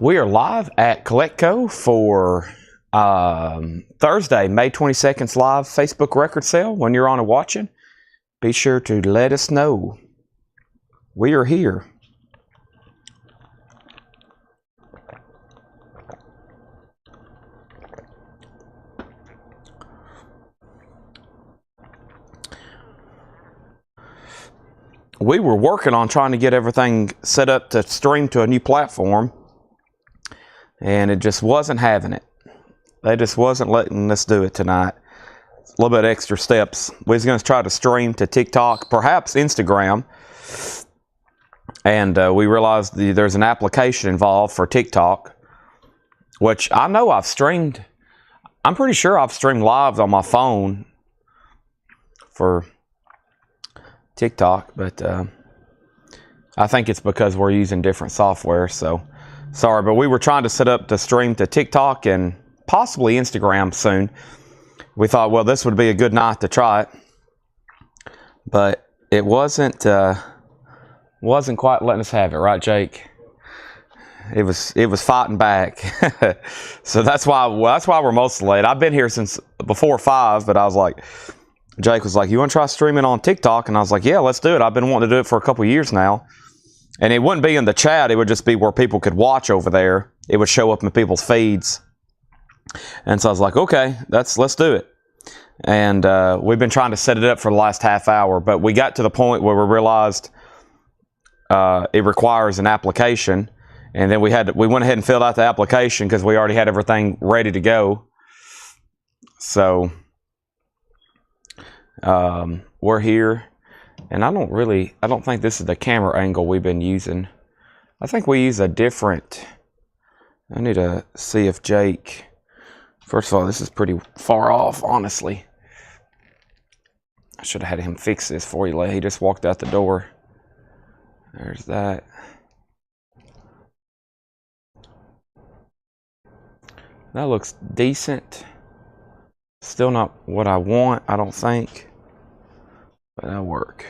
We are live at Collectco for Thursday, May 22nd's live Facebook record sale. When you're on and watching, be sure to let us know. We are here. We were working on trying to get everything set up to stream to a new platform, and it just wasn't having it. They just wasn't letting us do it tonight. A little bit extra steps. We was going to try to stream to TikTok, perhaps Instagram, and we realized there's an application involved for TikTok, which I know I've streamed. I'm pretty sure I've streamed live on my phone for TikTok, but I think it's because we're using different software, so sorry, but we were trying to set up to stream to TikTok and possibly Instagram soon. We thought, well, this would be a good night to try it, but it wasn't quite letting us have it, right, Jake? It was fighting back. So that's why we're mostly late. I've been here since before 5, but I was like, Jake was like, you want to try streaming on TikTok? And I was like, yeah, let's do it. I've been wanting to do it for a couple years now. And it wouldn't be in the chat. It would just be where people could watch over there. It would show up in people's feeds. And so I was like, okay, let's do it. And we've been trying to set it up for the last half hour, but we got to the point where we realized it requires an application. And then we went ahead and filled out the application because we already had everything ready to go. So we're here. And I don't think this is the camera angle we've been using. I think we use a different. I need to see if Jake. First of all, this is pretty far off, honestly. I should have had him fix this for you. He just walked out the door. There's that. That looks decent. Still not what I want, I don't think. But that'll work.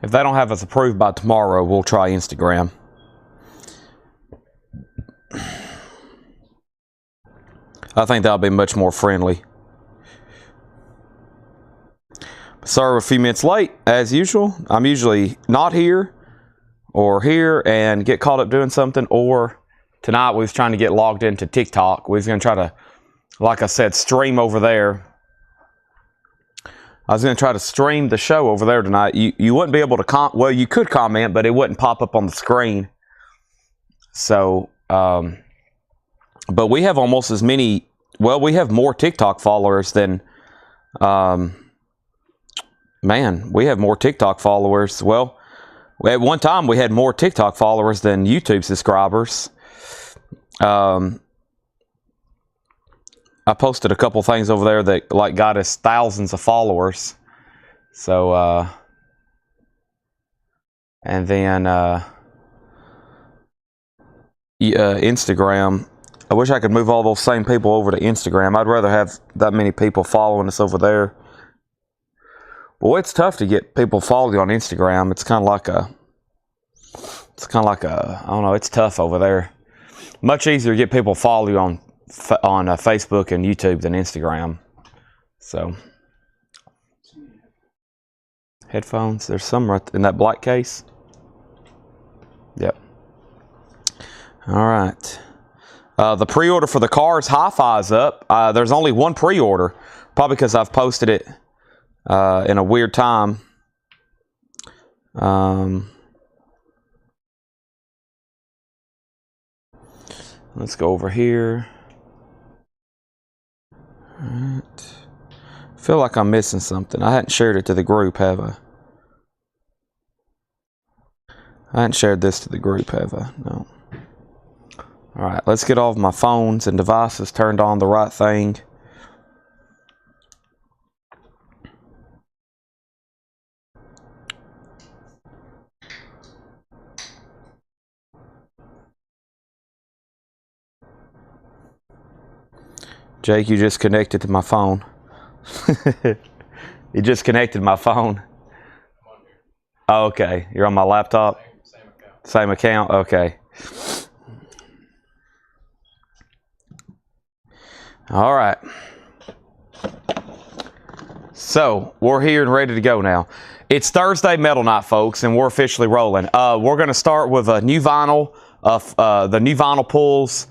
If they don't have us approved by tomorrow, we'll try Instagram. I think that'll be much more friendly. Sorry, we're a few minutes late, as usual. I'm usually not here or here and get caught up doing something, or tonight we was trying to get logged into TikTok. We was going to try to, like I said, stream over there. I was going to try to stream the show over there tonight. You wouldn't be able to well, you could comment, but it wouldn't pop up on the screen. So, but we have almost as many. Well, we have more TikTok followers than. Man, we have more TikTok followers. Well, at one time we had more TikTok followers than YouTube subscribers. I posted a couple things over there that like got us thousands of followers. So, and then Instagram. I wish I could move all those same people over to Instagram. I'd rather have that many people following us over there. Well, it's tough to get people following you on Instagram. It's kind of like I don't know. It's tough over there. Much easier to get people follow you on Facebook and YouTube than Instagram. So, headphones. There's some right in that black case. Yep. All right. The pre-order for the Cars Hi-Fi is up. There's only one pre-order, probably because I've posted it in a weird time. Let's go over here. All right. feel like I'm missing something. I hadn't shared it to the group, have I? I hadn't shared this to the group, have I? No. All right, let's get all of my phones and devices turned on the right thing. Jake, you just connected to my phone. You just connected my phone. Oh, okay, you're on my laptop? Same account? Okay. All right. So, we're here and ready to go now. It's Thursday Metal Night, folks, and we're officially rolling. We're going to start with a new vinyl, the new vinyl pulls.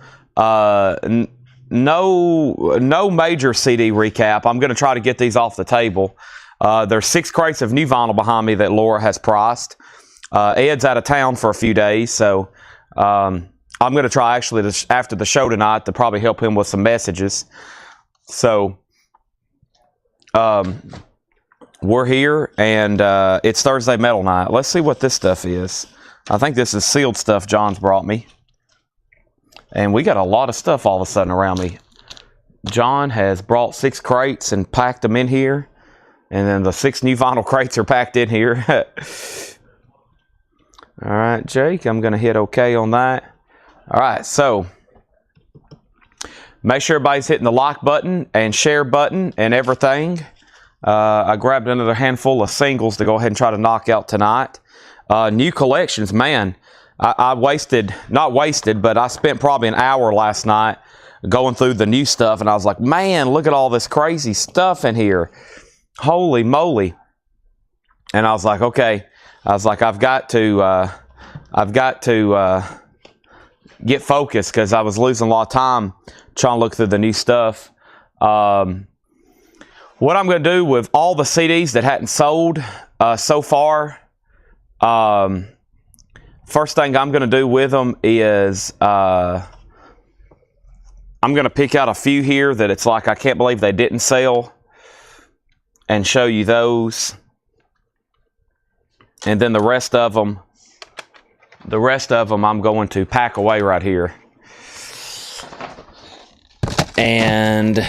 No major CD recap. I'm going to try to get these off the table. There's 6 crates of new vinyl behind me that Laura has priced. Ed's out of town for a few days, so I'm going to try actually after the show tonight to probably help him with some messages. So we're here, and it's Thursday Metal Night. Let's see what this stuff is. I think this is sealed stuff John's brought me. And we got a lot of stuff all of a sudden around me. John has brought 6 crates and packed them in here. And then the 6 new vinyl crates are packed in here. All right, Jake, I'm going to hit OK on that. All right, so make sure everybody's hitting the like button and share button and everything. I grabbed another handful of singles to go ahead and try to knock out tonight. New collections, man. I spent probably an hour last night going through the new stuff, and I was like, man, look at all this crazy stuff in here. Holy moly. And I was like, okay. I was like, I've got to get focused because I was losing a lot of time trying to look through the new stuff. What I'm going to do with all the CDs that hadn't sold so far, first thing I'm going to do with them is I'm going to pick out a few here that it's like I can't believe they didn't sell and show you those. And then the rest of them I'm going to pack away right here. And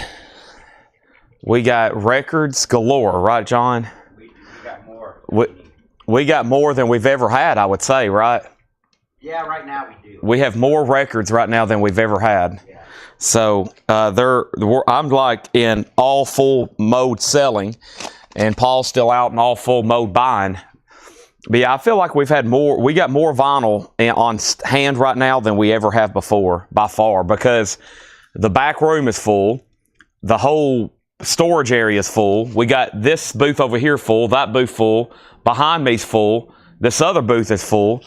we got records galore, right, John? We got more. We got more than we've ever had, I would say, right? Yeah, right now we do. We have more records right now than we've ever had. Yeah. So I'm like in all full mode selling, and Paul's still out in all full mode buying. But yeah, I feel like we got more vinyl on hand right now than we ever have before, by far, because the back room is full. The whole storage area is full. We got this booth over here full, that booth full, behind me's full, this other booth is full,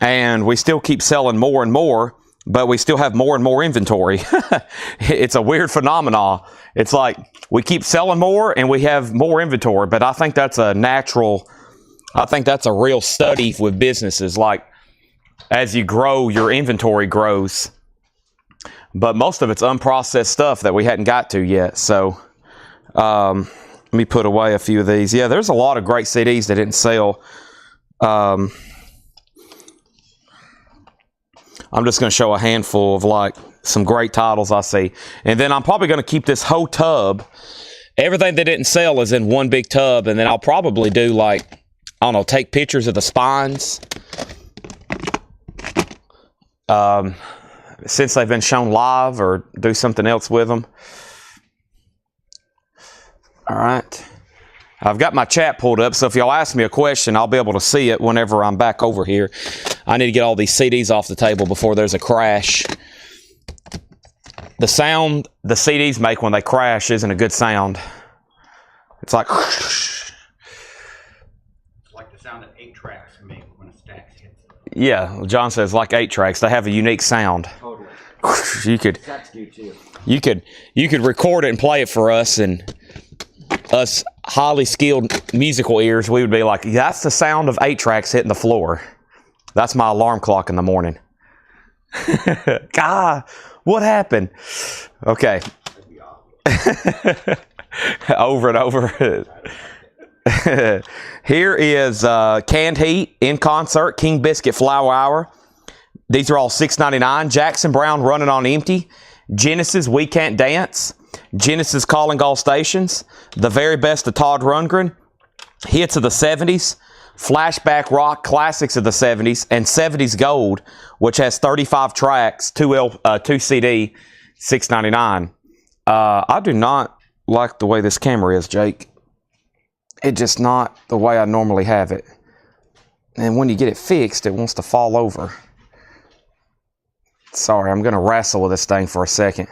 and we still keep selling more and more, but we still have more and more inventory. It's a weird phenomenon. It's like we keep selling more and we have more inventory, but I think that's a real study with businesses. Like, as you grow, your inventory grows. But most of it's unprocessed stuff that we hadn't got to yet. So, let me put away a few of these. Yeah, there's a lot of great CDs that didn't sell. I'm just going to show a handful of like some great titles I see. And then I'm probably going to keep this whole tub. Everything that didn't sell is in one big tub. And then I'll probably do like, I don't know, take pictures of the spines. Since they've been shown live, or do something else with them. All right. I've got my chat pulled up, so if y'all ask me a question, I'll be able to see it whenever I'm back over here. I need to get all these CDs off the table before there's a crash. The sound the CDs make when they crash isn't a good sound. It's like... like the sound that 8 tracks make when a stack hits. Yeah, John says like 8 tracks. They have a unique sound. Totally. You could... Sacks do too. You could record it and play it for us, and us highly skilled musical ears, we would be like, that's the sound of 8 tracks hitting the floor. That's my alarm clock in the morning. God, what happened? Okay. over and over. Here is Canned Heat, In Concert, King Biscuit Flower Hour. These are all $6.99. Jackson Brown, Running on Empty. Genesis, We Can't Dance. Genesis, Calling All Stations. The Very Best of Todd Rundgren. Hits of the 70s. Flashback Rock Classics of the 70s. And 70s Gold, which has 35 tracks, 2 CD, $6.99. I do not like the way this camera is, Jake. It's just not the way I normally have it. And when you get it fixed, it wants to fall over. Sorry, I'm going to wrestle with this thing for a second.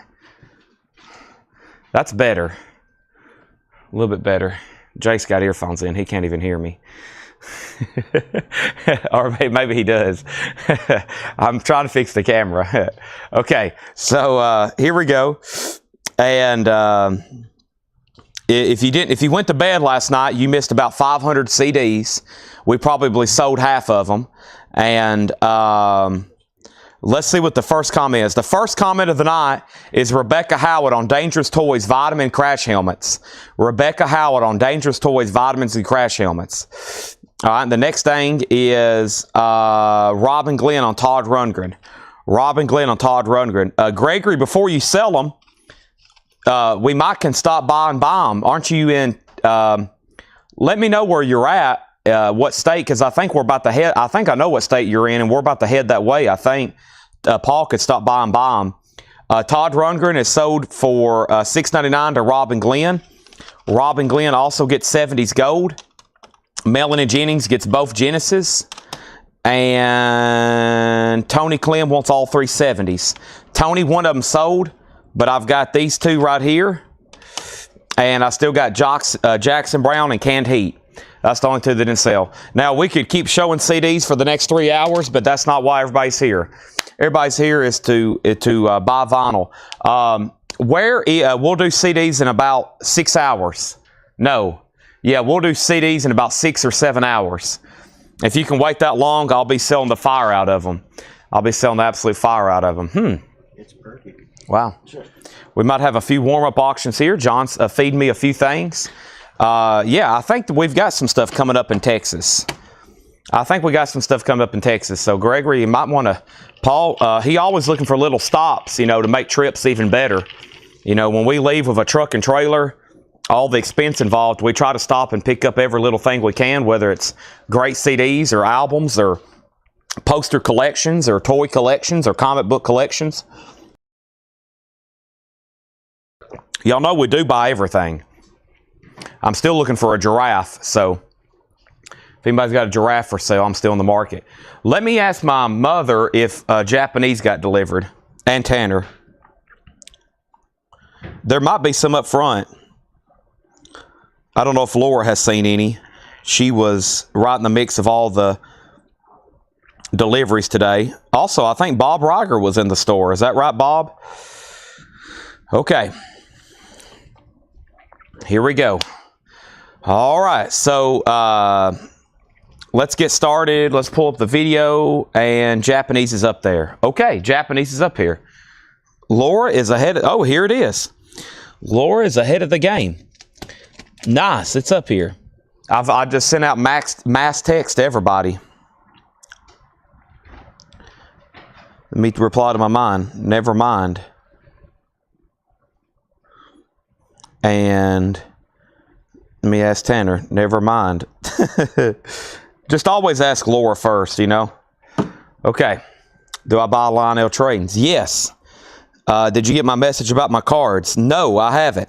That's better. A little bit better. Jake's got earphones in. He can't even hear me. Or maybe he does. I'm trying to fix the camera. Okay, so here we go. And if you went to bed last night, you missed about 500 CDs. We probably sold half of them. And let's see what the first comment is. The first comment of the night is Rebecca Howard on Dangerous Toys Vitamin Crash Helmets. Rebecca Howard on Dangerous Toys Vitamins and Crash Helmets. All right, the next thing is Robin Glenn on Todd Rundgren. Robin Glenn on Todd Rundgren. Gregory, before you sell them, we might can stop by and buy them. Aren't you in? Let me know where you're at, what state, because I think we're about to head. I think I know what state you're in, and we're about to head that way. I think Paul could stop by and buy them. Todd Rundgren is sold for $6.99 to Robin Glenn. Robin Glenn also gets 70s Gold. Melanie Jennings gets both Genesis. And Tony Clem wants all 3 70s. Tony, one of them sold, but I've got these 2 right here. And I still got Jackson Brown and Canned Heat. That's the only 2 that didn't sell. Now, we could keep showing CDs for the next 3 hours, but that's not why everybody's here. Everybody's here is to buy vinyl. We'll do CDs in about 6 hours. No. Yeah, we'll do CDs in about 6 or 7 hours. If you can wait that long, I'll be selling the fire out of them. I'll be selling the absolute fire out of them. It's perfect. Wow. We might have a few warm-up auctions here. John's feeding me a few things. Yeah, I think that we've got some stuff coming up in Texas. So, Gregory, you might want to... Paul, he always looking for little stops, to make trips even better. When we leave with a truck and trailer, all the expense involved, we try to stop and pick up every little thing we can, whether it's great CDs or albums or poster collections or toy collections or comic book collections. Y'all know we do buy everything. I'm still looking for a giraffe, so if anybody's got a giraffe for sale, I'm still in the market. Let me ask my mother if Japanese got delivered, and Tanner. There might be some up front. I don't know if Laura has seen any. She was right in the mix of all the deliveries today. Also, I think Bob Riger was in the store. Is that right, Bob? Okay. Here we go. All right. So, let's get started. Let's pull up the video, and Japanese is up there. Okay, Japanese is up here. Laura is ahead. Oh, here it is. Laura is ahead of the game. Nice, it's up here. I just sent out mass text to everybody. Let me reply to my mind. Never mind. And let me ask Tanner. Never mind. Just always ask Laura first, Okay. Do I buy Lionel Tradings? Yes. Did you get my message about my cards? No, I haven't.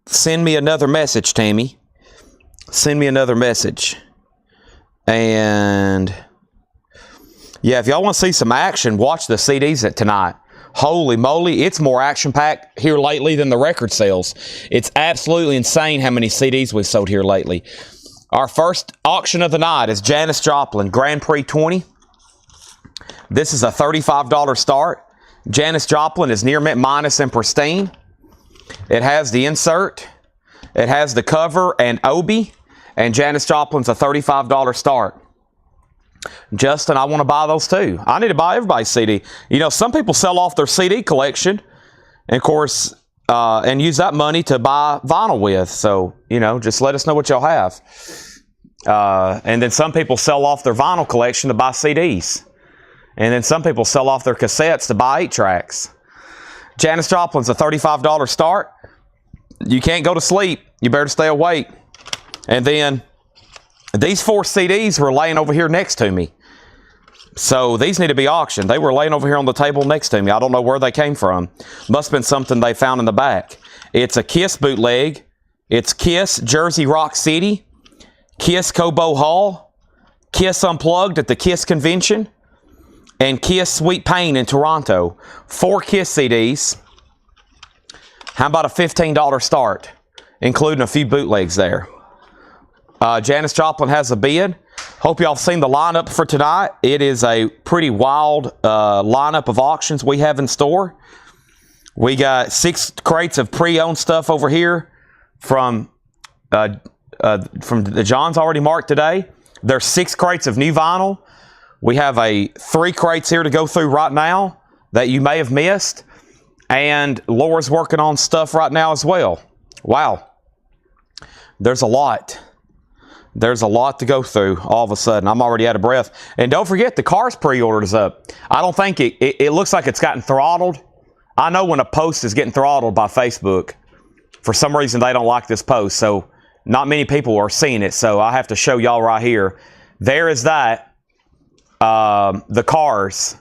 Send me another message, Tammy. Send me another message. And yeah, if y'all want to see some action, watch the CDs tonight. Holy moly, it's more action-packed here lately than the record sales. It's absolutely insane how many CDs we've sold here lately. Our first auction of the night is Janis Joplin, Grand Prix 20. This is a $35 start. Janis Joplin is near mint minus and pristine. It has the insert. It has the cover and Obi. And Janis Joplin's a $35 start. Justin, I want to buy those too. I need to buy everybody's CD. Some people sell off their CD collection. And of course, and use that money to buy vinyl with. So, just let us know what y'all have. And then some people sell off their vinyl collection to buy CDs. And then some people sell off their cassettes to buy 8-tracks. Janis Joplin's a $35 start. You can't go to sleep. You better stay awake. And then these 4 CDs were laying over here next to me. So these need to be auctioned. They were laying over here on the table next to me. I don't know where they came from. Must have been something they found in the back. It's a Kiss bootleg. It's Kiss Jersey Rock City, Kiss Cobo Hall, Kiss Unplugged at the Kiss Convention, and Kiss Sweet Pain in Toronto. 4 Kiss CDs. How about a $15 start, including a few bootlegs there? Janis Joplin has a bid. Hope y'all seen the lineup for tonight. It is a pretty wild lineup of auctions we have in store. We got 6 crates of pre-owned stuff over here from the John's already marked today. There's 6 crates of new vinyl. We have 3 crates here to go through right now that you may have missed. And Laura's working on stuff right now as well. Wow. There's a lot. There's a lot to go through all of a sudden. I'm already out of breath. And don't forget, the Cars pre-order is up. I don't think it looks like it's gotten throttled. I know when a post is getting throttled by Facebook. For some reason, they don't like this post. So not many people are seeing it. So I have to show y'all right here. There is that. The Cars.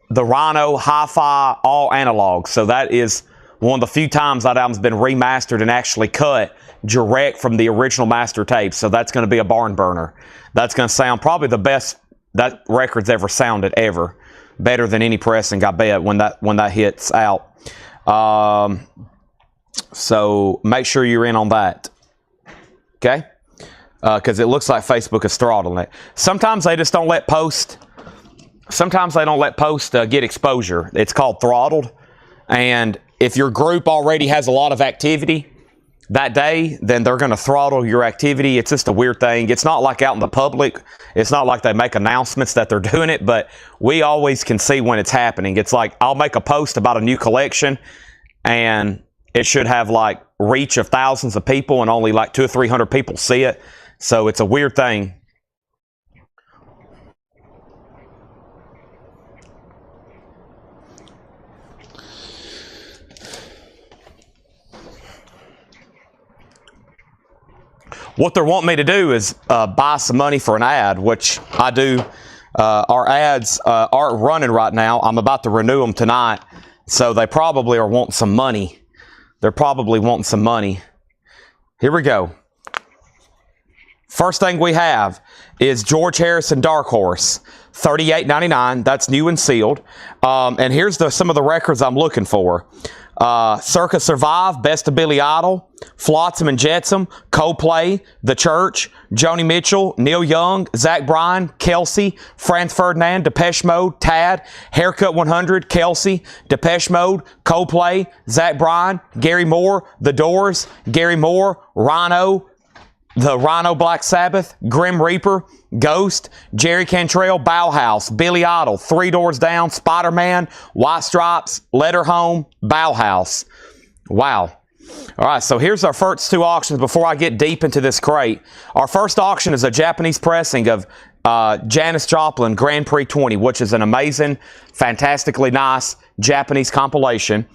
The Rhino Hi-Fi all analog. So that is one of the few times that album's been remastered and actually cut direct from the original master tape. So that's going to be a barn burner. That's going to sound probably the best that record's ever sounded ever. Better than any pressing, I bet, when that hits out. So make sure you're in on that. Okay? Because it looks like Facebook is throttling it. Sometimes they just don't let post. Sometimes they don't let post get exposure. It's called throttled. And if your group already has a lot of activity that day, then they're going to throttle your activity. It's just a weird thing. It's not like out in the public. It's not like they make announcements that they're doing it, but we always can see when it's happening. It's like I'll make a post about a new collection, and it should have like reach of thousands of people, and only like 200 or 300 people see it. So it's a weird thing. What they're wanting me to do is buy some money for an ad, which I do. Our ads aren't running right now. I'm about to renew them tonight, so they probably are wanting some money. They're probably wanting some money. Here we go. First thing we have is George Harrison Dark Horse, $38.99. That's new and sealed. And here's some of the records I'm looking for. Circa Survive, Best of Billy Idol, Flotsam and Jetsam, Coldplay, The Church, Joni Mitchell, Neil Young, Zach Bryan, Kelsey, Franz Ferdinand, Depeche Mode, Tad, Haircut 100, Kelsey, Depeche Mode, Coldplay, Zach Bryan, Gary Moore, The Doors, Gary Moore, Rhino, The Rhino Black Sabbath, Grim Reaper, Ghost, Jerry Cantrell, Bauhaus, Billy Idol, Three Doors Down, Spider-Man, White Stripes, Let Her Home, Bauhaus. Wow. All right, so here's our first 2 auctions before I get deep into this crate. Our first auction is a Japanese pressing of Janis Joplin Grand Prix 20, which is an amazing, fantastically nice Japanese compilation.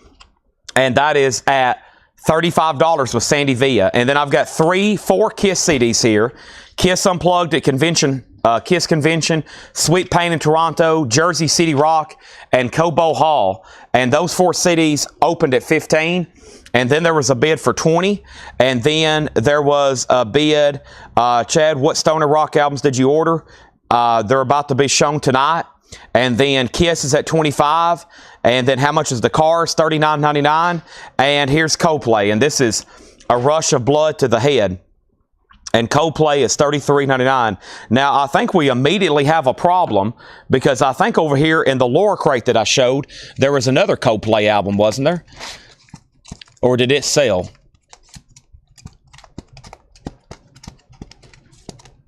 And that is at $35 with Sandy Villa. And then I've got 4 Kiss CDs here. Kiss Unplugged at Convention, Kiss Convention, Sweet Pain in Toronto, Jersey City Rock, and Cobo Hall. And those 4 CDs opened at $15. And then there was a bid for $20. And then there was a bid, Chad, what Stoner Rock albums did you order? They're about to be shown tonight. And then Kiss is at $25. And then how much is the Cars? $39.99. And here's Coldplay. And this is A Rush of Blood to the Head. And Coldplay is $33.99. Now, I think we immediately have a problem because I think over here in the lower crate that I showed, there was another Coldplay album, wasn't there? Or did it sell?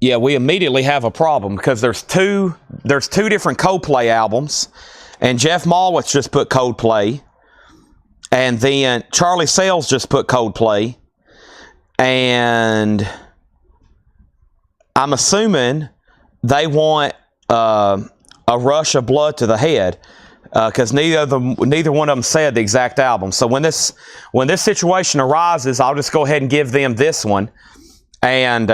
Yeah, we immediately have a problem because there's two different Coldplay albums, and Jeff Malwitz just put Coldplay, And then Charlie Sales just put Coldplay. And I'm assuming they want a rush of blood to the head, because neither one of them said the exact album. So when this situation arises, I'll just go ahead and give them this one. And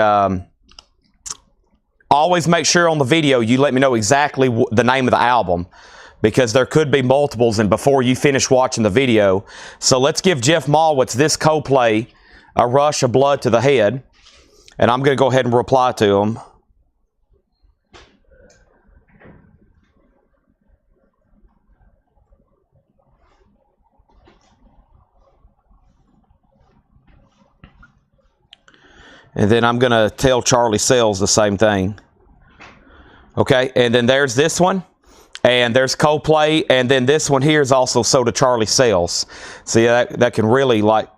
always make sure on the video you let me know exactly the name of the album, because there could be multiples and before you finish watching the video. So let's give Jeff Malwitz this Coldplay, A Rush of Blood to the Head. And I'm going to go ahead and reply to him. And then I'm going to tell Charlie Sales the same thing. Okay, and then there's this one. And there's Coldplay. And then this one here is also sold to Charlie Sales. See, that can really like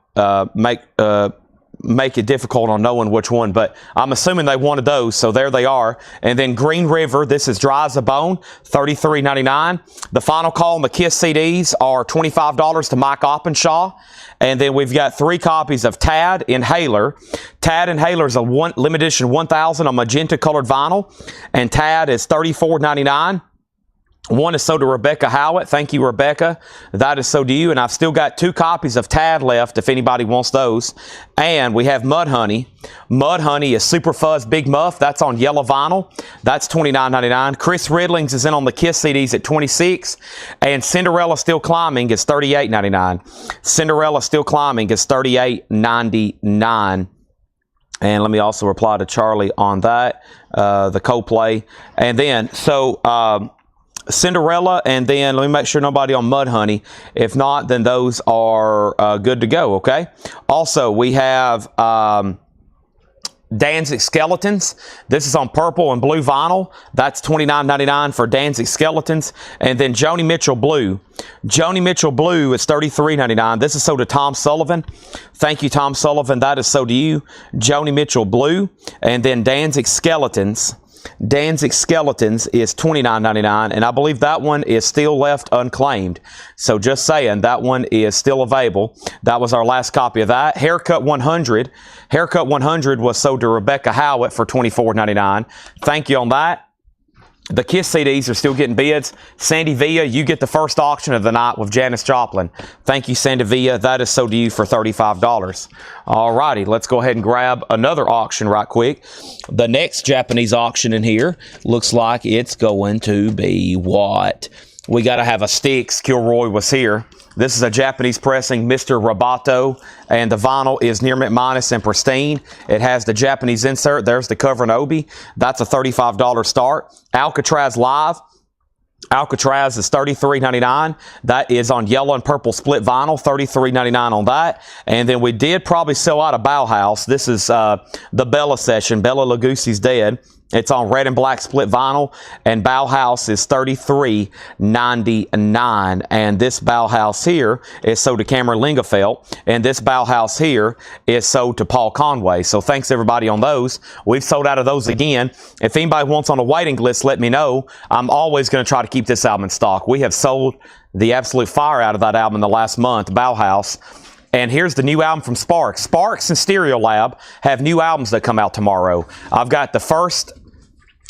make it difficult on knowing which one, but I'm assuming they wanted those, so there they are. And then Green River, this is Dry as a Bone, $33.99. The Final Call and the Kiss CDs are $25 to Mike Oppenshaw. And then we've got 3 copies of Tad Inhaler. Tad Inhaler is a limited edition 1000 on magenta colored vinyl, and Tad is $34.99. One is sold to Rebecca Howitt. Thank you, Rebecca. That is sold to you. And I've still got 2 copies of Tad left if anybody wants those. And we have Mud Honey. Mud Honey is Super Fuzz Big Muff. That's on yellow vinyl. That's $29.99. Chris Ridling's is in on the Kiss CDs at $26. And Cinderella Still Climbing is $38.99. Cinderella Still Climbing is $38.99. And let me also reply to Charlie on that, the Coldplay. And then, Cinderella, and then let me make sure nobody on Mud Honey. If not, then those are good to go, okay? Also, we have Danzig Skeletons. This is on purple and blue vinyl. That's $29.99 for Danzig Skeletons. And then Joni Mitchell Blue. Joni Mitchell Blue is $33.99. This is sold to Tom Sullivan. Thank you, Tom Sullivan. That is sold to you. Joni Mitchell Blue. And then Danzig Skeletons. Danzig Skeletons is $29.99, and I believe that one is still left unclaimed. So just saying, that one is still available. That was our last copy of that. Haircut 100. Haircut 100 was sold to Rebecca Howitt for $24.99. Thank you on that. The Kiss CDs are still getting bids. Sandy Villa, you get the first auction of the night with Janis Joplin. Thank you, Sandy Villa. That is sold to you for $35. All righty, let's go ahead and grab another auction right quick. The next Japanese auction in here looks like it's going to be what? We got to have a Styx. Kilroy was here. This is a Japanese pressing, Mr. Roboto, and the vinyl is near mint minus and pristine. It has the Japanese insert. There's the cover and obi. That's a $35 start. Alcatraz Live. Alcatraz is $33.99. That is on yellow and purple split vinyl, $33.99 on that. And then we did probably sell out of Bauhaus. This is the Bella session. Bella Lugosi's dead. It's on red and black split vinyl, and Bauhaus is $33.99. And this Bauhaus here is sold to Cameron Lingefeld, and this Bauhaus here is sold to Paul Conway. So thanks everybody on those. We've sold out of those again. If anybody wants on a waiting list, let me know. I'm always going to try to keep this album in stock. We have sold the absolute fire out of that album in the last month, Bauhaus. And here's the new album from Sparks. Sparks and Stereo Lab have new albums that come out tomorrow. I've got the first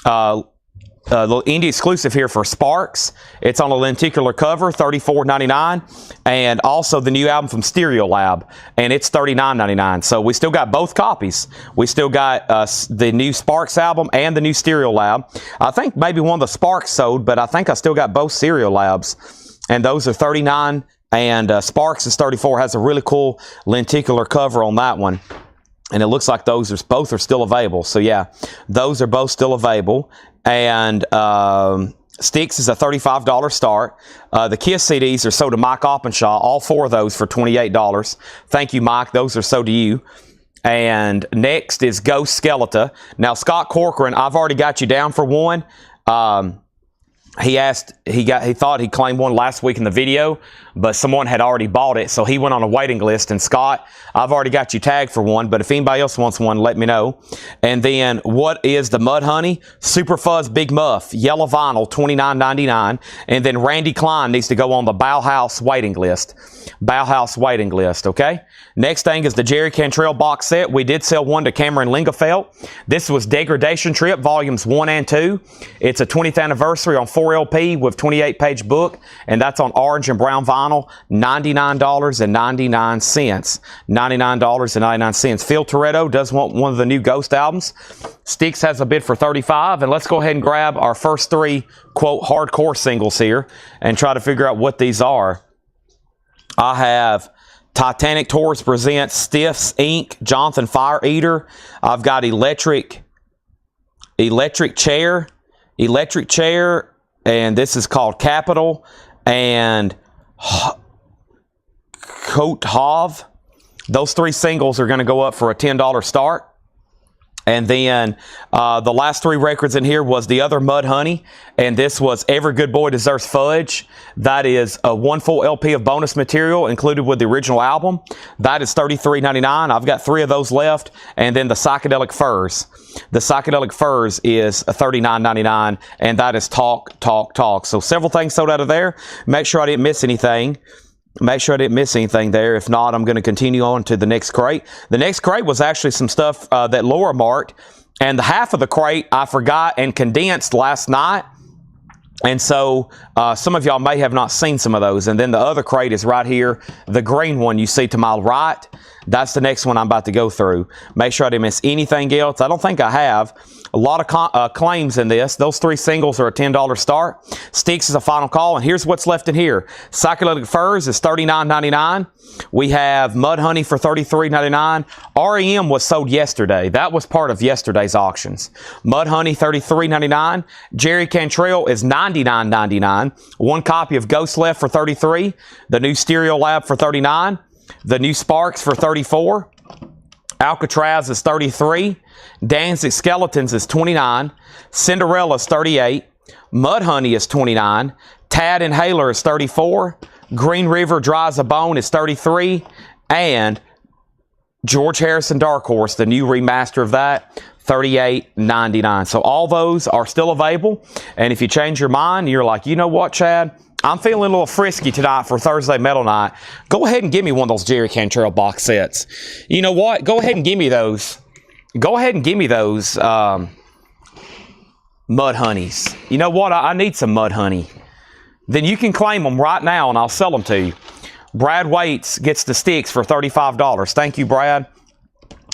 little indie exclusive here for Sparks. It's on a lenticular cover, $34.99. And also the new album from Stereo Lab, and it's $39.99. So we still got both copies. We still got the new Sparks album and the new Stereo Lab. I think maybe one of the Sparks sold, but I think I still got both Stereo Labs. And those are $39, and Sparks is $34. Has a really cool lenticular cover on that one. And it looks like those are both are still available. So yeah, those are both still available. And Styx is a $35 start. The Kiss CDs are sold to Mike Oppenshaw. All 4 of those for $28. Thank you, Mike. Those are sold to you. And next is Ghost Skeleton. Now, Scott Corcoran, I've already got you down for one. he thought he claimed one last week in the video, but someone had already bought it, so he went on a waiting list. And Scott, I've already got you tagged for one, but if anybody else wants one, let me know. And then what is the Mud Honey? Super Fuzz Big Muff, yellow vinyl, $29.99. And then Randy Klein needs to go on the Bauhaus waiting list. Bauhaus waiting list, okay? Next thing is the Jerry Cantrell box set. We did sell one to Cameron Lingefeld. This was Degradation Trip, volumes 1 and 2. It's a 20th anniversary on 4LP with 28-page book, and that's on orange and brown vinyl, $99.99. $99.99. Phil Toretto does want one of the new Ghost albums. Sticks has a bid for $35, and let's go ahead and grab our first three, quote, hardcore singles here and try to figure out what these are. I have Titanic Tours presents Stiffs Inc., Jonathan Fire Eater. I've got Electric Chair, and this is called Capital, and Coat Hov. Those three singles are going to go up for a $10 start. And then the last three records in here was the other Mud Honey, and this was Every Good Boy Deserves Fudge. That is a one full LP of bonus material included with the original album. That is $33.99. I've got three of those left. And then the Psychedelic Furs. The Psychedelic Furs is $39.99, and that is Talk, Talk, Talk. So several things sold out of there. Make sure I didn't miss anything. Make sure I didn't miss anything there. If not, I'm going to continue on to the next crate. The next crate was actually some stuff that Laura marked, and the half of the crate I forgot and condensed last night. And so some of y'all may have not seen some of those. And then the other crate is right here, the green one you see to my right. That's the next one I'm about to go through. Make sure I didn't miss anything else. I don't think I have. A lot of claims in this. Those three singles are a $10 start. Sticks is a final call, and here's what's left in here. Psychedelic Furs is $39.99. We have Mud Honey for $33.99. REM was sold yesterday. That was part of yesterday's auctions. Mud Honey, $33.99. Jerry Cantrell is $99.99. One copy of Ghost left for $33. The new Stereo Lab for $39. The new Sparks for $34. Alcatraz is $33. Danzig Skeletons is $29. Cinderella is $38. Mud Honey is $29. Tad Inhaler is $34. Green River Dry as a Bone is $33. And George Harrison Dark Horse, the new remaster of that, $38.99. So all those are still available. And if you change your mind, you're like, you know what, Chad? I'm feeling a little frisky tonight for Thursday Metal Night. Go ahead and give me one of those Jerry Cantrell box sets. You know what? Go ahead and give me those. Go ahead and give me those Mud Honeys. You know what? I need some Mud Honey. Then you can claim them right now and I'll sell them to you. Brad Waits gets the sticks for $35. Thank you, Brad.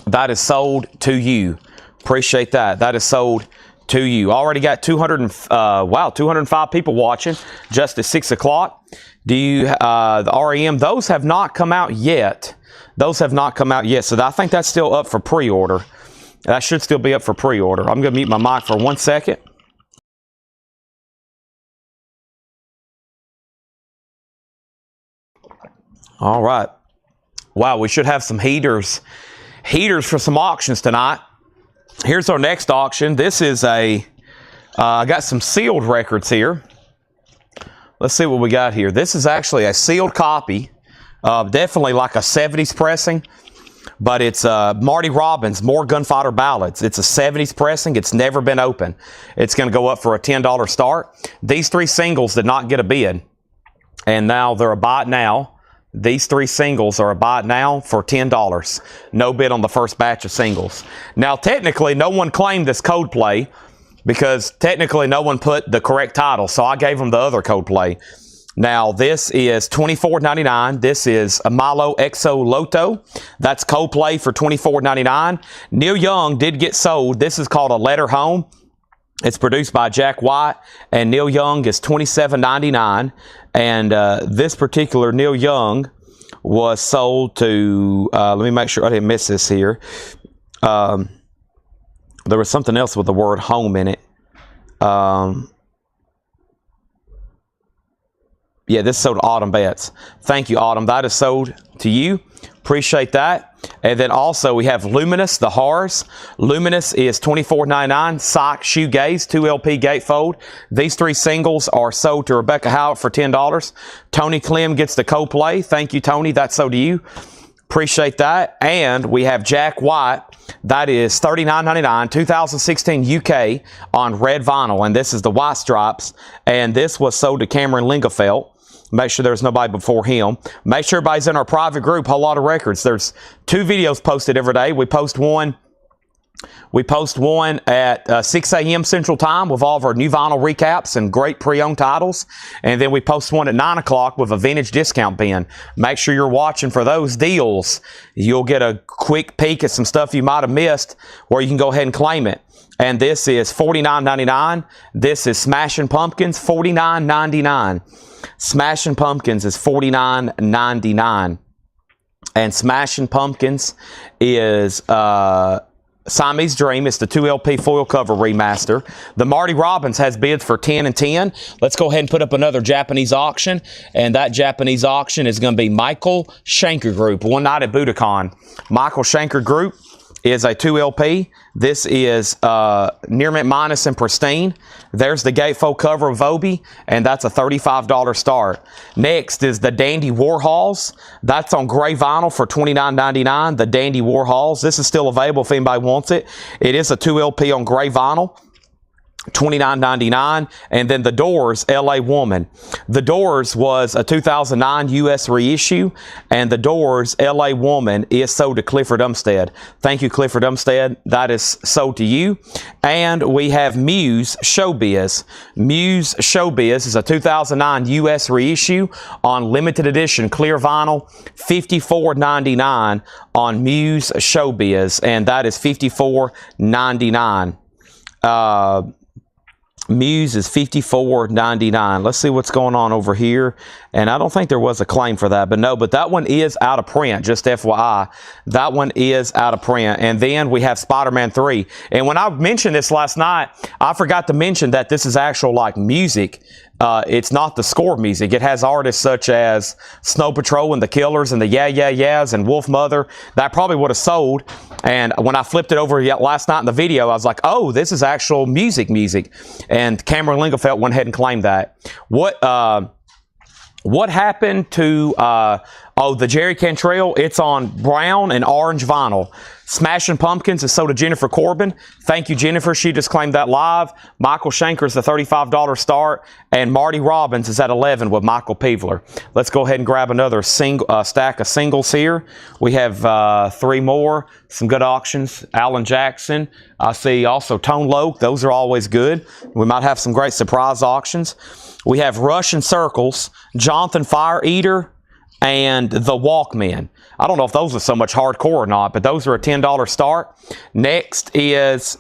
That is sold to you. Appreciate that. That is sold to you. Already got 205 people watching just at 6 o'clock. Do you, the REM, those have not come out yet. Those have not come out yet. So I think that's still up for pre-order. That should still be up for pre-order. I'm going to mute my mic for 1 second. All right. Wow, we should have some heaters for some auctions tonight. Here's our next auction. This is I got some sealed records here. Let's see what we got here. This is actually a sealed copy, definitely like a 70s pressing, but it's Marty Robbins, More Gunfighter Ballads. It's a 70s pressing. It's never been open. It's going to go up for a $10 start. These three singles did not get a bid, and now they're a buy it now. These three singles are a buy it now for $10. No bid on the first batch of singles. Now, technically, no one claimed this Coldplay because technically no one put the correct title, so I gave them the other Coldplay. Now, this is $24.99. This is a Milo Exo Loto. That's Coldplay for $24.99. Neil Young did get sold. This is called A Letter Home. It's produced by Jack White, and Neil Young is $27.99. And this particular Neil Young was sold to, let me make sure I didn't miss this here. There was something else with the word home in it. Yeah, this is sold to Autumn Betts. Thank you, Autumn. That is sold to you. Appreciate that. And then also we have Luminous, the Hars. Luminous is $24.99. Sock Shoegaze, 2LP gatefold. These 3 singles are sold to Rebecca Howard for $10. Tony Clem gets the co-play. Thank you, Tony. That's sold to you. Appreciate that. And we have Jack White. That is $39.99, 2016 UK on red vinyl. And this is the White Stripes. And this was sold to Cameron Lingefeld. Make sure there's nobody before him. Make sure everybody's in our private group, Whole Lot of Records. There's 2 videos posted every day. We post one at 6 a.m. Central Time with all of our new vinyl recaps and great pre-owned titles. And then we post one at 9 o'clock with a vintage discount bin. Make sure you're watching for those deals. You'll get a quick peek at some stuff you might have missed where you can go ahead and claim it. And this is $49.99. This is Smashing Pumpkins, $49.99. Smashing Pumpkins is $49.99. And Smashing Pumpkins is Siamese Dream. It's the 2LP foil cover remaster. The Marty Robbins has bids for 10 and 10. Let's go ahead and put up another Japanese auction. And that Japanese auction is going to be Michael Schenker Group, One Night at Budokan. Michael Schenker Group is a 2LP. This is Near Mint Minus and Pristine. There's the gatefold cover of Obi, and that's a $35 start. Next is the Dandy Warhols. That's on gray vinyl for $29.99. The Dandy Warhols. This is still available if anybody wants it. It is a 2LP on gray vinyl. $29.99. And then The Doors, LA Woman. The Doors was a 2009 U.S. reissue, and The Doors, LA Woman is sold to Clifford Umstead. Thank you, Clifford Umstead. That is sold to you. And we have Muse Showbiz. Muse Showbiz is a 2009 U.S. reissue on limited edition clear vinyl, $54.99 on Muse Showbiz, and that is $54.99. Muse is $54.99. Let's see what's going on over here. And I don't think there was a claim for that, but no, but that one is out of print, just FYI. That one is out of print. And then we have Spider-Man 3. And when I mentioned this last night, I forgot to mention that this is actual like music. It's not the score music. It has artists such as Snow Patrol and the Killers and the Yeah Yeah Yeahs and Wolf Mother. That probably would have sold. And when I flipped it over last night in the video, I was like, oh, this is actual music. And Cameron Lingefeld went ahead and claimed that. What happened to the Jerry Cantrell? It's on brown and orange vinyl. Smashing Pumpkins is sold to Jennifer Corbin. Thank you, Jennifer. She just claimed that live. Michael Schenker is the $35 start. And Marty Robbins is at 11 with Michael Peevler. Let's go ahead and grab another stack of singles here. We have 3 more. Some good auctions. Alan Jackson. I see also Tone Loc. Those are always good. We might have some great surprise auctions. We have Russian Circles, Jonathan Fire Eater, and The Walkmen. I don't know if those are so much hardcore or not, but those are a $10 start. Next is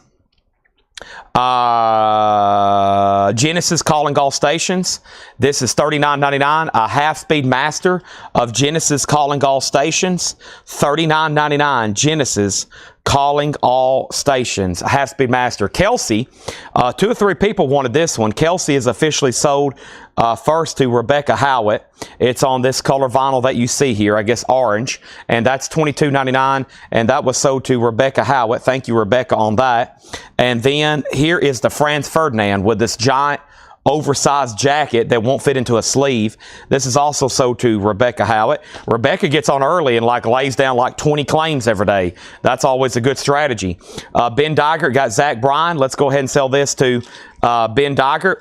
Genesis Calling All Stations. This is $39.99. A half-speed master of Genesis Calling All Stations. $39.99. Genesis Calling All Stations. A half-speed master. Kelsey, 2 or 3 people wanted this one. Kelsey is officially sold first to Rebecca Howitt. It's on this color vinyl that you see here, I guess orange, and that's $22.99, and that was sold to Rebecca Howitt. Thank you, Rebecca, on that. And then here is the Franz Ferdinand with this giant oversized jacket that won't fit into a sleeve. This is also sold to Rebecca Howitt. Rebecca gets on early and lays down 20 claims every day. That's always a good strategy. Ben Digert got Zach Bryan. Let's go ahead and sell this to Ben Digert.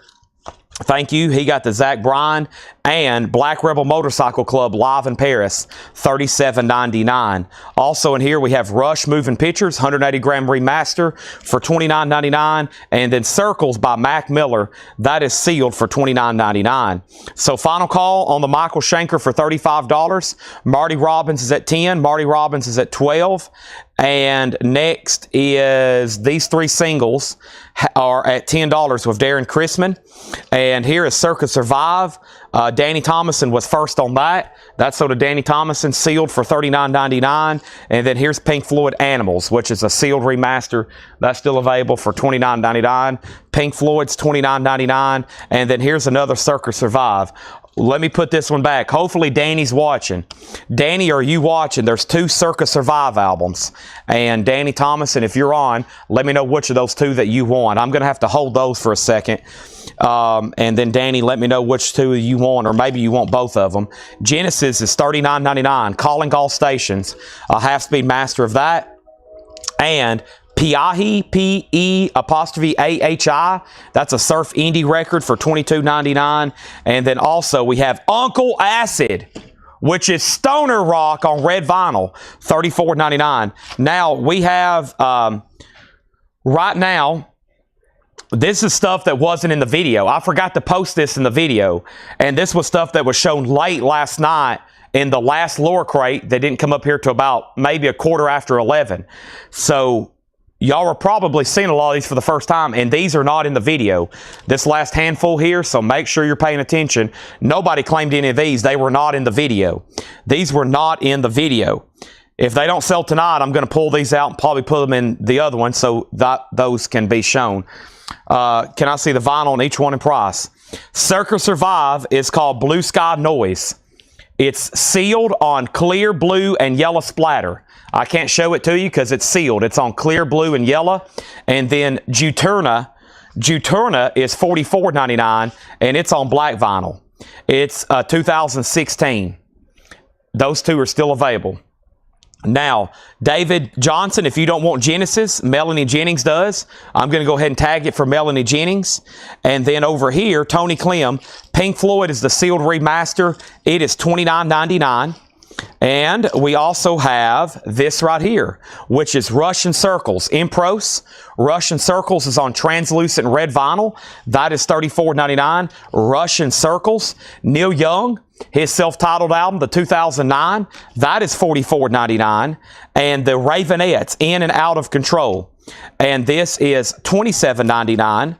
Thank you. He got the Zach Bryan and Black Rebel Motorcycle Club live in Paris, $37.99. Also in here we have Rush Moving Pictures, 180 gram remaster for $29.99, and then Circles by Mac Miller. That is sealed for $29.99. So final call on the Michael Schenker for $35. Marty Robbins is at 10. Marty Robbins is at 12. And next is these 3 singles are at $10 with Darren Chrisman. And here is Circa Survive. Danny Thomason was first on that. That's sold to Danny Thomason, sealed for $39.99. And then here's Pink Floyd Animals, which is a sealed remaster. That's still available for $29.99. Pink Floyd's $29.99. And then here's another Circa Survive. let me put this one back. Hopefully Danny's watching. Danny, are you watching? There's 2 Circa Survive albums. And Danny Thomason, if you're on, let me know which of those 2 that you want. I'm going to have to hold those for a second. And then Danny, let me know which 2 you want, or maybe you want both of them. Genesis is $39.99. Calling all stations. A half-speed master of that. And Piahi, P-E-apostrophe-A-H-I. That's a surf indie record for $22.99. And then also we have Uncle Acid, which is stoner rock on red vinyl, $34.99. Now we have, right now, this is stuff that wasn't in the video. I forgot to post this in the video. And this was stuff that was shown late last night in the last lure crate that didn't come up here to about maybe a quarter after 11. So y'all are probably seeing a lot of these for the first time, and these are not in the video. This last handful here, so make sure you're paying attention. Nobody claimed any of these. They were not in the video. These were not in the video. If they don't sell tonight, I'm going to pull these out and probably put them in the other one so that those can be shown. Can I see the vinyl on each one in price? Circa Survive is called Blue Sky Noise. It's sealed on clear blue and yellow splatter. I can't show it to you because it's sealed. It's on clear blue and yellow. And then Juturna is $44.99, and it's on black vinyl. It's 2016. Those 2 are still available. Now, David Johnson, if you don't want Genesis, Melanie Jennings does. I'm going to go ahead and tag it for Melanie Jennings. And then over here, Tony Clem, Pink Floyd is the sealed remaster. It is $29.99. And we also have this right here, which is Russian Circles. Impros. Russian Circles is on translucent red vinyl. That is $34.99. Russian Circles. Neil Young, his self-titled album, the 2009, that is $44.99. And the Ravenettes, In and Out of Control. And this is $27.99.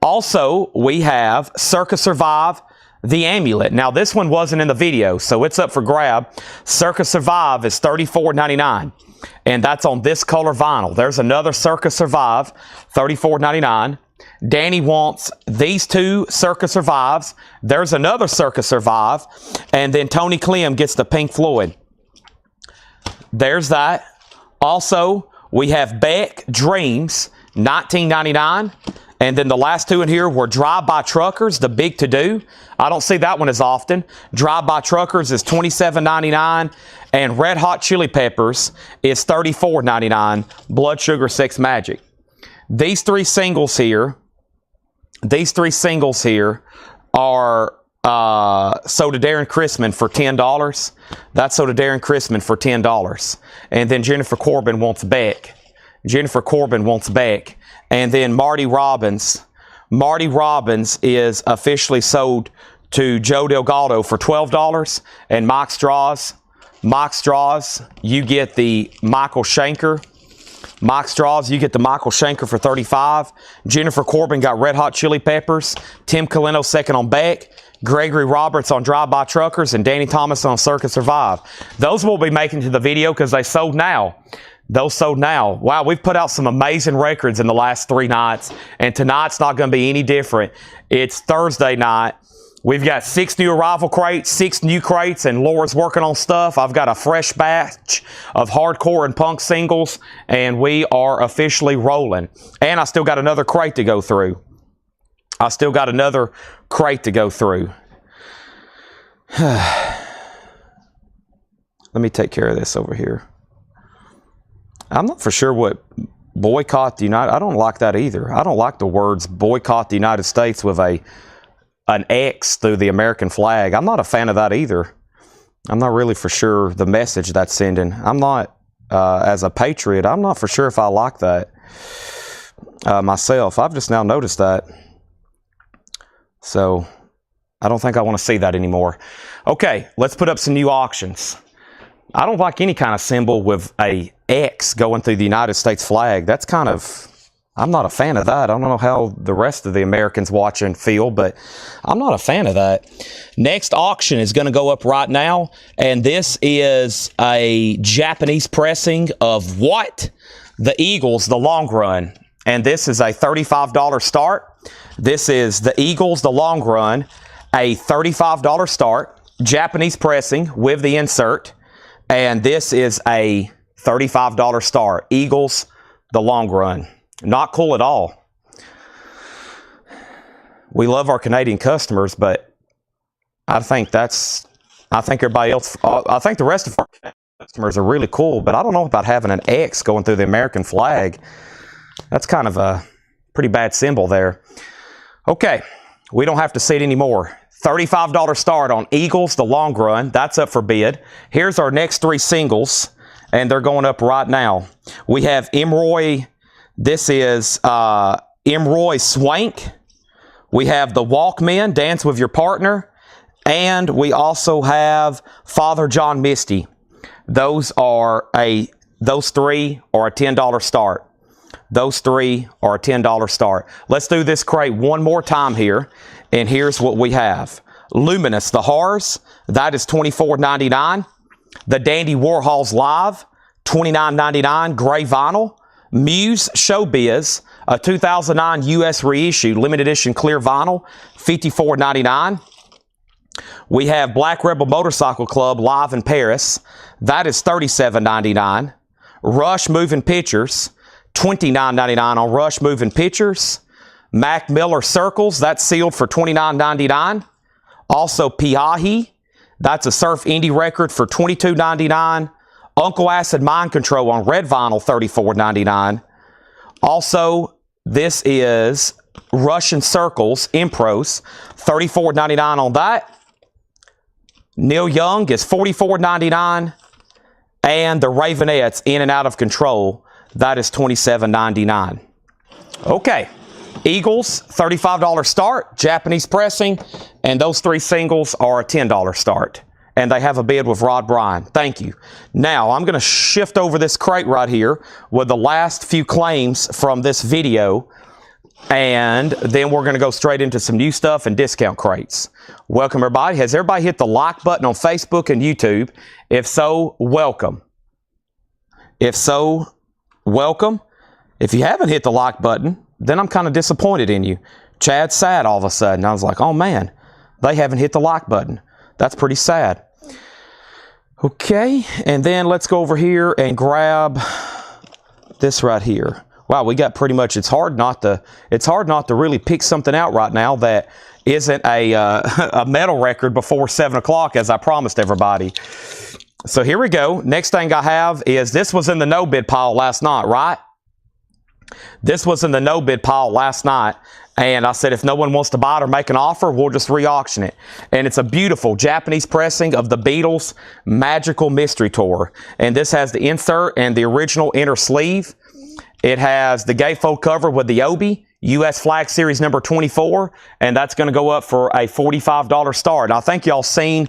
Also, we have Circa Survive, The Amulet. Now, this one wasn't in the video, so it's up for grab. Circa Survive is $34.99, and that's on this color vinyl. There's another Circa Survive, $34.99. Danny wants these 2 Circa Survives. There's another Circa Survive, and then Tony Clem gets the Pink Floyd. There's that. Also, we have Beck Dreams, $19.99. And then the last 2 in here were Drive-By Truckers, the big to-do. I don't see that one as often. Drive-By Truckers is $27.99. And Red Hot Chili Peppers is $34.99. Blood Sugar Sex Magic. These 3 singles here are Soda Darren Chrisman for $10. That's Soda Darren Chrisman for $10. And then Jennifer Corbin wants Beck. And then Marty Robbins. Marty Robbins is officially sold to Joe Delgado for $12. And Mike Straws, you get the Michael Schenker. Mike Straws, you get the Michael Schenker for $35. Jennifer Corbin got Red Hot Chili Peppers. Tim Colino second on Beck. Gregory Roberts on Drive-By Truckers. And Danny Thomas on Circa Survive. Those will be making to the video because they sold now. Those sold now. Wow, we've put out some amazing records in the last 3 nights, and tonight's not going to be any different. It's Thursday night. We've got 6 new arrival crates, 6 new crates, and Laura's working on stuff. I've got a fresh batch of hardcore and punk singles, and we are officially rolling. And I still got another crate to go through. Let me take care of this over here. I'm not for sure what boycott the United... I don't like that either. I don't like the words boycott the United States with an X through the American flag. I'm not a fan of that either. I'm not really for sure the message that's sending. I'm not, as a patriot, I'm not for sure if I like that myself. I've just now noticed that. So I don't think I want to see that anymore. Okay, let's put up some new auctions. I don't like any kind of symbol with a X going through the United States flag. That's kind of, I'm not a fan of that. I don't know how the rest of the Americans watching feel, but I'm not a fan of that. Next auction is going to go up right now, and this is a Japanese pressing of what? The Eagles, the long run. And this is a $35 start. This is the Eagles, the long run. a $35 start, Japanese pressing with the insert, and this is a $35 start. Eagles, the long run. Not cool at all. We love our Canadian customers, but I think everybody else, I think the rest of our customers are really cool, but I don't know about having an X going through the American flag. That's kind of a pretty bad symbol there. Okay, we don't have to see it anymore. $35 start on Eagles, the long run. That's up for bid. Here's our next three singles, and they're going up right now. We have Emroy. This is Emroy Swank. We have the Walkmen, Dance with Your Partner. And we also have Father John Misty. Those three are a $10 start. Those three are a $10 start. Let's do this crate one more time here. And here's what we have. Luminous, the Horrors, that is $24.99. The Dandy Warhols Live, $29.99, gray vinyl. Muse Showbiz, a 2009 U.S. reissue, limited edition clear vinyl, $54.99. We have Black Rebel Motorcycle Club live in Paris. That is $37.99. Rush Moving Pictures, $29.99 on Rush Moving Pictures. Mac Miller Circles, that's sealed for $29.99. Also Piahi, that's a surf indie record for $22.99. Uncle Acid Mind Control on red vinyl, $34.99. Also, this is Russian Circles, Impros, $34.99 on that. Neil Young is $44.99. And the Ravenettes, In and Out of Control, that is $27.99. Okay, Eagles, $35 start, Japanese pressing, and those three singles are a $10 start. And they have a bid with Rod Bryan. Thank you. Now, I'm going to shift over this crate right here with the last few claims from this video. And then we're going to go straight into some new stuff and discount crates. Welcome, everybody. Has everybody hit the like button on Facebook and YouTube? If so, welcome. If so, welcome. If you haven't hit the like button, then I'm kind of disappointed in you. Chad's sad all of a sudden. I was like, oh man, they haven't hit the like button. That's pretty sad. Okay, and then let's go over here and grab this right here. Wow, we got pretty much, it's hard not to really pick something out right now that isn't a metal record before 7 o'clock, as I promised everybody. So here we go. Next thing I have is, this was in the no bid pile last night, right? This was in the no bid pile last night. And I said, if no one wants to buy it or make an offer, we'll just re-auction it. And it's a beautiful Japanese pressing of the Beatles' Magical Mystery Tour. And this has the insert and the original inner sleeve. It has the gatefold cover with the Obi, U.S. Flag Series number 24. And that's going to go up for a $45 start. And I think y'all seen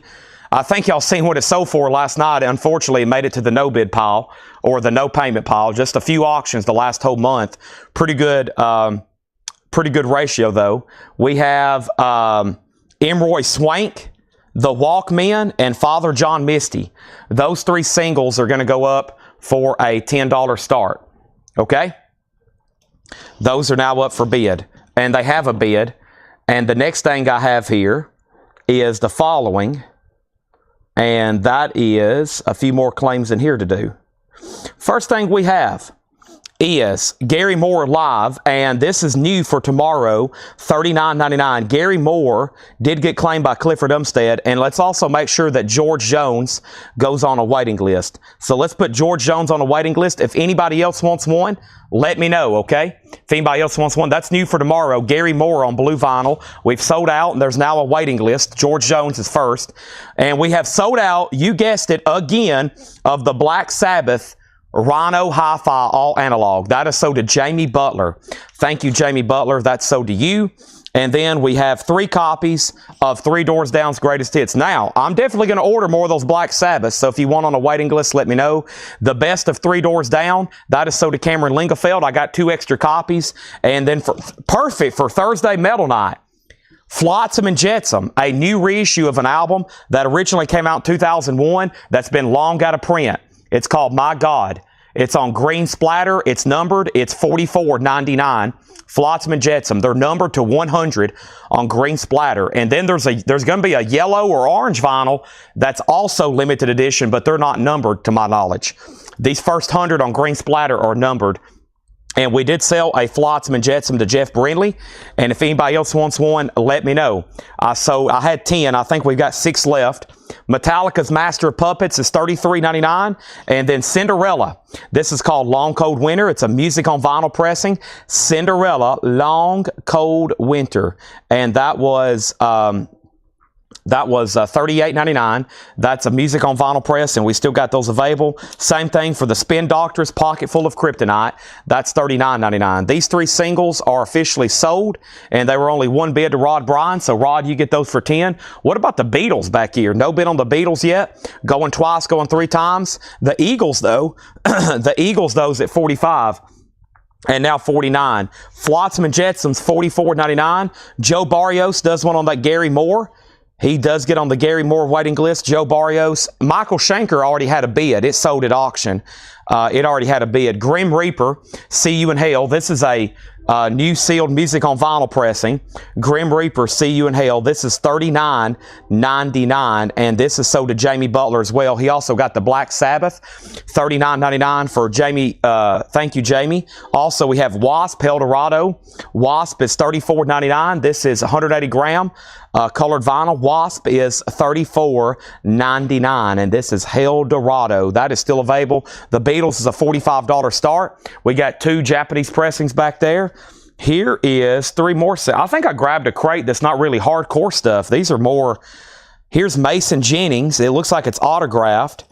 what it sold for last night. Unfortunately, it made it to the no bid pile, or the no payment pile. Just a few auctions the last whole month. Pretty good ratio, though. We have Emroy Swank, the Walkmen, and Father John Misty. Those three singles are going to go up for a $10 start. Okay? Those are now up for bid. And they have a bid. And the next thing I have here is the following. And that is a few more claims in here to do. First thing we have is Gary Moore Live, and this is new for tomorrow, $39.99. Gary Moore did get claimed by Clifford Umstead, and let's also make sure that George Jones goes on a waiting list. So let's put George Jones on a waiting list. If anybody else wants one, let me know, okay? If anybody else wants one, that's new for tomorrow. Gary Moore on blue vinyl. We've sold out, and there's now a waiting list. George Jones is first. And we have sold out, you guessed it, again, of the Black Sabbath Rhino Hi-Fi All Analog. That is sold to Jamie Butler. Thank you, Jamie Butler. That's sold to you. And then we have 3 copies of Three Doors Down's Greatest Hits. Now, I'm definitely going to order more of those Black Sabbaths, so if you want on a waiting list, let me know. The Best of Three Doors Down, that is sold to Cameron Lingefeld. I got 2 extra copies. And then perfect for Thursday Metal Night, Flotsam and Jetsam, a new reissue of an album that originally came out in 2001 that's been long out of print. It's called My God. It's on green splatter. It's numbered. It's $44.99. Flotsam and Jetsam. They're numbered to 100 on green splatter. And then there's going to be a yellow or orange vinyl that's also limited edition, but they're not numbered to my knowledge. These first 100 on green splatter are numbered. And we did sell a Flotsam and Jetsam to Jeff Brindley. And if anybody else wants one, let me know. So I had 10. I think we've got 6 left. Metallica's Master of Puppets is $33.99. And then Cinderella. This is called Long Cold Winter. It's a music on vinyl pressing. Cinderella Long Cold Winter. And that was $38.99. That's a music on vinyl press, and we still got those available. Same thing for the Spin Doctors Pocket Full of Kryptonite. That's $39.99. These 3 singles are officially sold, and they were only 1 bid to Rod Bryan. So, Rod, you get those for 10. What about the Beatles back here? No bid on the Beatles yet. Going twice, going 3 times. The Eagles, though, is at 45. And now 49. Flotsam and Jetsam's $44.99. Joe Barrios does one on that Gary Moore. He does get on the Gary Moore waiting list. Joe Barrios. Michael Schenker already had a bid. It sold at auction. It already had a bid. Grim Reaper, See You in Hell. This is a new sealed music on vinyl pressing. Grim Reaper, See You in Hell. This is $39.99, and this is sold to Jamie Butler as well. He also got the Black Sabbath, $39.99 for Jamie. Thank you, Jamie. Also, we have Wasp, Eldorado. Wasp is $34.99. This is 180 gram. Colored vinyl. Wasp is $34.99, and this is Eldorado. That is still available. The Beatles is a $45 start. We got 2 Japanese pressings back there. Here is 3 more. I think I grabbed a crate that's not really hardcore stuff. These are more. Here's Mason Jennings. It looks like it's autographed.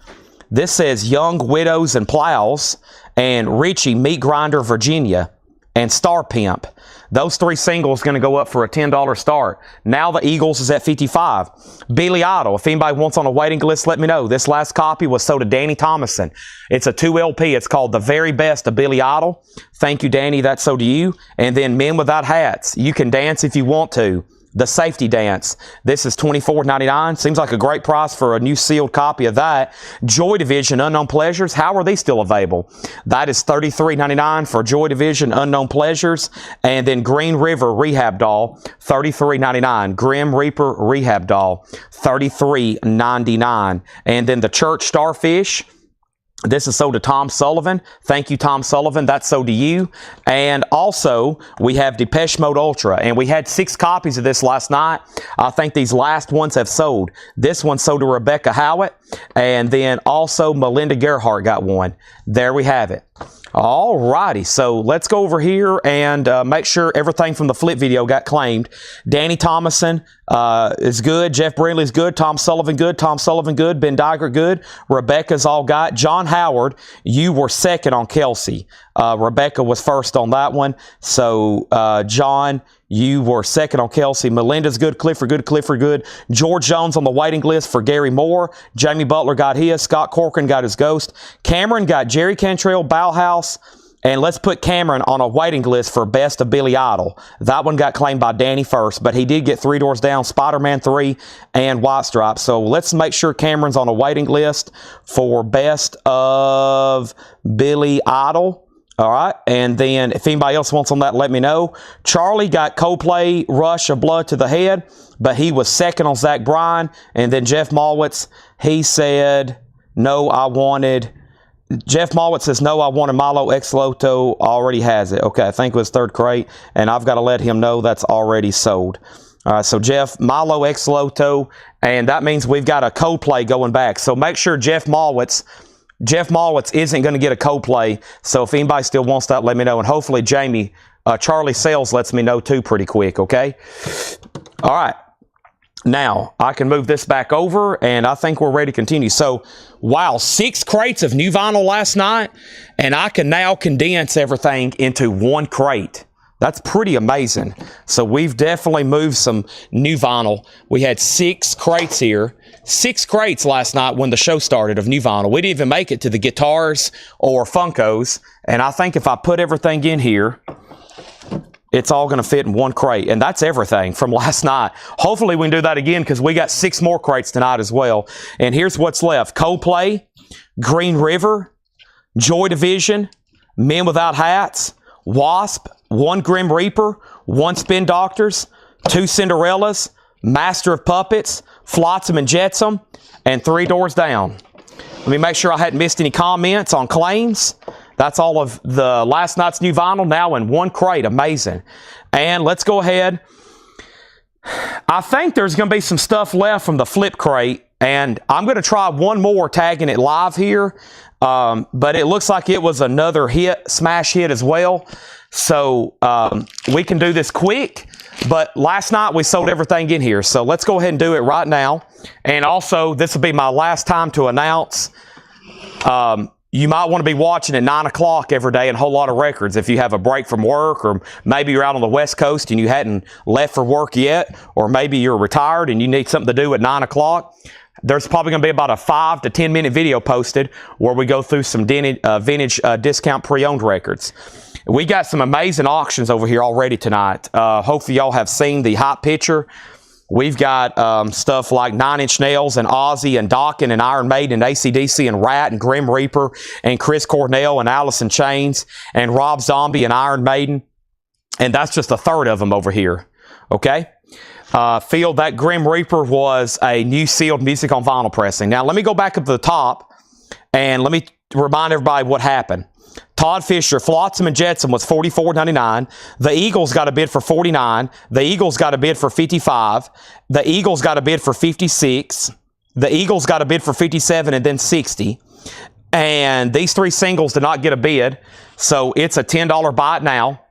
This says Young Widows and Plows, and Richie Meat Grinder Virginia, and Star Pimp. Those 3 singles going to go up for a $10 start. Now the Eagles is at 55. Billy Idol. If anybody wants on a waiting list, let me know. This last copy was sold to Danny Thomason. It's a 2 LP. It's called The Very Best of Billy Idol. Thank you, Danny. That's sold to you. And then Men Without Hats. You can dance if you want to. The Safety Dance. This is $24.99. Seems like a great price for a new sealed copy of that. Joy Division Unknown Pleasures. How are these still available? That is $33.99 for Joy Division Unknown Pleasures. And then Green River Rehab Doll, $33.99. Grim Reaper Rehab Doll, $33.99. And then the Church Starfish. This is sold to Tom Sullivan. Thank you, Tom Sullivan. That's sold to you. And also, we have Depeche Mode Ultra. And we had 6 copies of this last night. I think these last ones have sold. This one sold to Rebecca Howitt. And then also Melinda Gerhart got one. There we have it. All righty, so let's go over here and make sure everything from the flip video got claimed. Danny Thomason is good. Jeff Brindley is good. Tom Sullivan good. Tom Sullivan good. Ben Diger good. Rebecca's all got. John Howard, you were second on Kelsey. Rebecca was first on that one. So, John, you were second on Kelsey. Melinda's good. Clifford good. Clifford good. George Jones on the waiting list for Gary Moore. Jamie Butler got his. Scott Corcoran got his Ghost. Cameron got Jerry Cantrell, Bauhaus. And let's put Cameron on a waiting list for Best of Billy Idol. That one got claimed by Danny first, but he did get 3 Doors Down, Spider-Man 3, and White Stripes. So let's make sure Cameron's on a waiting list for Best of Billy Idol. All right, and then if anybody else wants on that, let me know. Charlie got Coldplay, Rush of Blood to the Head, but he was second on Zach Bryan. And then Jeff Malwitz, he said, no, I wanted... Jeff Malwitz says, no, I wanted Milo Ex Loto, already has it. Okay, I think it was 3rd crate, and I've got to let him know that's already sold. All right, so Jeff, Milo Ex Loto, and that means we've got a Coldplay going back. So make sure Jeff Malwitz isn't going to get a Coldplay, so if anybody still wants that, let me know. And hopefully Jamie, Charlie Sales lets me know too pretty quick, okay? All right. Now, I can move this back over, and I think we're ready to continue. So, wow, 6 crates of new vinyl last night, and I can now condense everything into 1 crate. That's pretty amazing. So, we've definitely moved some new vinyl. We had 6 crates here. 6 crates last night when the show started of new vinyl. We didn't even make it to the guitars or Funkos, and I think if I put everything in here, it's all going to fit in 1 crate, and that's everything from last night. Hopefully we can do that again because we got 6 more crates tonight as well. And here's what's left. Coldplay, Green River, Joy Division, Men Without Hats, Wasp, 1 Grim Reaper, 1 Spin Doctors, 2 Cinderellas, Master of Puppets, Flotsam and Jetsam, and 3 Doors Down. Let me make sure I hadn't missed any comments on claims. That's all of the last night's new vinyl now in 1 crate. Amazing. And let's go ahead. I think there's going to be some stuff left from the flip crate, and I'm going to try one more tagging it live here. But it looks like it was another hit, smash hit as well. So we can do this quick. But last night we sold everything in here. So let's go ahead and do it right now. And also, this will be my last time to announce. You might want to be watching at 9 o'clock every day in a whole lot of records if you have a break from work, or maybe you're out on the West Coast and you hadn't left for work yet, or maybe you're retired and you need something to do at 9 o'clock. There's probably going to be about a 5 to 10 minute video posted where we go through some vintage discount pre-owned records. We got some amazing auctions over here already tonight. Hopefully y'all have seen the hot picture. We've got stuff like 9 Inch Nails and Ozzy and Dokken and Iron Maiden and AC/DC and Rat and Grim Reaper and Chris Cornell and Alice in Chains and Rob Zombie and Iron Maiden. And that's just a third of them over here. Okay? Feel that Grim Reaper was a new sealed music on vinyl pressing. Now, let me go back up to the top and let me remind everybody what happened. Todd Fisher, Flotsam and Jetsam was $44.99. The Eagles got a bid for $49. The Eagles got a bid for $55. The Eagles got a bid for $56. The Eagles got a bid for $57 and then $60. And these 3 singles did not get a bid, so it's a $10 buy it now.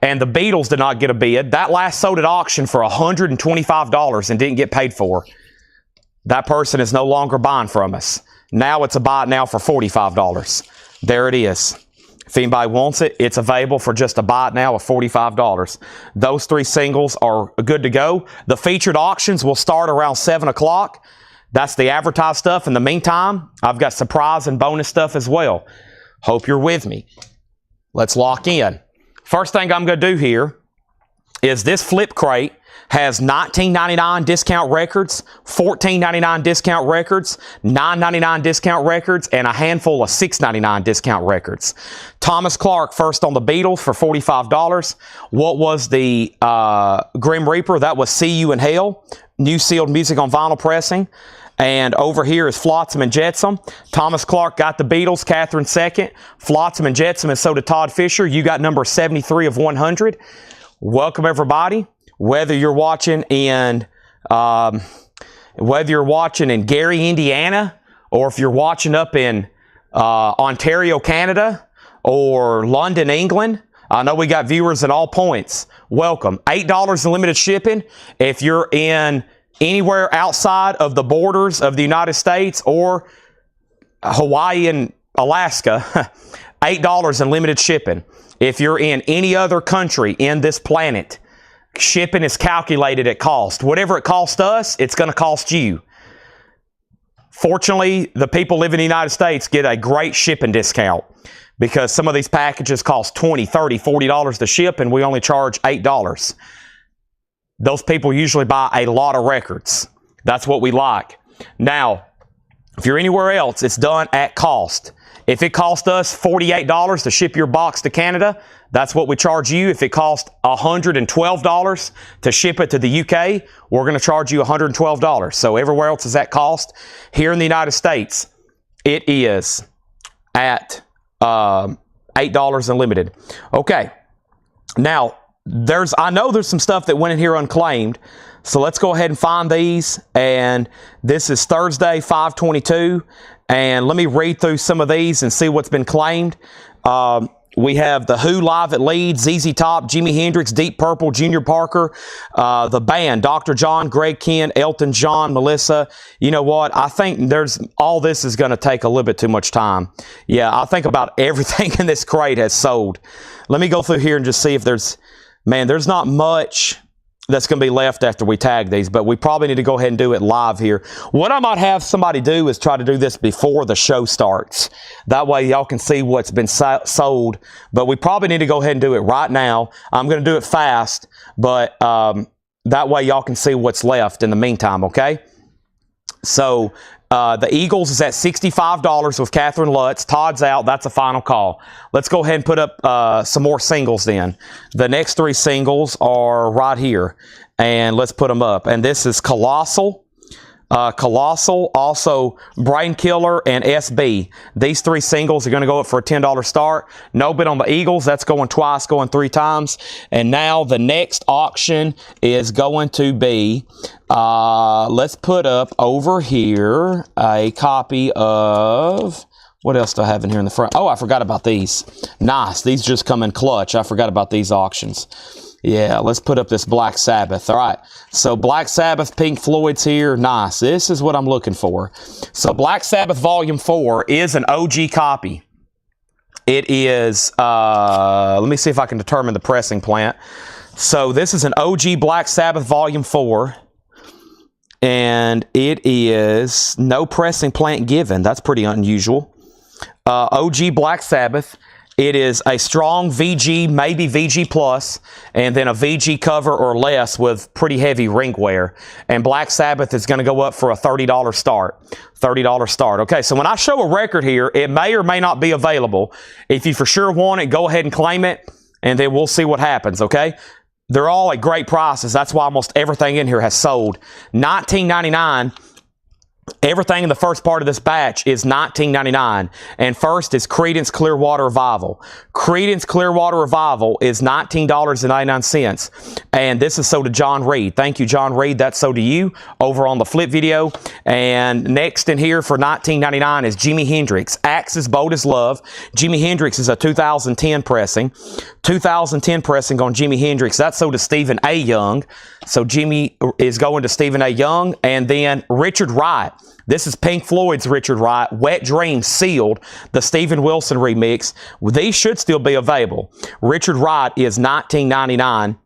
And the Beatles did not get a bid. That last sold at auction for $125 and didn't get paid for. That person is no longer buying from us. Now it's a buy it now for $45. There it is. If anybody wants it, it's available for just a buy it now of $45. Those 3 singles are good to go. The featured auctions will start around 7 o'clock. That's the advertised stuff. In the meantime, I've got surprise and bonus stuff as well. Hope you're with me. Let's lock in. First thing I'm going to do here is this flip crate has $19.99 discount records, $14.99 discount records, $9.99 discount records, and a handful of $6.99 discount records. Thomas Clark first on the Beatles for $45. What was the Grim Reaper? That was See You in Hell, new sealed music on vinyl pressing. And over here is Flotsam and Jetsam. Thomas Clark got the Beatles, Catherine second. Flotsam and Jetsam, and so did Todd Fisher. You got number 73 of 100. Welcome, everybody. Whether you're watching in Gary, Indiana, or if you're watching up in Ontario, Canada, or London, England, I know we got viewers at all points. Welcome. $8 in limited shipping. If you're in anywhere outside of the borders of the United States or Hawaii and Alaska, $8 in limited shipping. If you're in any other country in this planet, shipping is calculated at cost. Whatever it costs us, it's going to cost you. Fortunately, the people living in the United States get a great shipping discount because some of these packages cost $20, $30, $40 to ship, and we only charge $8. Those people usually buy a lot of records. That's what we like. Now, if you're anywhere else, it's done at cost. If it cost us $48 to ship your box to Canada, that's what we charge you. If it costs $112 to ship it to the UK, we're going to charge you $112. So everywhere else is at cost. Here in the United States, it is at $8 unlimited. Okay. Now, I know there's some stuff that went in here unclaimed. So let's go ahead and find these. And this is Thursday, 5/22. And let me read through some of these and see what's been claimed. We have The Who live at Leeds, ZZ Top, Jimi Hendrix, Deep Purple, Junior Parker, the band, Dr. John, Greg Kent, Elton John, Melissa. You know what? I think all this is going to take a little bit too much time. Yeah, I think about everything in this crate has sold. Let me go through here and just see if there's not much that's going to be left after we tag these, but we probably need to go ahead and do it live here. What I might have somebody do is try to do this before the show starts. That way y'all can see what's been sold, but we probably need to go ahead and do it right now. I'm going to do it fast, but that way y'all can see what's left in the meantime, okay? So The Eagles is at $65 with Catherine Lutz. Todd's out. That's a final call. Let's go ahead and put up some more singles then. The next 3 singles are right here. And let's put them up. And this is Colossal. Also Brain Killer, and SB. These 3 singles are going to go up for a $10 start. No bid on the Eagles. That's going twice, going 3 times. And now the next auction is going to be, let's put up over here a copy of, what else do I have in here in the front? Oh, I forgot about these. Nice. These just come in clutch. I forgot about these auctions. Yeah, let's put up this Black Sabbath. All right, so Black Sabbath, Pink Floyd's here. Nice. This is what I'm looking for. So Black Sabbath Volume 4 is an OG copy. It is, let me see if I can determine the pressing plant. So this is an OG Black Sabbath Volume 4. And it is no pressing plant given. That's pretty unusual. OG Black Sabbath. It is a strong VG, maybe VG plus, and then a VG cover or less with pretty heavy ring wear. And Black Sabbath is going to go up for a $30 start. $30 start. Okay, so when I show a record here, it may or may not be available. If you for sure want it, go ahead and claim it, and then we'll see what happens, okay? They're all at great prices. That's why almost everything in here has sold. $19.99. Everything in the first part of this batch is $19.99. And first is Creedence Clearwater Revival. Creedence Clearwater Revival is $19.99. And this is sold to John Reed. Thank you, John Reed. That's sold to you over on the flip video. And next in here for $19.99 is Jimi Hendrix. Axis Bold as Love. Jimi Hendrix is a 2010 pressing. 2010 pressing on Jimi Hendrix. That's sold to Stephen A. Young. So Jimmy is going to Stephen A. Young. And then Richard Wright. This is Pink Floyd's Richard Wright. Wet Dreams sealed, the Steven Wilson remix. These should still be available. Richard Wright is $19.99.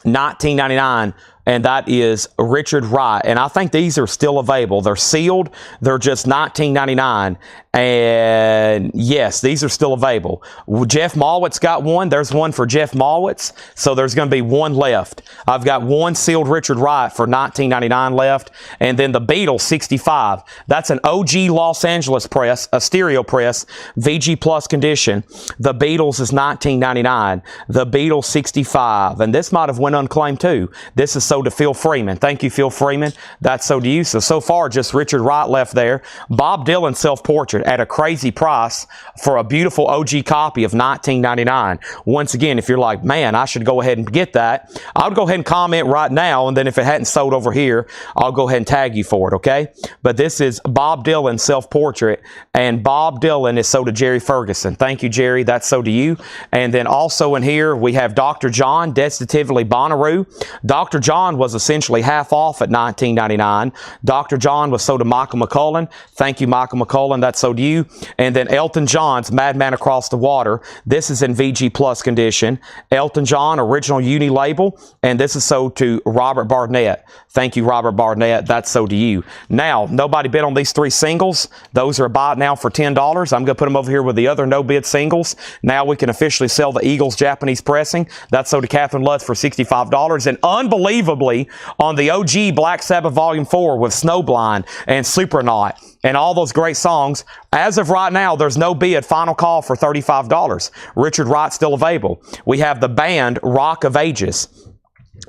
$19.99. And that is Richard Wright. And I think these are still available. They're sealed. They're just $19.99. And yes, these are still available. Jeff Malwitz got one. There's one for Jeff Malwitz. So there's going to be one left. I've got one sealed Richard Wright for $19.99 left. And then the Beatles 65. That's an OG Los Angeles press, a stereo press, VG Plus condition. The Beatles is $19.99. The Beatles 65. And this might have went unclaimed too. This is sold to Phil Freeman. Thank you, Phil Freeman. That's sold to you. So far, just Richard Wright left there. Bob Dylan self-portrait at a crazy price for a beautiful OG copy of $19.99. Once again, if you're like, man, I should go ahead and get that, I would go ahead and comment right now, and then if it hadn't sold over here, I'll go ahead and tag you for it, okay? But this is Bob Dylan self-portrait, and Bob Dylan is sold to Jerry Ferguson. Thank you, Jerry. That's sold to you. And then also in here, we have Dr. John, Destitutively Bonnaroo. Dr. John was essentially half off at $19.99. Dr. John was sold to Michael McCullen. Thank you, Michael McCullen. That's sold to you. And then Elton John's Madman Across the Water. This is in VG Plus condition. Elton John, original uni label. And this is sold to Robert Barnett. Thank you, Robert Barnett. That's sold to you. Now, nobody bid on these 3 singles. Those are bought now for $10. I'm going to put them over here with the other no-bid singles. Now we can officially sell the Eagles Japanese pressing. That's sold to Catherine Lutz for $65. And unbelievably, on the OG Black Sabbath Volume 4 with Snowblind and Supernaut and all those great songs, as of right now, there's no bid. Final call for $35. Richard Wright still available. We have the band Rock of Ages.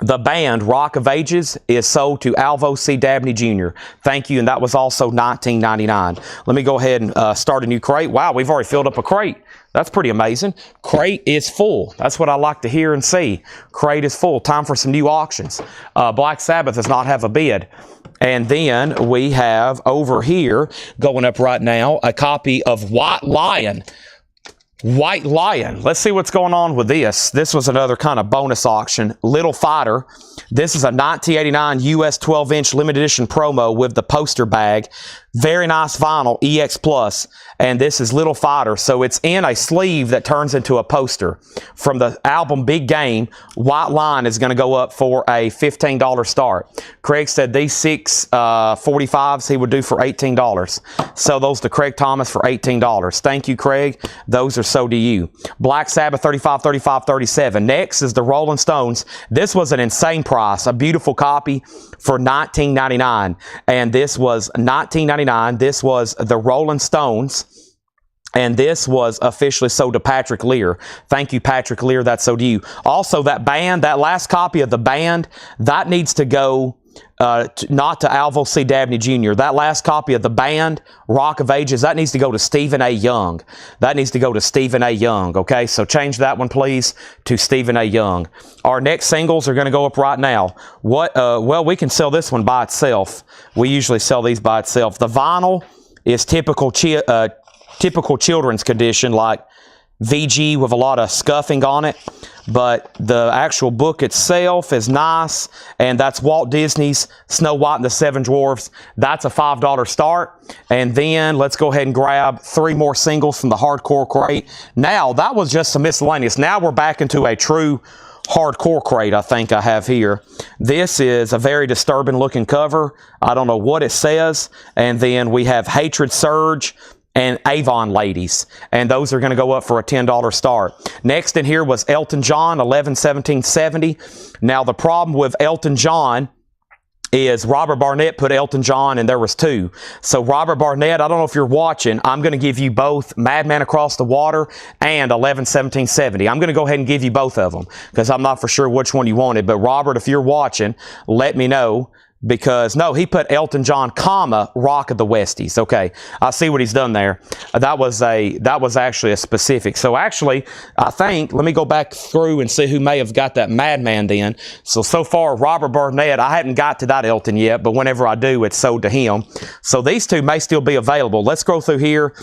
The band Rock of Ages is sold to Alvo C. Dabney Jr. Thank you, and that was also $19.99. Let me go ahead and start a new crate. Wow, we've already filled up a crate. That's pretty amazing. Crate is full. That's what I like to hear and see. Crate is full. Time for some new auctions. Black Sabbath does not have a bid. And then we have over here, going up right now, a copy of White Lion. White Lion. Let's see what's going on with this. This was another kind of bonus auction. Little Fighter. This is a 1989 US 12-inch limited edition promo with the poster bag. Very nice vinyl, EX Plus. And this is Little Fighter. So it's in a sleeve that turns into a poster. From the album Big Game, White Lion is going to go up for a $15 start. Craig said these 6 45s he would do for $18. Sell those to Craig Thomas for $18. Thank you, Craig. Those are sold to you. Black Sabbath 35, 35, 37. Next is the Rolling Stones. This was an insane price. A beautiful copy for $19.99. And this was $19.99 $19.99. This was the Rolling Stones. And this was officially sold to Patrick Lear. Thank you, Patrick Lear. That's sold to you. Also, that band, that last copy of the band, that needs to go not to Alvo C. Dabney Jr. That last copy of the band, Rock of Ages, that needs to go to Stephen A. Young. That needs to go to Stephen A. Young, okay? So change that one, please, to Stephen A. Young. Our next singles are going to go up right now. Well, we can sell this one by itself. We usually sell these by itself. The vinyl is typical children's condition, like VG with a lot of scuffing on it, but the actual book itself is nice, and that's Walt Disney's Snow White and the Seven Dwarfs. That's a $5 start. And then let's go ahead and grab 3 more singles from the hardcore crate. Now, that was just some miscellaneous. Now we're back into a true hardcore crate. I think I have here. This is a very disturbing looking cover. I don't know what it says. And then we have Hatred Surge and Avon Ladies, and those are going to go up for a $10 start. Next in here was Elton John, 11/17/70. Now, the problem with Elton John is Robert Barnett put Elton John, and there was 2. So Robert Barnett, I don't know if you're watching, I'm going to give you both Madman Across the Water and 11/17/70. I'm going to go ahead and give you both of them because I'm not for sure which one you wanted. But Robert, if you're watching, let me know. Because, no, he put Elton John, comma, Rock of the Westies. Okay, I see what he's done there. That was actually a specific. So, actually, I think, let me go back through and see who may have got that Madman then. So far, Robert Barnett, I hadn't got to that Elton yet, but whenever I do, it's sold to him. So, these 2 may still be available. Let's go through here.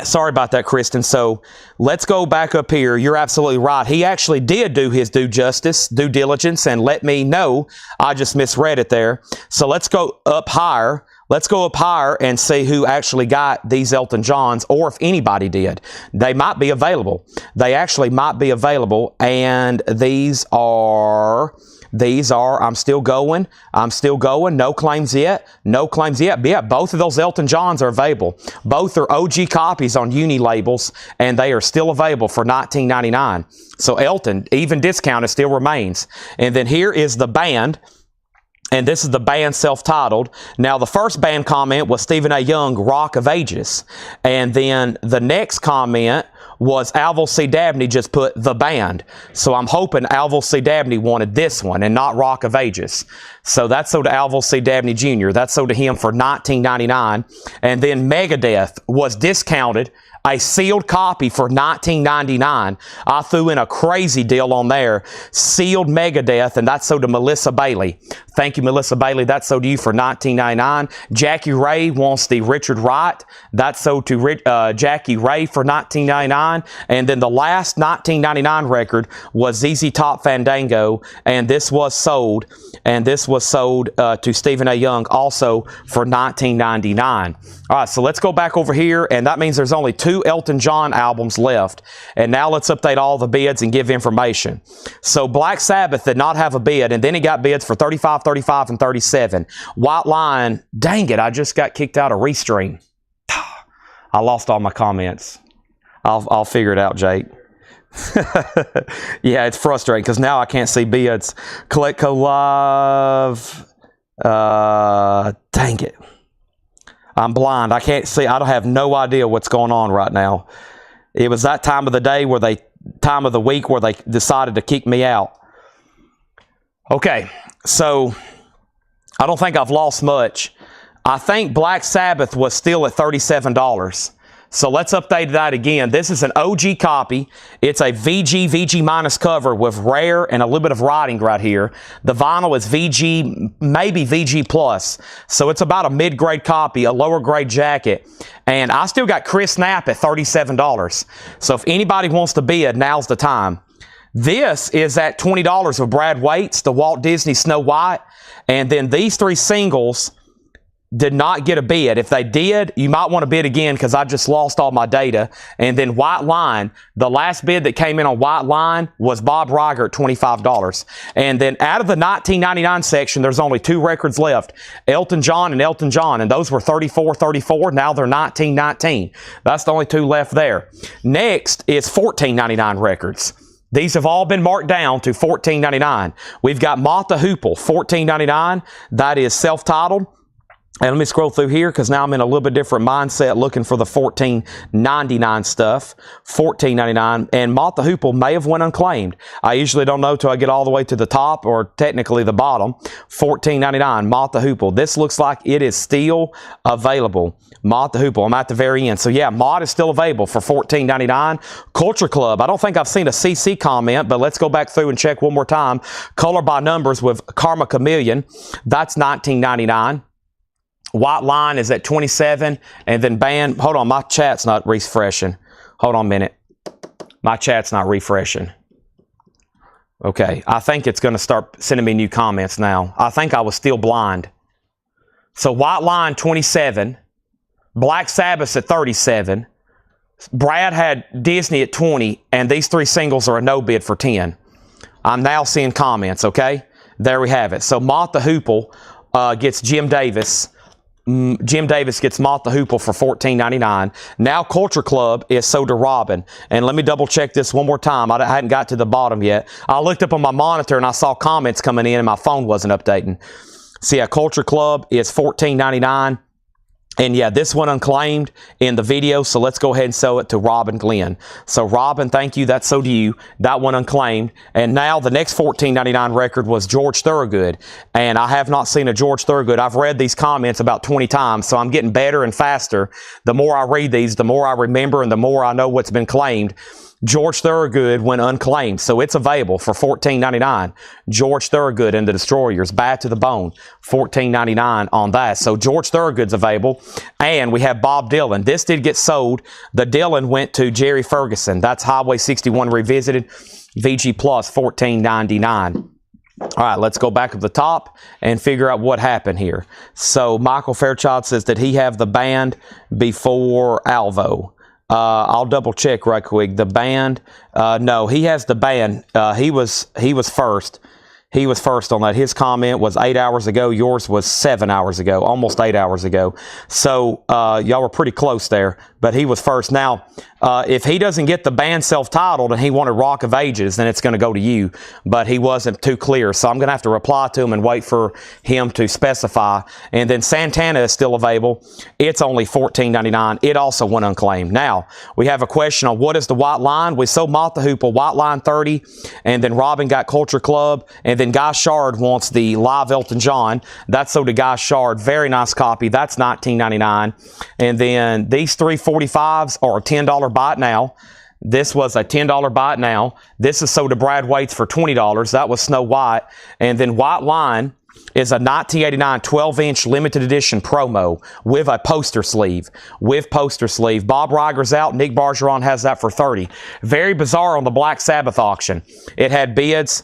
Sorry about that, Kristen. So let's go back up here. You're absolutely right. He actually did do his due diligence, and let me know. I just misread it there. So let's go up higher. Let's go up higher and see who actually got these Elton Johns, or if anybody did. They might be available. They actually might be available, and these are, I'm still going, no claims yet, Yeah, both of those Elton Johns are available. Both are OG copies on uni labels, and they are still available for $19.99. So Elton, even discounted, still remains. And then here is the band, and this is the band self-titled. Now, the first band comment was Stephen A. Young, Rock of Ages. And then the next comment was Alvo C. Dabney just put the band. So I'm hoping Alvo C. Dabney wanted this one and not Rock of Ages. So that's sold to Alvo C. Dabney Jr. That's sold to him for $19.99. And then Megadeth was discounted, a sealed copy for $19.99. I threw in a crazy deal on there. Sealed Megadeth, and that's sold to Melissa Bailey. Thank you, Melissa Bailey. That's sold to you for $19.99. Jackie Ray wants the Richard Wright. That's sold to Jackie Ray for $19.99. And then the last $19.99 record was ZZ Top Fandango, and this was sold. To Stephen A. Young also for $19.99. All right, so let's go back over here, and that means there's only 2 Elton John albums left. And now let's update all the bids and give information. So Black Sabbath did not have a bid, and then he got bids for $35, $35, and $37. White Lion, dang it, I just got kicked out of Restream. I lost all my comments. I'll figure it out, Jake. Yeah, it's frustrating because now I can't see bids. Coleco Live. Dang it. I'm blind. I can't see. I don't have no idea what's going on right now. It was that time of the day time of the week where they decided to kick me out. Okay, so I don't think I've lost much. I think Black Sabbath was still at $37. So let's update that again. This is an OG copy. It's a VG minus cover with rare and a little bit of writing right here. The vinyl is VG, maybe VG plus. So it's about a mid-grade copy, a lower grade jacket. And I still got Chris Knapp at $37. So if anybody wants to bid, now's the time. This is at $20 with Brad Waits, the Walt Disney Snow White. And then these 3 singles did not get a bid. If they did, you might want to bid again because I just lost all my data. And then White Line, the last bid that came in on White Line was Bob Riger at $25. And then out of the $19.99 section, there's only 2 records left, Elton John, and those were $34.34. Now they're $19.19. That's the only 2 left there. Next is $14.99 records. These have all been marked down to $14.99. We've got Mott the Hoople, $14.99. That is self-titled. And let me scroll through here because now I'm in a little bit different mindset looking for the $14.99 stuff. $14.99. And Moth the Hoople may have went unclaimed. I usually don't know till I get all the way to the top or technically the bottom. $14.99. Moth the Hoople. This looks like it is still available. Moth the Hoople. I'm at the very end. So yeah, Mod is still available for $14.99. Culture Club. I don't think I've seen a CC comment, but let's go back through and check one more time. Color by numbers with Karma Chameleon. That's $19.99. White Line is at 27, and then Band. Hold on, my chat's not refreshing. Hold on a minute. My chat's not refreshing. Okay, I think it's going to start sending me new comments now. I think I was still blind. So White Line 27, Black Sabbath at 37. Brad had Disney at 20, and these three singles are a no bid for 10. I'm now seeing comments. Okay, there we have it. So Moth the Hoople gets Jim Davis. Jim Davis gets Moth the Hoople for $14.99. Now Culture Club is sold to Robin. And let me double check this one more time. I hadn't got to the bottom yet. I looked up on my monitor and I saw comments coming in and my phone wasn't updating. So yeah, Culture Club is $14.99. And yeah, this one unclaimed in the video, so let's go ahead and sell it to Robin Glenn. So Robin, thank you. That's so to you. That one unclaimed. And now the next $14.99 record was George Thorogood. And I have not seen a George Thorogood. I've read these comments about 20 times, so I'm getting better and faster. The more I read these, the more I remember and the more I know what's been claimed. George Thorogood went unclaimed, so it's available for $14.99. George Thorogood and the Destroyers, Bad to the Bone, $14.99 on that. So George Thorogood's available, and we have Bob Dylan. This did get sold. The Dylan went to Jerry Ferguson. That's Highway 61 Revisited, VG Plus, $14.99. All right, let's go back up the top and figure out what happened here. So Michael Fairchild says, did he have the band before Alvo? I'll double check right quick. The band, no, he has the band. He was first. He was first on that. His comment was 8 hours ago. Yours was 7 hours ago, almost 8 hours ago. So y'all were pretty close there, but he was first. Now, if he doesn't get the band self-titled and he wanted Rock of Ages, then it's going to go to you. But he wasn't too clear, so I'm going to have to reply to him and wait for him to specify. And then Santana is still available. It's only $14.99. It also went unclaimed. Now, we have a question on what is the White Line. We sold Moth the Hoople, White Line 30, and then Robin got Culture Club, and then Guy Shard wants the live Elton John. That's sold to Guy Shard. Very nice copy. That's $19.99. And then these 345s are a $10 buy it now. This was a $10 buy it now. This is sold to Brad Waits for $20. That was Snow White. And then White Line is a 1989 12-inch limited edition promo with a poster sleeve. Bob Riger's out. Nick Bargeron has that for $30. Very bizarre on the Black Sabbath auction. It had bids.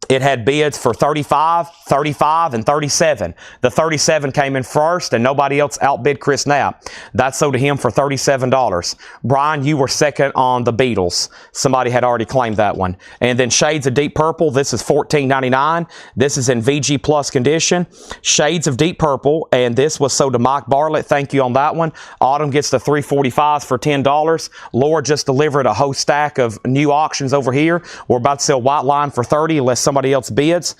It had bids for 35, 35, and 37. The 37 came in first, and nobody else outbid Chris Knapp. That sold to him for $37. Brian, you were second on the Beatles. Somebody had already claimed that one. And then Shades of Deep Purple, this is $14.99. This is in VG Plus condition. Shades of Deep Purple, and this was sold to Mike Bartlett. Thank you on that one. Autumn gets the 345s for $10. Laura just delivered a whole stack of new auctions over here. We're about to sell White Line for $30 unless somebody else bids.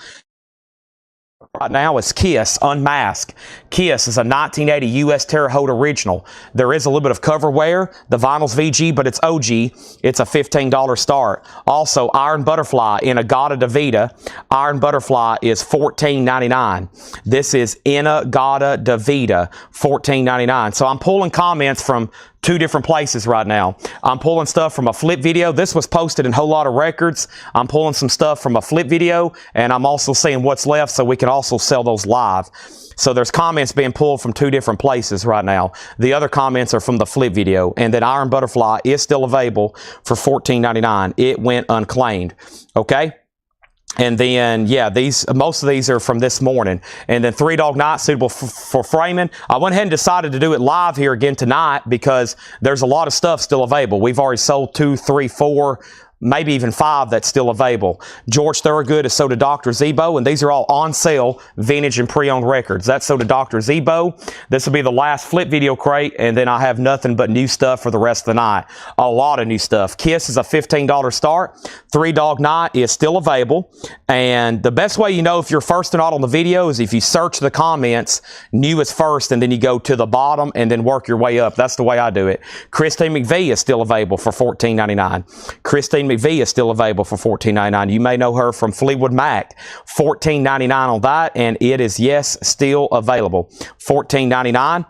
Right now is Kiss Unmasked. Kiss is a 1980 U.S. Terre Haute original. There is a little bit of cover wear. The vinyl's VG, but it's OG. It's a $15 start. Also, Iron Butterfly in Agata Davida. Iron Butterfly is $14.99. This is Agata Davida, $14.99. So I'm pulling comments from two different places right now. I'm pulling stuff from a flip video. This was posted in Whole Lot of Records. I'm pulling some stuff from a flip video, and I'm also seeing what's left so we can also sell those live. So there's comments being pulled from two different places right now. The other comments are from the flip video. And then Iron Butterfly is still available for $14.99. It went unclaimed. Okay? And then, yeah, most of these are from this morning. And then Three Dog Night, suitable for framing. I went ahead and decided to do it live here again tonight because there's a lot of stuff still available. We've already sold 2, 3, 4, maybe even 5 that's still available. George Thorogood is sold to Dr. Zebo, and these are all on sale vintage and pre-owned records. That's sold to Dr. Zebo. This will be the last flip video crate, and then I have nothing but new stuff for the rest of the night. A lot of new stuff. Kiss is a $15 start. Three Dog Night is still available, and the best way you know if you're first or not on the video is if you search the comments, new is first, and then you go to the bottom and then work your way up. That's the way I do it. Christine McVie is still available for $14.99. Christine McVie is still available for $14.99. You may know her from Fleetwood Mac. $14.99 on that, and it is, yes, still available. $14.99.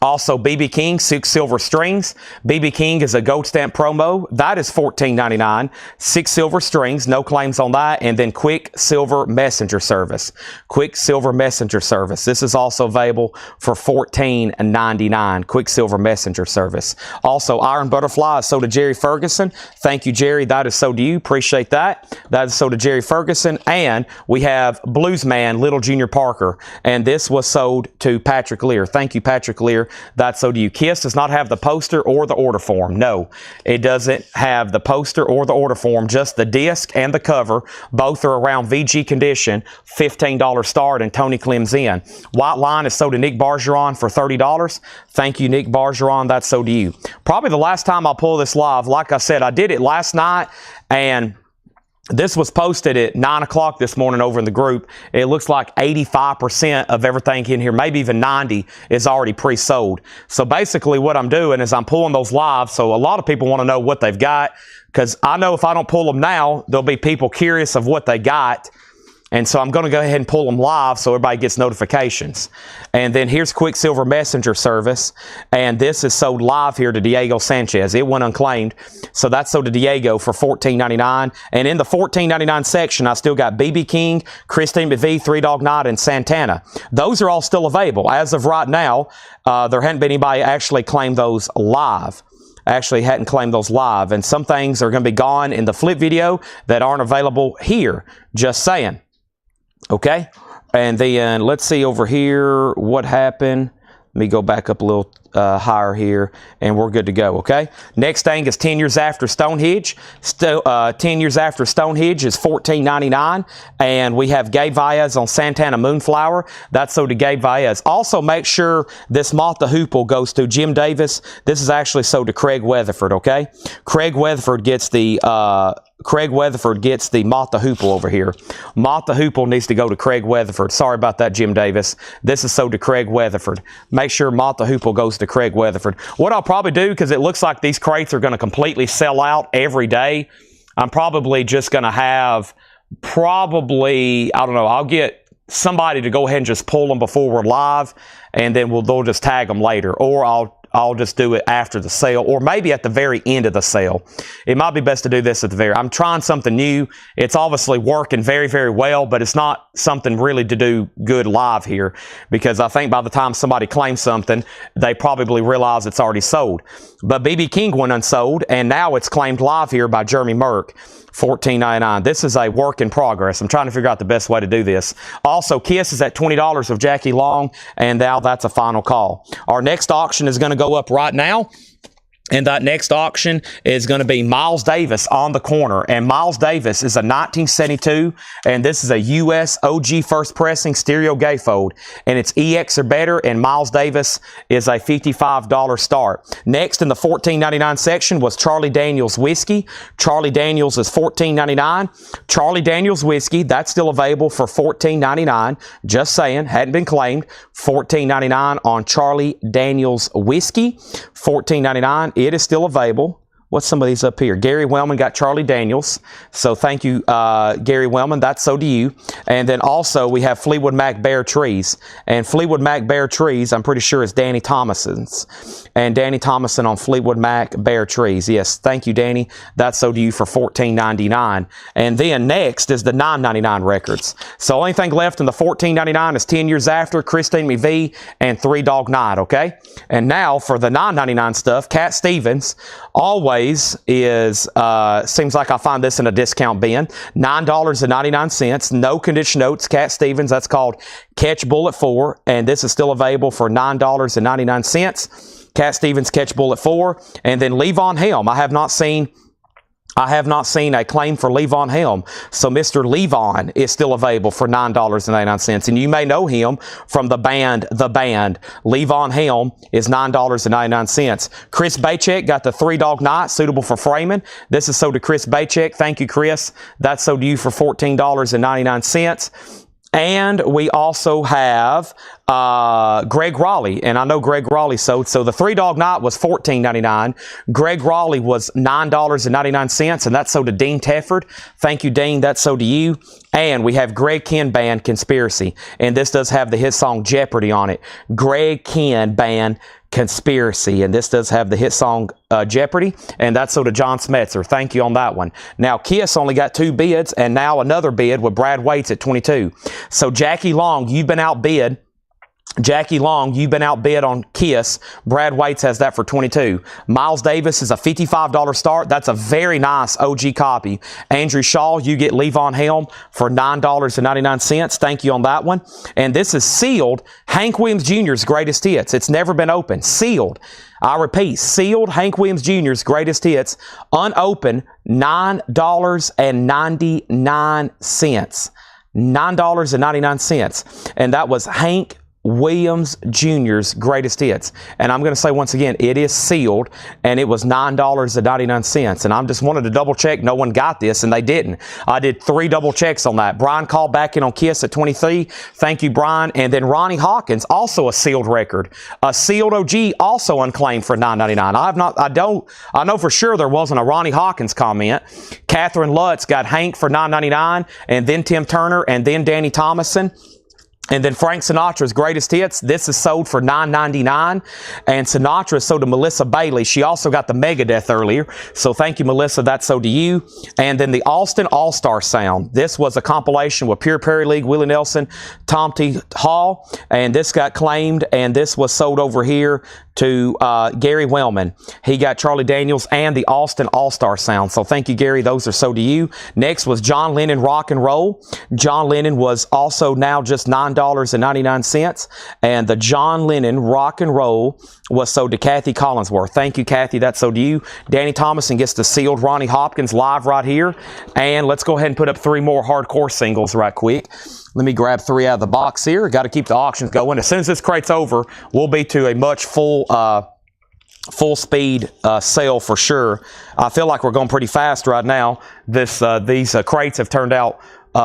Also, BB King, 6 silver strings. BB King is a gold stamp promo. That is $14.99. 6 silver strings, no claims on that. And then Quick Silver Messenger Service. Quick Silver Messenger Service. This is also available for $14.99. Quick Silver Messenger Service. Also, Iron Butterfly is sold to Jerry Ferguson. Thank you, Jerry. That is sold to you. Appreciate that. That is sold to Jerry Ferguson. And we have Bluesman, Little Junior Parker. And this was sold to Patrick Lear. Thank you, Patrick Lear. That's so do you. Kiss does not have the poster or the order form. No, it doesn't have the poster or the order form, just the disc and the cover. Both are around VG condition, $15 start, and Tony Clem's in. White Line is sold to Nick Bargeron for $30. Thank you, Nick Bargeron. That's so do you. Probably the last time I pull this live, like I said, I did it last night, and this was posted at 9 o'clock this morning over in the group. It looks like 85% of everything in here, maybe even 90, is already pre-sold. So basically what I'm doing is I'm pulling those live, so a lot of people want to know what they've got, because I know if I don't pull them now, there'll be people curious of what they got. And so I'm going to go ahead and pull them live so everybody gets notifications. And then here's Quicksilver Messenger Service. And this is sold live here to Diego Sanchez. It went unclaimed. So that's sold to Diego for $14.99. And in the $14.99 section, I still got BB King, Christine McVie, Three Dog Night, and Santana. Those are all still available. As of right now, there hadn't been anybody actually claim those live. Actually hadn't claimed those live. And some things are going to be gone in the flip video that aren't available here. Just saying. Okay, and then let's see over here what happened. Let me go back up a little higher here, and we're good to go, okay? Next thing is 10 Years After Stonehenge. 10 Years After Stonehenge is $14.99, and we have Gabe Baez on Santana Moonflower. That's sold to Gabe Baez. Also, make sure this Moth the Hoople goes to Jim Davis. This is actually sold to Craig Weatherford, okay? Craig Weatherford gets the Moth the Hoople over here. Moth the Hoople needs to go to Craig Weatherford. Sorry about that, Jim Davis. This is sold to Craig Weatherford. Make sure Moth the Hoople goes to Craig Weatherford. What I'll probably do, because it looks like these crates are going to completely sell out every day, I'm probably just going to have I don't know, I'll get somebody to go ahead and just pull them before we're live, and then they'll just tag them later. Or I'll just do it after the sale, or maybe at the very end of the sale. It might be best to do this at the very. I'm trying something new. It's obviously working very, very well, but it's not something really to do good live here, because I think by the time somebody claims something, they probably realize it's already sold. But BB King went unsold, and now it's claimed live here by Jeremy Merck. $14.99. This is a work in progress. I'm trying to figure out the best way to do this. Also, Kiss is at $20 of Jackie Long, and now that's a final call. Our next auction is going to go up right now. And that next auction is going to be Miles Davis on the corner. And Miles Davis is a 1972, and this is a U.S. OG first pressing stereo gatefold. And it's EX or better, and Miles Davis is a $55 start. Next in the $14.99 section was Charlie Daniels Whiskey. Charlie Daniels is $14.99. Charlie Daniels Whiskey, that's still available for $14.99. Just saying, hadn't been claimed. $14.99 on Charlie Daniels Whiskey. $14.99. It is still available. What's some of these up here? Gary Wellman got Charlie Daniels. So thank you, Gary Wellman. That's so do you. And then also we have Fleetwood Mac Bare Trees. And Fleetwood Mac Bare Trees, I'm pretty sure is Danny Thomason's. And Danny Thomason on Fleetwood Mac Bare Trees. Yes, thank you, Danny. That's so do you for $14.99. And then next is the $9.99 records. So only thing left in the $14.99 is 10 Years After, Christine McVie, and Three Dog Night, okay? And now for the $9.99 stuff, Cat Stevens always is, seems like I find this in a discount bin, $9.99, no condition notes, Cat Stevens, that's called Catch Bullet 4, and this is still available for $9.99. Cat Stevens Catch Bullet 4, and then Levon Helm. I have not seen I have not seen a claim for Levon Helm. So Mr. Levon is still available for $9.99. And you may know him from the band. Levon Helm is $9.99. Chris Bachek got the 3-Dog Night, suitable for framing. This is sold to Chris Bachek. Thank you, Chris. That's sold to you for $14.99. And we also have Greg Raleigh, and I know Greg Raleigh sold. So the 3-Dog Night was $14.99. Greg Raleigh was $9.99, and that's sold to Dean Tefford. Thank you, Dean. That's sold to you. And we have Greg Ken Band Conspiracy, and this does have the hit song Jeopardy on it. Greg Ken Band Conspiracy, and this does have the hit song Jeopardy, and that's sold to John Smetzer. Thank you on that one. Now Kiss only got 2 bids, and now another bid with Brad Waits at 22. So Jackie Long, you've been outbid. Jackie Long, you've been outbid on Kiss. Brad Waits has that for 22. Miles Davis is a $55 start. That's a very nice OG copy. Andrew Shaw, you get Levon Helm for $9.99. Thank you on that one. And this is sealed Hank Williams Jr.'s greatest hits. It's never been opened. Sealed. I repeat, sealed Hank Williams Jr.'s greatest hits. Unopened, $9.99. $9.99. And that was Hank Williams Jr.'s greatest hits. And I'm going to say once again, it is sealed, and it was $9.99. And I just wanted to double check no one got this, and they didn't. I did 3 double checks on that. Brian called back in on Kiss at 23. Thank you, Brian. And then Ronnie Hawkins, also a sealed record. A sealed OG, also unclaimed for $9.99. I know for sure there wasn't a Ronnie Hawkins comment. Catherine Lutz got Hank for $9.99, and then Tim Turner, and then Danny Thomason. And then Frank Sinatra's greatest hits. This is sold for $9.99. And Sinatra sold to Melissa Bailey. She also got the Megadeth earlier. So thank you, Melissa. That's sold to you. And then the Austin All-Star Sound. This was a compilation with Pure Perry League, Willie Nelson, Tom T. Hall. And this got claimed. And this was sold over here to Gary Wellman. He got Charlie Daniels and the Austin All-Star Sound. So thank you, Gary. Those are sold to you. Next was John Lennon Rock and Roll. John Lennon was also now just $9.99. And the John Lennon Rock and Roll was sold to Kathy Collinsworth. Thank you, Kathy. That's sold to you. Danny Thomason gets the sealed Ronnie Hopkins live right here. And let's go ahead and put up 3 more hardcore singles right quick. Let me grab 3 out of the box here. Got to keep the auctions going. As soon as this crate's over, we'll be to a much full speed sale for sure. I feel like we're going pretty fast right now. These crates have turned out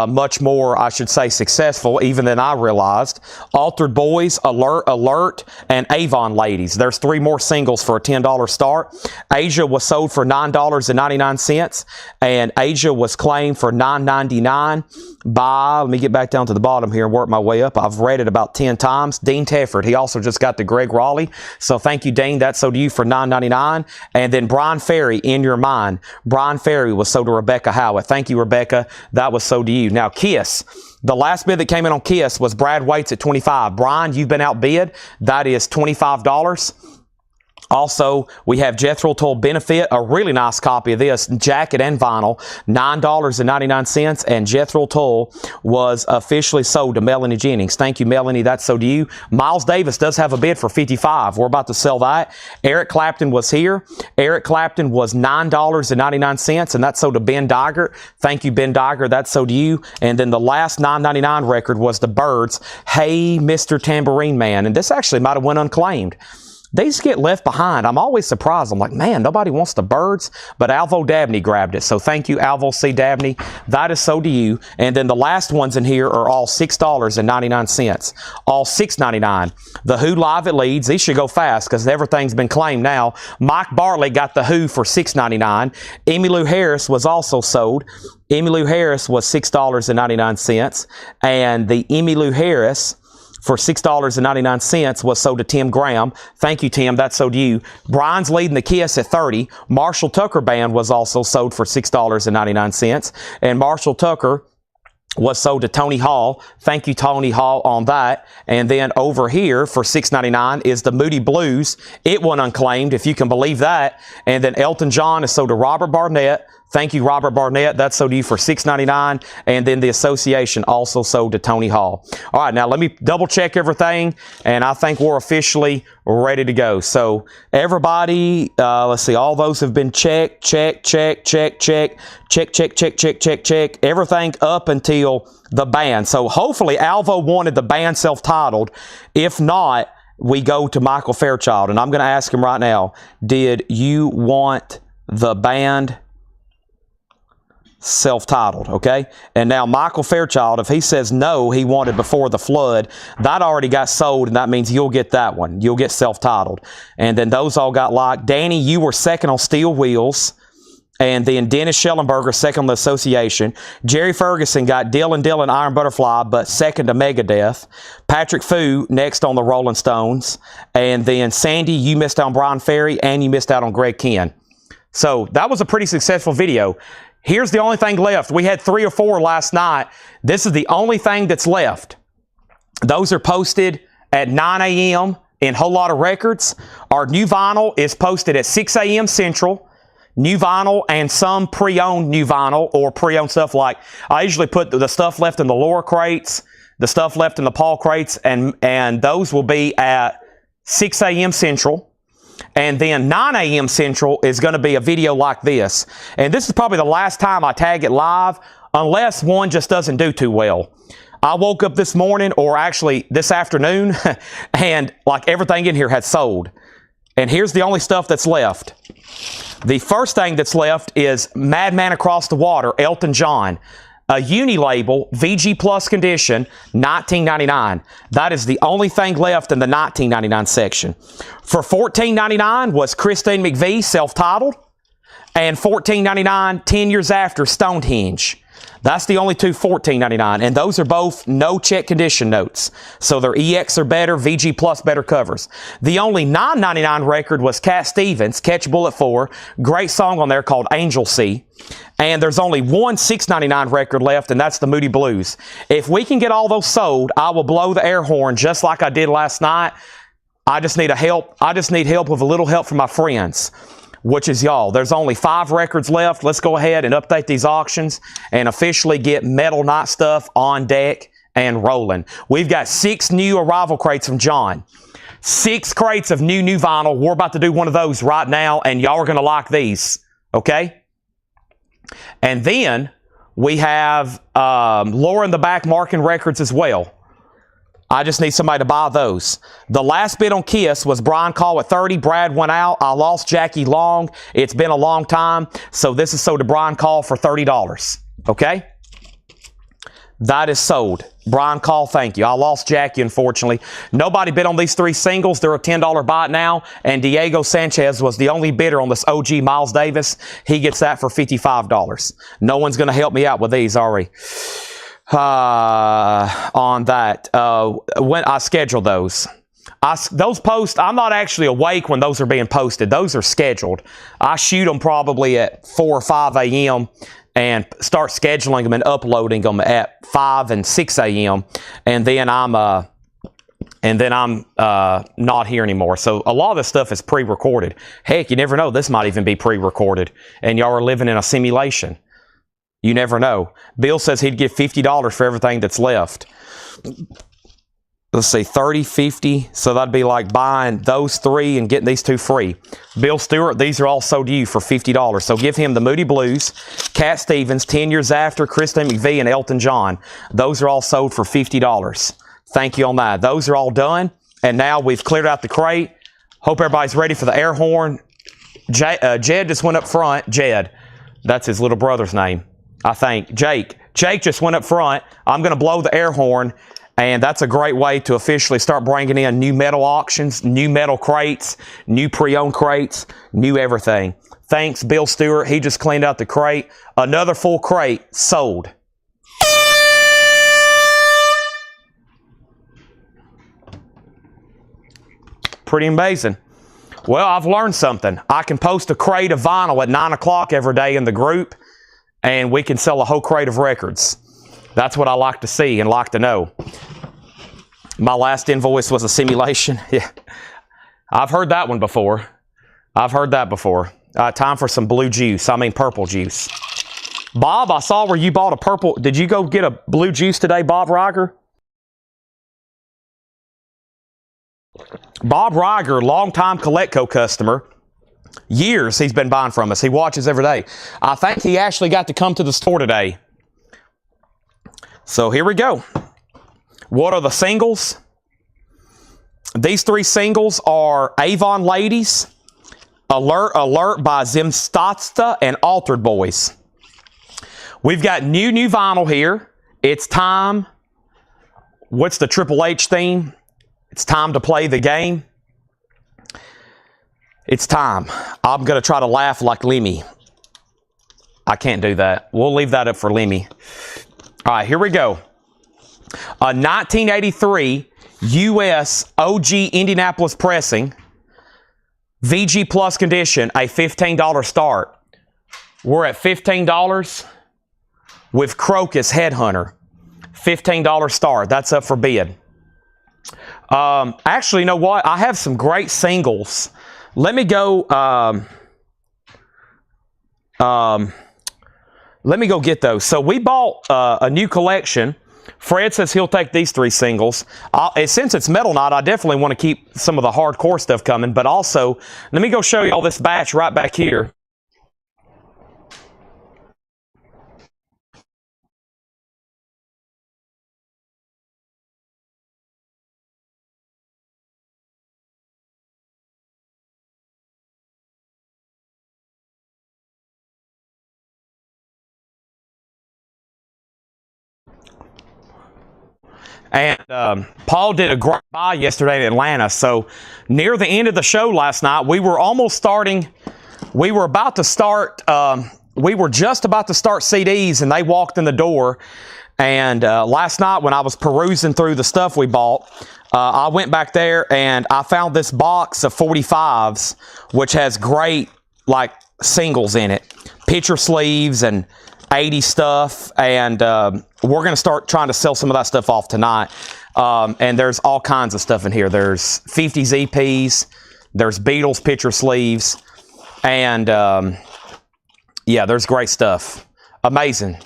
much more, I should say, successful even than I realized. Altered Boys, Alert, and Avon Ladies. There's 3 more singles for a $10 start. Asia was sold for $9.99, and Asia was claimed for $9.99 by, let me get back down to the bottom here and work my way up. I've read it about 10 times. Dean Tefford. He also just got the Greg Raleigh. So thank you, Dean. That's sold to you for $9.99. And then Brian Ferry, In Your Mind. Brian Ferry was sold to Rebecca Howitt. Thank you, Rebecca. That was sold to you. Now, Kiss. The last bid that came in on Kiss was Brad Waits at $25. Brian, you've been outbid. That is $25. Also, we have Jethro Tull Benefit, a really nice copy of this, jacket and vinyl, $9.99, and Jethro Tull was officially sold to Melanie Jennings. Thank you, Melanie. That's sold to you. Miles Davis does have a bid for $55. We're about to sell that. Eric Clapton was here. Eric Clapton was $9.99, and that's sold to Ben Dygert. Thank you, Ben Dygert. That's sold to you. And then the last $9.99 record was the Byrds, Hey, Mr. Tambourine Man, and this actually might have went unclaimed. These get left behind. I'm always surprised. I'm like, man, nobody wants the Byrds, but Alvo Dabney grabbed it. So thank you, Alvo C. Dabney. That is sold to you. And then the last ones in here are all $6.99. All $6.99. The Who live at Leeds. These should go fast because everything's been claimed now. Mike Bartley got the Who for $6.99. Emmylou Harris was also sold. Emmylou Harris was $6.99. And the Emmylou Harris for $6.99 was sold to Tim Graham. Thank you, Tim. That's sold to you. Brian's leading the Kiss at $30. Marshall Tucker Band was also sold for $6.99. And Marshall Tucker was sold to Tony Hall. Thank you, Tony Hall, on that. And then over here for $6.99 is the Moody Blues. It went unclaimed, if you can believe that. And then Elton John is sold to Robert Barnett Thank you, Robert Barnett. That sold to you for $6.99. And then the association also sold to Tony Hall. All right, now let me double check everything, and I think we're officially ready to go. So everybody, let's see, all those have been checked, check. Everything up until the band. So hopefully Alvo wanted the band self-titled. If not, we go to Michael Fairchild, and I'm going to ask him right now, did you want the band self-titled? Okay, and now Michael Fairchild, if he says no, he wanted Before the Flood, that already got sold, and that means you'll get that one. You'll get self-titled. And then those all got locked. Danny, you were second on Steel Wheels. And then Dennis Schellenberger, second on the association. Jerry Ferguson got Dylan Iron Butterfly, but second to Megadeth. Patrick Fu next on the Rolling Stones. And then Sandy, you missed out on Brian Ferry, and you missed out on Greg Ken. So that was a pretty successful video. Here's the only thing left. We had 3 or 4 last night. This is the only thing that's left. Those are posted at 9 a.m. in Whole Lot of Records. Our new vinyl is posted at 6 a.m. Central. New vinyl and some pre-owned new vinyl or pre-owned stuff, like I usually put the stuff left in the Laura crates, the stuff left in the Paul crates, and those will be at 6 a.m. Central. And then 9 a.m. Central is going to be a video like this. And this is probably the last time I tag it live, unless one just doesn't do too well. I woke up this morning, or actually this afternoon, and like everything in here had sold. And here's the only stuff that's left. The first thing that's left is Madman Across the Water, Elton John. A uni label, VG Plus condition, $19.99. That is the only thing left in the $19.99 section. For $14.99 was Christine McVie, self-titled. And $14.99, 10 Years After, Stonehenge. That's the only two $14.99, and those are both no check condition notes. So their EX are better, VG Plus better covers. The only $9.99 record was Cat Stevens, Catch a Bullet 4. Great song on there called Angel Sea. And there's only one $6.99 record left, and that's the Moody Blues. If we can get all those sold, I will blow the air horn just like I did last night. I just need help with a little help from my friends, which is y'all. There's only 5 records left. Let's go ahead and update these auctions and officially get Metal Night Stuff on deck and rolling. We've got 6 new arrival crates from John. 6 crates of new vinyl. We're about to do one of those right now, and y'all are going to like these, okay? And then we have Laura in the back marking records as well. I just need somebody to buy those. The last bid on Kiss was Brian Call at 30. Brad went out. I lost Jackie Long. It's been a long time. So this is sold to Brian Call for $30. Okay? That is sold. Brian Call, thank you. I lost Jackie, unfortunately. Nobody bid on these 3 singles. They're a $10 buy now. And Diego Sanchez was the only bidder on this OG Miles Davis. He gets that for $55. No one's going to help me out with these, are we? On that, when I schedule those posts, I'm not actually awake when those are being posted. Those are scheduled. I shoot them probably at 4 or 5 a.m. and start scheduling them and uploading them at 5 and 6 a.m. and then I'm not here anymore. So a lot of this stuff is pre-recorded. Heck, you never know. This might even be pre-recorded, and y'all are living in a simulation. You never know. Bill says he'd give $50 for everything that's left. Let's see, 30, 50. So that'd be like buying those 3 and getting these 2 free. Bill Stewart, these are all sold to you for $50. So give him the Moody Blues, Cat Stevens, 10 Years After, Christine McVie, and Elton John. Those are all sold for $50. Thank you on that. Those are all done. And now we've cleared out the crate. Hope everybody's ready for the air horn. Jed just went up front. Jed. That's his little brother's name, I think. Jake just went up front. I'm going to blow the air horn, and that's a great way to officially start bringing in new metal auctions, new metal crates, new pre-owned crates, new everything. Thanks, Bill Stewart. He just cleaned out the crate. Another full crate sold. Pretty amazing. Well, I've learned something. I can post a crate of vinyl at 9 o'clock every day in the group, and we can sell a whole crate of records. That's what I like to see and like to know. My last invoice was a simulation. Yeah, I've heard that one before. Time for some blue juice. I mean purple juice. Bob, I saw where you bought a purple. Did you go get a blue juice today, Bob Reiger? Bob Reiger, longtime Coletco customer. Years he's been buying from us. He watches every day. I think he actually got to come to the store today. So here we go. What are the singles? These 3 singles are Avon Ladies, Alert Alert by Zimstatsta, and Altered Boys. We've got new vinyl here. It's time. What's the Triple H theme? It's time to play the game. It's time. I'm going to try to laugh like Lemmy. I can't do that. We'll leave that up for Lemmy. All right, here we go. A 1983 U.S. OG Indianapolis pressing, VG Plus condition, a $15 start. We're at $15 with Crocus Headhunter. $15 start. That's up for bid. Actually, you know what? I have some great singles. Let me go. Let me go get those. So we bought a new collection. Fred says he'll take these 3 singles. Since it's Metal Night, I definitely want to keep some of the hardcore stuff coming. But also, let me go show you all this batch right back here. And Paul did a great buy yesterday in Atlanta. So near the end of the show last night, we were almost starting. We were about to start. We were just about to start CDs, and they walked in the door. And last night, when I was perusing through the stuff we bought, I went back there and I found this box of 45s, which has great like singles in it, picture sleeves and 80 stuff, and we're going to start trying to sell some of that stuff off tonight. And there's all kinds of stuff in here. There's 50s EPs, there's Beatles picture sleeves, and yeah, there's great stuff. Amazing.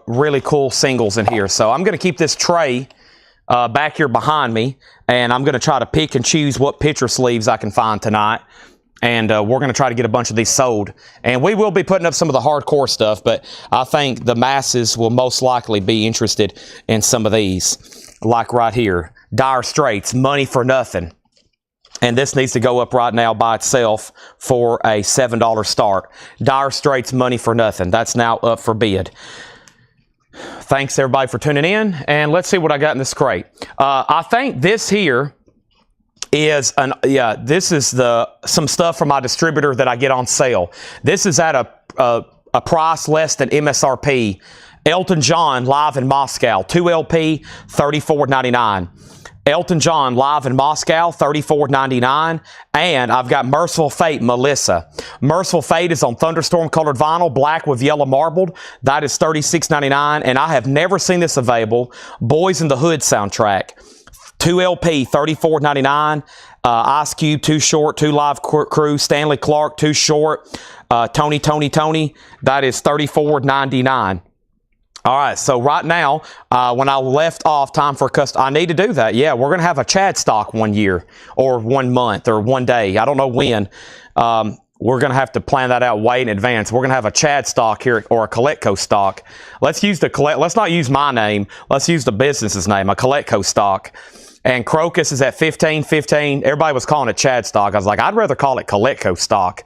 Really cool singles in here. So I'm going to keep this tray back here behind me, and I'm going to try to pick and choose what picture sleeves I can find tonight. And we're going to try to get a bunch of these sold. And we will be putting up some of the hardcore stuff, but I think the masses will most likely be interested in some of these. Like right here, Dire Straits, Money for Nothing. And this needs to go up right now by itself for a $7 start. Dire Straits, Money for Nothing. That's now up for bid. Thanks, everybody, for tuning in. And let's see what I got in this crate. I think this here is this is some stuff from my distributor that I get on sale. This is at a price less than MSRP. Elton John live in Moscow, 2 LP, $34.99. Elton John live in Moscow, $34.99. And I've got Merciful Fate, Melissa. Merciful Fate is on Thunderstorm colored vinyl, black with yellow marbled. That is $36.99. And I have never seen this available. Boys in the Hood soundtrack. 2 LP, $34.99. Ice Cube, Too Short, 2 Live Crew, Stanley Clark, Too Short, Tony, that is $34.99. All right, so right now, when I left off, time for a custom, I need to do that. Yeah, we're going to have a Chad stock 1 year or 1 month or 1 day. I don't know when. We're going to have to plan that out way in advance. We're going to have a Chad stock here or a Coletco stock. Let's not use my name. Let's use the business's name, a Coletco stock. And Crocus is at 15. Everybody was calling it Chad stock. I was like, I'd rather call it Coletco stock.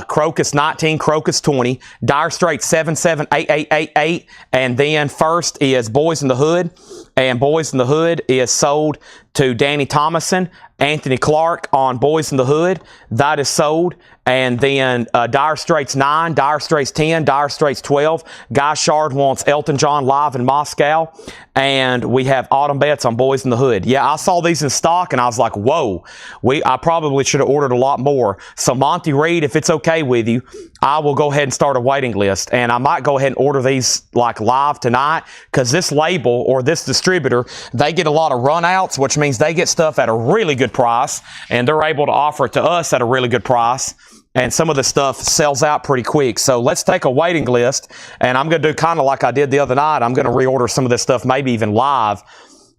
Crocus 19, Crocus 20, Dire Straits 778888, and then first is Boys in the Hood, and Boys in the Hood is sold to Danny Thomason, Anthony Clark on Boys in the Hood. That is sold. And then Dire Straits 9, Dire Straits 10, Dire Straits 12. Guy Shard wants Elton John live in Moscow. And we have Autumn Bets on Boys in the Hood. Yeah, I saw these in stock and I was like, whoa, I probably should have ordered a lot more. So Monty Reed, if it's okay with you, I will go ahead and start a waiting list. And I might go ahead and order these like live tonight, because this label or this distributor, they get a lot of runouts, which means they get stuff at a really good price, and they're able to offer it to us at a really good price. and some of the stuff sells out pretty quick. So let's take a waiting list, and I'm going to do kind of like I did the other night. I'm going to reorder some of this stuff, maybe even live,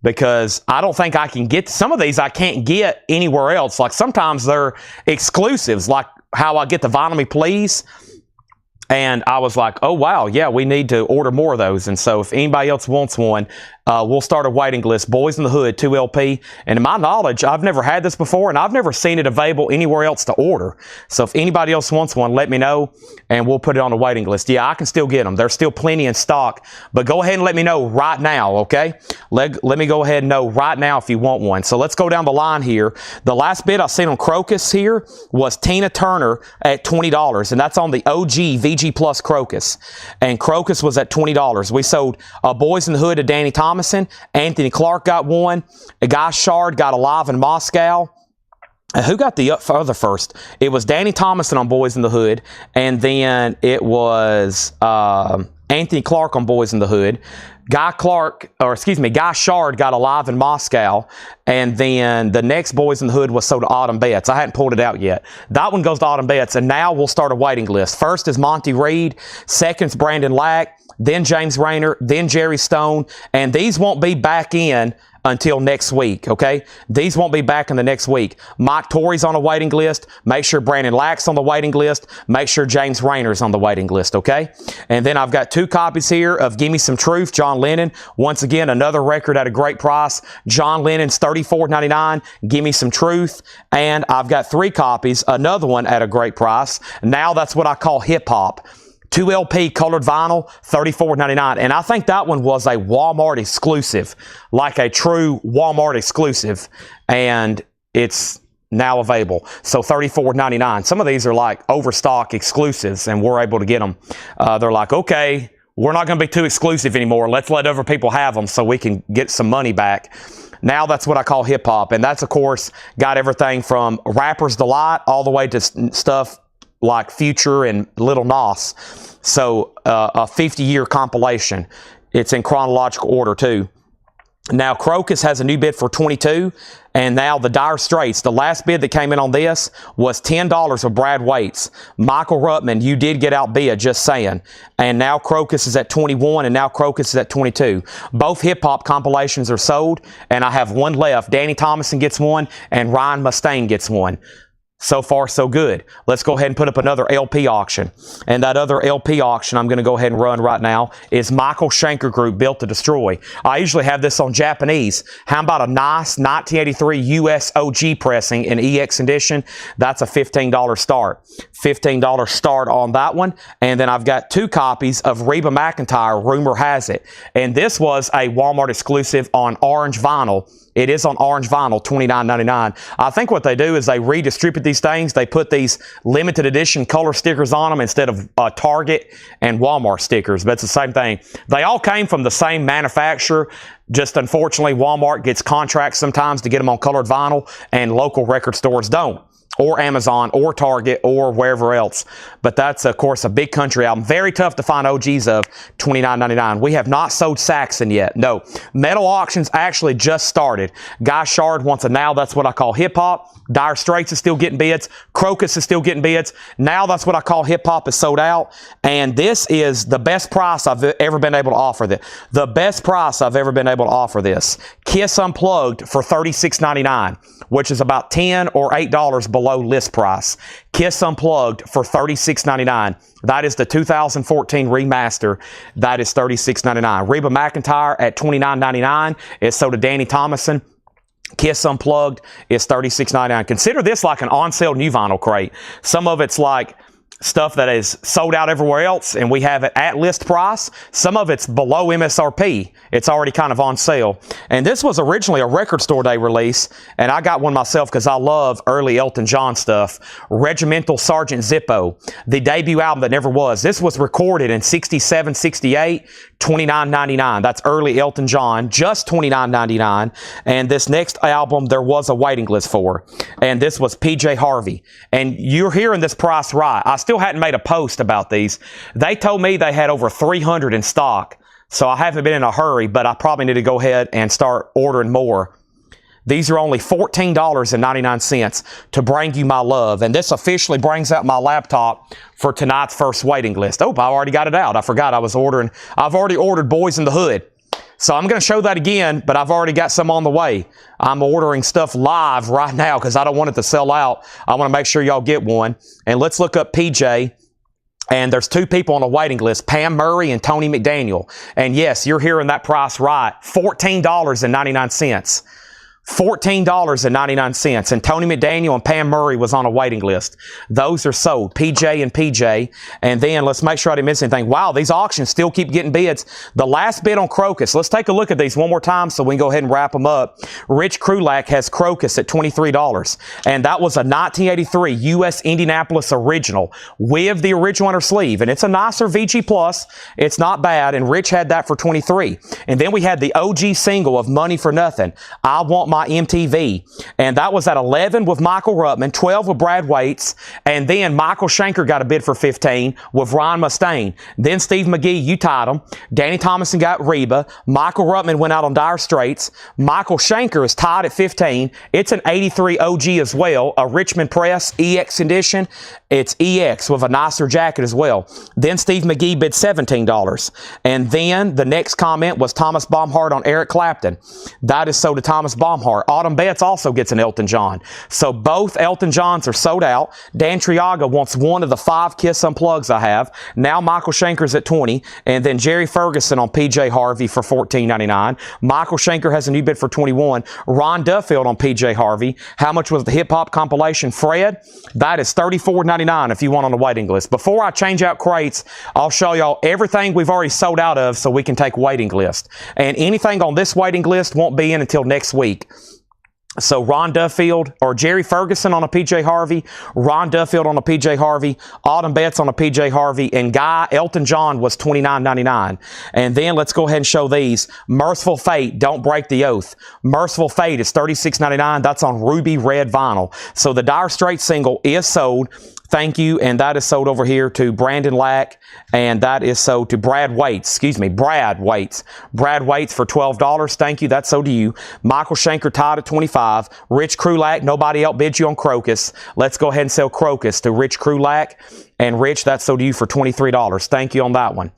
because I don't think I can get some of these. I can't get anywhere else. Like sometimes they're exclusives, like how I get the Vinyl Me Please. And I was like, oh, wow, yeah, we need to order more of those. And so if anybody else wants one, we'll start a waiting list. Boys in the Hood, 2LP. And to my knowledge, I've never had this before, and I've never seen it available anywhere else to order. So if anybody else wants one, let me know, and we'll put it on a waiting list. Yeah, I can still get them. There's still plenty in stock. But go ahead and let me know right now, okay? Let me go ahead and know right now if you want one. So let's go down the line here. The last bid I seen on Crocus here was Tina Turner at $20, and that's on the OG VG Plus Crocus. And Crocus was at $20. We sold Boys in the Hood to Danny Thomason. Anthony Clark got one. A guy Shard got Alive in Moscow. Who got the other first? It was Danny Thomason on Boys in the Hood, and then it was Anthony Clark on Boys in the Hood. Guy Shard got Alive in Moscow, and then the next Boys in the Hood was sold to Autumn Betts. I hadn't pulled it out yet. That one goes to Autumn Betts, and now we'll start a waiting list. First is Monty Reed, second's Brandon Lack, then James Rayner, then Jerry Stone, and these won't be back in until next week, okay? These won't be back in the next week. Mike Torrey's on a waiting list. Make sure Brandon Lack's on the waiting list. Make sure James Rayner's on the waiting list, okay? And then I've got 2 copies here of Gimme Some Truth, John Lennon. Once again, another record at a great price. John Lennon's $34.99. Gimme Some Truth. And I've got 3 copies, another one at a great price. Now that's what I call hip-hop. 2LP colored vinyl, $34.99. And I think that one was a Walmart exclusive, like a true Walmart exclusive. And it's now available. So $34.99. Some of these are like overstock exclusives, and we're able to get them. They're like, okay, we're not going to be too exclusive anymore. Let's let other people have them so we can get some money back. Now that's what I call hip-hop. And that's, of course, got everything from Rapper's Delight all the way to stuff like Future and Little Nas. So a 50-year compilation. It's in chronological order too. Now Crocus has a new bid for $22, and now the Dire Straits, the last bid that came in on this was $10 with Brad Waits. Michael Ruttman, you did get outbid, just saying. And now Crocus is at $21, and now Crocus is at $22. Both hip-hop compilations are sold, and I have one left. Danny Thomason gets one, and Ryan Mustaine gets one. So far, so good. Let's go ahead and put up another LP auction. And that other LP auction I'm going to go ahead and run right now is Michael Schenker Group, Built to Destroy. I usually have this on Japanese. How about a nice 1983 US OG pressing in EX edition? That's a $15 start. $15 start on that one. And then I've got 2 copies of Reba McEntire, Rumor Has It. And this was a Walmart exclusive on orange vinyl. It is on orange vinyl, $29.99. I think what they do is they redistribute these things. They put these limited edition color stickers on them instead of Target and Walmart stickers. But it's the same thing. They all came from the same manufacturer. Just unfortunately, Walmart gets contracts sometimes to get them on colored vinyl, and local record stores don't. Or Amazon, or Target, or wherever else. But that's, of course, a big country album. Very tough to find OGs of, $29.99. We have not sold Saxon yet. No. Metal auctions actually just started. Guy Shard wants a Now That's What I Call Hip-Hop. Dire Straits is still getting bids. Crocus is still getting bids. Now That's What I Call Hip-Hop is sold out. And this is the best price I've ever been able to offer. The best price I've ever been able to offer this. Kiss Unplugged for $36.99, which is about $10 or $8 below list price. Kiss Unplugged for $36.99. That is the 2014 remaster. That is $36.99. Reba McEntire at $29.99. It's sold to Danny Thomason. Kiss Unplugged is $36.99. Consider this like an on-sale new vinyl crate. Some of it's like stuff that is sold out everywhere else, and we have it at list price. Some of it's below MSRP. It's already kind of on sale. And this was originally a Record Store Day release, and I got one myself because I love early Elton John stuff. Regimental Sergeant Zippo, the debut album that never was. This was recorded in 67, 68, $29.99. That's early Elton John, just $29.99. And this next album, there was a waiting list for. And this was PJ Harvey. And you're hearing this price right. I still hadn't made a post about these. They told me they had over 300 in stock. So I haven't been in a hurry, but I probably need to go ahead and start ordering more. These are only $14.99 to bring you my love. And this officially brings out my laptop for tonight's first waiting list. Oh, I already got it out. I forgot I've already ordered Boys in the Hood. So I'm going to show that again, but I've already got some on the way. I'm ordering stuff live right now because I don't want it to sell out. I want to make sure y'all get one. And let's look up PJ. And there's 2 people on a waiting list, Pam Murray and Tony McDaniel. And yes, you're hearing that price right, $14.99. $14.99. And Tony McDaniel and Pam Murray was on a waiting list. Those are sold. PJ and PJ. And then let's make sure I didn't miss anything. Wow, these auctions still keep getting bids. The last bid on Crocus. Let's take a look at these one more time so we can go ahead and wrap them up. Rich Krulak has Crocus at $23. And that was a 1983 U.S. Indianapolis original with the original inner sleeve. And it's a nicer VG Plus. It's not bad. And Rich had that for $23. And then we had the OG single of Money for Nothing. I Want My MTV, and that was at 11 with Michael Ruttman, 12 with Brad Waits, and then Michael Schenker got a bid for 15 with Ron Mustaine. Then Steve McGee, you tied him. Danny Thomason got Reba. Michael Ruttman went out on Dire Straits. Michael Schenker is tied at 15. It's an 83 OG as well, a Richmond Press EX edition. It's EX with a nicer jacket as well. Then Steve McGee bid $17. And then the next comment was Thomas Baumhart on Eric Clapton. That is sold to Thomas Baumhart. Autumn Betts also gets an Elton John. So both Elton Johns are sold out. Dan Triaga wants one of the 5 Kiss Unplugs I have. Now Michael Schenker's at 20. And then Jerry Ferguson on PJ Harvey for $14.99. Michael Schenker has a new bid for 21. Ron Duffield on PJ Harvey. How much was the hip-hop compilation? Fred, that is $34.99 if you want on the waiting list. Before I change out crates, I'll show y'all everything we've already sold out of so we can take waiting list. And anything on this waiting list won't be in until next week. So Ron Duffield or Jerry Ferguson on a PJ Harvey, Ron Duffield on a PJ Harvey, Autumn Betts on a PJ Harvey, and Elton John was $29.99. And then let's go ahead and show these. Merciful Fate, Don't Break the Oath. Merciful Fate is $36.99. That's on ruby red vinyl. So the Dire Straits single is sold. Thank you. And that is sold over here to Brandon Lack. And that is sold to Brad Waits. Brad Waits. Brad Waits for $12. Thank you. That's sold to you. Michael Schenker tied at $25. Rich Krulak. Nobody outbid you on Crocus. Let's go ahead and sell Crocus to Rich Krulak. And Rich, that's sold to you for $23. Thank you on that one.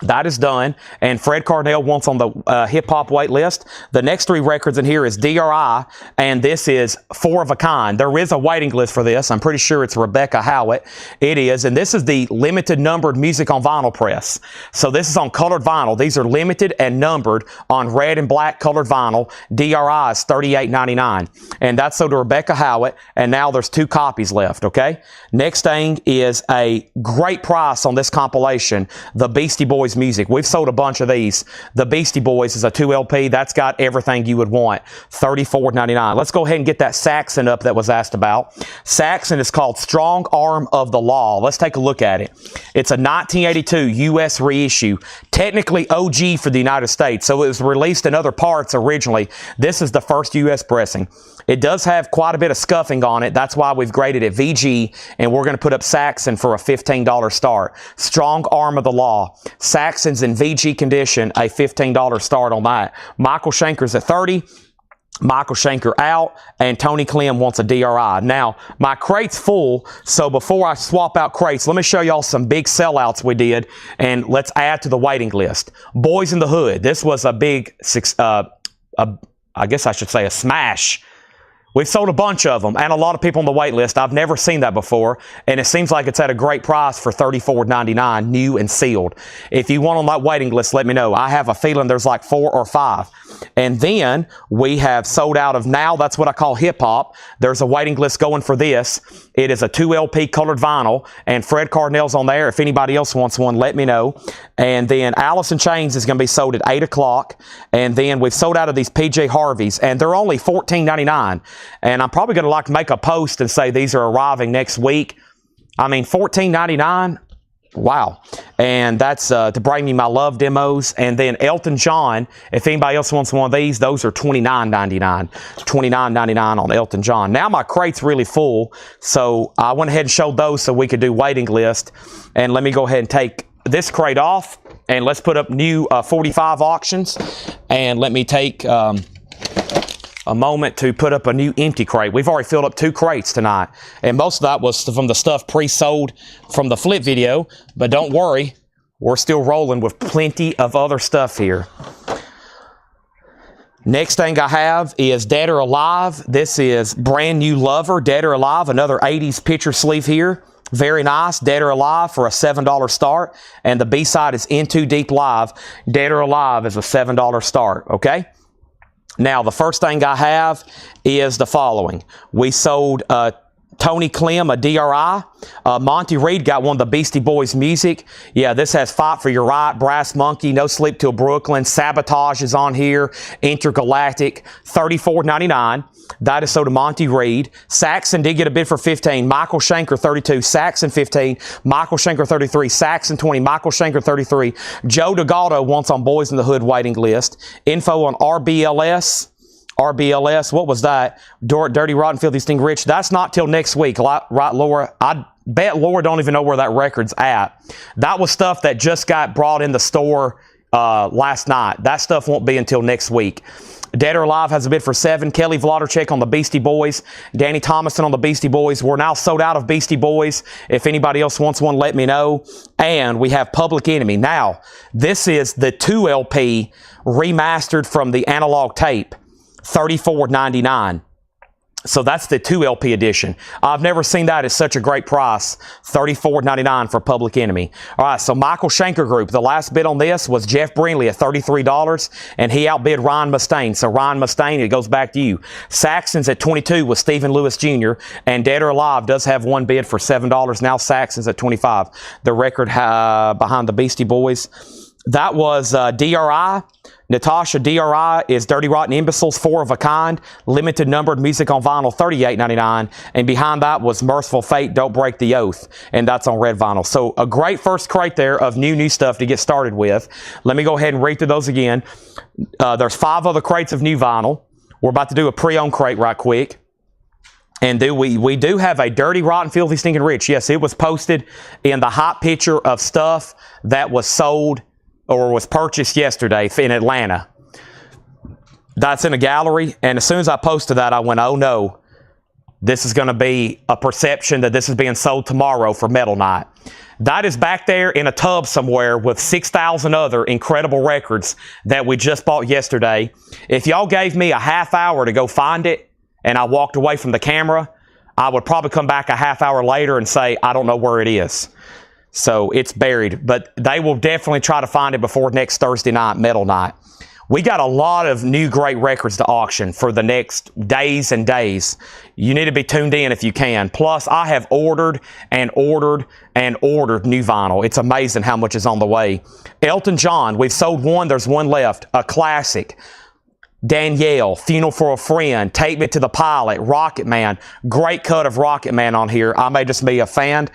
That is done. And Fred Carnell wants on the hip-hop wait list. The next 3 records in here is DRI, and this is 4 of a kind. There is a waiting list for this. I'm pretty sure it's Rebecca Howitt. It is, and this is the limited numbered music on vinyl press. So this is on colored vinyl. These are limited and numbered on red and black colored vinyl. DRI is $38.99. And that's sold to Rebecca Howitt, and now there's 2 copies left, okay? Next thing is a great price on this compilation, the Beastie Boys music. We've sold a bunch of these. The Beastie Boys is a 2 LP. That's got everything you would want. $34.99. Let's go ahead and get that Saxon up that was asked about. Saxon is called Strong Arm of the Law. Let's take a look at it. It's a 1982 U.S. reissue. Technically OG for the United States, so it was released in other parts originally. This is the first U.S. pressing. It does have quite a bit of scuffing on it. That's why we've graded it VG, and we're going to put up Saxon for a $15 start. Strong Arm of the Law. Saxon's in VG condition, a $15 start on that. Michael Schenker's at $30. Michael Schenker out, and Tony Clem wants a DRI. Now, my crate's full, so before I swap out crates, let me show y'all some big sellouts we did, and let's add to the waiting list. Boys in the Hood. This was a big, I guess I should say a smash. We've sold a bunch of them and a lot of people on the wait list. I've never seen that before, and it seems like it's at a great price for $34.99, new and sealed. If you want on that waiting list, let me know. I have a feeling there's like 4 or 5. And then we have sold out of now, that's what I call hip-hop. There's a waiting list going for this. It is a 2 LP colored vinyl, and Fred Cardinell's on there. If anybody else wants one, let me know. And then Alice in Chains is going to be sold at 8 o'clock. And then we've sold out of these PJ Harveys, and they're only $14.99. And I'm probably going to like to make a post and say these are arriving next week. I mean, $14.99. Wow. And that's to bring me my love demos. And then Elton John, if anybody else wants one of these, those are $29.99. $29.99 on Elton John. Now my crate's really full, so I went ahead and showed those so we could do waiting list. And let me go ahead and take this crate off, and let's put up new 45 auctions. And let me take a moment to put up a new empty crate. We've already filled up 2 crates tonight, and most of that was from the stuff pre-sold from the flip video, but don't worry, we're still rolling with plenty of other stuff here. Next thing I have is Dead or Alive. This is Brand New Lover, Dead or Alive, another 80s picture sleeve here. Very nice, Dead or Alive for a $7 start. And the B-side is In Too Deep Live. Dead or Alive is a $7 start, okay? Now, the first thing I have is the following. We sold Tony Clem, a DRI. Monty Reed got one of the Beastie Boys music. Yeah, this has Fight for Your Right, Brass Monkey, No Sleep Till Brooklyn, Sabotage is on here, Intergalactic, $34.99. That is sold to Monty Reed. Saxon did get a bid for 15. Michael Schenker, 32. Saxon, 15. Michael Schenker, 33. Saxon, 20. Michael Schenker, 33. Joe DeGaldo wants on Boys in the Hood waiting list. Info on RBLS. RBLS, what was that? Dirty, Rotten, Filthy, Sting, Rich. That's not till next week, right, Laura? I bet Laura don't even know where that record's at. That was stuff that just got brought in the store last night. That stuff won't be until next week. Dead or Alive has a bid for 7. Kelly Vladerchek on the Beastie Boys. Danny Thomason on the Beastie Boys. We're now sold out of Beastie Boys. If anybody else wants one, let me know. And we have Public Enemy. Now, this is the 2 LP remastered from the analog tape. $34.99. So that's the 2 LP edition. I've never seen that at such a great price. $34.99 for Public Enemy. All right, so Michael Schenker Group. The last bid on this was Jeff Brindley at $33, and he outbid Ryan Mustaine. So Ryan Mustaine, it goes back to you. Saxon's at $22 with Stephen Lewis Jr., and Dead or Alive does have one bid for $7. Now Saxon's at $25. The record behind the Beastie Boys. That was DRI. Natasha DRI is Dirty Rotten Imbeciles, 4 of a Kind, limited numbered music on vinyl, $38.99. And behind that was Merciful Fate, Don't Break the Oath, and that's on red vinyl. So a great first crate there of new stuff to get started with. Let me go ahead and read through those again. There's 5 other crates of new vinyl. We're about to do a pre-owned crate right quick. And we do have a Dirty, Rotten, Filthy, Stinking Rich. Yes, it was posted in the hot picture of stuff that was sold or was purchased yesterday in Atlanta. That's in a gallery, and as soon as I posted that, I went, oh no, this is going to be a perception that this is being sold tomorrow for Metal Night. That is back there in a tub somewhere with 6,000 other incredible records that we just bought yesterday. If y'all gave me a half hour to go find it, and I walked away from the camera, I would probably come back a half hour later and say, I don't know where it is. So it's buried, but they will definitely try to find it before next Thursday night, Metal Night. We got a lot of new great records to auction for the next days and days. You need to be tuned in if you can. Plus, I have ordered and ordered and ordered new vinyl. It's amazing how much is on the way. Elton John, we've sold one. There's one left. A classic. Danielle, Funeral for a Friend, Take Me to the Pilot, Rocket Man. Great cut of Rocket Man on here. I may just be a fan.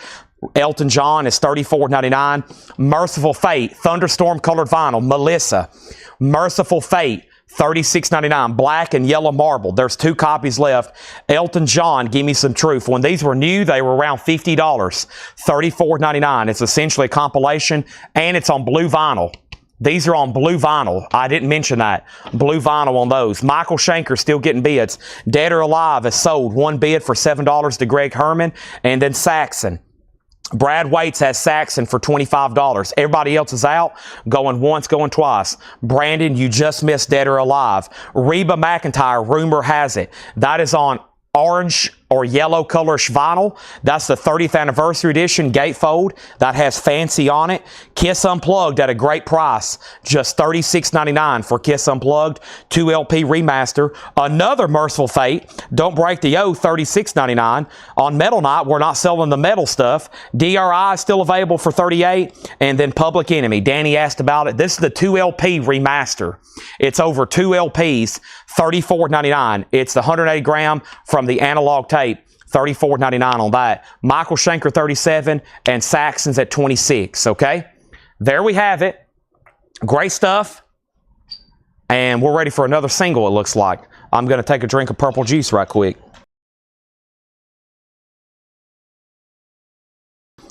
Elton John is $34.99. Merciful Fate, Thunderstorm Colored Vinyl, Melissa. Merciful Fate, $36.99. Black and Yellow Marble. There's 2 copies left. Elton John, Give Me Some Truth. When these were new, they were around $50. $34.99. It's essentially a compilation, and it's on blue vinyl. These are on blue vinyl. I didn't mention that. Blue vinyl on those. Michael Schenker still getting bids. Dead or Alive has sold 1 bid for $7 to Greg Herman, and then Saxon. Brad Waits has Saxon for $25. Everybody else is out, going once, going twice. Brandon, you just missed Dead or Alive. Reba McEntire, rumor has it. That is on orange or yellow colorish vinyl. That's the 30th anniversary edition gatefold. That has Fancy on it. Kiss Unplugged at a great price. Just $36.99 for Kiss Unplugged. 2 LP remaster. Another Merciful Fate. Don't Break the Oath, $36.99. On Metal Night, we're not selling the metal stuff. DRI is still available for $38. And then Public Enemy. Danny asked about it. This is the 2 LP remaster. It's over 2 LPs. $34.99. It's the 180 gram from the analog tape. $34.99 on that. Michael Schenker, $37, and Saxon's at $26, okay? There we have it. Great stuff. And we're ready for another single, it looks like. I'm going to take a drink of purple juice right quick.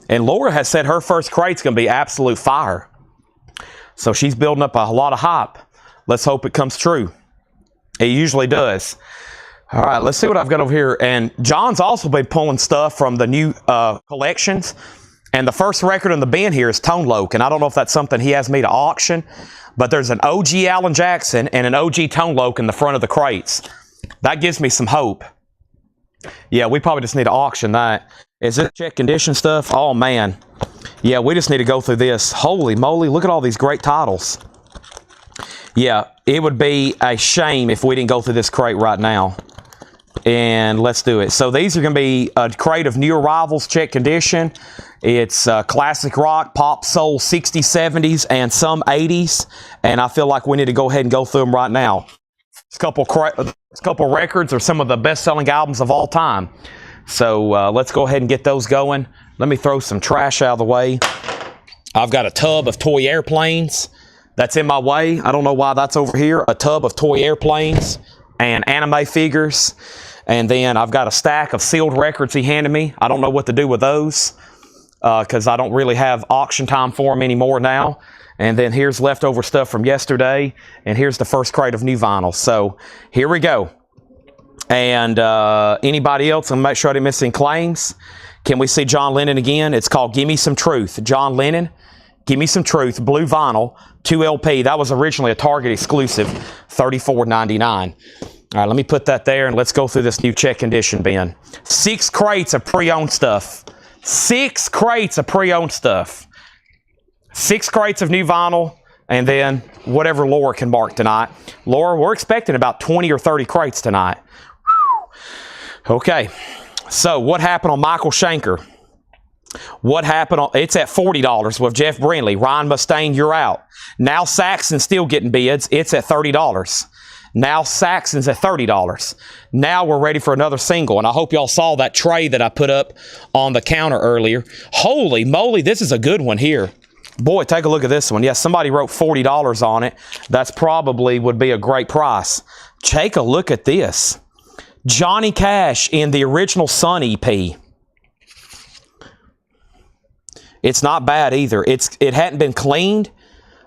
And Laura has said her first crate's going to be absolute fire. So she's building up a lot of hype. Let's hope it comes true. It usually does. All right, let's see what I've got over here. And John's also been pulling stuff from the new collections. And the first record in the bin here is Tone Loc. And I don't know if that's something he has me to auction, but there's an OG Alan Jackson and an OG Tone Loc in the front of the crates. That gives me some hope. Yeah, we probably just need to auction that. Is it check condition stuff? Oh, man. Yeah, we just need to go through this. Holy moly, look at all these great titles. Yeah, it would be a shame if we didn't go through this crate right now. And let's do it. So these are going to be a crate of new arrivals, check condition. It's classic rock, pop, soul, 60s, 70s, and some 80s. And I feel like we need to go ahead and go through them right now. A couple records are some of the best-selling albums of all time. So let's go ahead and get those going. Let me throw some trash out of the way. I've got a tub of toy airplanes that's in my way. I don't know why that's over here. A tub of toy airplanes and anime figures. And then I've got a stack of sealed records he handed me. I don't know what to do with those because I don't really have auction time for them anymore now. And then here's leftover stuff from yesterday. And here's the first crate of new vinyl. So here we go. And anybody else, I'm going to make sure I didn't miss any claims. Can we see John Lennon again? It's called Gimme Some Truth. John Lennon, Gimme Some Truth, blue vinyl, 2 LP. That was originally a Target exclusive, $34.99. All right, let me put that there, and let's go through this new check condition bin. 6 crates of pre-owned stuff. 6 crates of pre-owned stuff. 6 crates of new vinyl, and then whatever Laura can mark tonight. Laura, we're expecting about 20 or 30 crates tonight. Whew. Okay, so what happened on Michael Schenker? What happened on, it's at $40 with Jeff Brindley. Ryan Mustaine, you're out. Now Saxon's still getting bids. It's at $30. Now Saxon's at $30. Now we're ready for another single. And I hope y'all saw that tray that I put up on the counter earlier. Holy moly, this is a good one here. Boy, take a look at this one. Yes, somebody wrote $40 on it. That's probably would be a great price. Take a look at this. Johnny Cash in the original Sun EP. It's not bad either. It hadn't been cleaned,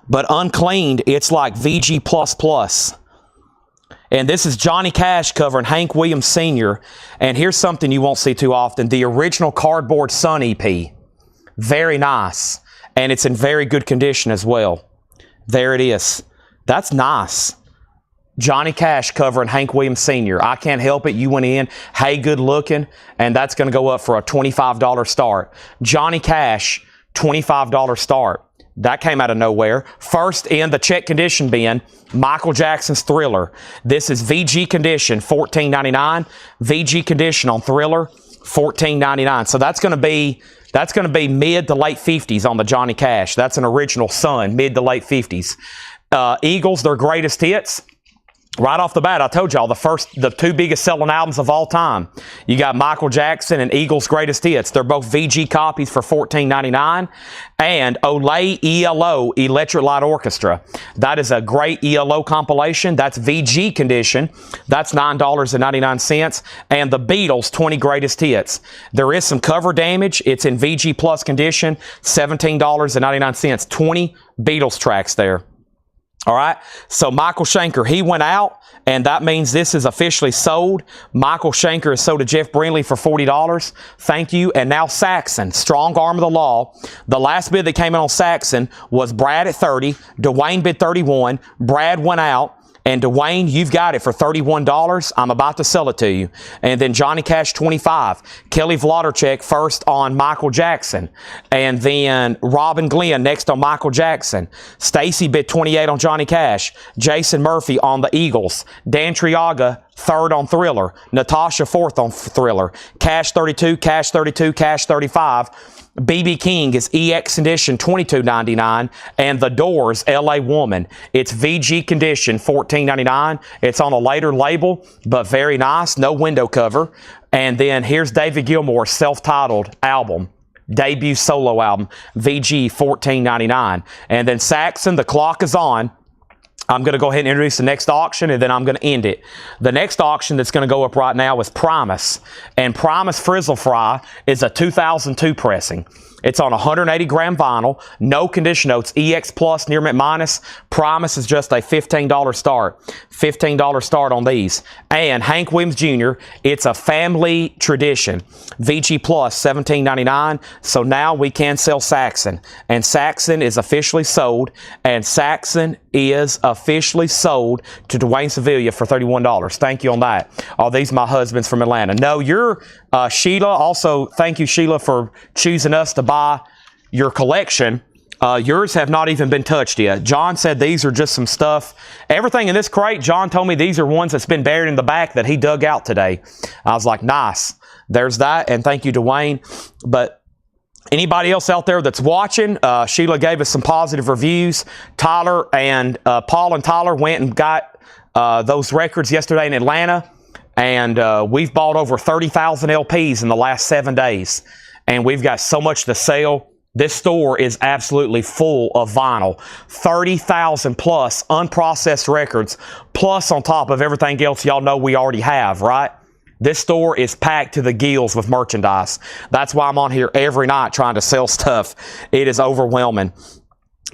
but uncleaned, it's like VG++. And this is Johnny Cash covering Hank Williams Sr. And here's something you won't see too often. The original Cardboard Sun EP. Very nice. And it's in very good condition as well. There it is. That's nice. Johnny Cash covering Hank Williams Sr. I can't help it. You went in, hey, good looking. And that's going to go up for a $25 start. Johnny Cash, $25 start. That came out of nowhere. First in the check condition bin, Michael Jackson's Thriller. This is VG condition, $14.99. VG condition on Thriller, $14.99. So that's going to be mid to late 50s on the Johnny Cash. That's an original Sun, mid to late 50s. Eagles, their greatest hits. Right off the bat, I told y'all the 2 biggest selling albums of all time. You got Michael Jackson and Eagles' Greatest Hits. They're both VG copies for $14.99. And Olay ELO, Electric Light Orchestra. That is a great ELO compilation. That's VG condition. That's $9.99. And the Beatles' 20 Greatest Hits. There is some cover damage. It's in VG Plus condition, $17.99. 20 Beatles tracks there. All right, so Michael Schenker, he went out, and that means this is officially sold. Michael Schenker is sold to Jeff Brindley for $40. Thank you. And now Saxon, strong arm of the law. The last bid that came in on Saxon was Brad at 30. Dwayne bid 31. Brad went out. And Dwayne, you've got it for $31. I'm about to sell it to you. And then Johnny Cash, $25. Kelly Vlodarchek first on Michael Jackson. And then Robin Glenn next on Michael Jackson. Stacy bid 28 on Johnny Cash. Jason Murphy on the Eagles. Dan Triaga, third on Thriller. Natasha, fourth on Thriller. Cash 32, Cash 32, Cash 35. B.B. King is EX condition, $22.99, and The Doors, L.A. Woman. It's VG condition, $14.99. It's on a later label, but very nice, no window cover. And then here's David Gilmour's self-titled album, debut solo album, VG, $14.99. And then Saxon, The Clock Is On. I'm going to go ahead and introduce the next auction, and then I'm going to end it. The next auction that's going to go up right now is Primus. And Primus Frizzle Fry is a 2002 pressing. It's on 180 gram vinyl, no condition notes, EX Plus, near mint minus. Promise is just a $15 start. $15 start on these. And Hank Williams Jr., it's a family tradition. VG Plus, $17.99. So now we can sell Saxon. And Saxon is officially sold. And Saxon is officially sold to Dwayne Sevilla for $31. Thank you on that. Oh, these my husbands from Atlanta. No, you're Sheila. Also, thank you, Sheila, for choosing us to buy your collection. Yours have not even been touched yet. John said these are just some stuff. Everything in this crate, John told me these are ones that's been buried in the back that he dug out today. I was like, nice. There's that. And thank you, Dwayne. But anybody else out there that's watching, Sheila gave us some positive reviews. Tyler and Paul and Tyler went and got those records yesterday in Atlanta. And we've bought over 30,000 LPs in the last 7 days. And we've got so much to sell. This store is absolutely full of vinyl. 30,000 plus unprocessed records, plus on top of everything else y'all know we already have, right? This store is packed to the gills with merchandise. That's why I'm on here every night trying to sell stuff. It is overwhelming.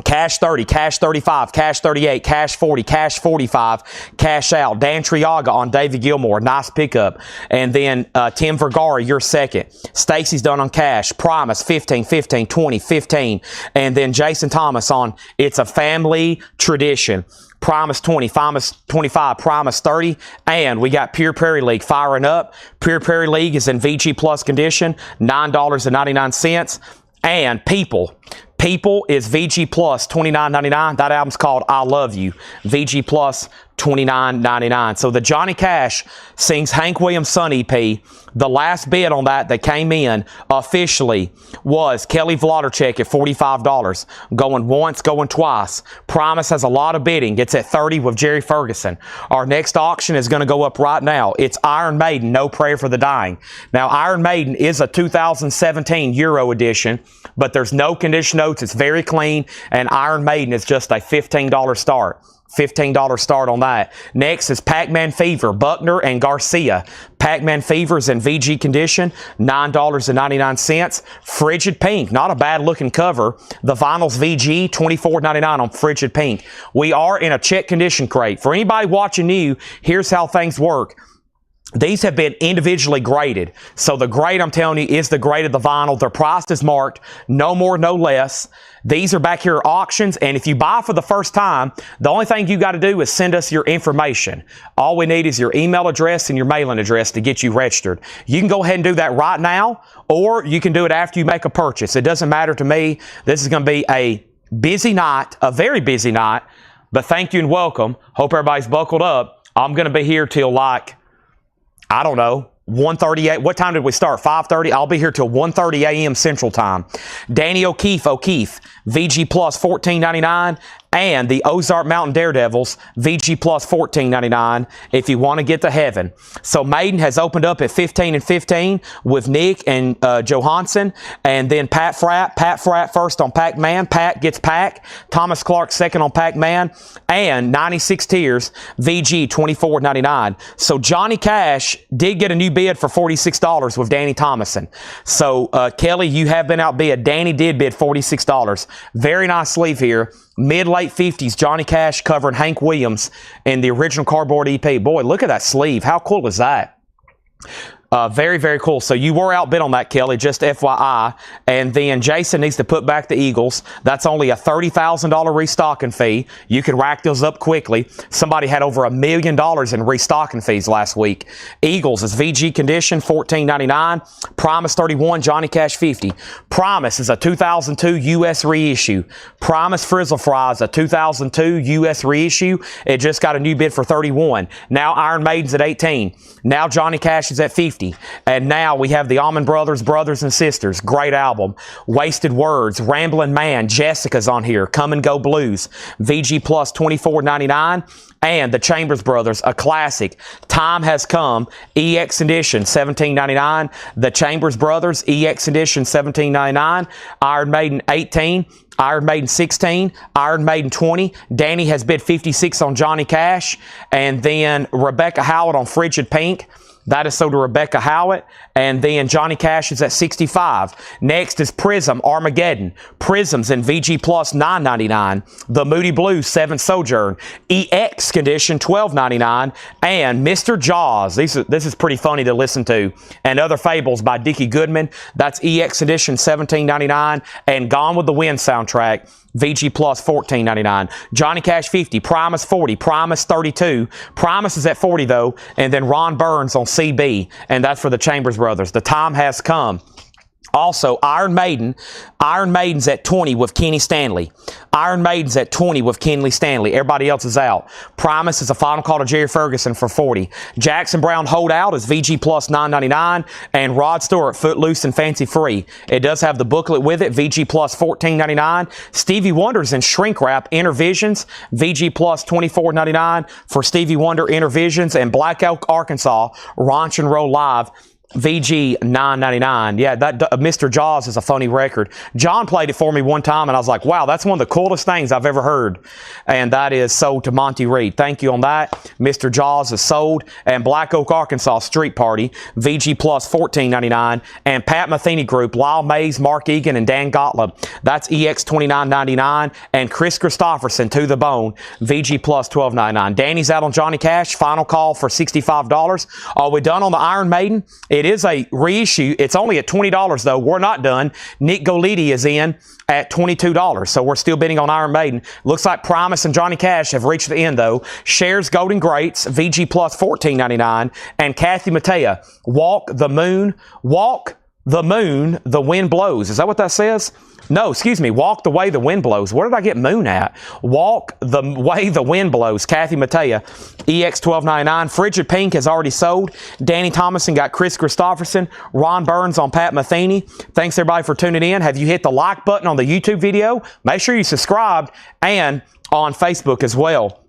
Cash 30, cash 35, cash 38, cash 40, cash 45, cash out. Dan Triaga on David Gilmour, nice pickup. And then Tim Vergara, you're second. Stacy's done on cash. Promise, 15, 15, 20, 15. And then Jason Thomas on It's a Family Tradition. Promise 20, Promise 25, Promise 30, and we got Pure Prairie League firing up. Pure Prairie League is in VG Plus condition, $9.99. And People is VG Plus, $29.99. That album's called I Love You. VG Plus, $29.99. So the Johnny Cash Sings Hank Williams Son EP, the last bid on that came in officially was Kelly Vlodarchek at $45. Going once, going twice. Promise has a lot of bidding. It's at $30 with Jerry Ferguson. Our next auction is going to go up right now. It's Iron Maiden, No Prayer for the Dying. Now, Iron Maiden is a 2017 Euro edition, but there's no condition notes. It's very clean, and Iron Maiden is just a $15 start. $15 start on that. Next is Pac-Man Fever, Buckner and Garcia. Pac-Man Fever is in VG condition, $9.99. Frigid Pink, not a bad looking cover. The vinyl's VG, $24.99 on Frigid Pink. We are in a check condition crate. For anybody watching new, here's how things work. These have been individually graded. So the grade, I'm telling you, is the grade of the vinyl. Their price is marked, no more, no less. These are back here at auctions, and if you buy for the first time, the only thing you got to do is send us your information. All we need is your email address and your mailing address to get you registered. You can go ahead and do that right now, or you can do it after you make a purchase. It doesn't matter to me. This is going to be a busy night, a very busy night, but thank you and welcome. Hope everybody's buckled up. I'm going to be here till like, I don't know, 1:38. What time did we start? 5:30? I'll be here till 1:30 a.m. Central Time. Danny O'Keefe, VG Plus $14.99. And the Ozark Mountain Daredevils, VG Plus $14.99 if you want to get to heaven. So Maiden has opened up at 15 and 15 with Nick and Johansson. And then Pat Fratt first on Pac-Man. Pat gets Pac. Thomas Clark second on Pac-Man. And 96 Tears, VG $24.99. So Johnny Cash did get a new bid for $46 with Danny Thomason. So Kelly, you have been outbid. Danny did bid $46. Very nice sleeve here. Mid-late 50s, Johnny Cash covering Hank Williams in the original cardboard EP. Boy, look at that sleeve. How cool is that? Very, very cool. So you were outbid on that, Kelly, just FYI. And then Jason needs to put back the Eagles. That's only a $30,000 restocking fee. You can rack those up quickly. Somebody had over $1 million in restocking fees last week. Eagles is VG condition, $14.99. Promise 31, Johnny Cash 50. Promise is a 2002 U.S. reissue. Promise Frizzle Fries, a 2002 U.S. reissue. It just got a new bid for 31. Now Iron Maiden's at 18. Now Johnny Cash is at 50. And now we have the Allman Brothers, Brothers and Sisters. Great album. Wasted Words, Ramblin' Man, Jessica's on here. Come and Go Blues. VG Plus $24.99. And the Chambers Brothers, a classic. Time Has Come, EX Edition, $17.99. The Chambers Brothers, EX Edition, $17.99. Iron Maiden, 18. Iron Maiden 16, Iron Maiden 20. Danny has bid 56 on Johnny Cash. And then Rebecca Howard on Frigid Pink. That is sold to Rebecca Howitt. And then Johnny Cash is at $65. Next is Prism Armageddon. Prisms in VG Plus $9.99. The Moody Blues 7 Sojourn. EX Condition $12.99. And Mr. Jaws. This is pretty funny to listen to. And Other Fables by Dickie Goodman. That's EX Edition $17.99. And Gone with the Wind soundtrack. VG Plus $14.99. Johnny Cash 50, Primus 40, Primus 32. Primus is at 40 though, and then Ron Burns on CB, and that's for the Chambers Brothers. The time has come. Also, Iron Maiden's at 20 with Kenny Stanley. Iron Maiden's at 20 with Kenley Stanley. Everybody else is out. Primus is a final call to Jerry Ferguson for 40. Jackson Brown Holdout is VG Plus $9.99. And Rod Stewart Footloose and Fancy Free. It does have the booklet with it. VG Plus $14.99. Stevie Wonder's in Shrink Wrap Intervisions. VG Plus $24.99 for Stevie Wonder Intervisions. And Black Elk, Arkansas, Ranch and Roll Live. VG $9.99. Yeah, that Mr. Jaws is a funny record. John played it for me one time, and I was like, wow, that's one of the coolest things I've ever heard. And that is sold to Monty Reed. Thank you on that. Mr. Jaws is sold. And Black Oak, Arkansas Street Party, VG Plus $14.99. And Pat Metheny Group, Lyle Mays, Mark Egan, and Dan Gottlieb. That's EX $29.99. And Chris Christopherson, To the Bone, VG Plus $12.99. Danny's out on Johnny Cash. Final call for $65. Are we done on the Iron Maiden? It is a reissue. It's only at $20 though. We're not done. Nick Golidi is in at $22. So we're still bidding on Iron Maiden. Looks like Primus and Johnny Cash have reached the end though. Shares Golden Greats, VG Plus $14.99. And Kathy Mattea, Walk the Moon, the Wind Blows. Is that what that says? No, excuse me. Walk the Way the Wind Blows. Where did I get moon at? Walk the Way the Wind Blows. Kathy Mattea, EX $12.99. Frigid Pink has already sold. Danny Thomason got Chris Christopherson. Ron Burns on Pat Metheny. Thanks everybody for tuning in. Have you hit the like button on the YouTube video? Make sure you subscribed, and on Facebook as well.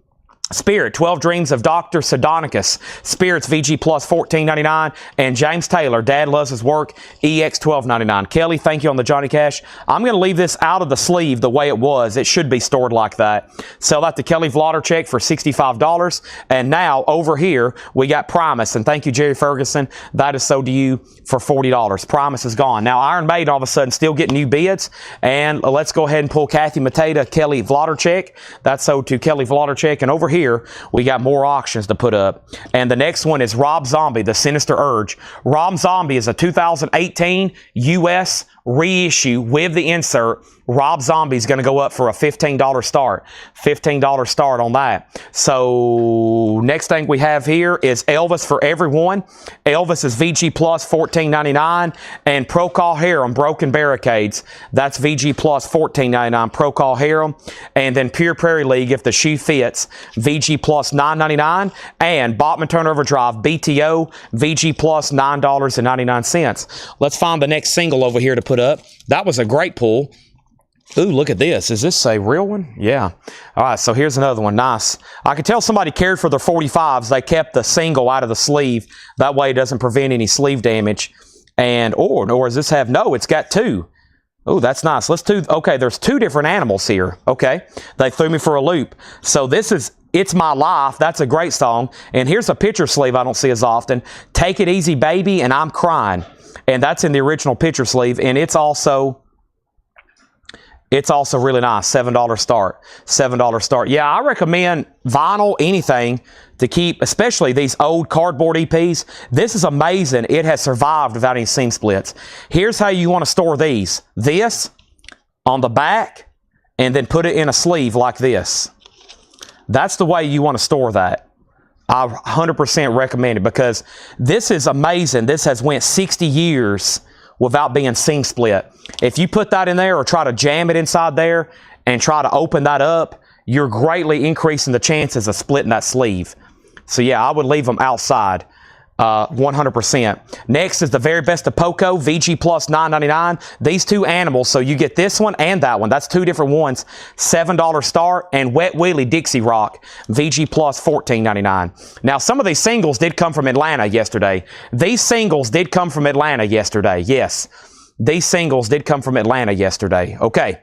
Spirit, 12 Dreams of Dr. Sardonicus. Spirit's VG Plus $14.99. And James Taylor, Dad Loves His Work, EX $12.99. Kelly, thank you on the Johnny Cash. I'm going to leave this out of the sleeve the way it was. It should be stored like that. Sell that to Kelly Vloddercheck for $65. And now, over here, we got Primus. And thank you, Jerry Ferguson. That is sold to you for $40. Primus is gone. Now, Iron Maiden all of a sudden still getting new bids. And let's go ahead and pull Kathy Mattea, Kelly Vloddercheck. That's sold to Kelly Vloddercheck. And over here, we got more auctions to put up. And the next one is Rob Zombie, The Sinister Urge. Rob Zombie is a 2018 U.S. reissue with the insert. Rob Zombie is going to go up for a $15 start. $15 start on that. So next thing we have here is Elvis for Everyone. Elvis is VG Plus $14.99. And Procol Harum, Broken Barricades. That's VG Plus $14.99. Procol Harum. And then Pure Prairie League, If the Shoe Fits, VG Plus $9.99. And Bachman Turner Overdrive, BTO, VG Plus $9.99. Let's find the next single over here to put up. That was a great pull. Ooh, look at this. Is this a real one? Yeah. All right, so here's another one. Nice. I could tell somebody cared for their 45s. They kept the single out of the sleeve. That way it doesn't prevent any sleeve damage. And, or does this have, no, it's got two. Oh, that's nice. Okay, there's two different animals here. Okay. They threw me for a loop. So this is It's My Life. That's a great song. And here's a picture sleeve I don't see as often. Take It Easy, Baby, and I'm Crying. And that's in the original picture sleeve. And it's also really nice. $7 start. $7 start. Yeah, I recommend vinyl, anything to keep, especially these old cardboard EPs. This is amazing. It has survived without any seam splits. Here's how you want to store these. This on the back, and then put it in a sleeve like this. That's the way you want to store that. I 100% recommend it because this is amazing. This has went 60 years without being seam split. If you put that in there or try to jam it inside there and try to open that up, you're greatly increasing the chances of splitting that sleeve. So yeah, I would leave them outside 100%. Next is the Very Best of Poco, VG Plus $9.99. These two animals, so you get this one and that one. That's two different ones. $7 start. And Wet Willie Dixie Rock, VG Plus $14.99. Now, some of these singles did come from Atlanta yesterday. These singles did come from Atlanta yesterday. Yes, these singles did come from Atlanta yesterday. Okay.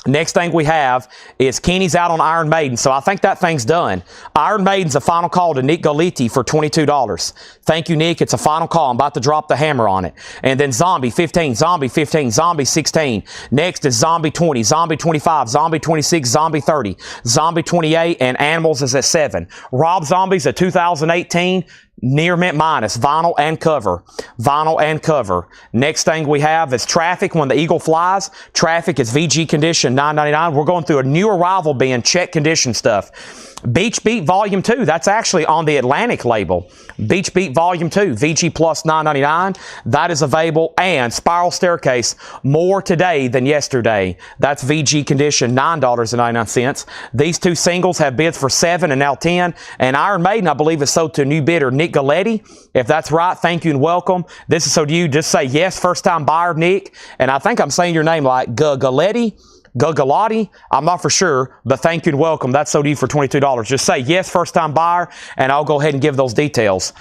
Next thing we have is Kenny's out on Iron Maiden, so I think that thing's done. Iron Maiden's a final call to Nick Galetti for $22. Thank you, Nick. It's a final call. I'm about to drop the hammer on it. And then Zombie 15, Zombie 15, Zombie 16. Next is Zombie 20, Zombie 25, Zombie 26, Zombie 30, Zombie 28, and Animals is at 7. Rob Zombie's a 2018 near mint minus, vinyl and cover. Vinyl and cover. Next thing we have is Traffic when the Eagle flies. Traffic is VG condition, $9.99. We're going through a new arrival bin, check condition stuff. Beach Beat Volume 2, that's actually on the Atlantic label. Beach Beat Volume 2, VG Plus $9.99. That is available. And Spiral Staircase, more today than yesterday. That's VG condition, $9.99. These two singles have bids for 7 and now 10. And Iron Maiden, I believe, is sold to a new bidder, Nick Galetti. If that's right, thank you and welcome. This is so to you. Just say yes, first time buyer, Nick. And I think I'm saying your name like Galetti. Galati, I'm not for sure, but thank you and welcome. That's so to you for $22. Just say yes, first time buyer, and I'll go ahead and give those details.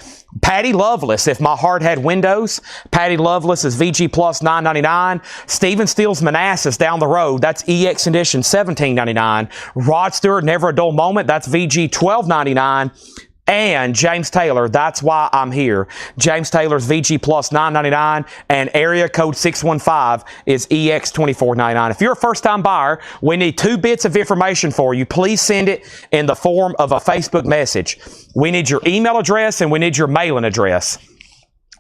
Patty Loveless, If My Heart Had Windows. Patty Loveless is VG Plus $9.99. Steven Steele's Manassas down the road. That's EX Edition $17.99. Rod Stewart, Never a Dull Moment. That's VG $12.99. And James Taylor, That's Why I'm Here. James Taylor's VG Plus $9.99 and area code 615 is EX $24.99. If you're a first-time buyer, we need 2 bits of information for you. Please send it in the form of a Facebook message. We need your email address and we need your mailing address.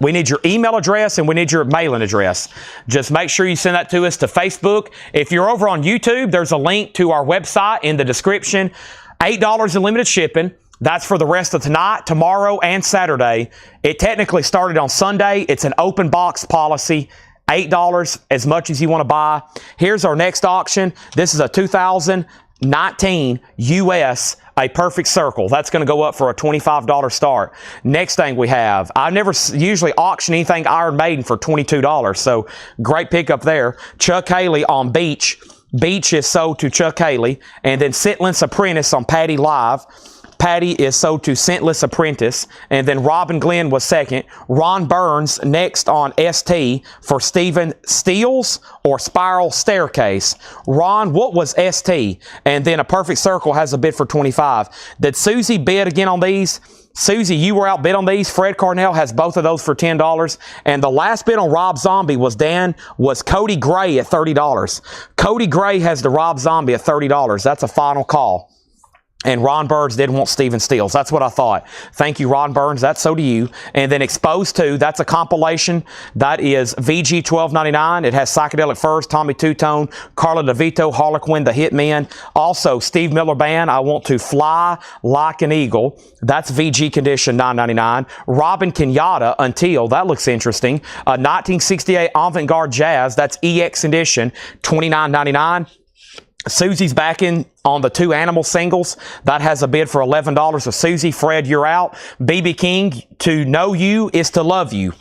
We need your email address and we need your mailing address. Just make sure you send that to us to Facebook. If you're over on YouTube, there's a link to our website in the description. $8 in limited shipping. That's for the rest of tonight, tomorrow, and Saturday. It technically started on Sunday. It's an open box policy. $8 as much as you want to buy. Here's our next auction. This is a 2019 US, a perfect circle. That's going to go up for a $25 start. Next thing we have, I never usually auction anything Iron Maiden for $22, so great pickup there. Chuck Haley on Beach. Beach is sold to Chuck Haley. And then Scentless Apprentice on Patty Live. Patty is sold to Scentless Apprentice, and then Robin Glenn was second. Ron Burns next on ST for Steven Steele's or Spiral Staircase. Ron, what was ST? And then a perfect circle has a bid for 25. Did Susie bid again on these? Susie, you were outbid on these. Fred Carnell has both of those for $10. And the last bid on Rob Zombie was Cody Gray at $30. Cody Gray has the Rob Zombie at $30. That's a final call. And Ron Burns didn't want Steven Steele's. That's what I thought. Thank you, Ron Burns. That's so do you. And then Exposed 2, that's a compilation. That is VG $12.99. It has Psychedelic Furs, Tommy Two-Tone, Carla DeVito, Harlequin, The Hitman. Also, Steve Miller Band, I Want to Fly Like an Eagle. That's VG condition $9.99. Robin Kenyatta, Until. That looks interesting. 1968 Avant-Garde Jazz. That's EX edition $29.99. Susie's back in on the 2 Animal singles. That has a bid for $11. So Susie, Fred, you're out. BB King, To Know You is to Love You.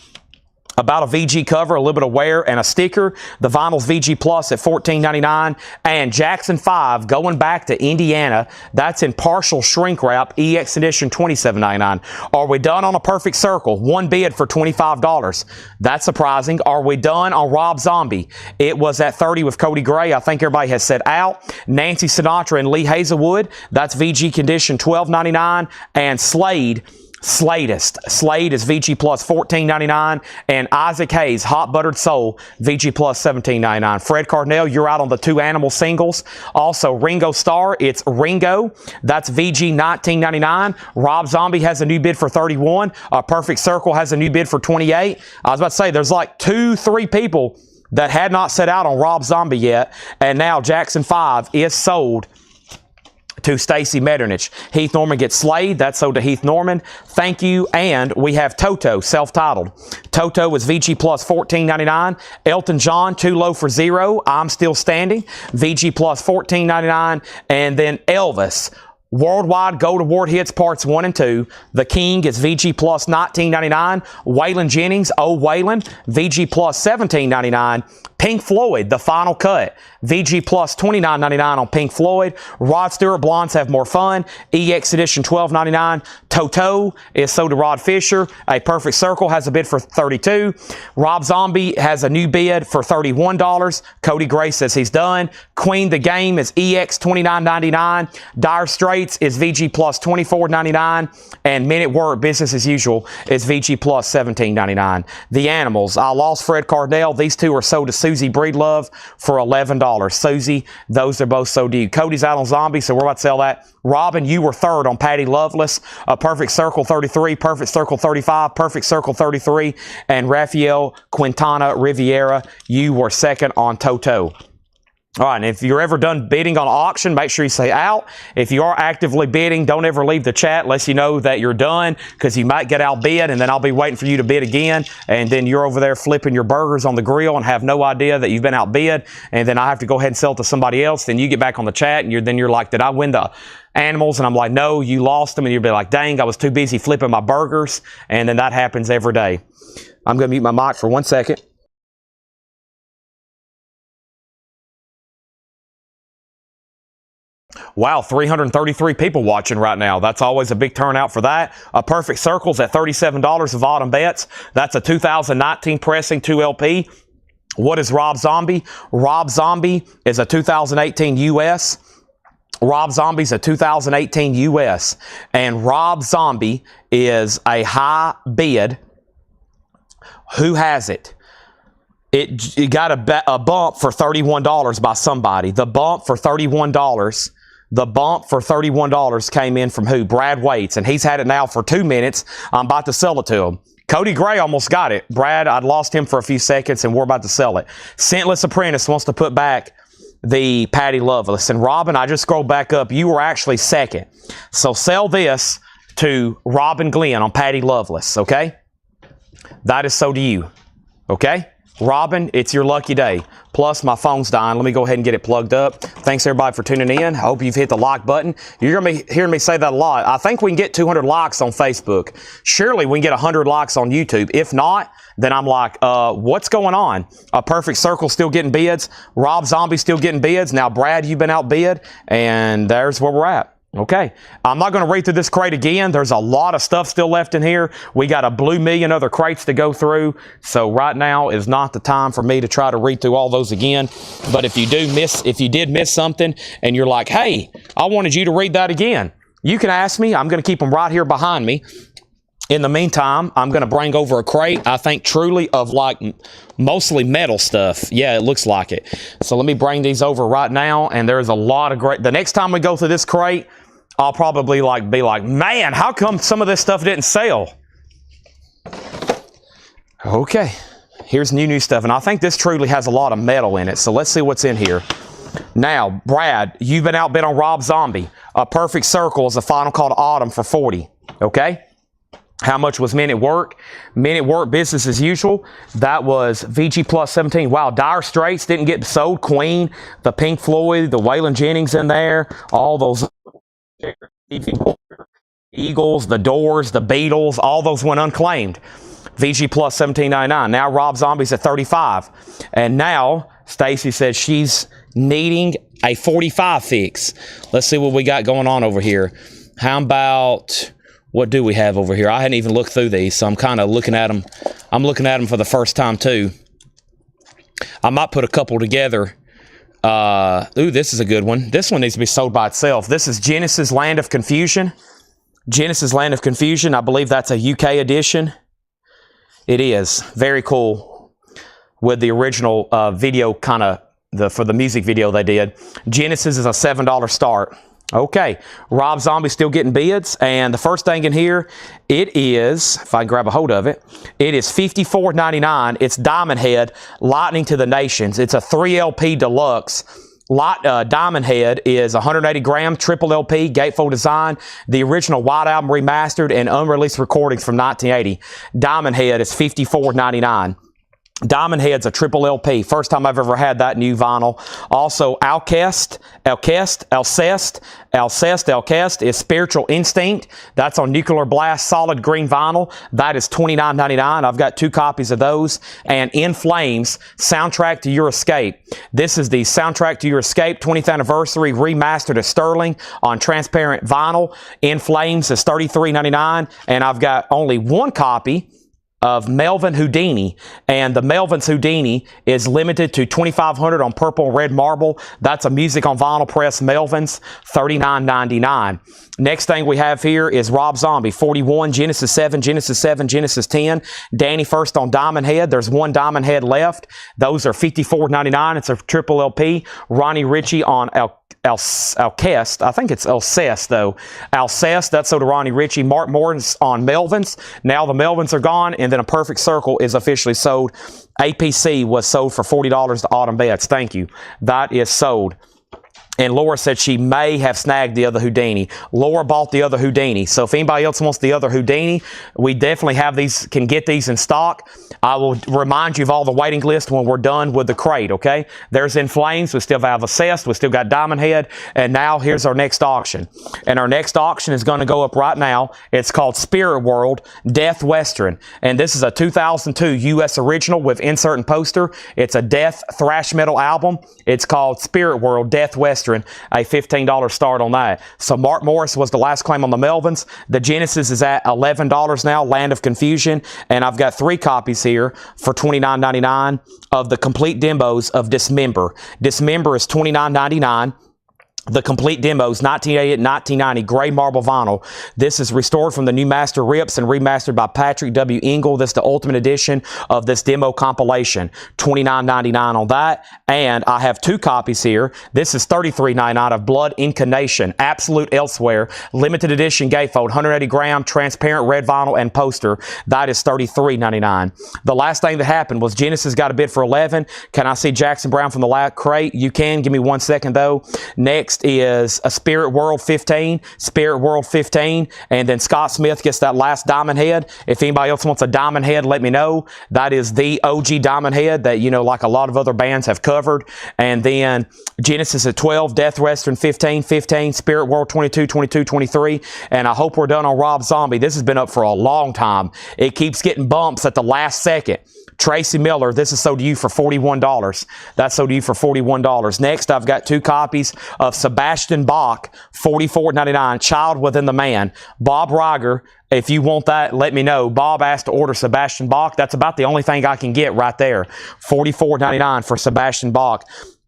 About a VG cover, a little bit of wear, and a sticker. The vinyl's VG Plus at $14.99. And Jackson 5, going back to Indiana. That's in partial shrink wrap, EX edition $27.99. Are we done on a perfect circle? 1 bid for $25. That's surprising. Are we done on Rob Zombie? It was at $30 with Cody Gray. I think everybody has said out. Nancy Sinatra and Lee Hazelwood. That's VG condition $12.99. And Slade is VG Plus $14.99, and Isaac Hayes, Hot Buttered Soul, VG Plus $17.99. Fred Carnell, you're out on the 2 Animal singles. Also, Ringo Starr, it's Ringo. That's VG $19.99. Rob Zombie has a new bid for $31. Perfect Circle has a new bid for $28. I was about to say, there's like 2-3 people that had not set out on Rob Zombie yet, and now Jackson 5 is sold to Stacy Metternich. Heath Norman gets Slade. That's sold to Heath Norman. Thank you. And we have Toto, self-titled. Toto is VG Plus $14.99. Elton John, Too Low for Zero. I'm Still Standing. VG Plus $14.99. And then Elvis, Worldwide Gold Award Hits Parts 1 and 2. The King is VG Plus $19.99. Waylon Jennings, Oh Waylon, VG Plus $17.99. Pink Floyd, The Final Cut, VG Plus $29.99 on Pink Floyd. Rod Stewart, Blondes Have More Fun, EX Edition $12.99. Toto is sold to Rod Fisher. A Perfect Circle has a bid for $32. Rob Zombie has a new bid for $31. Cody Gray says he's done. Queen the Game is EX $29.99. Dire Straits is VG Plus $24.99. And Men at Work, Business as Usual, is VG Plus $17.99. The Animals, I Lost Fred Cardell. These two are sold to Susie Breedlove for $11. Susie, those are both sold to you. Cody's out on Zombie, so we're about to sell that. Robin, you were third on Patty Loveless. A Perfect Circle 33, Perfect Circle 35, Perfect Circle 33, and Rafael Quintana Riviera, you were second on Toto. All right, and if you're ever done bidding on auction, make sure you say out. If you are actively bidding, don't ever leave the chat unless you know that you're done, because you might get outbid, and then I'll be waiting for you to bid again, and then you're over there flipping your burgers on the grill and have no idea that you've been outbid, and then I have to go ahead and sell it to somebody else. Then you get back on the chat, and then you're like, did I win the animals? And I'm like, no, you lost them, and you'll be like, dang, I was too busy flipping my burgers, and then that happens every day. I'm going to mute my mic for 1 second. Wow, 333 people watching right now. That's always a big turnout for that. A Perfect Circle's at $37 of Autumn Bets. That's a 2019 pressing 2LP. What is Rob Zombie? Rob Zombie is a 2018 US. Rob Zombie's a 2018 US. And Rob Zombie is a high bid. Who has it? It got a bump for $31 by somebody. The bump for $31. The bump for $31 came in from who? Brad Waits, and he's had it now for 2 minutes. I'm about to sell it to him. Cody Gray almost got it. Brad, I'd lost him for a few seconds, and we're about to sell it. Scentless Apprentice wants to put back the Patty Loveless. And Robin, I just scrolled back up. You were actually second. So sell this to Robin Glenn on Patty Loveless, okay? That is so to you, okay? Robin, it's your lucky day. Plus, my phone's dying. Let me go ahead and get it plugged up. Thanks, everybody, for tuning in. I hope you've hit the like button. You're going to be hearing me say that a lot. I think we can get 200 likes on Facebook. Surely we can get 100 likes on YouTube. If not, then I'm like, what's going on? A Perfect Circle still getting bids. Rob Zombie still getting bids. Now, Brad, you've been outbid, and there's where we're at. Okay, I'm not going to read through this crate again. There's a lot of stuff still left in here. We got a blue million other crates to go through. So right now is not the time for me to try to read through all those again. But if you did miss something and you're like, hey, I wanted you to read that again, you can ask me. I'm going to keep them right here behind me. In the meantime, I'm going to bring over a crate, I think truly of like mostly metal stuff. Yeah, it looks like it. So let me bring these over right now. And there's a lot of great, the next time we go through this crate, I'll probably be like, man, how come some of this stuff didn't sell? Okay, here's new stuff. And I think this truly has a lot of metal in it. So let's see what's in here. Now, Brad, you've been outbid on Rob Zombie. A Perfect Circle is a final call to Autumn for $40. Okay? How much was Men at Work? Men at Work, Business as Usual. That was VG Plus 17. Wow, Dire Straits didn't get sold. Queen, the Pink Floyd, the Waylon Jennings in there. All those Eagles, the Doors, the Beatles, all those went unclaimed. VG Plus $17.99. Now Rob Zombie's at $35. And now Stacy says she's needing a 45 fix. Let's see what we got going on over here. How about, what do we have over here? I hadn't even looked through these, so I'm kind of looking at them. I'm looking at them for the first time too. I might put a couple together. Ooh, this is a good one. This one needs to be sold by itself. This is Genesis Land of Confusion. Genesis Land of Confusion. I believe that's a UK edition. It is. Very cool. With the original video kind of, for the music video they did. Genesis is a $7 start. Okay, Rob Zombie still getting bids, and the first thing in here, it is, if I can grab a hold of it, it is $54.99. It's Diamond Head, Lightning to the Nations. It's a 3LP deluxe. Diamond Head is 180 gram, triple LP, gatefold design, the original White Album remastered, and unreleased recordings from 1980. Diamond Head is $54.99. Diamond Head's a triple LP. First time I've ever had that new vinyl. Also, Alcest is Spiritual Instinct. That's on Nuclear Blast solid green vinyl. That is $29.99. I've got 2 copies of those. And In Flames, Soundtrack to Your Escape. This is the Soundtrack to Your Escape 20th anniversary remastered as Sterling on transparent vinyl. In Flames is $33.99. And I've got only 1 copy of Melvin Houdini, and the Melvin's Houdini is limited to 2,500 on purple and red marble. That's a music on vinyl press Melvin's, $39.99. Next thing we have here is Rob Zombie, 41, Genesis 7, Genesis 7, Genesis 10. Danny First on Diamond Head. There's 1 Diamond Head left. Those are $54.99. It's a triple LP. Ronnie Ritchie on Alcest. I think it's Alcest, though. Alcest, that's so to Ronnie Ritchie. Mark Morton's on Melvin's. Now the Melvin's are gone, and then A Perfect Circle is officially sold. APC was sold for $40 to Autumn Betts. Thank you. That is sold. And Laura said she may have snagged the other Houdini. Laura bought the other Houdini. So if anybody else wants the other Houdini, we definitely have these, can get these in stock. I will remind you of all the waiting list when we're done with the crate, okay? There's In Flames. We still have Assessed. We still got Diamond Head. And now here's our next auction. And our next auction is going to go up right now. It's called Spirit World Death Western. And this is a 2002 U.S. original with insert and poster. It's a death thrash metal album. It's called Spirit World Death Western. A $15 start on that. So Mark Morris was the last claim on the Melvins. The Genesis is at $11 now, Land of Confusion. And I've got 3 copies here for $29.99 of the complete demos of Dismember. Dismember is $29.99. The complete demos, 1988 1990, gray marble vinyl. This is restored from the new master rips and remastered by Patrick W. Engel. This is the ultimate edition of this demo compilation. $29.99 on that. And I have 2 copies here. This is $33.99 of Blood Incarnation, Absolute Elsewhere, limited edition gatefold, 180 gram, transparent red vinyl and poster. That is $33.99. The last thing that happened was Genesis got a bid for $11. Can I see Jackson Brown from the last crate? You can. Give me 1 second though. Next is a Spirit World 15, and then Scott Smith gets that last Diamond Head. If anybody else wants a Diamond Head, let me know. That is the OG Diamond Head that, you know, like a lot of other bands have covered. And then Genesis at 12, Death Western 15, Spirit World 22, 23, and I hope we're done on Rob Zombie. This has been up for a long time. It keeps getting bumps at the last second. Tracy Miller, this is sold to you for $41. That's sold to you for $41. Next, I've got 2 copies of Sebastian Bach, $44.99, Child Within the Man. Bob Reiger, if you want that, let me know. Bob asked to order Sebastian Bach. That's about the only thing I can get right there. $44.99 for Sebastian Bach.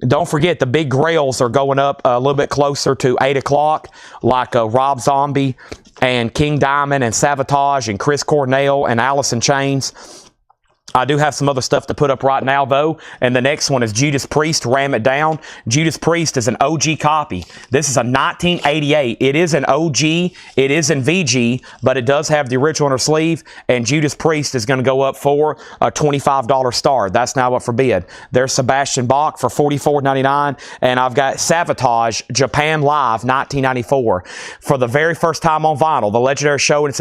Don't forget, the big grails are going up a little bit closer to 8 o'clock, like Rob Zombie and King Diamond and Savatage and Chris Cornell and Alice in Chains. I do have some other stuff to put up right now, though, and the next one is Judas Priest, Ram It Down. Judas Priest is an OG copy. This is a 1988. It is an OG, it is in VG, but it does have the original inner sleeve, and Judas Priest is going to go up for a $25 start. That's now up for bid. There's Sebastian Bach for $44.99, and I've got Savatage, Japan Live, 1994. For the very first time on vinyl, the legendary show in its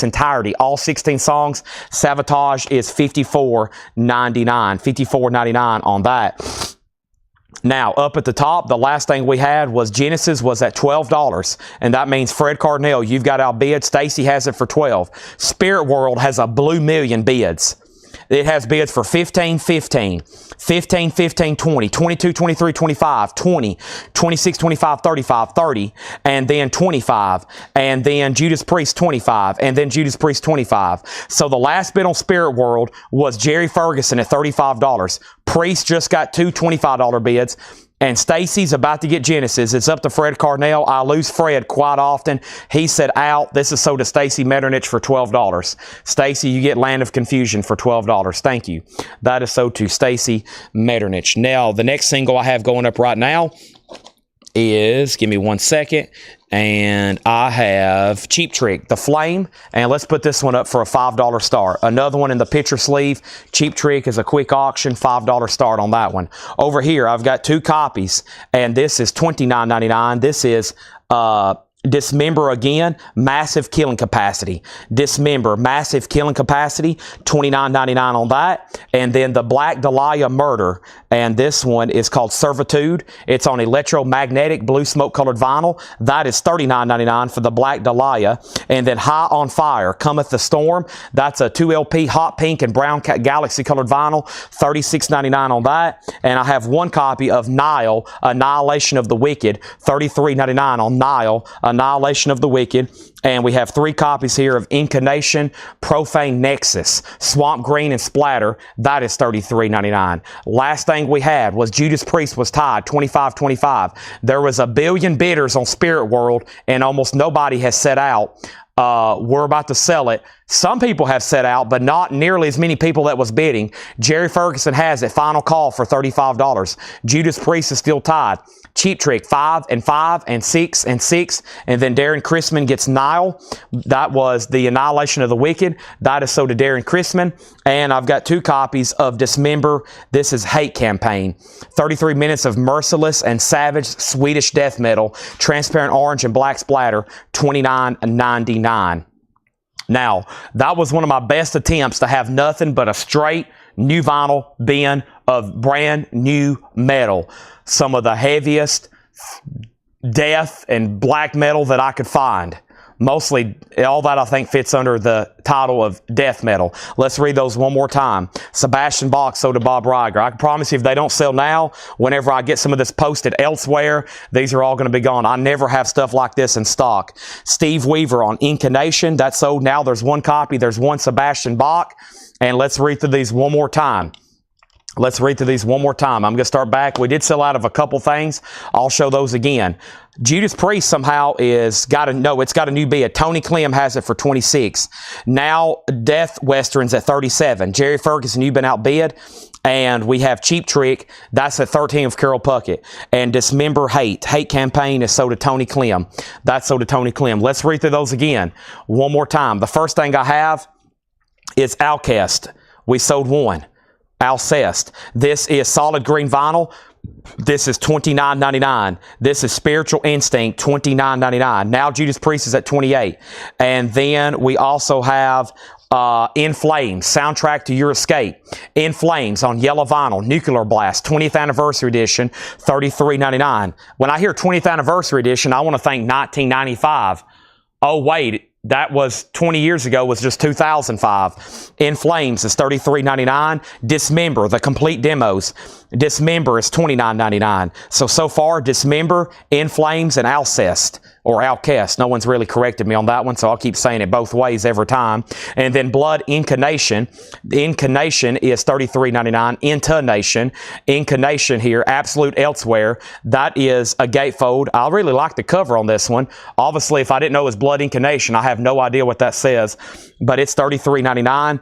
entirety, all 16 songs, Savatage is $54.99 on that. Now, up at the top, the last thing we had was Genesis was at $12, and that means Fred Cardinal, you've got our bid. Stacy has it for $12. Spirit World has a blue million bids. It has bids for 15, 15, 15, 15, 20, 22, 23, 25, 20, 26, 25, 35, 30, and then 25, and then Judas Priest 25, and then Judas Priest 25. So the last bid on Spirit World was Jerry Ferguson at $35. Priest just got 2 $25 bids. And Stacy's about to get Genesis. It's up to Fred Cardinal. I lose Fred quite often. He said out. This is sold to Stacy Metternich for $12. Stacy, you get Land of Confusion for $12. Thank you. That is sold to Stacy Metternich. Now, the next single I have going up right now is, give me 1 second, and I have Cheap Trick, The Flame, and let's put this one up for a $5 start. Another one in the picture sleeve. Cheap Trick is a quick auction, $5 start on that one. Over here, I've got 2 copies, and this is $29.99. This is Dismember again, massive killing capacity. Dismember, massive killing capacity, $29.99 on that. And then the Black Dahlia Murder, and this one is called Servitude. It's on electromagnetic blue smoke colored vinyl. That is $39.99 for the Black Dahlia. And then High on Fire, Cometh the Storm. That's a 2LP hot pink and brown galaxy colored vinyl, $36.99 on that. And I have one copy of Nile, Annihilation of the Wicked, $33.99 on Nile, Annihilation of the Wicked. And we have 3 copies here of Incarnation, Profane Nexus, Swamp Green, and Splatter. That is $33.99. Last thing we had was Judas Priest was tied, $25.25. There was a billion bidders on Spirit World, and almost nobody has set out. We're about to sell it. Some people have set out, but not nearly as many people that was bidding. Jerry Ferguson has it. Final call for $35. Judas Priest is still tied. Cheap Trick, 5 and 5 and 6 and 6. And then Darren Chrisman gets Nile. That was the Annihilation of the Wicked. That is so to Darren Chrisman. And I've got 2 copies of Dismember. This is Hate Campaign. 33 minutes of merciless and savage Swedish death metal. Transparent orange and black splatter. $29.99. Now, that was one of my best attempts to have nothing but a straight new vinyl bin of brand new metal. Some of the heaviest death and black metal that I could find. Mostly, all that I think fits under the title of death metal. Let's read those one more time. Sebastian Bach, so to Bob Riger. I can promise you if they don't sell now, whenever I get some of this posted elsewhere, these are all going to be gone. I never have stuff like this in stock. Steve Weaver on Incarnation. That's sold now. There's 1 copy. There's 1 Sebastian Bach. And let's read through these one more time. Let's read through these one more time. I'm going to start back. We did sell out of a couple things. I'll show those again. Judas Priest somehow it's got a new bid. Tony Clem has it for 26. Now Death Westerns at 37. Jerry Ferguson, you've been outbid. And we have Cheap Trick. That's at 13 of Carol Puckett. And Dismember Hate. Hate Campaign is sold to Tony Clem. That's sold to Tony Clem. Let's read through those again one more time. The first thing I have is Outcast. We sold 1. Alcest. This is solid green vinyl. This is $29.99. This is Spiritual Instinct, $29.99. Now Judas Priest is at 28. And then we also have In Flames, Soundtrack to Your Escape. In Flames on yellow vinyl, Nuclear Blast, 20th Anniversary Edition, $33.99. When I hear 20th Anniversary Edition, I want to think 1995. Oh, wait. That was 20 years ago, was just 2005. In Flames is $33.99. Dismember, the complete demos. Dismember is $29.99. So far, Dismember, In Flames, and Alcest, or Outcast. No one's really corrected me on that one, so I'll keep saying it both ways every time. And then Blood Incarnation. Incarnation is $33.99. Intonation. Incarnation here. Absolute Elsewhere. That is a gatefold. I really like the cover on this one. Obviously, if I didn't know it was Blood Incarnation, I have no idea what that says, but it's $33.99.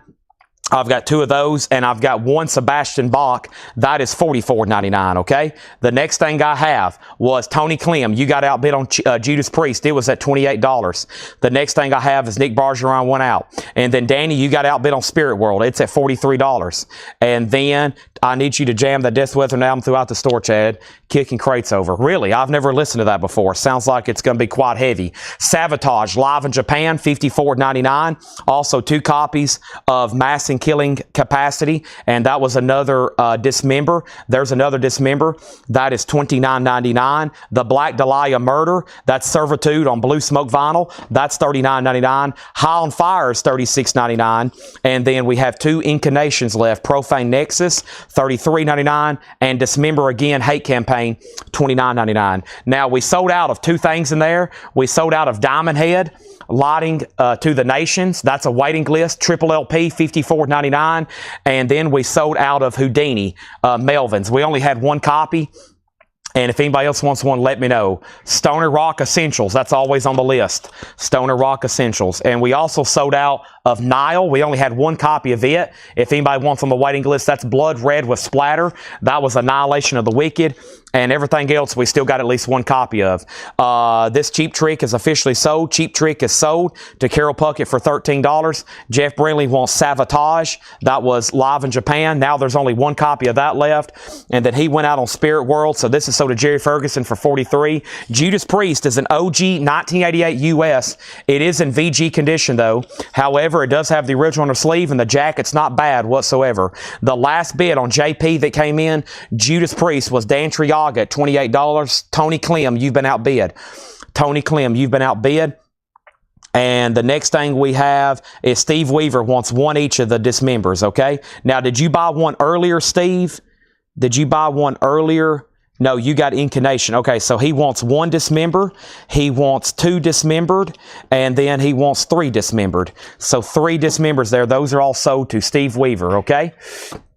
I've got 2 of those, and I've got 1 Sebastian Bach. That is $44.99, okay? The next thing I have was Tony Clem. You got outbid on Judas Priest. It was at $28. The next thing I have is Nick Bargeron went out. And then, Danny, you got outbid on Spirit World. It's at $43. And then I need you to jam the Death Weather album throughout the store, Chad. Kicking crates over. Really? I've never listened to that before. Sounds like it's going to be quite heavy. Sabotage, live in Japan, $54.99. Also 2 copies of Mass and Killing Capacity, and that was another Dismember. There's another Dismember. That is $29.99. The Black Dahlia Murder, that's Servitude on blue smoke vinyl. That's $39.99. High on Fire is $36.99. And then we have 2 Incarnations left. Profane Nexus, $33.99. And Dismember again, Hate Campaign, $29.99. Now, we sold out of 2 things in there. We sold out of Diamond Head, Lighting to the Nations. That's a waiting list. Triple LP, $54.99. And then we sold out of Houdini, Melvins. We only had 1 copy. And if anybody else wants one, let me know. Stoner Rock Essentials. That's always on the list. Stoner Rock Essentials. And we also sold out of Nile. We only had 1 copy of it. If anybody wants on the waiting list, that's Blood Red with Splatter. That was Annihilation of the Wicked. And everything else we still got at least one copy of. This Cheap Trick is officially sold. Cheap Trick is sold to Carol Puckett for $13. Jeff Brindley wants Sabotage. That was live in Japan. Now there's only one copy of that left. And then he went out on Spirit World. So this is sold to Jerry Ferguson for $43. Judas Priest is an OG 1988 US. It is in VG condition though. However, it does have the original on the sleeve and the jacket's not bad whatsoever. The last bid on JP that came in, Judas Priest, was Dan Triaga at $28. Tony Clem, you've been outbid. Tony Clem, you've been outbid. And the next thing we have is Steve Weaver wants one each of the dismembers, okay? Now, did you buy one earlier, Steve? Did you buy one earlier? No, you got Incarnation. Okay, so he wants one dismember, he wants two dismembered, and then he wants three dismembered. So 3 dismembers there. Those are all sold to Steve Weaver, okay?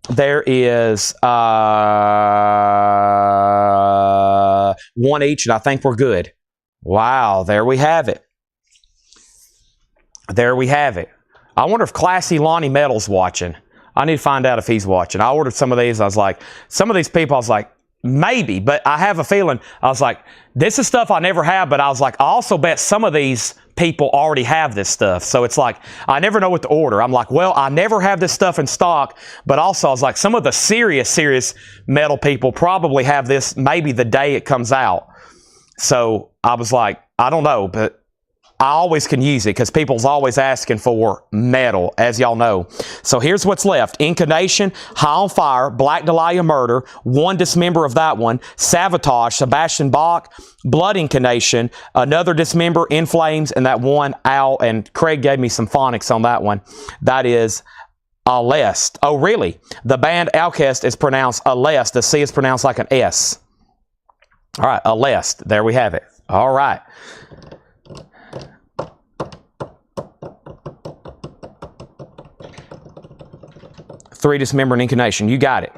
There is one each, and I think we're good. Wow, there we have it. There we have it. I wonder if Classy Lonnie Metal's watching. I need to find out if he's watching. I ordered some of these. I was like, some of these people, I was like, maybe, but I have a feeling. I was like, this is stuff I never have, but I was like, I also bet some of these people already have this stuff. So it's like, I never know what to order. I'm like, well, I never have this stuff in stock, but also I was like, some of the serious metal people probably have this maybe the day it comes out. So I was like, I don't know, but I always can use it because people's always asking for metal, as y'all know. So here's what's left. Incarnation, High on Fire, Black Dahlia Murder, one dismember of that one, Sabotage, Sebastian Bach, Blood Incarnation, another dismember, In Flames, and that one Owl, and Craig gave me some phonics on that one. That is Alest. Oh, really? The band Outcast is pronounced Alest. The C is pronounced like an S. All right, Alest. There we have it. All right. Three dismember and Incarnation. You got it.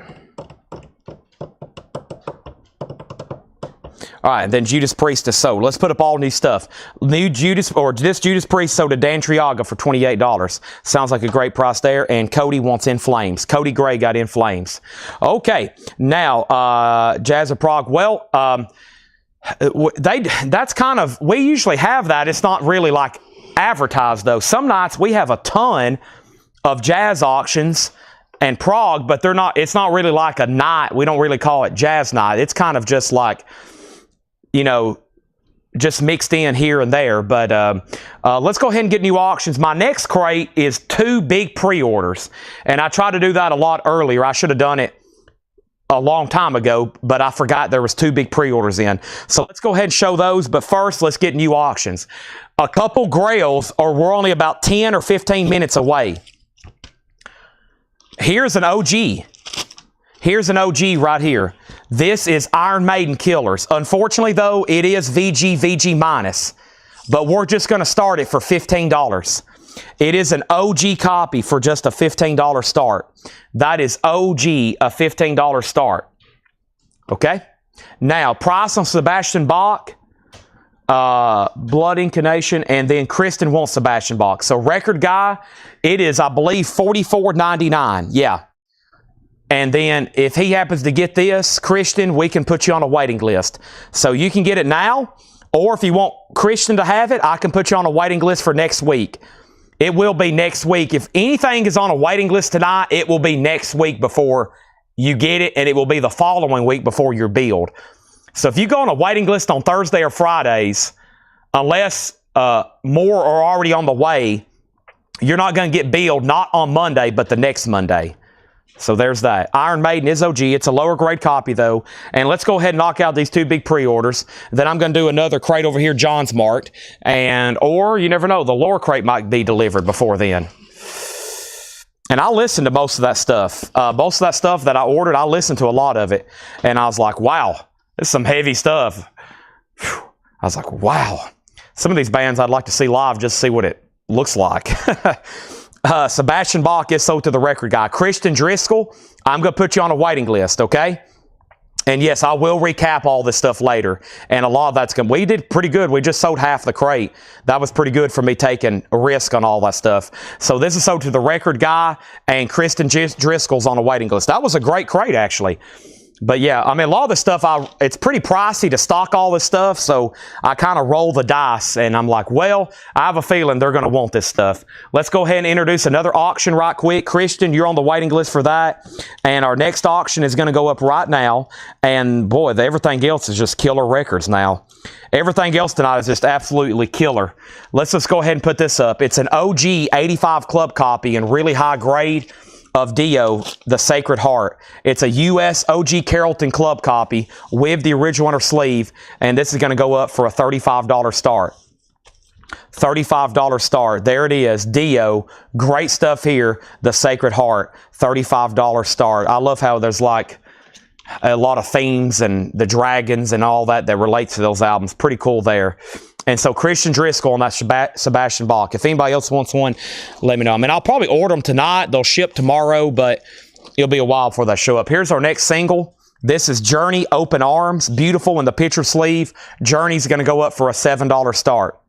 All right, then Judas Priest is sold. Let's put up all new stuff. New Judas, or this Judas Priest sold to Dan Triaga for $28. Sounds like a great price there. And Cody wants In Flames. Cody Gray got In Flames. Okay, now Jazz of Prague. Well, that's kind of, we usually have that. It's not really like advertised though. Some nights we have a ton of jazz auctions and Prague, but they're not, it's not really like a night. We don't really call it jazz night. It's kind of just like, you know, just mixed in here and there. But let's go ahead and get new auctions. My next crate is 2 big pre-orders, and I tried to do that a lot earlier. I should have done it a long time ago, but I forgot there was 2 big pre-orders in. So let's go ahead and show those, but first let's get new auctions. A couple grails, or we're only about 10 or 15 minutes away. Here's an OG. Here's an OG right here. This is Iron Maiden Killers. Unfortunately, though, it is VG minus, but we're just going to start it for $15. It is an OG copy for just a $15 start. That is OG, a $15 start. Okay? Now, price on Sebastian Bach, Blood Incarnation, and then Kristen wants Sebastian Bach. So record guy, it is, I believe, $44.99. Yeah. And then if he happens to get this, Christian, we can put you on a waiting list. So you can get it now, or if you want Christian to have it, I can put you on a waiting list for next week. It will be next week. If anything is on a waiting list tonight, it will be next week before you get it, and it will be the following week before your build. So if you go on a waiting list on Thursday or Fridays, unless more are already on the way, you're not going to get billed, not on Monday, but the next Monday. So there's that. Iron Maiden is OG. It's a lower grade copy, though. And let's go ahead and knock out these 2 big pre-orders. Then I'm going to do another crate over here, John's marked. Or, you never know, the lower crate might be delivered before then. And I listened to most of that stuff. Most of that stuff that I ordered, I listened to a lot of it. And I was like, wow, this is some heavy stuff. Whew. I was like, wow. Some of these bands I'd like to see live just to see what it looks like. Sebastian Bach is sold to the record guy. Christian Driscoll, I'm going to put you on a waiting list, okay? And yes, I will recap all this stuff later. And a lot of that's going to... We did pretty good. We just sold half the crate. That was pretty good for me taking a risk on all that stuff. So this is sold to the record guy, and Kristen Driscoll's on a waiting list. That was a great crate, actually. But yeah, I mean, a lot of the stuff, it's pretty pricey to stock all this stuff, so I kind of roll the dice, and I'm like, well, I have a feeling they're going to want this stuff. Let's go ahead and introduce another auction right quick. Christian, you're on the waiting list for that, and our next auction is going to go up right now, and boy, everything else is just killer records now. Everything else tonight is just absolutely killer. Let's just go ahead and put this up. It's an OG 85 club copy in really high grade of Dio, the Sacred Heart. It's a U.S. OG Carrollton club copy with the original inner sleeve, and this is going to go up for a $35 start. $35 start. There it is. Dio. Great stuff here. The Sacred Heart. $35 start. I love how there's like a lot of themes and the dragons and all that relates to those albums. Pretty cool there. And so Christian Driscoll and that Sebastian Bach. If anybody else wants one, let me know. I mean, I'll probably order them tonight. They'll ship tomorrow, but it'll be a while before they show up. Here's our next single. This is Journey, Open Arms. Beautiful in the picture sleeve. Journey's going to go up for a $7 start.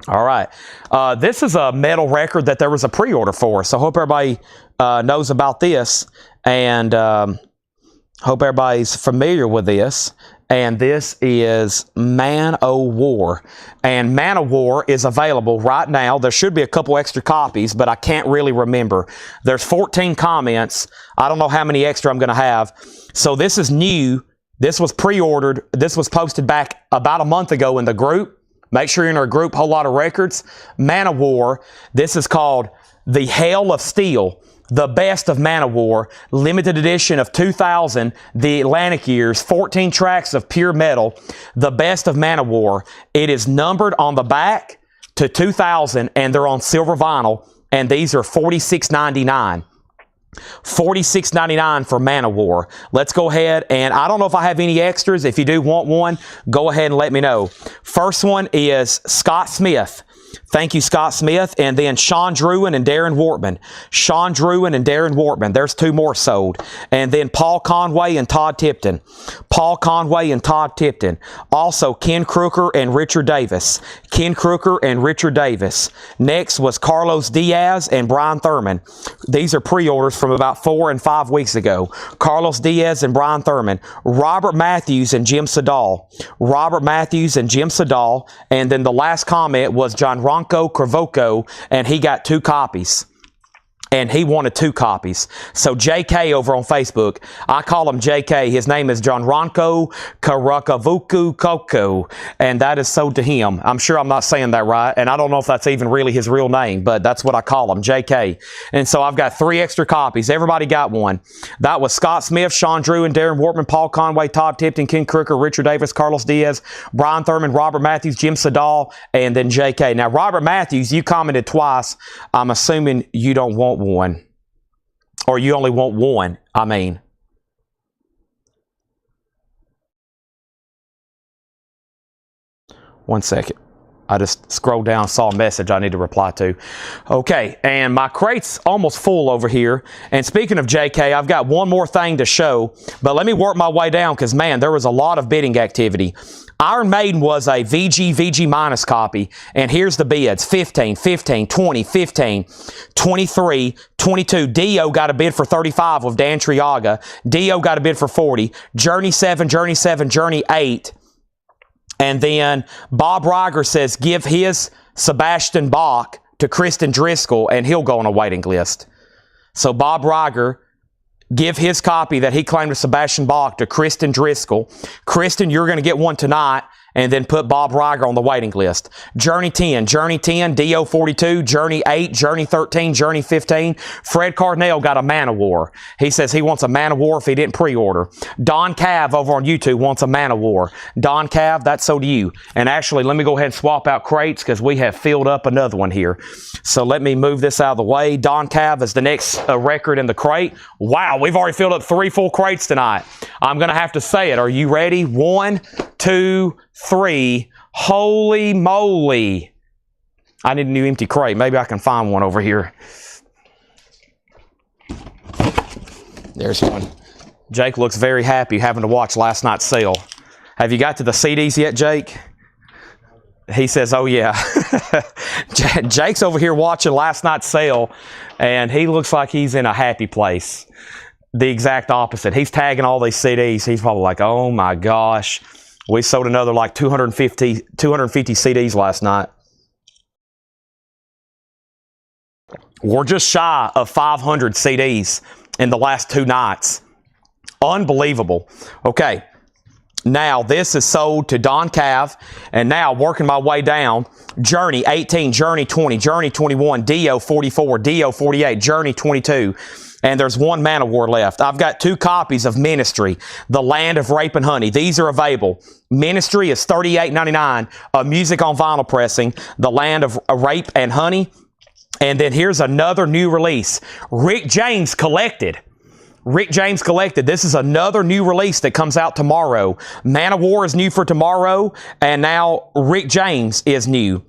All right. This is a metal record that there was a pre-order for, so hope everybody knows about this, and hope everybody's familiar with this. And this is Man O' War. And Man O' War is available right now. There should be a couple extra copies, but I can't really remember. There's 14 comments. I don't know how many extra I'm going to have. So this is new. This was pre-ordered. This was posted back about a month ago in the group. Make sure you're in our group, Whole Lot of Records. Man O' War. This is called The Hail of Steel. The Best of Man O' War, limited edition of 2000, the Atlantic years, 14 tracks of pure metal, The Best of Man O' War. It is numbered on the back to 2000, and they're on silver vinyl, and these are $46.99. $46.99 for Man O' War. Let's go ahead, and I don't know if I have any extras. If you do want one, go ahead and let me know. First one is Scott Smith. Thank you, Scott Smith. And then Sean Druin and Darren Wortman. Sean Druin and Darren Wortman. There's two more sold. And then Paul Conway and Todd Tipton. Paul Conway and Todd Tipton. Also, Ken Crooker and Richard Davis. Ken Crooker and Richard Davis. Next was Carlos Diaz and Brian Thurman. These are pre-orders from about 4 and 5 weeks ago. Carlos Diaz and Brian Thurman. Robert Matthews and Jim Sedal. Robert Matthews and Jim Sedal. And then the last comment was John Ronco Cravoco, and he got 2 copies. And he wanted 2 copies. So JK over on Facebook, I call him JK. His name is John Ronco Karakavuku Koko. And that is sold to him. I'm sure I'm not saying that right. And I don't know if that's even really his real name, but that's what I call him, JK. And so I've got 3 extra copies. Everybody got one. That was Scott Smith, Sean Drew, and Darren Wortman, Paul Conway, Todd Tipton, Ken Crooker, Richard Davis, Carlos Diaz, Brian Thurman, Robert Matthews, Jim Sedal, and then JK. Now, Robert Matthews, you commented twice. I'm assuming you don't want one, or you only want one. I mean, one second. I just scrolled down, saw a message I need to reply to. Okay, and my crate's almost full over here. And speaking of JK, I've got one more thing to show, but let me work my way down because, man, there was a lot of bidding activity. Iron Maiden was a VG minus copy, and here's the bids: 15, 15, 20, 15, 23, 22. Dio got a bid for 35 with Dan Triaga. Dio got a bid for 40. Journey 7, Journey 7, Journey 8. And then Bob Riger says give his Sebastian Bach to Kristen Driscoll, and he'll go on a waiting list. So Bob Riger, give his copy that he claimed to Sebastian Bach to Kristen Driscoll. Kristen, you're going to get one tonight, and then put Bob Riger on the waiting list. Journey 10, Dio 42, Journey 8, Journey 13, Journey 15. Fred Cardinale got a Man O' War. He says he wants a Man O' War if he didn't pre-order. Don Cav over on YouTube wants a Man O' War. Don Cav, that's so to you. And actually, let me go ahead and swap out crates because we have filled up another one here. So let me move this out of the way. Don Cav is the next record in the crate. Wow, we've already filled up 3 full crates tonight. I'm going to have to say it. Are you ready? 1, 2, 3. Holy moly. I need a new empty crate. Maybe I can find one over here. There's one. Jake looks very happy having to watch last night's sale. Have you got to the CDs yet, Jake? He says, oh yeah. Jake's over here watching last night's sale, and he looks like he's in a happy place. the exact opposite. He's tagging all these CDs. He's probably like, oh my gosh, we sold another like 250 CDs last night. We're just shy of 500 CDs in the last 2 nights. Unbelievable. Okay, now this is sold to Don Cav, and now working my way down, Journey 18, Journey 20, Journey 21, Dio 44, Dio 48, Journey 22, and there's one Man of War left. I've got 2 copies of Ministry, The Land of Rape and Honey. These are available. Ministry is $38.99, a music on vinyl pressing, The Land of Rape and Honey. And then here's another new release, Rick James Collected. Rick James Collected. This is another new release that comes out tomorrow. Man of War is new for tomorrow, and now Rick James is new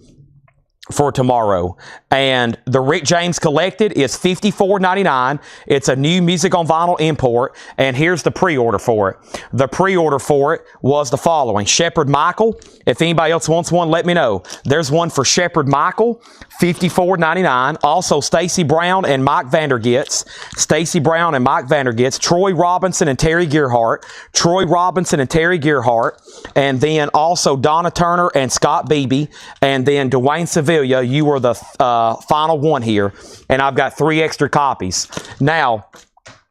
for tomorrow. And the Rick James Collected is $54.99. It's a new music on vinyl import, and here's the pre-order for it. The pre-order for it was the following. Shepherd Michael. If anybody else wants one, let me know. There's one for Shepherd Michael, $54.99. Also, Stacy Brown and Mike Vandergits. Stacy Brown and Mike Vandergits. Troy Robinson and Terry Gearhart. Troy Robinson and Terry Gearhart. And then also Donna Turner and Scott Beebe. And then Dwayne Sevilla, you were the final one here. And I've got 3 extra copies. Now,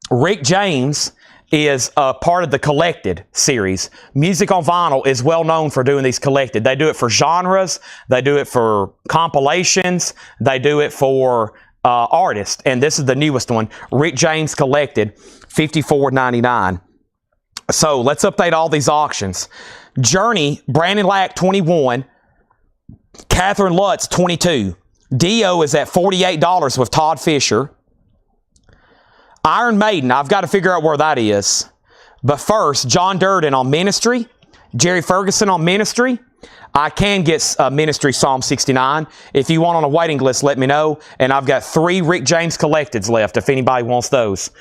Rick James is a part of the Collected series. Music on Vinyl is well known for doing these Collected. They do it for genres, they do it for compilations, they do it for artists, and this is the newest one, Rick James Collected, $54.99. So let's update all these auctions. Journey, Brandon Lack, 21, Catherine Lutz, 22. Dio is at $48 with Todd Fisher. Iron Maiden, I've got to figure out where that is. But first, John Durden on Ministry. Jerry Ferguson on Ministry. I can get Ministry Psalm 69. If you want on a waiting list, let me know. And I've got 3 Rick James Collecteds left if anybody wants those.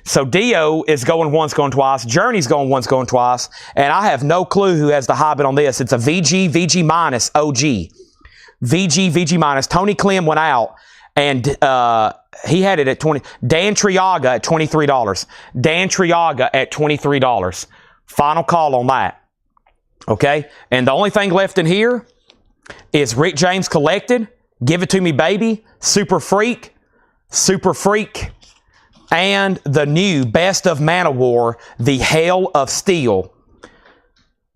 So Dio is going once, going twice. Journey's going once, going twice. And I have no clue who has the high bid on this. It's a VG minus OG. VG minus. Tony Clem went out. And he had it at 20. Dan Triaga at $23. Dan Triaga at $23. Final call on that. Okay? And the only thing left in here is Rick James Collected, Give It To Me Baby, Super Freak, and the new Best of Man of War, The Hail of Steel.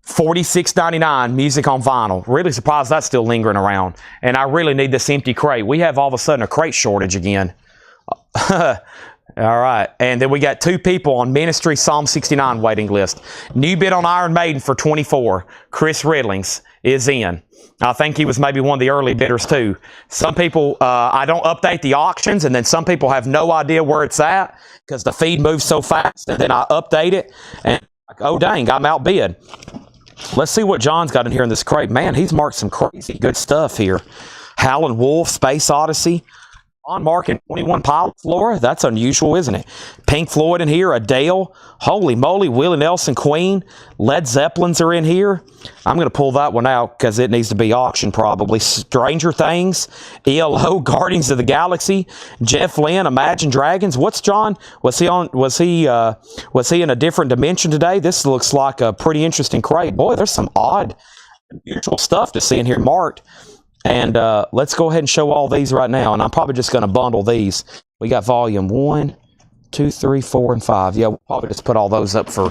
$46.99 music on vinyl. Really surprised that's still lingering around. And I really need this empty crate. We have all of a sudden a crate shortage again. All right. And then we got 2 people on Ministry Psalm 69 waiting list. New bid on Iron Maiden for 24. Chris Riddlings is in. I think he was maybe one of the early bidders too. Some people, I don't update the auctions, and then some people have no idea where it's at because the feed moves so fast. And then I update it, and like, oh dang, I'm outbid. Let's see what John's got in here in this crate. Man, he's marked some crazy good stuff here. Howlin' Wolf, Space Odyssey. On marking 21 Pilots, Laura. That's unusual, isn't it? Pink Floyd in here, Adele. Holy moly, Willie Nelson, Queen. Led Zeppelins are in here. I'm going to pull that one out because it needs to be auctioned probably. Stranger Things, ELO, Guardians of the Galaxy, Jeff Lynne, Imagine Dragons. What's John? Was he in a different dimension today? This looks like a pretty interesting crate. Boy, there's some odd, unusual stuff to see in here marked. And let's go ahead and show all these right now. And I'm probably just going to bundle these. We got volume 1, 2, 3, 4, and 5. Yeah, we'll probably just put all those up for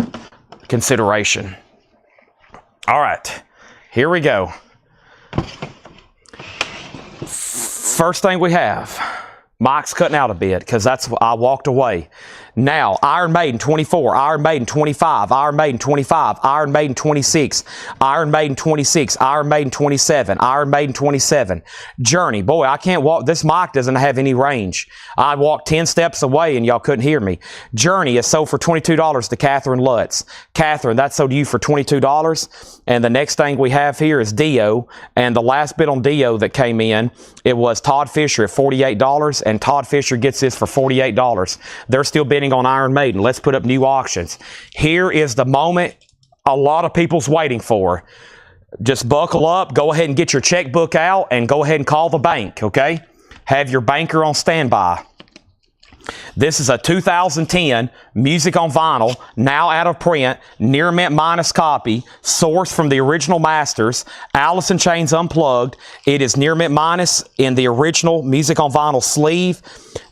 consideration. All right, here we go. First thing we have, Mike's cutting out a bit because that's I walked away. Now, Iron Maiden 24, Iron Maiden 25, Iron Maiden 25, Iron Maiden 26, Iron Maiden 26, Iron Maiden 27, Iron Maiden 27. Journey, boy, I can't walk. This mic doesn't have any range. I walked 10 steps away and y'all couldn't hear me. Journey is sold for $22 to Catherine Lutz. Catherine, that's sold to you for $22. And the next thing we have here is Dio. And the last bid on Dio that came in, it was Todd Fisher at $48. And Todd Fisher gets this for $48. They're still bidding on Iron Maiden. Let's put up new auctions. Here is the moment a lot of people's waiting for. Just buckle up, go ahead and get your checkbook out, and go ahead and call the bank, okay? Have your banker on standby. This is a 2010 Music on Vinyl, now out of print, near mint minus copy, sourced from the original masters, Alice in Chains Unplugged. It is near mint minus in the original Music on Vinyl sleeve.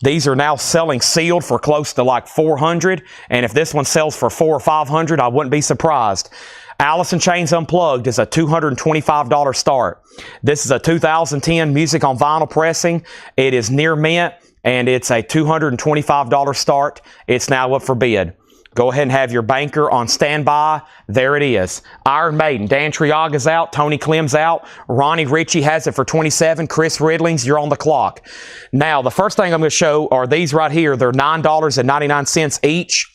These are now selling sealed for close to like $400, and if this one sells for $400 or $500, I wouldn't be surprised. Alice in Chains Unplugged is a $225 start. This is a 2010 Music on Vinyl pressing. It is near mint, and it's a $225 start. It's now up for bid. Go ahead and have your banker on standby. There it is. Iron Maiden. Dan Triaga's out. Tony Clem's out. Ronnie Ritchie has it for $27. Chris Ridlings, you're on the clock. Now, the first thing I'm going to show are these right here. They're $9.99 each.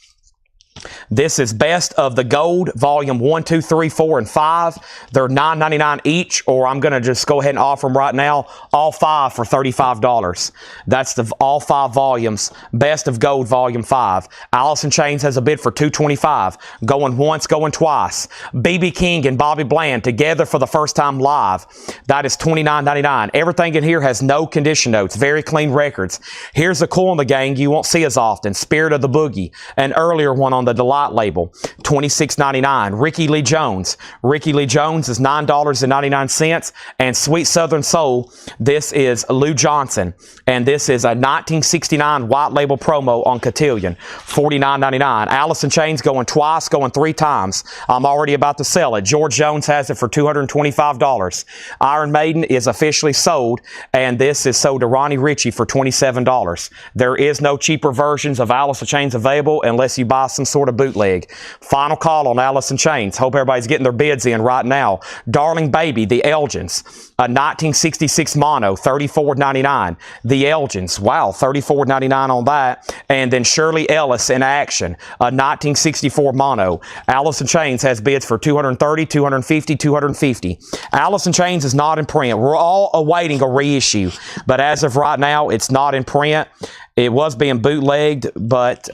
This is Best of the Gold, Volume 1, 2, 3, 4, and 5. They're $9.99 each, or I'm going to just go ahead and offer them right now, all 5 for $35. That's the all 5 volumes. Best of Gold, Volume 5. Alice in Chains has a bid for $225. Going once, going twice. B.B. King and Bobby Bland together for the first time live. That is $29.99. Everything in here has no condition notes. Very clean records. Here's a Cool in the Gang you won't see as often. Spirit of the Boogie. An earlier one on the Delight label, $26.99. Ricky Lee Jones. Ricky Lee Jones is $9.99. And Sweet Southern Soul, this is Lou Johnson. And this is a 1969 white label promo on Cotillion, $49.99. Alice in Chains going twice, going 3 times. I'm already about to sell it. George Jones has it for $225. Iron Maiden is officially sold, and this is sold to Ronnie Ritchie for $27. There is no cheaper versions of Alice in Chains available unless you buy some sort of bootleg. Final call on Alice in Chains. Hope everybody's getting their bids in right now. Darling Baby, the Elgins, a 1966 mono, $34.99. The Elgins, wow, $34.99 on that. And then Shirley Ellis in Action, a 1964 mono. Alice in Chains has bids for $230, $250, $250. Alice in Chains is not in print. We're all awaiting a reissue, but as of right now, it's not in print. It was being bootlegged, but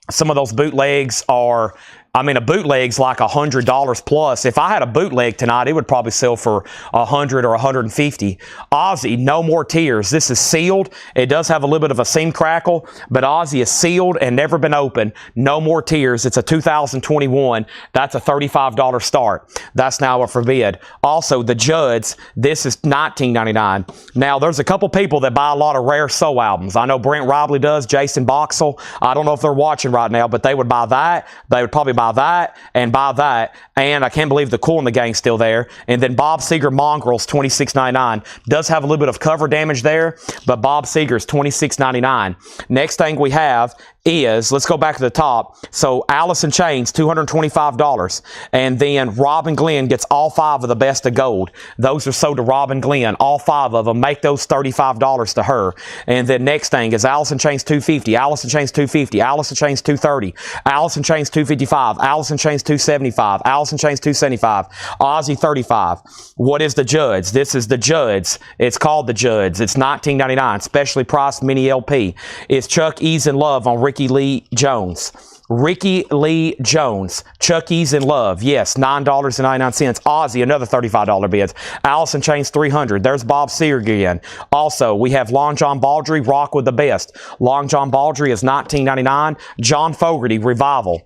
some of those bootlegs are, I mean, a bootleg's like $100 plus. If I had a bootleg tonight, it would probably sell for $100 or $150. Ozzy, No More Tears. This is sealed. It does have a little bit of a seam crackle, but Ozzy is sealed and never been opened. No More Tears. It's a 2021. That's a $35 start. That's now up for bid. Also, the Judds. This is $19.99. Now, there's a couple people that buy a lot of rare soul albums. I know Brent Robley does. Jason Boxell. I don't know if they're watching right now, but they would buy that. They would probably buy that and buy that, and I can't believe the Cool in the Gang's still there. And then Bob Seger Mongrels, $26.99. Does have a little bit of cover damage there, but Bob Seger's $26.99. Next thing we have is, let's go back to the top. So Alice in Chains, $225. And then Robin Glenn gets all 5 of the Best of Gold. Those are sold to Robin Glenn, all 5 of them. Make those $35 to her. And then next thing is Alice in Chains, $250. Alice in Chains, $250. Alice in Chains, $230. Alice in Chains, $255. Alice in Chains, $275. Alice in Chains, $275. Ozzy, $35. What is the Judds? This is the Judds. It's called the Judds. It's $19.99. Specially priced mini LP. It's Chuck E's in Love on Ricky Lee Jones. Ricky Lee Jones. Chuck E's in Love. Yes, $9.99. Ozzy, another $35 bids. Alice in Chains, $300. There's Bob Seger again. Also, we have Long John Baldry, Rock with the Best. Long John Baldry is $19.99. John Fogerty, Revival,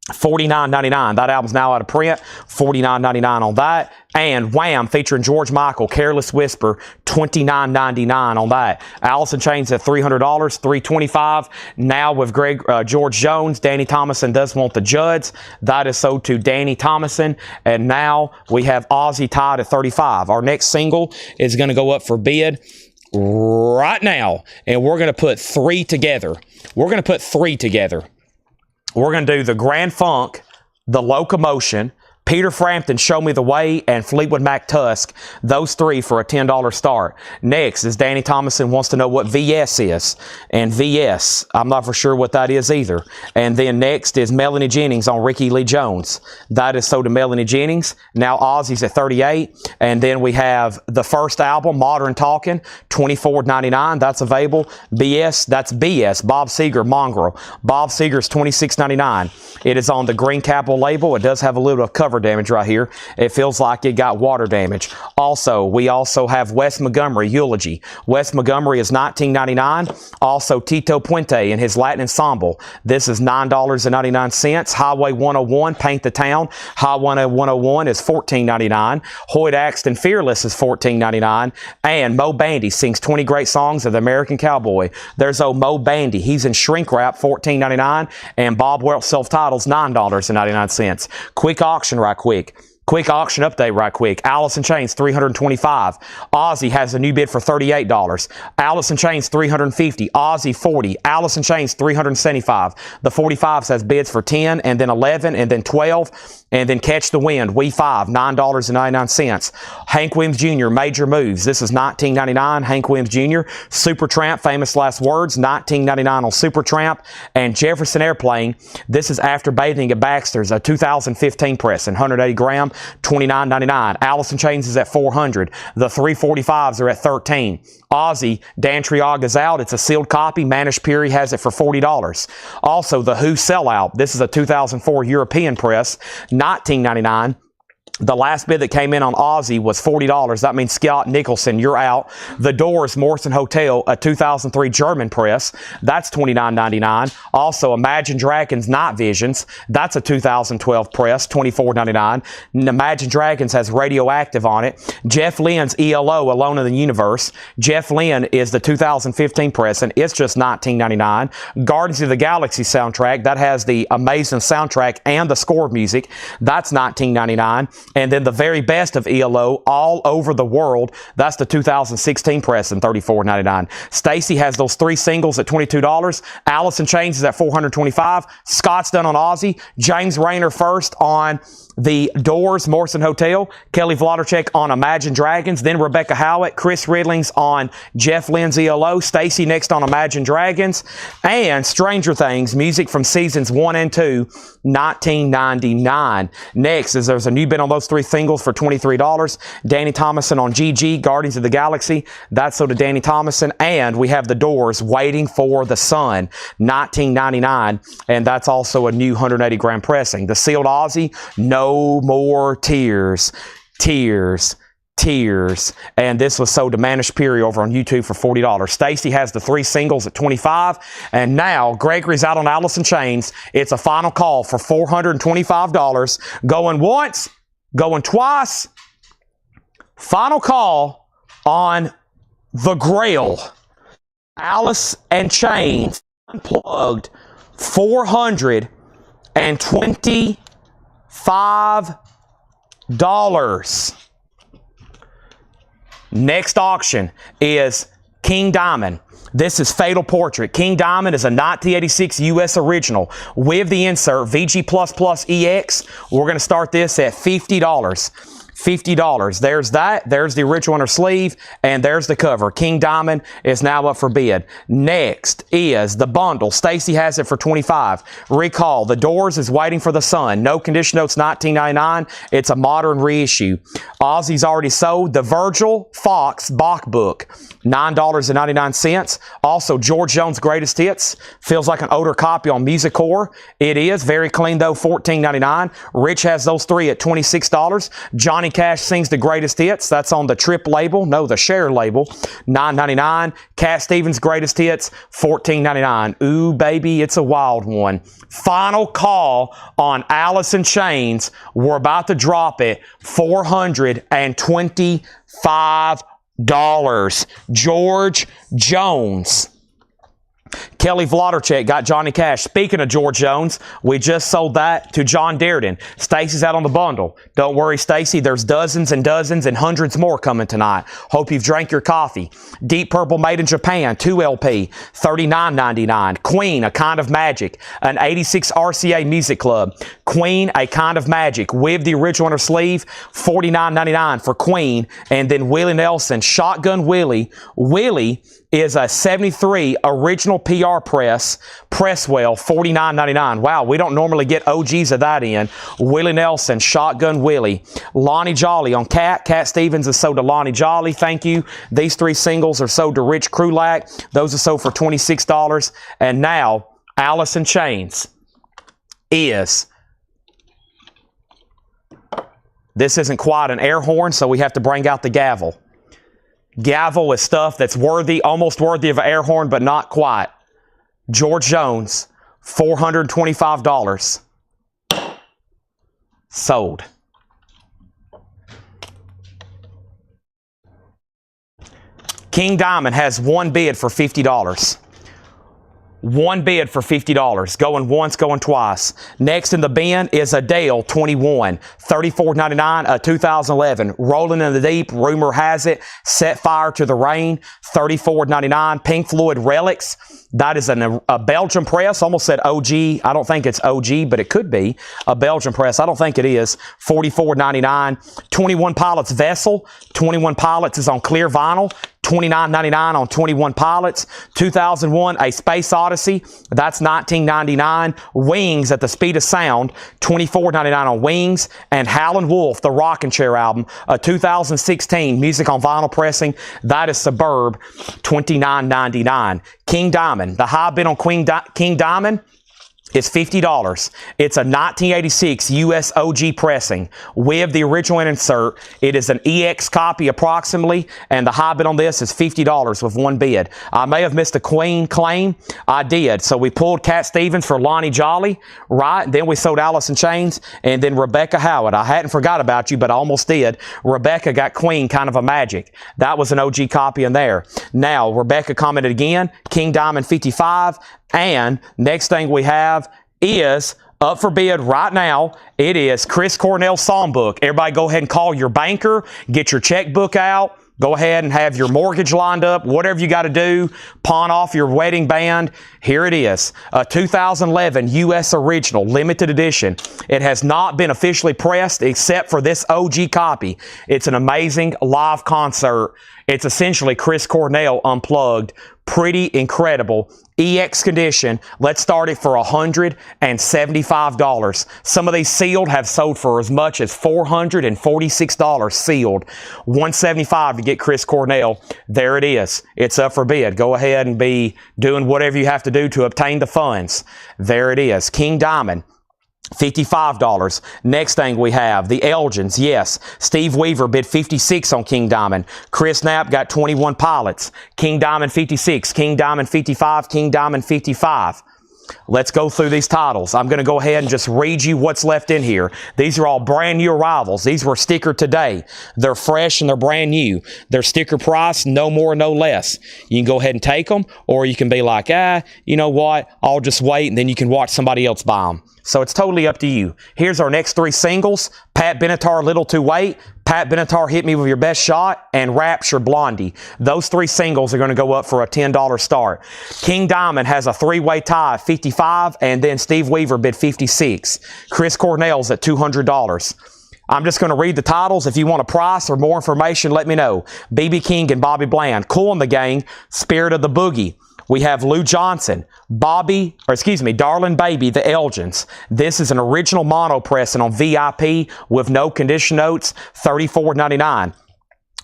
$49.99. That album's now out of print. $49.99 on that. And Wham! Featuring George Michael, Careless Whisper, $29.99 on that. Alice in Chains at $300, $325. Now with George Jones, Danny Thomason does want the Judds. That is sold to Danny Thomason. And now we have Ozzy tied at $35. Our next single is going to go up for bid right now. And we're going to put 3 together. We're going to put 3 together. We're going to do the Grand Funk, the Locomotion, Peter Frampton, Show Me the Way, and Fleetwood Mac Tusk. Those 3 for a $10 start. Next is Danny Thomason wants to know what VS is. And VS, I'm not for sure what that is either. And then next is Melanie Jennings on Ricky Lee Jones. That is sold to Melanie Jennings. Now Ozzy's at $38. And then we have the first album, Modern Talking, $24.99. That's available. BS, that's BS, Bob Seger, Mongrel. Bob Seger's $26.99. It is on the Green Capital label. It does have a little bit of cover cover damage right here. It feels like it got water damage. Also, we also have Wes Montgomery, Eulogy. Wes Montgomery is $19.99. Also, Tito Puente in his Latin Ensemble. This is $9.99. Highway 101, Paint the Town. Highway 101 is $14.99. Hoyt Axton, Fearless is $14.99. And Mo Bandy sings 20 great songs of the American Cowboy. There's old Mo Bandy. He's in shrink wrap, $14.99. And Bob Welch self-titles, $9.99. Quick auction right quick. Quick auction update right quick. Alice in Chains, $325. Ozzy has a new bid for $38. Alice in Chains, $350. Ozzy, $40. Alice in Chains, $375. The 45s has bids for $10, and then $11, and then $12, and then Catch the Wind, We 5, $9.99. Hank Williams Jr., Major Moves. This is $19.99. Hank Williams Jr. Supertramp, Famous Last Words, $19.99 on Supertramp. And Jefferson Airplane, this is After Bathing at Baxter's, a 2015 press, and 180 gram, $29.99. Alice in Chains is at $400. The 345s are at $13. Ozzy, Dan Triaga's out. It's a sealed copy. Manish Puri has it for $40. Also, The Who Sellout. This is a 2004 European press, $19.99. The last bid that came in on Ozzy was $40. That means Scott Nicholson, you're out. The Doors, Morrison Hotel, a 2003 German press. That's $29.99. Also, Imagine Dragons, Night Visions. That's a 2012 press, $24.99. Imagine Dragons has Radioactive on it. Jeff Lynne's ELO, Alone in the Universe. Jeff Lynne is the 2015 press, and it's just $19.99. Guardians of the Galaxy soundtrack. That has the amazing soundtrack and the score music. That's $19.99. And then the very best of ELO, All Over the World. That's the 2016 press and $34.99. Stacy has those 3 singles at $22. Alice in Chains is at $425. Scott's done on Ozzy. James Rayner first on The Doors, Morrison Hotel. Kelly Vlodarchek on Imagine Dragons. Then Rebecca Howitt. Chris Ridling's on Jeff Lynne's ELO. Stacy next on Imagine Dragons. And Stranger Things, music from seasons 1 and 2, $19.99. Next is there's a new bid on those 3 singles for $23. Danny Thomason on GG, Guardians of the Galaxy. That's so to Danny Thomason. And we have The Doors, Waiting for the Sun, $19.99. And that's also a new 180 gram pressing. The sealed Ozzy, No More Tears. Tears. Tears. And this was sold to Manish Puri over on YouTube for $40. Stacy has the 3 singles at $25. And now Gregory's out on Alice in Chains. It's a final call for $425. Going once, going twice. Final call on the Grail. Alice in Chains Unplugged, $425. Next auction is King Diamond. This is Fatal Portrait. King Diamond is a 1986 US original with the insert VG++ EX. We're going to start this at $50. $50. There's that. There's the original inner sleeve, and there's the cover. King Diamond is now up for bid. Next is the bundle. Stacy has it for $25. Recall, The Doors is Waiting for the Sun. No condition notes, $19.99. It's a modern reissue. Ozzy's already sold. The Virgil Fox Bach book, $9.99. Also, George Jones' Greatest Hits. Feels like an older copy on Musicore. It is. Very clean, though, $14.99. Rich has those 3 at $26. Johnny Cash Sings the Greatest Hits. That's on the Trip label. No, the Share label. $9.99. Cat Stevens' Greatest Hits, $14.99. Ooh, baby, it's a wild one. Final call on Alice in Chains. We're about to drop it. $425. George Jones. Kelly Vlodarchek got Johnny Cash. Speaking of George Jones, we just sold that to John Dearden. Stacy's out on the bundle. Don't worry, Stacy. There's dozens and dozens and hundreds more coming tonight. Hope you've drank your coffee. Deep Purple Made in Japan, 2 LP, $39.99. Queen, A Kind of Magic, an 86 RCA Music Club. Queen, A Kind of Magic with the original inner sleeve, $49.99 for Queen. And then Willie Nelson, Shotgun Willie. Willie is a 73 original PR press, Presswell, $49.99. Wow, we don't normally get OGs of that in. Willie Nelson, Shotgun Willie. Lonnie Jolly on Cat. Cat Stevens is sold to Lonnie Jolly. Thank you. These 3 singles are sold to Rich Krulak. Those are sold for $26. And now, Alice in Chains is This isn't quite an air horn, so we have to bring out the gavel. Gavel is stuff that's worthy, almost worthy of an air horn, but not quite. George Jones, $425. Sold. King Diamond has one bid for $50. One bid for $50. Going once, going twice. Next in the bin is a Dale 21. $34.99, a 2011. Rolling in the Deep, rumor has it. Set Fire to the Rain. $34.99. Pink Floyd Relics. That is a Belgian press. Almost said OG. I don't think it's OG, but it could be a Belgian press. I don't think it is. $44.99. 21 Pilots Vessel. 21 Pilots is on clear vinyl. $29.99 on 21 Pilots. 2001, A Space Odyssey. That's $19.99. Wings at the Speed of Sound. $24.99 on Wings. And Howlin' Wolf, the Rockin' Chair album. A 2016 music on vinyl pressing. That is Suburb. $29.99. King Diamond. The high bid on King Diamond is $50. It's a 1986 US OG pressing with the original insert. It is an EX copy approximately, and the high bid on this is $50 with one bid. I may have missed a Queen claim. I did. So we pulled Cat Stevens for Lonnie Jolly, right? Then we sold Alice in Chains, and then Rebecca Howard. I hadn't forgot about you, but I almost did. Rebecca got Queen, Kind of a Magic. That was an OG copy in there. Now, Rebecca commented again, King Diamond 55. And next thing we have is up for bid right now. It is Chris Cornell's songbook. Everybody go ahead and call your banker, get your checkbook out, go ahead and have your mortgage lined up, whatever you got to do, pawn off your wedding band. Here it is, a 2011 US original, limited edition. It has not been officially pressed except for this OG copy. It's an amazing live concert. It's essentially Chris Cornell unplugged. Pretty incredible. EX condition. Let's start it for $175. Some of these sealed have sold for as much as $446 sealed. $175 to get Chris Cornell. There it is. It's up for bid. Go ahead and be doing whatever you have to do to obtain the funds. There it is. King Diamond. $55. Next thing we have, the Elgins. Yes, Steve Weaver bid $56 on King Diamond. Chris Knapp got 21 Pilots. King Diamond $56, King Diamond $55, King Diamond $55. Let's go through these titles. I'm going to go ahead and just read you what's left in here. These are all brand new arrivals. These were stickered today. They're fresh and they're brand new. They're sticker price, no more, no less. You can go ahead and take them, or you can be like, you know what? I'll just wait, and then you can watch somebody else buy them. So it's totally up to you. Here's our next three singles. Pat Benatar, Little Too Late. Pat Benatar, Hit Me With Your Best Shot. And Rapture, Blondie. Those three singles are going to go up for a $10 start. King Diamond has a three-way tie, $55, and then Steve Weaver bid $56. Chris Cornell's at $200. I'm just going to read the titles. If you want a price or more information, let me know. B.B. King and Bobby Bland. Cool in the Gang, Spirit of the Boogie. We have Lou Johnson, Darlin' Baby, the Elgins. This is an original mono pressing on VIP with no condition notes, $34.99.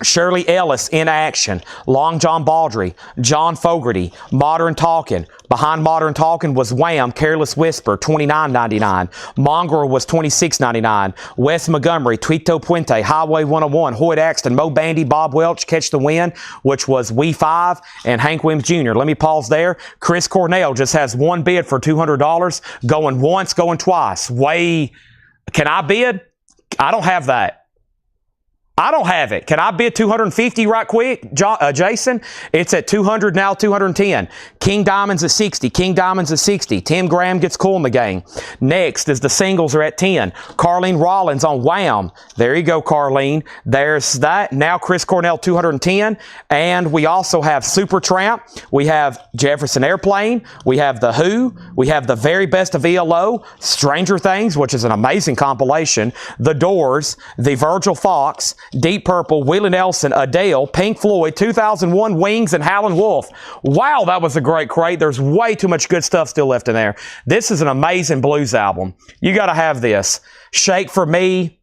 Shirley Ellis, In Action, Long John Baldry, John Fogerty, Modern Talkin'. Behind Modern Talkin' was Wham! Careless Whisper, $29.99. Mongrel was $26.99. Wes Montgomery, Tuito Puente, Highway 101, Hoyt Axton, Mo Bandy, Bob Welch, Catch the Wind, which was We 5, and Hank Williams Jr. Let me pause there. Chris Cornell just has one bid for $200, going once, going twice. Can I bid? I don't have that. I don't have it. Can I bid $250 right quick, Jason? It's at $200 now, $210. King Diamond's at $60. King Diamond's at $60. Tim Graham gets Cool in the Gang. Next is the singles are at $10. Carlene Rollins on Wham! There you go, Carlene. There's that. Now Chris Cornell, $210. And we also have Supertramp. We have Jefferson Airplane. We have The Who. We have The Very Best of ELO. Stranger Things, which is an amazing compilation. The Doors. The Virgil Fox. Deep Purple, Willie Nelson, Adele, Pink Floyd, 2001, Wings, and Howlin' Wolf. Wow, that was a great crate. There's way too much good stuff still left in there. This is an amazing blues album. You got to have this. Shake for Me,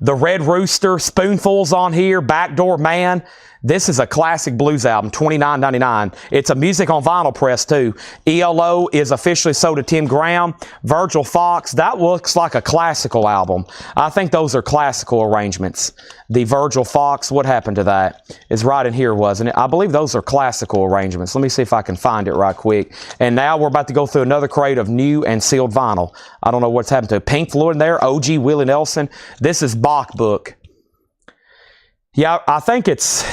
The Red Rooster, Spoonfuls on here, Backdoor Man. This is a classic blues album, $29.99. It's a music on vinyl press too. ELO is officially sold to Tim Graham. Virgil Fox, that looks like a classical album. I think those are classical arrangements. The Virgil Fox, what happened to that? It's right in here, wasn't it? I believe those are classical arrangements. Let me see if I can find it right quick. And now we're about to go through another crate of new and sealed vinyl. I don't know what's happened to it. Pink Floyd in there, OG Willie Nelson. This is Bach book. Yeah, I think it's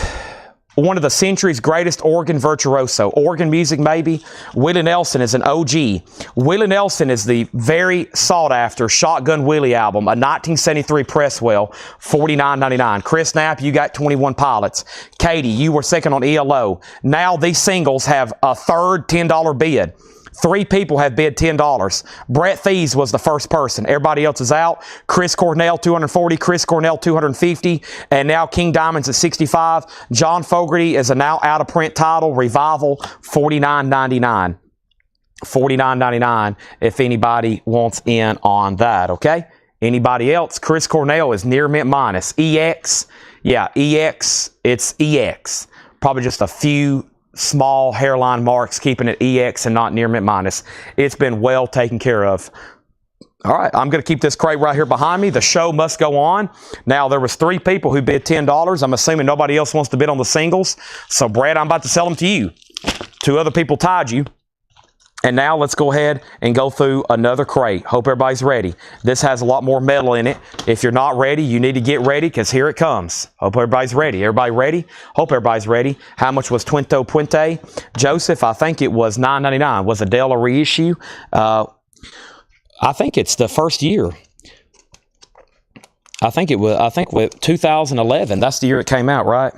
one of the century's greatest organ virtuoso. Organ music, maybe. Willie Nelson is an OG. Willie Nelson is the very sought-after Shotgun Willie album, a 1973 Presswell, $49.99. Chris Knapp, you got 21 Pilots. Katie, you were second on ELO. Now these singles have a third $10 bid. 3 people have bid $10. Brett Thies was the first person. Everybody else is out. Chris Cornell, 240. Chris Cornell, 250. And now King Diamond's at 65. John Fogerty is a now out-of-print title. Revival, $49.99. $49.99 if anybody wants in on that, okay? Anybody else? Chris Cornell is near mint minus. EX, yeah, EX, it's EX. Probably just a few small hairline marks, keeping it EX and not near mint minus. It's been well taken care of. All right, I'm going to keep this crate right here behind me. The show must go on. Now, there was 3 people who bid $10. I'm assuming nobody else wants to bid on the singles. So, Brad, I'm about to sell them to you. 2 other people tied you. And now let's go ahead and go through another crate. Hope everybody's ready. This has a lot more metal in it. If you're not ready, you need to get ready because here it comes. Hope everybody's ready. Everybody ready? Hope everybody's ready. How much was Twinto Puente? Joseph, I think it was $9.99. Was Adele a reissue? I think it's the first year. I think with 2011. That's the year it came out, right?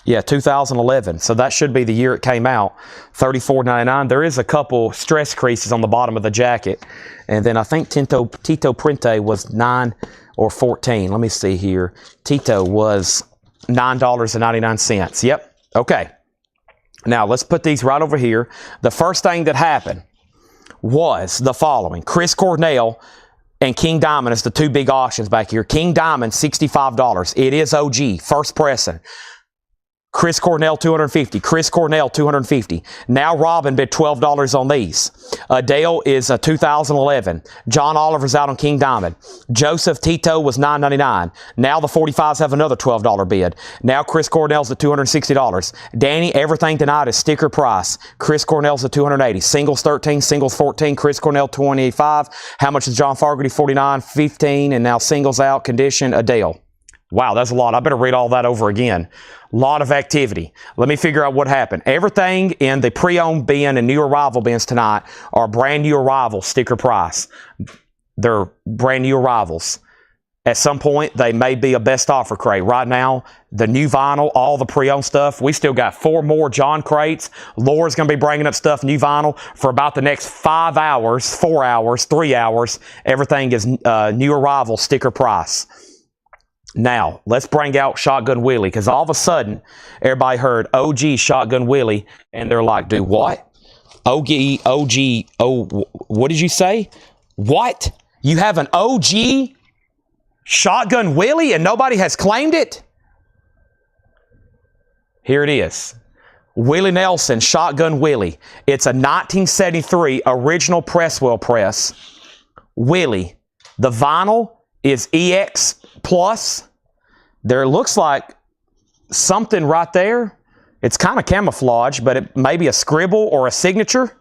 Yeah, 2011. So that should be the year it came out. $34.99. There is a couple stress creases on the bottom of the jacket. And then I think Tito Puente was $9 or $14. Let me see here. Tito was $9.99. Yep. Okay. Now let's put these right over here. The first thing that happened was the following. Chris Cornell and King Diamond is the 2 big auctions back here. King Diamond, $65. It is OG, first pressing. Chris Cornell, $250. Chris Cornell, $250. Now Robin bid $12 on these. Adele is a 2011. John Oliver's out on King Diamond. Joseph Tito was $9.99. Now the 45s have another $12 bid. Now Chris Cornell's at $260. Danny, everything tonight is sticker price. Chris Cornell's at $280. Singles 13, singles 14. Chris Cornell, $25. How much is John Fogerty? $49, $15. And now singles out, condition, Adele. Wow, that's a lot. I better read all that over again. Lot of activity. Let me figure out what happened. Everything in the pre-owned bin and new arrival bins tonight are brand new arrival sticker price. They're brand new arrivals. At some point, they may be a best offer crate. Right now, the new vinyl, all the pre-owned stuff, we still got 4 more John crates. Laura's going to be bringing up stuff, new vinyl, for about the next 5 hours, 4 hours, 3 hours. Everything is new arrival sticker price. Now, let's bring out Shotgun Willie, because all of a sudden, everybody heard OG Shotgun Willie, and they're like, dude, what? OG, what did you say? What? You have an OG Shotgun Willie, and nobody has claimed it? Here it is. Willie Nelson, Shotgun Willie. It's a 1973 original Presswell press. Willie. The vinyl is EX Plus. There looks like something right there. It's kind of camouflage, but it may be a scribble or a signature.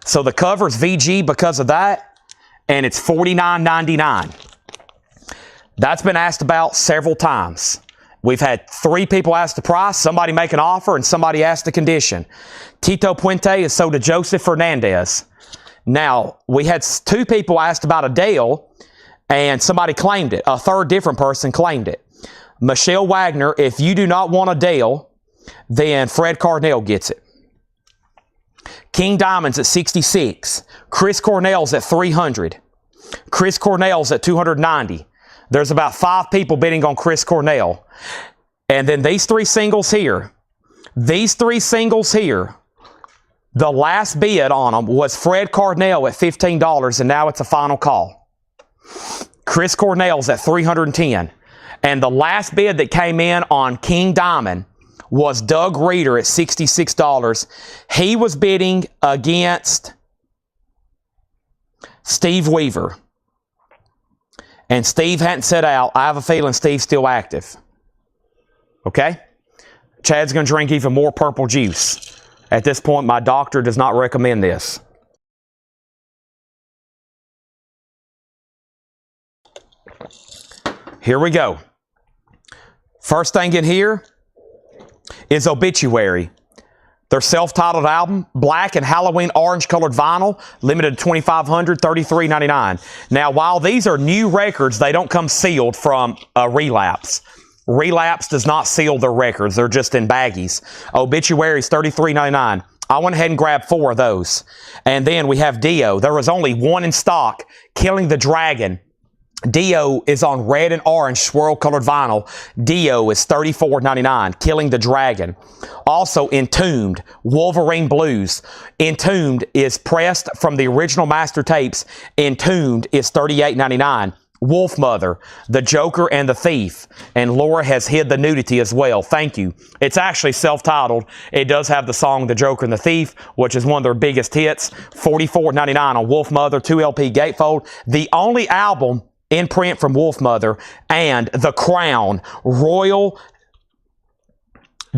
So the cover's VG because of that, and it's $49.99. That's been asked about several times. We've had 3 people ask the price, somebody make an offer, and somebody ask the condition. Tito Puente is sold to Joseph Fernandez. Now, we had 2 people asked about Adele, and somebody claimed it. A third different person claimed it. Michelle Wagner, if you do not want Adele, then Fred Cornell gets it. King Diamond's at 66. Chris Cornell's at 300. Chris Cornell's at 290. There's about 5 people bidding on Chris Cornell. And then these 3 singles here. These 3 singles here. The last bid on them was Fred Cornell at $15, and now it's a final call. Chris Cornell's at $310. And the last bid that came in on King Diamond was Doug Reeder at $66. He was bidding against Steve Weaver. And Steve hadn't set out. I have a feeling Steve's still active. Okay? Chad's going to drink even more purple juice. At this point, my doctor does not recommend this. Here we go. First thing in here is Obituary. Their self-titled album, black and Halloween orange colored vinyl, limited to 2,500, $33.99. Now, while these are new records, they don't come sealed from Relapse. Relapse does not seal their records. They're just in baggies. Obituary is $33.99. I went ahead and grabbed 4 of those. And then we have Dio. There was only one in stock, Killing the Dragon. Dio is on red and orange swirl colored vinyl. Dio is $34.99. Killing the Dragon. Also Entombed, Wolverine Blues. Entombed is pressed from the original master tapes. Entombed is $38.99. Wolf Mother, The Joker and the Thief. And Laura has hid the nudity as well. Thank you. It's actually self-titled. It does have the song The Joker and the Thief, which is one of their biggest hits. $44.99 on Wolf Mother, 2 LP gatefold. The only album in print from Wolf Mother, and The Crown, Royal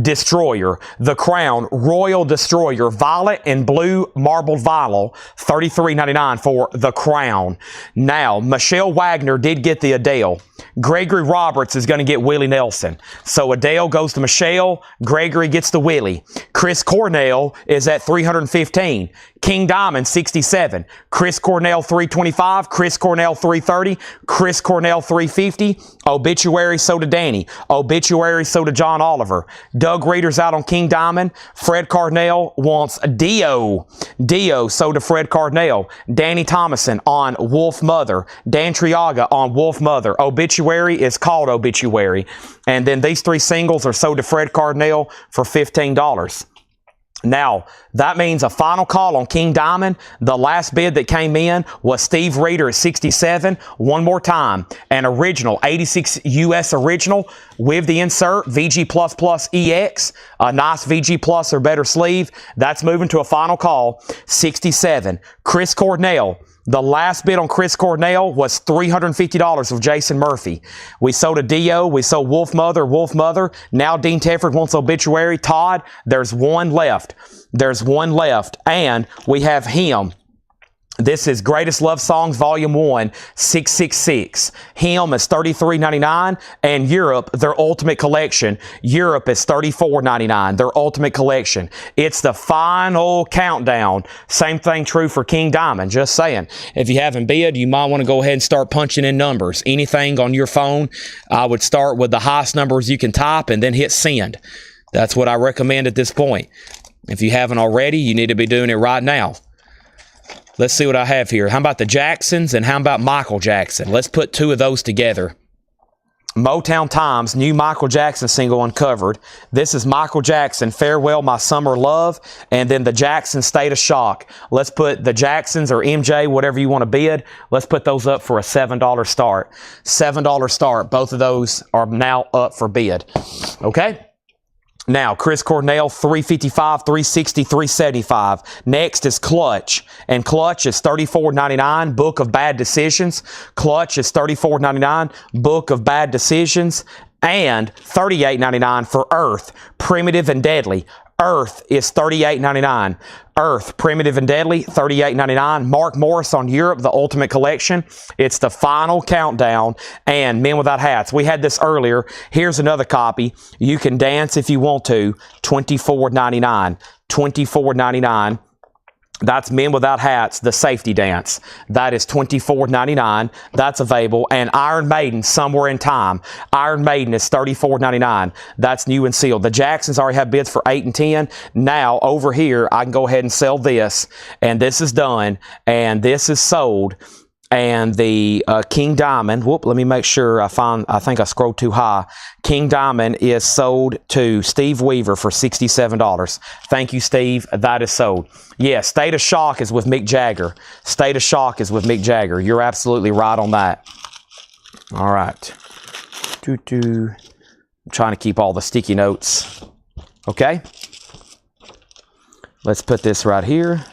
Destroyer. The Crown, Royal Destroyer, violet and blue marbled vinyl, $33.99 for The Crown. Now, Michelle Wagner did get the Adele. Gregory Roberts is going to get Willie Nelson. So Adele goes to Michelle, Gregory gets the Willie. Chris Cornell is at $315. King Diamond, $67. Chris Cornell, $325. Chris Cornell, $330. Chris Cornell, $350. Obituary, so to Danny. Obituary, so to John Oliver. Doug Reeder's out on King Diamond. Fred Cardinale wants Dio. Dio, so to Fred Cardinale. Danny Thomason on Wolf Mother. Dan Triaga on Wolf Mother. Obituary is called Obituary. And then these 3 singles are sold to Fred Cardinale for $15. Now, that means a final call on King Diamond. The last bid that came in was Steve Reeder at $67. One more time, an original, 86 US original with the insert, VG++ EX, a nice VG Plus or better sleeve. That's moving to a final call, $67. Chris Cornell. The last bid on Chris Cornell was $350 of Jason Murphy. We sold a Dio. We sold Wolf Mother, Wolf Mother. Now Dean Tedford wants Obituary. Todd, there's one left. There's one left. And we have him. This is Greatest Love Songs Volume 1, 666. Him is $33.99. And Europe, their Ultimate Collection. Europe is $34.99. Their Ultimate Collection. It's the final countdown. Same thing true for King Diamond. Just saying. If you haven't bid, you might want to go ahead and start punching in numbers. Anything on your phone, I would start with the highest numbers you can type and then hit send. That's what I recommend at this point. If you haven't already, you need to be doing it right now. Let's see what I have here. How about the Jacksons and how about Michael Jackson? Let's put 2 of those together. Motown Times, new Michael Jackson single uncovered. This is Michael Jackson, Farewell My Summer Love, and then the Jackson State of Shock. Let's put the Jacksons or MJ, whatever you want to bid. Let's put those up for a $7 start. $7 start. Both of those are now up for bid. Okay? Now, Chris Cornell, $355, $360, $375. Next is Clutch. And Clutch is $34.99, Book of Bad Decisions. Clutch is $34.99, Book of Bad Decisions. And $38.99 for Earth, Primitive and Deadly. Earth is $38.99. Earth, Primitive and Deadly, $38.99. Mark Morris on Europe, the Ultimate Collection. It's the final countdown. And Men Without Hats. We had this earlier. Here's another copy. You can dance if you want to. $24.99. $24.99. That's Men Without Hats, the safety dance. That is $24.99. That's available. And Iron Maiden, Somewhere in Time. Iron Maiden is $34.99. That's new and sealed. The Jacksons already have bids for 8 and 10. Now, over here, I can go ahead and sell this. And this is done. And this is sold. And the King Diamond, whoop, let me make sure I think I scrolled too high. King Diamond is sold to Steve Weaver for $67. Thank you, Steve. That is sold. Yeah, State of Shock is with Mick Jagger. State of Shock is with Mick Jagger. You're absolutely right on that. All right. I'm trying to keep all the sticky notes Okay. Let's put this right here.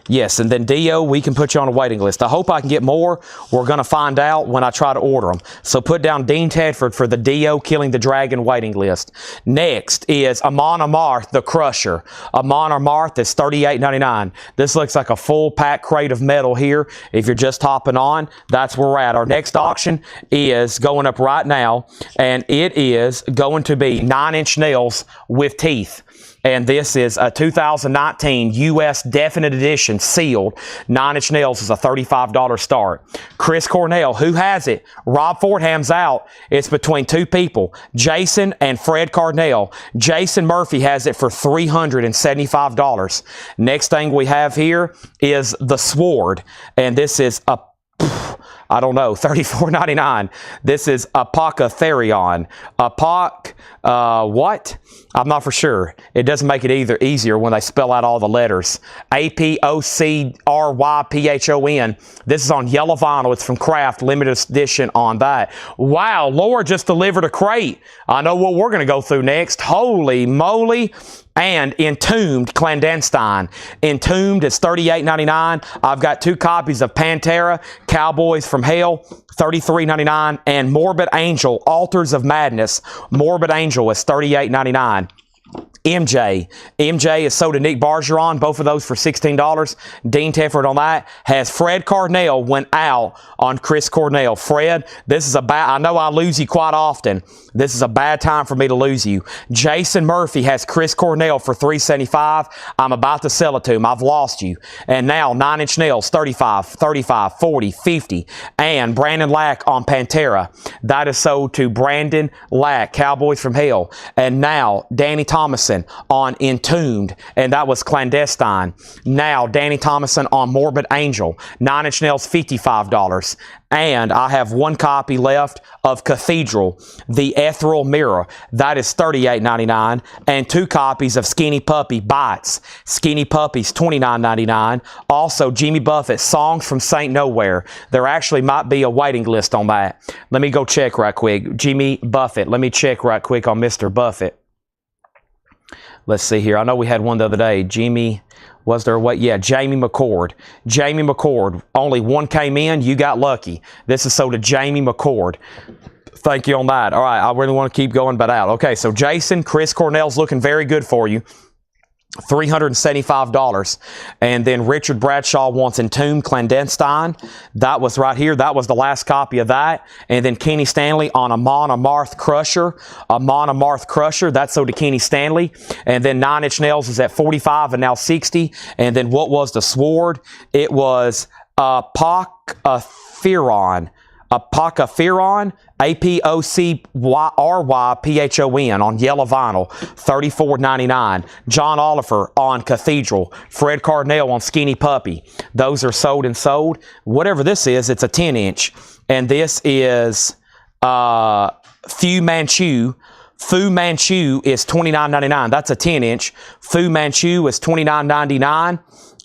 Yes, and then Dio, we can put you on a waiting list. I hope I can get more. We're going to find out when I try to order them. So put down Dean Tedford for the Dio Killing the Dragon waiting list. Next is Amon Amarth, the Crusher. Amon Amarth is $38.99. This looks like a full pack crate of metal here. If you're just hopping on, that's where we're at. Our next auction is going up right now, and it is going to be 9-inch nails with teeth. And this is a 2019 U.S. Definite Edition sealed. 9-inch nails is a $35 start. Chris Cornell, who has it? Rob Fordham's out. It's between two people, Jason and Fred Cardnell. Jason Murphy has it for $375. Next thing we have here is the Sword. And this is a I don't know, $34.99. This is Apocotherion. What? I'm not for sure. It doesn't make it either easier when they spell out all the letters. Apocryphon. This is on yellow vinyl. It's from Kraft, limited edition on that. Wow, Laura just delivered a crate. I know what we're going to go through next. Holy moly. And Entombed Clandestine. Entombed is $38.99. I've got 2 copies of Pantera, Cowboys from Hell, $33.99. And Morbid Angel, Altars of Madness. Morbid Angel is $38.99. MJ is sold to Nick Bargeron, both of those for $16. Dean Tedford on that. Has Fred Cardnell went out on Chris Cornell. Fred, this is a bad, I know I lose you quite often. This is a bad time for me to lose you. Jason Murphy has Chris Cornell for $375. I'm about to sell it to him. I've lost you. And now 9-inch nails, $35, $35, $40, $50. And Brandon Lack on Pantera. That is sold to Brandon Lack, Cowboys from Hell. And now Danny Thomason on Entombed, and that was Clandestine. Now Danny Thomason on Morbid Angel, 9-inch nails, $55. And I have 1 copy left of Cathedral, the Ethereal Mirror. That is $38.99. And 2 copies of Skinny Puppy Bites. Skinny Puppy's $29.99. Also, Jimmy Buffett, Songs from Saint Nowhere. There actually might be a waiting list on that. Let me go check right quick. Jimmy Buffett. Let me check right quick on Mr. Buffett. Let's see here. I know we had one the other day. Jimmy, was there what? Yeah, Jamie McCord. Jamie McCord. Only 1 came in. You got lucky. This is sold to Jamie McCord. Thank you on that. All right, I really want to keep going but out. Okay, so Jason, Chris Cornell's looking very good for you. $375. And then Richard Bradshaw wants Entombed Clandestine. That was right here. That was the last copy of that. And then Kenny Stanley on Amon Amarth Crusher. Amon Amarth Crusher. That's sold to Kenny Stanley. And then 9-inch nails is at $45 and now $60. And then what was the Sword? It was Apocryphon. Apocryphon, Apocryphon on yellow vinyl, $34.99. John Oliver on Cathedral. Fred Cardnell on Skinny Puppy. Those are sold and sold. Whatever this is, it's a 10-inch. And this is Fu Manchu. Fu Manchu is $29.99. That's a 10-inch. Fu Manchu is $29.99.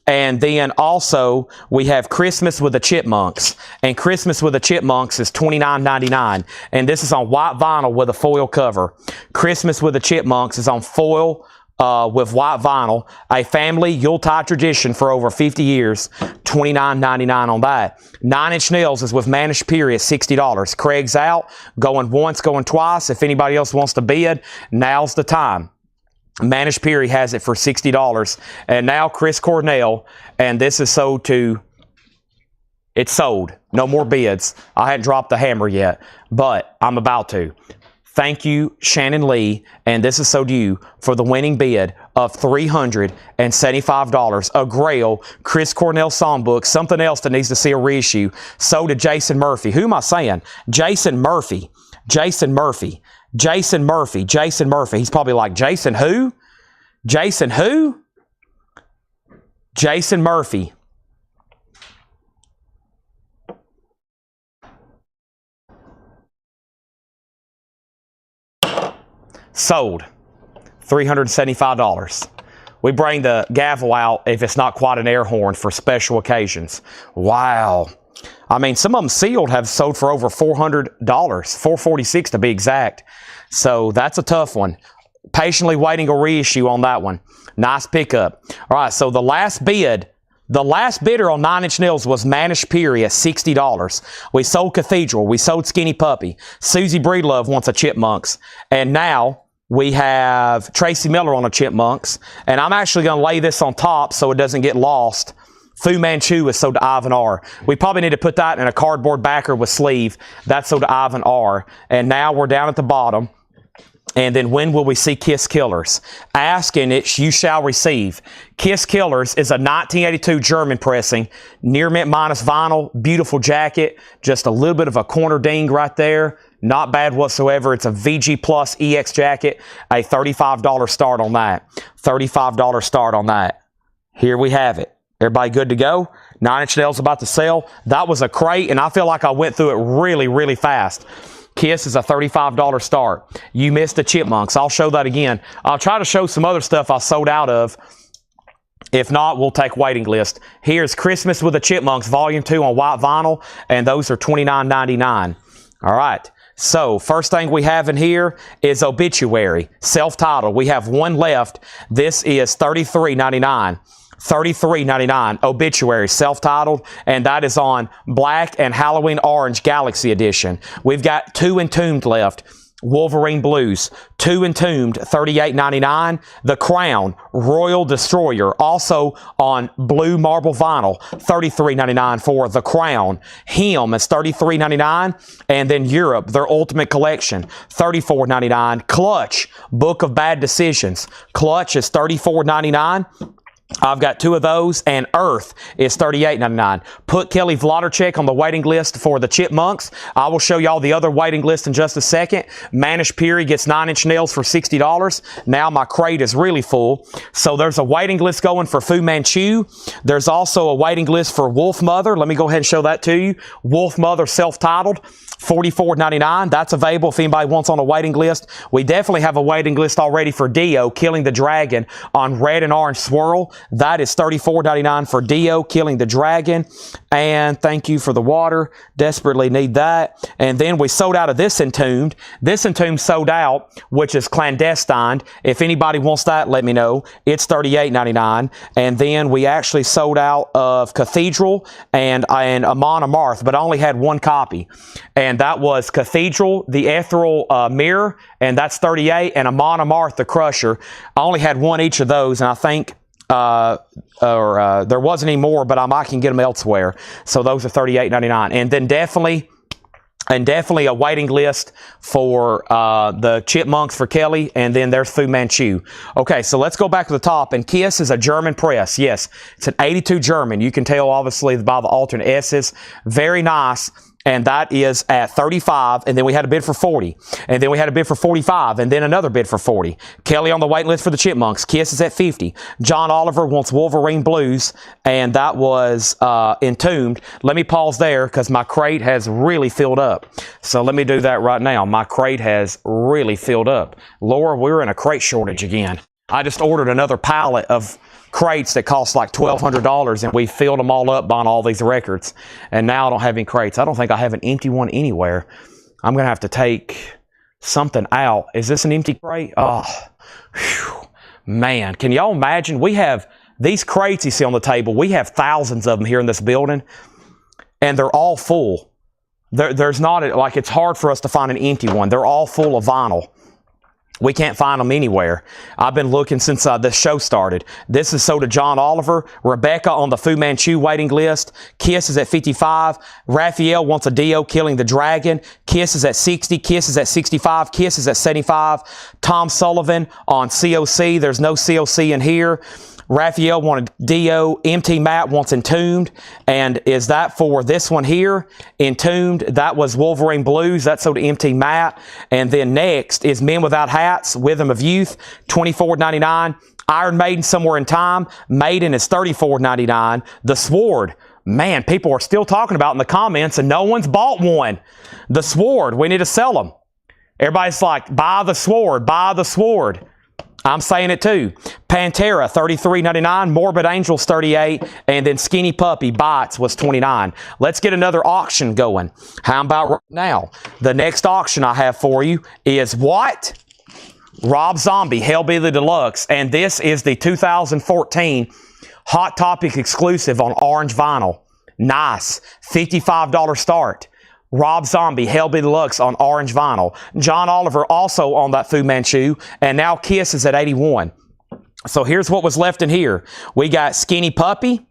And then also, we have Christmas with the Chipmunks. And Christmas with the Chipmunks is $29.99. And this is on white vinyl with a foil cover. Christmas with the Chipmunks is on foil with white vinyl. A family Yuletide tradition for over 50 years. $29.99 on that. 9-inch nails is with Manish Period, $60. Craig's out. Going once, going twice. If anybody else wants to bid, now's the time. Manish Piri has it for $60. And now Chris Cornell, and this is sold to, it's sold. No more bids. I hadn't dropped the hammer yet, but I'm about to. Thank you, Shannon Lee, and this is sold to you for the winning bid of $375. A Grail Chris Cornell songbook, something else that needs to see a reissue. Sold to Jason Murphy. Who am I saying? Jason Murphy. Jason Murphy. Jason Murphy. Jason Murphy. He's probably like, Jason who? Jason who? Jason Murphy. Sold. $375. We bring the gavel out if it's not quite an air horn for special occasions. Wow. I mean, some of them sealed have sold for over $400, $446 to be exact. So that's a tough one. Patiently waiting a reissue on that one. Nice pickup. All right, so the last bidder on 9 Inch Nails was Manish Peary at $60. We sold Cathedral. We sold Skinny Puppy. Susie Breedlove wants a Chipmunks. And now we have Tracy Miller on a Chipmunks. And I'm actually going to lay this on top so it doesn't get lost. Fu Manchu is sold to Ivan R. We probably need to put that in a cardboard backer with sleeve. That's sold to Ivan R. And now we're down at the bottom. And then when will we see Kiss Killers? Ask and it you shall receive. Kiss Killers is a 1982 German pressing, near mint minus vinyl, beautiful jacket, just a little bit of a corner ding right there. Not bad whatsoever. It's a VG Plus EX jacket, a $35 start on that. $35 start on that. Here we have it. Everybody good to go? 9 Inch Nails about to sell. That was a crate, and I feel like I went through it really, really fast. Kiss is a $35 start. You missed the Chipmunks. I'll show that again. I'll try to show some other stuff I sold out of. If not, we'll take waiting list. Here's Christmas with the Chipmunks, Volume 2 on white vinyl, and those are $29.99. All right. So, first thing we have in here is Obituary, self-titled. We have one left. This is $33.99. $33.99 Obituary, self-titled, and that is on black and Halloween orange Galaxy edition. We've got 2 Entombed left. Wolverine Blues, 2 Entombed, $38.99. The Crown, Royal Destroyer, also on blue marble vinyl, $33.99 for The Crown. Him is $33.99. And then Europe, their Ultimate Collection, $34.99. Clutch, Book of Bad Decisions. Clutch is $34.99. I've got 2 of those, and Earth is $38.99. Put Kelly Vlodarchek on the waiting list for the Chipmunks. I will show y'all the other waiting list in just a second. Manish Peary gets 9 Inch Nails for $60. Now my crate is really full. So there's a waiting list going for Fu Manchu. There's also a waiting list for Wolf Mother. Let me go ahead and show that to you. Wolf Mother self-titled. $44.99. That's available if anybody wants on a waiting list. We definitely have a waiting list already for Dio, Killing the Dragon, on red and orange swirl. That is $34.99 for Dio, Killing the Dragon. And thank you for the water. Desperately need that. And then we sold out of this Entombed. This Entombed sold out, which is Clandestine. If anybody wants that, let me know. It's $38.99. And then we actually sold out of Cathedral and Amon Amarth, but I only had 1 copy. And that was Cathedral, the Ethereal Mirror, and that's $38, and Amon Amarth, the Crusher. I only had 1 each of those, and I think there wasn't any more, but I can get them elsewhere. So those are $38.99. And then definitely a waiting list for the Chipmunks for Kelly, and then there's Fu Manchu. Okay, so let's go back to the top, and Kiss is a German press. Yes, it's an 82 German. You can tell, obviously, by the alternate S's. Very nice. And that is at $35, and then we had a bid for $40, and then we had a bid for $45, and then another bid for $40. Kelly on the wait list for the Chipmunks. Kiss is at $50. John Oliver wants Wolverine Blues, and that was Entombed. Let me pause there because my crate has really filled up. So let me do that right now. My crate has really filled up. Laura, we're in a crate shortage again. I just ordered another pallet of crates that cost like $1,200, and we filled them all up buying all these records, and now I don't have any crates. I don't think I have an empty one anywhere. I'm gonna have to take something out. Is this an empty crate? Oh, whew. Man, can y'all imagine? We have these crates you see on the table. We have thousands of them here in this building, and they're all full. There's not like, it's hard for us to find an empty one. They're all full of vinyl. We can't find them anywhere. I've been looking since this show started. This is sold to John Oliver. Rebecca on the Fu Manchu waiting list. Kiss is at $55. Raphael wants a Dio, Killing the Dragon. Kiss is at $60. Kiss is at $65. Kiss is at $75. Tom Sullivan on COC. There's no COC in here. Raphael wanted Dio. MT Matt wants Entombed. And is that for this one here? Entombed. That was Wolverine Blues. That's sold to MT Matt. And then next is Men Without Hats, Rhythm of Youth, $24.99. Iron Maiden, Somewhere in Time. Maiden is $34.99. The Sword. Man, people are still talking about in the comments, and no one's bought one. The Sword. We need to sell them. Everybody's like, buy the Sword. Buy the Sword. I'm saying it too. Pantera, $33.99. Morbid Angels, $38. And then Skinny Puppy Bites was $29. Let's get another auction going. How about right now? The next auction I have for you is what? Rob Zombie, Hellbilly Deluxe. And this is the 2014 Hot Topic exclusive on orange vinyl. Nice. $55 start. Rob Zombie, Hellbilly Deluxe on orange vinyl. John Oliver also on that Fu Manchu. And now Kiss is at 81. So here's what was left in here. We got Skinny Puppy,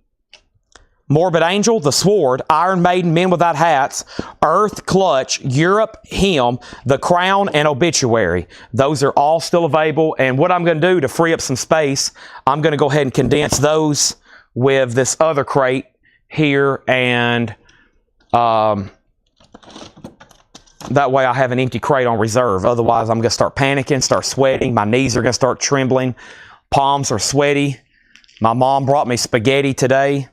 Morbid Angel, The Sword, Iron Maiden, Men Without Hats, Earth, Clutch, Europe, Hymn, The Crown, and Obituary. Those are all still available. And what I'm going to do to free up some space, I'm going to go ahead and condense those with this other crate here, and that way I have an empty crate on reserve. Otherwise, I'm going to start panicking, start sweating. My knees are going to start trembling. Palms are sweaty. My mom brought me spaghetti today.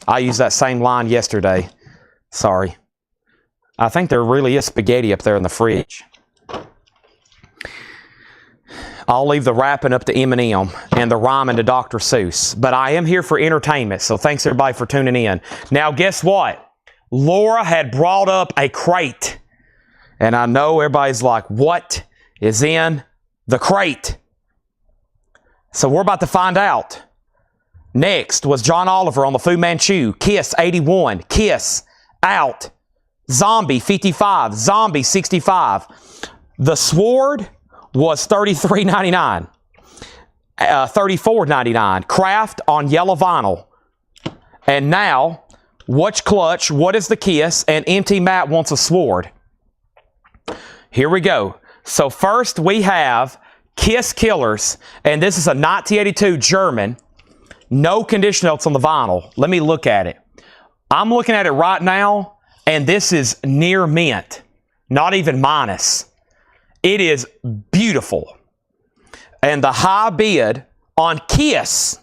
I used that same line yesterday. Sorry. I think there really is spaghetti up there in the fridge. I'll leave the wrapping up to M&M and the rhyming to Dr. Seuss. But I am here for entertainment, so thanks everybody for tuning in. Now, guess what? Laura had brought up a crate. And I know everybody's like, what is in the crate? So we're about to find out. Next was John Oliver on the Fu Manchu. Kiss, 81. Kiss, out. Zombie, 55. Zombie, 65. The Sword was $33.99. $34.99. Kraft on yellow vinyl. And now, what's Clutch? What is the Kiss? And Empty Matt wants a Sword. Here we go. So first we have Kiss Killers, and this is a 1982 German. No condition notes on the vinyl. Let me look at it. I'm looking at it right now, and this is near mint. Not even minus. It is beautiful. And the high bid on Kiss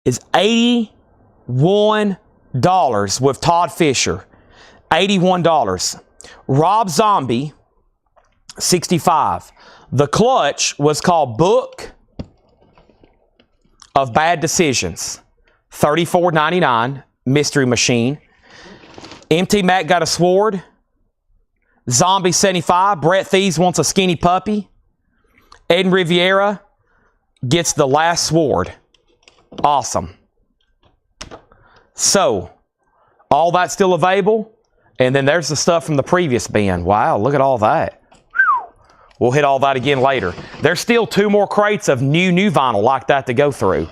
is $81 with Todd Fisher. $81. Rob Zombie, $65. The Clutch was called Book of Bad Decisions, $34.99. Mystery Machine. Empty Matt got a Sword. Zombie, $75. Brett Thieves wants a Skinny Puppy. Ed Riviera gets the Last Sword. Awesome. So, all that's still available. And then there's the stuff from the previous bin. Wow, look at all that. We'll hit all that again later. There's still 2 more crates of new vinyl like that to go through.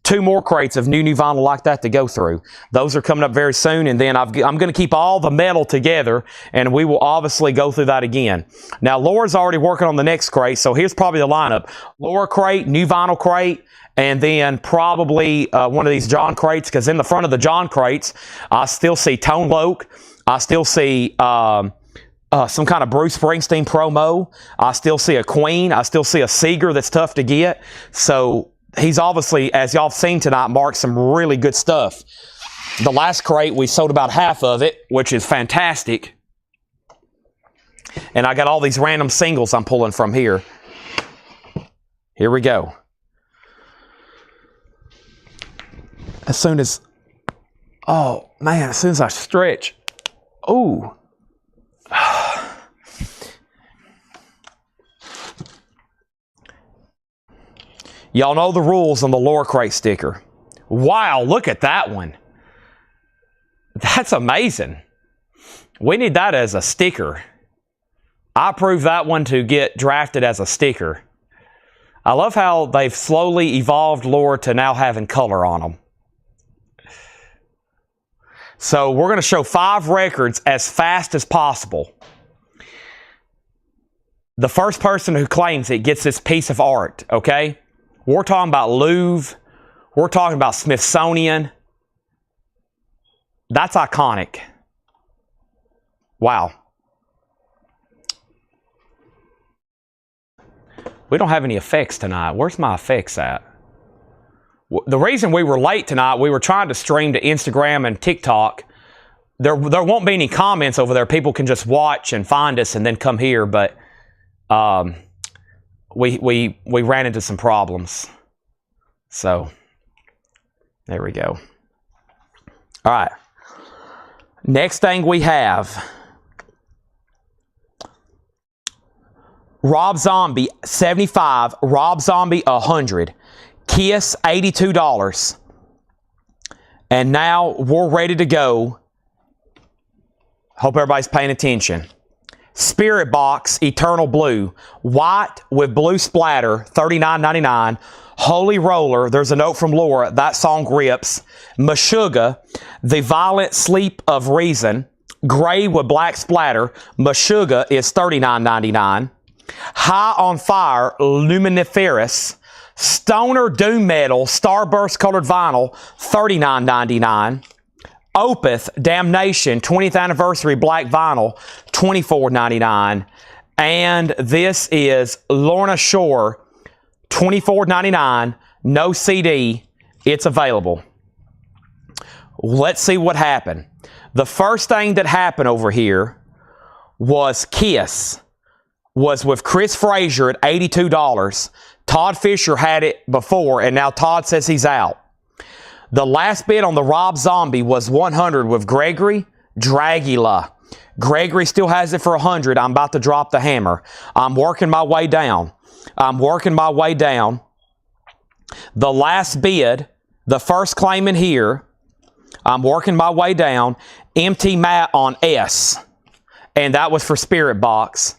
2 more crates of new vinyl like that to go through. Those are coming up very soon. And then I'm going to keep all the metal together, and we will obviously go through that again. Now, Laura's already working on the next crate, so here's probably the lineup. Laura crate, new vinyl crate, and then probably one of these John crates, because in the front of the John crates, I still see Tone Loc. I still see some kind of Bruce Springsteen promo. I still see a Queen. I still see a Seeger that's tough to get. So he's obviously, as y'all have seen tonight, marked some really good stuff. The last crate, we sold about half of it, which is fantastic. And I got all these random singles I'm pulling from here. Here we go. As soon as, oh man, as soon as I stretch, ooh. Y'all know the rules on the Laura crate sticker. Wow, look at that one. That's amazing. We need that as a sticker. I approve that one to get drafted as a sticker. I love how they've slowly evolved Laura to now having color on them. So we're going to show 5 records as fast as possible. The first person who claims it gets this piece of art, okay? We're talking about Louvre. We're talking about Smithsonian. That's iconic. Wow. We don't have any effects tonight. Where's my effects at? The reason we were late tonight, we were trying to stream to Instagram and TikTok. There won't be any comments over there. People can just watch and find us and then come here. But we ran into some problems. So there we go. All right. Next thing we have, Rob Zombie 75, Rob Zombie 100, Kiss $82. And now we're ready to go. Hope everybody's paying attention. Spirit Box Eternal Blue, white with blue splatter, $39.99. Holy Roller, there's a note from Laura, that song rips. Meshuggah, The Violent Sleep of Reason, gray with black splatter. Meshuggah is $39.99. High on Fire, Luminiferous, Stoner Doom Metal, Starburst colored vinyl, $39.99. Opeth, Damnation, 20th Anniversary Black Vinyl, $24.99. And this is Lorna Shore, $24.99, no CD. It's available. Let's see what happened. The first thing that happened over here was Kiss was with Chris Frazier at $82. Todd Fisher had it before, and now Todd says he's out. The last bid on the Rob Zombie was 100 with Gregory Dragula. Gregory still has it for 100. I'm about to drop the hammer. I'm working my way down. I'm working my way down. The last bid, the first claim in here, I'm working my way down. MT Matt on S. And that was for Spirit Box.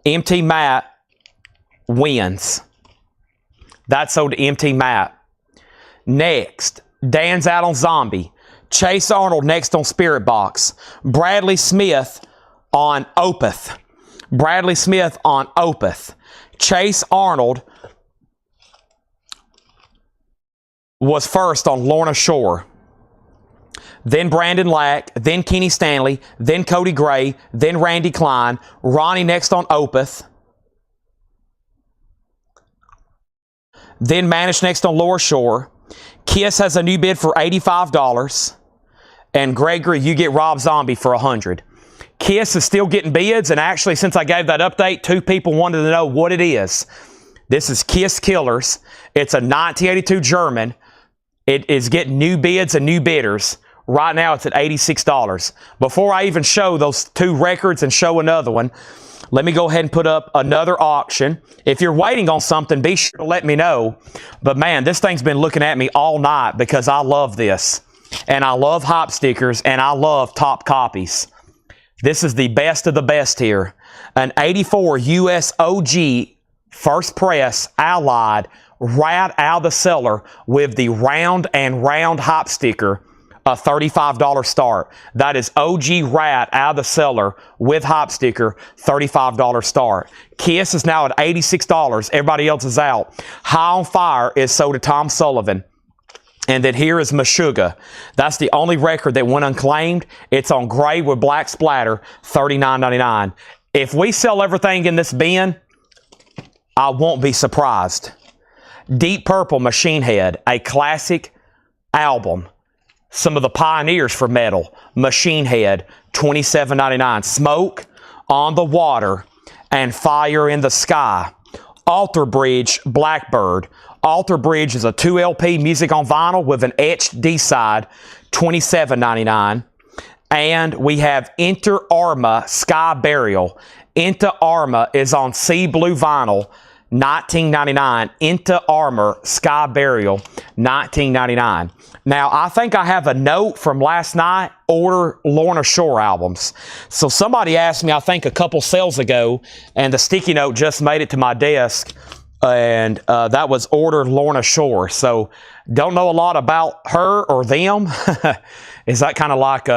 MT Matt wins. That's sold to MT Matt. Next, Dan's out on Zombie. Chase Arnold next on Spirit Box. Bradley Smith on Opeth. Bradley Smith on Opeth. Chase Arnold was first on Lorna Shore. Then Brandon Lack, then Kenny Stanley, then Cody Gray, then Randy Klein. Ronnie next on Opeth. Then Manish next on Lower Shore. Kiss has a new bid for $85. And Gregory, you get Rob Zombie for $100. Kiss is still getting bids, and actually, since I gave that update, 2 people wanted to know what it is. This is Kiss Killers. It's a 1982 German. It is getting new bids and new bidders. Right now, it's at $86. Before I even show those 2 records and show another one, let me go ahead and put up another auction. If you're waiting on something, be sure to let me know. But man, this thing's been looking at me all night because I love this. And I love hop stickers, and I love top copies. This is the best of the best here. An 84 US OG First Press Allied right out of the cellar with the round and round hop sticker. A $35 start. That is OG Rat out of the cellar with hop sticker, $35 start. Kiss is now at $86. Everybody else is out. High on Fire is sold to Tom Sullivan. And then here is Meshuggah. That's the only record that went unclaimed. It's on gray with black splatter, $39.99. If we sell everything in this bin, I won't be surprised. Deep Purple Machine Head, a classic album. Some of the pioneers for metal. Machine Head, $27.99. Smoke on the Water and Fire in the Sky. Alter Bridge, Blackbird. Alter Bridge is a 2 LP music on vinyl with an etched D-side, $27.99. And we have Inter Arma Sky Burial. Inter Arma is on sea blue vinyl, $19.99. Inter Armor Sky Burial, $19.99. Now, I think I have a note from last night, order Lorna Shore albums. So somebody asked me, I think a couple sales ago, and the sticky note just made it to my desk, and that was order Lorna Shore. So don't know a lot about her or them. Is that kind of like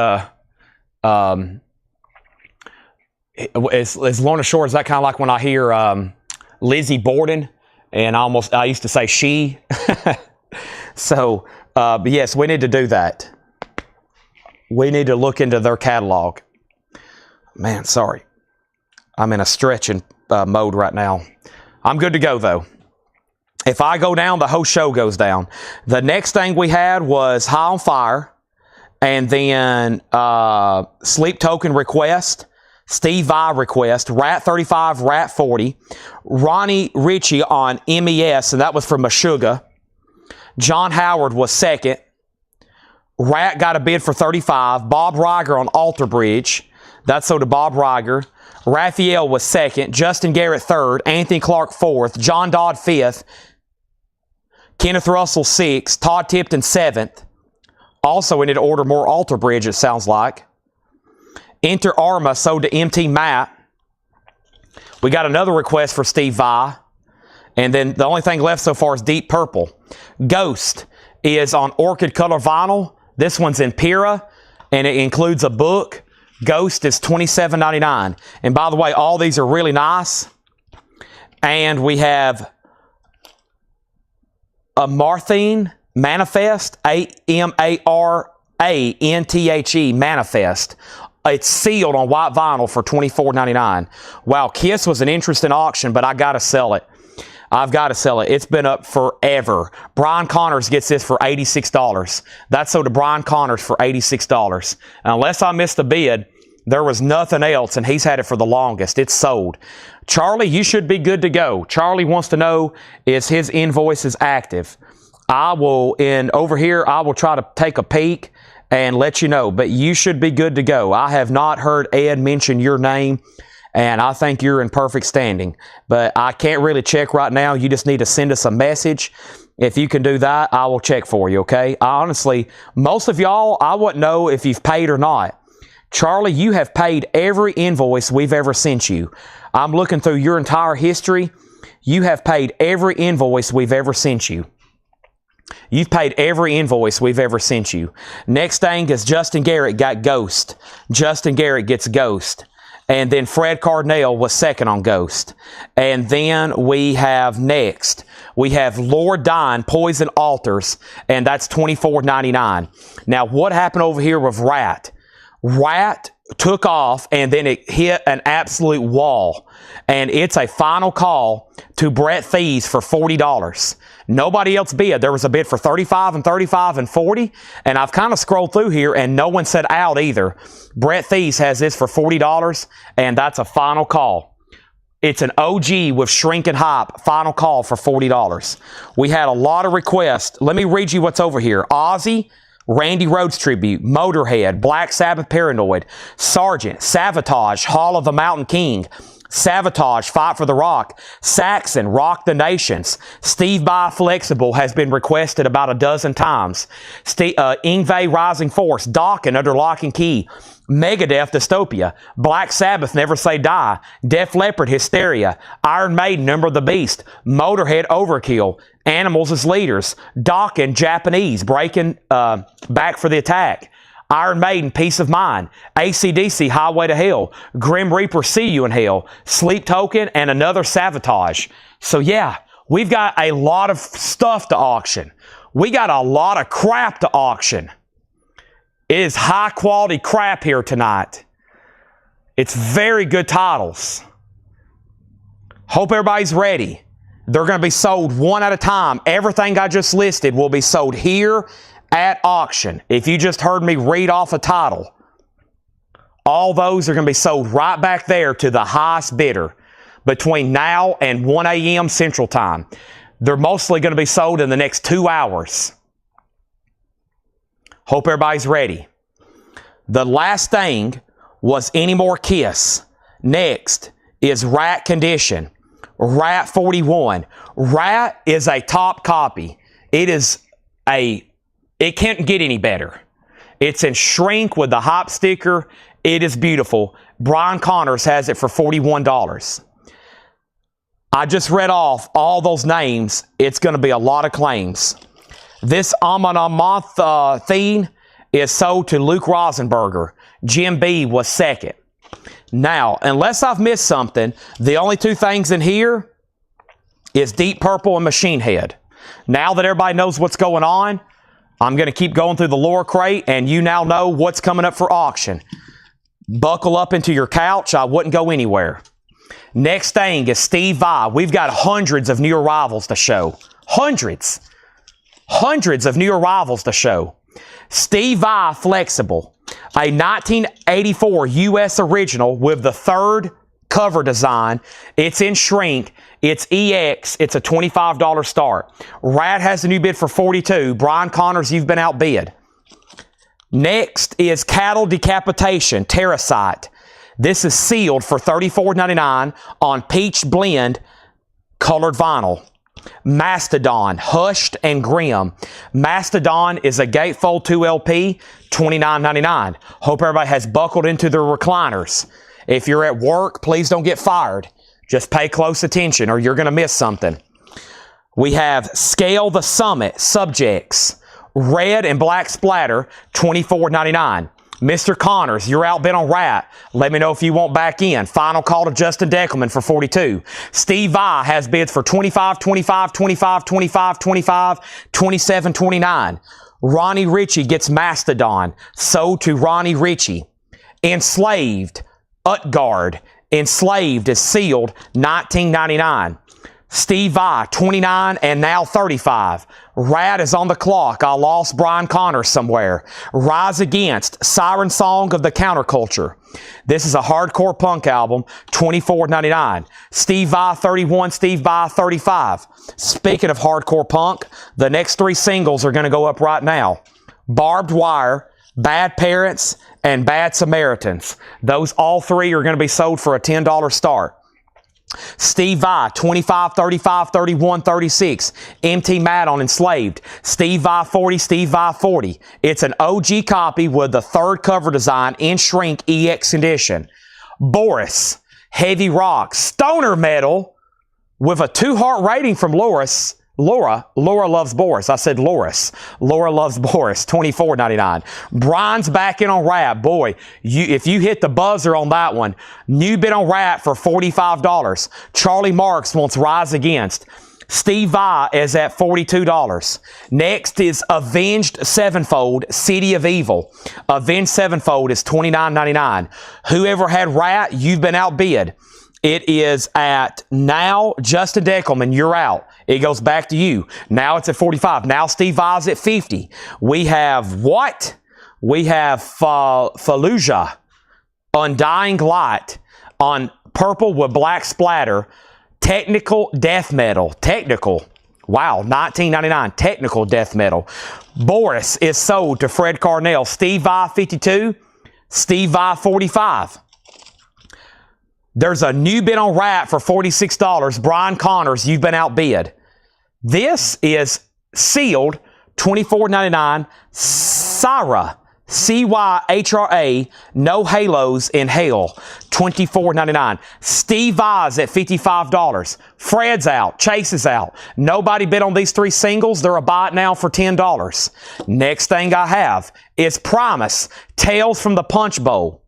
is Lorna Shore, is that kind of like when I hear Lizzie Borden, and I used to say she. So, but yes, we need to do that. We need to look into their catalog. Man, sorry. I'm in a stretching mode right now. I'm good to go, though. If I go down, the whole show goes down. The next thing we had was High on Fire, and then Sleep Token Request. Steve Vai request. Rat 35, Rat 40. Ronnie Ritchie on MES, and that was from Meshuggah. John Howard was second. Rat got a bid for 35. Bob Reiger on Alter Bridge. That's so to Bob Reiger. Raphael was second. Justin Garrett third. Anthony Clark fourth. John Dodd fifth. Kenneth Russell sixth. Todd Tipton seventh. Also, we need to order more Alter Bridge, it sounds like. Enter Arma sold to MT Matt. We got another request for Steve Vai. And then the only thing left so far is Deep Purple. Ghost is on Orchid Color Vinyl. This one's in Pira, and it includes a book. Ghost is $27.99. And by the way, all these are really nice. And we have a Marthine Manifest, AMARANTHE Manifest. It's sealed on white vinyl for $24.99. Wow, Kiss was an interesting auction, but I got to sell it. I've got to sell it. It's been up forever. Brian Connors gets this for $86. That's sold to Brian Connors for $86. And unless I missed the bid, there was nothing else, and he's had it for the longest. It's sold. Charlie, you should be good to go. Charlie wants to know is his invoice is active. Over here, I will try to take a peek and let you know, but you should be good to go. I have not heard Ed mention your name, and I think you're in perfect standing. But I can't really check right now. You just need to send us a message. If you can do that, I will check for you, okay? Honestly, most of y'all, I wouldn't know if you've paid or not. Charlie, you have paid every invoice we've ever sent you. I'm looking through your entire history. You have paid every invoice we've ever sent you. You've paid every invoice we've ever sent you. Next thing is Justin Garrett got Ghost. Justin Garrett gets Ghost. And then Fred Cardinale was second on Ghost. And then we have next, we have Lord Dine, Poison Altars, and that's $24.99. Now, what happened over here with Rat? Rat took off, and then it hit an absolute wall. And it's a final call to Brett Thies for $40. Nobody else bid. There was a bid for 35 and 35 and 40, and I've kind of scrolled through here, and no one said out either. Brett Thies has this for $40, and that's a final call. It's an OG with Shrink and Hype, final call for $40. We had a lot of requests. Let me read you what's over here. Ozzy, Randy Rhoads Tribute, Motorhead, Black Sabbath Paranoid, Sargent, Savatage, Hall of the Mountain King, Savatage, Fight for the Rock, Saxon, Rock the Nations, Steve Vai Flexible has been requested about a dozen times, Ingve Rising Force, Dawkins Under Lock and Key, Megadeth Dystopia, Black Sabbath Never Say Die, Def Leppard Hysteria, Iron Maiden Number of the Beast, Motorhead Overkill, Animals as Leaders, Dawkins Japanese Breaking Back for the Attack, Iron Maiden, Peace of Mind, AC/DC, Highway to Hell, Grim Reaper, See You in Hell, Sleep Token, and another Savatage. So yeah, we've got a lot of stuff to auction. We got a lot of crap to auction. It is high quality crap here tonight. It's very good titles. Hope everybody's ready. They're going to be sold one at a time. Everything I just listed will be sold here at auction. If you just heard me read off a title, all those are going to be sold right back there to the highest bidder between now and 1 a.m. Central Time. They're mostly going to be sold in the next 2 hours. Hope everybody's ready. The last thing was Any More Kiss. Next is Rat Condition. Rat 41. Rat is a top copy. It can't get any better. It's in shrink with the Hype sticker. It is beautiful. Brian Connors has it for $41. I just read off all those names. It's going to be a lot of claims. This Amon theme is sold to Luke Rosenberger. Jim B was second. Now, unless I've missed something, the only two things in here is Deep Purple and Machine Head. Now that everybody knows what's going on, I'm going to keep going through the lore crate, and you now know what's coming up for auction. Buckle up into your couch. I wouldn't go anywhere. Next thing is Steve Vai. We've got hundreds of new arrivals to show. Hundreds. Hundreds of new arrivals to show. Steve Vai Flexible. A 1984 U.S. original with the third cover design. It's in shrink. It's EX. It's a $25 start. Rat has a new bid for $42. Brian Connors, you've been outbid. Next is Cattle Decapitation, Terracite. This is sealed for $34.99 on Peach Blend colored vinyl. Mastodon, Hushed and Grim. Mastodon is a gatefold 2 LP, $29.99. Hope everybody has buckled into their recliners. If you're at work, please don't get fired. Just pay close attention or you're going to miss something. We have Scale the Summit, Subjects. Red and black splatter, $24.99. Mr. Connors, you're outbid on Rat. Let me know if you want back in. Final call to Justin Deckelman for $42. Steve Vai has bids for $25, $25, $25, $25, $25, $27, $29. Ronnie Ritchie gets Mastodon. Sold to Ronnie Ritchie. Enslaved, Utgard. Enslaved is sealed, $19.99. Steve Vai, $29 and now $35. Rat is on the clock. I lost Brian Connors somewhere. Rise Against, Siren Song of the Counterculture. This is a hardcore punk album, $24.99. Steve Vai, $31. Steve Vai, $35. Speaking of hardcore punk, the next 3 singles are going to go up right now. Barbed Wire, Bad Parents, and Bad Samaritans. Those all 3 are going to be sold for a $10 start. Steve Vai, $25, $35, $31, $36. MT Matt on Enslaved. Steve Vai, $40. Steve Vai, $40. It's an OG copy with the third cover design in shrink EX edition. Boris, Heavy Rock, Stoner Metal with a 2-heart rating from Loris. Laura loves Boris. I said Loris. Laura loves Boris. $24.99. Brian's back in on Rat. Boy, if you hit the buzzer on that one, new bid on Rat for $45. Charlie Marks wants Rise Against. Steve Vai is at $42. Next is Avenged Sevenfold, City of Evil. Avenged Sevenfold is $29.99. Whoever had Rat, you've been outbid. It is at now, Justin Deckelman, you're out. It goes back to you. Now it's at 45. Now Steve Vai's at 50. We have what? We have Fallujah, Undying Light on purple with black splatter. Technical death metal. Technical. Wow, $19.99. Technical death metal. Boris is sold to Fred Carnell. Steve Vai, 52. Steve Vai, 45. There's a new bid on Rat for $46. Brian Connors, you've been outbid. This is sealed, $24.99. Syra, C-Y-H-R-A, No Halos in Hell, $24.99. Steve Vai's at $55. Fred's out. Chase is out. Nobody bid on these 3 singles. They're a buy it now for $10. Next thing I have is Promise, Tales from the Punch Bowl.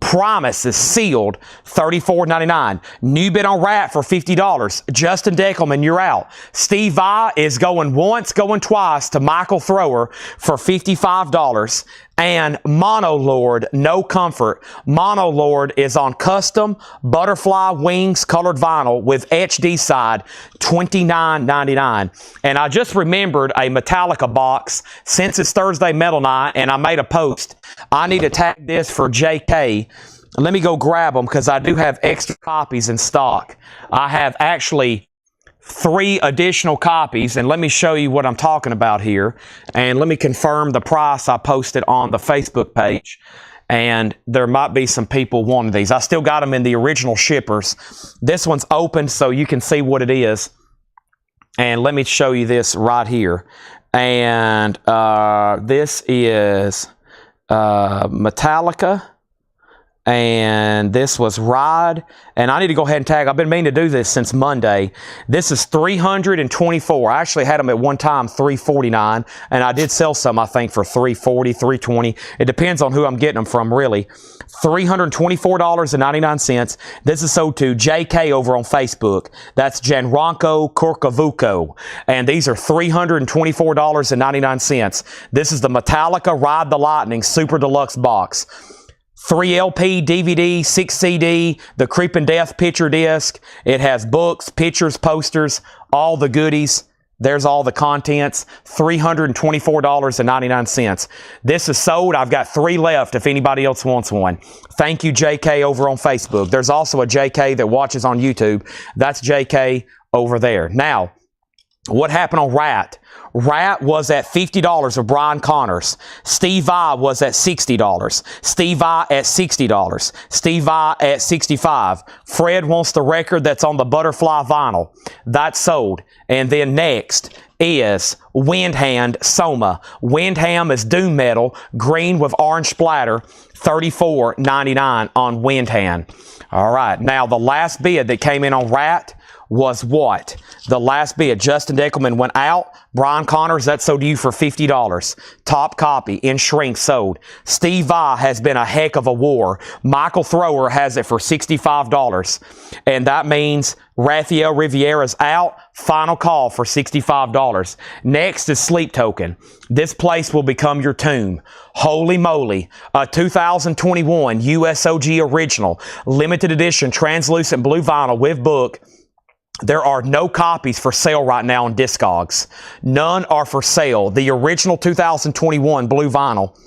Promise is sealed, $34.99. New bid on Rat for $50. Justin Deckelman, you're out. Steve Vai is going once, going twice to Michael Thrower for $55. And Monolord, No Comfort. Monolord is on custom butterfly wings colored vinyl with HD side, $29.99. And I just remembered a Metallica box since it's Thursday Metal Night, and I made a post. I need to tag this for JK. Let me go grab them because I do have extra copies in stock. I have actually 3 additional copies, and let me show you what I'm talking about here. And let me confirm the price I posted on the Facebook page. And there might be some people wanting these. I still got them in the original shippers. This one's open so you can see what it is. And let me show you this right here. And this is Metallica. And this was Ride. And I need to go ahead and tag. I've been meaning to do this since Monday. This is $324. I actually had them at one time $349, and I did sell some, I think, for $340, $320. It depends on who I'm getting them from, really. $324.99. This is sold to JK over on Facebook. That's Gianranco Corcavuco. And these are $324.99. This is the Metallica Ride the Lightning Super Deluxe Box. 3 LP, DVD, 6 CD, the Creepin' Death picture disc. It has books, pictures, posters, all the goodies. There's all the contents, $324.99. This is sold. I've got 3 left if anybody else wants one. Thank you, JK, over on Facebook. There's also a JK that watches on YouTube. That's JK over there. Now, what happened on Rat? Rat was at $50 with Brian Connors. Steve I was at $60. Steve I at $60. Steve I at $65. Fred wants the record that's on the butterfly vinyl. That's sold. And then next is Windhand Soma. Windham is doom metal, green with orange splatter, $34.99 on Windhand. All right. Now, the last bid that came in on Rat was what? The last bid. Justin Deckelman went out. Brian Connors, that sold you for $50. Top copy in shrink sold. Steve Vai has been a heck of a war. Michael Thrower has it for $65. And that means Rafael Riviera's out. Final call for $65. Next is Sleep Token. This place will become your tomb. Holy moly. A 2021 USOG original. Limited edition translucent blue vinyl with book. There are no copies for sale right now on Discogs. None are for sale. The original 2021 blue vinyl.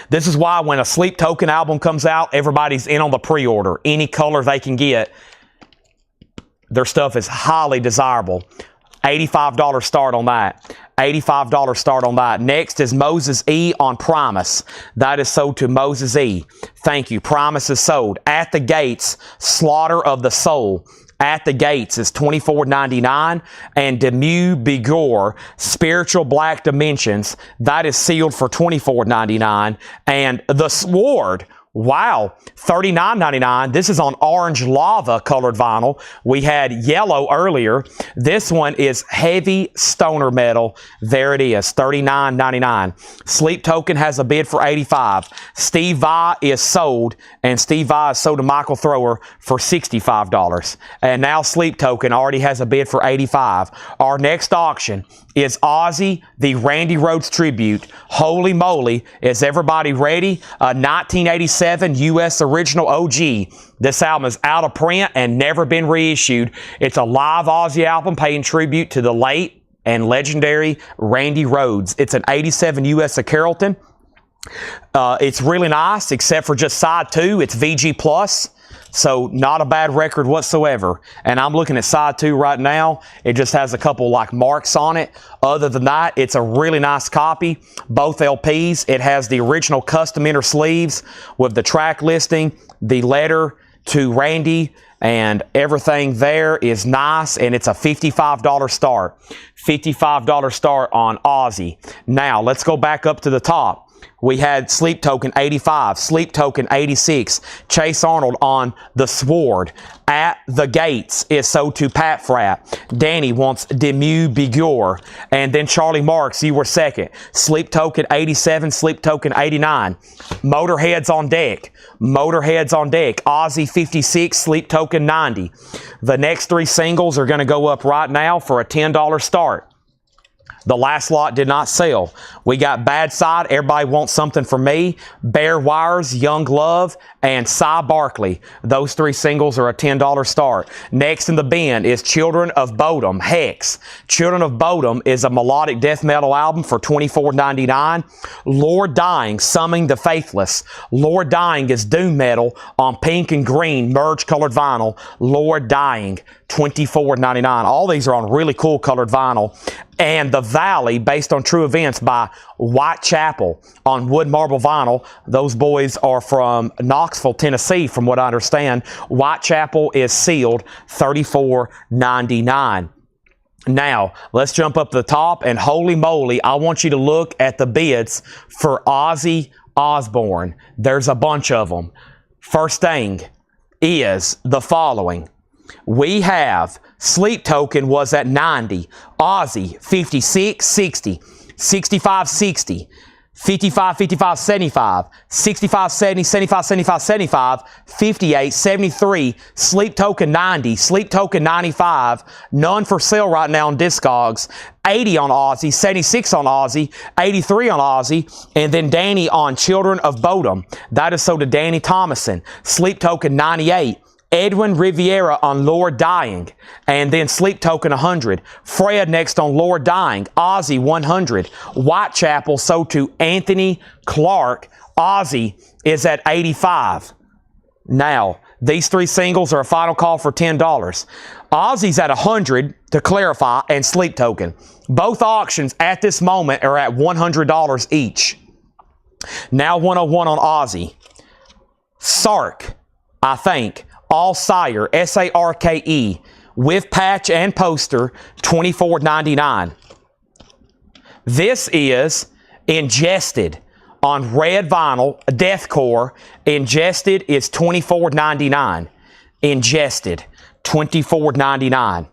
This is why when a Sleep Token album comes out, everybody's in on the pre-order. Any color they can get. Their stuff is highly desirable. $85 start on that. $85 start on that. Next is Moses E on Primus. That is sold to Moses E. Thank you. Primus is sold. At the Gates, Slaughter of the Soul. At the Gates is $24.99, and Demu Bigor Spiritual Black Dimensions, that is sealed for $24.99, and The Sword, wow, $39.99. This is on orange lava colored vinyl. We had yellow earlier. This one is heavy stoner metal. There it is, $39.99. Sleep Token has a bid for $85. Steve Vai is sold, and Steve Vai is sold to Michael Thrower for $65. And now Sleep Token already has a bid for $85. Our next auction is Ozzy, the Randy Rhoads tribute. Holy moly, is everybody ready? A 1987 U.S. original OG. This album is out of print and never been reissued. It's a live Ozzy album paying tribute to the late and legendary Randy Rhoads. It's an 87 U.S. of Carrollton. It's really nice, except for just side 2. It's VG+. So not a bad record whatsoever. And I'm looking at side 2 right now. It just has a couple like marks on it. Other than that, it's a really nice copy. Both LPs. It has the original custom inner sleeves with the track listing, the letter to Randy, and everything there is nice, and it's a $55 start. $55 start on Ozzy. Now, let's go back up to the top. We had Sleep Token 85, Sleep Token 86, Chase Arnold on The Sword. At the Gates is sold to Pat Frat. Danny wants Demu Bigor. And then Charlie Marks, you were second. Sleep Token 87, Sleep Token 89. Motorheads on deck. Motorheads on deck. Ozzy 56, Sleep Token 90. The next 3 singles are going to go up right now for a $10 start. The last lot did not sell. We got Bad Side, Everybody Wants Something From Me, Bare Wires, Young Love, and Cy Barkley. Those 3 singles are a $10 start. Next in the bin is Children of Bodom, Hex. Children of Bodom is a melodic death metal album for $24.99. Lord Dying, Summoning the Faithless. Lord Dying is doom metal on pink and green merge colored vinyl. Lord Dying, $24.99. All these are on really cool colored vinyl. And The Valley, based on true events by Whitechapel on wood marble vinyl. Those boys are from Knoxville, Tennessee, from what I understand. Whitechapel is sealed, $34.99. Now, let's jump up to the top, and holy moly, I want you to look at the bids for Ozzy Osbourne. There's a bunch of them. First thing is the following. We have Sleep Token was at 90, Ozzy 56, 60, 65, 60, 55, 55, 75, 65, 70, 75, 75, 75, 58, 73, Sleep Token 90, Sleep Token 95, none for sale right now on Discogs, 80 on Ozzy, 76 on Ozzy, 83 on Ozzy, and then Danny on Children of Bodom. That is sold to Danny Thomason. Sleep Token 98. Edwin Riviera on Lord Dying, and then Sleep Token 100. Fred next on Lord Dying. Ozzy 100. Whitechapel sold to Anthony Clark. Ozzy is at 85. Now, these three singles are a final call for $10. Ozzy's at 100 to clarify, and Sleep Token. Both auctions at this moment are at $100 each. Now 101 on Ozzy. Sark, I think. All Sire, S-A-R-K-E, with patch and poster, $24.99. This is Ingested on red vinyl, Deathcore. Ingested is $24.99. Ingested, $24.99.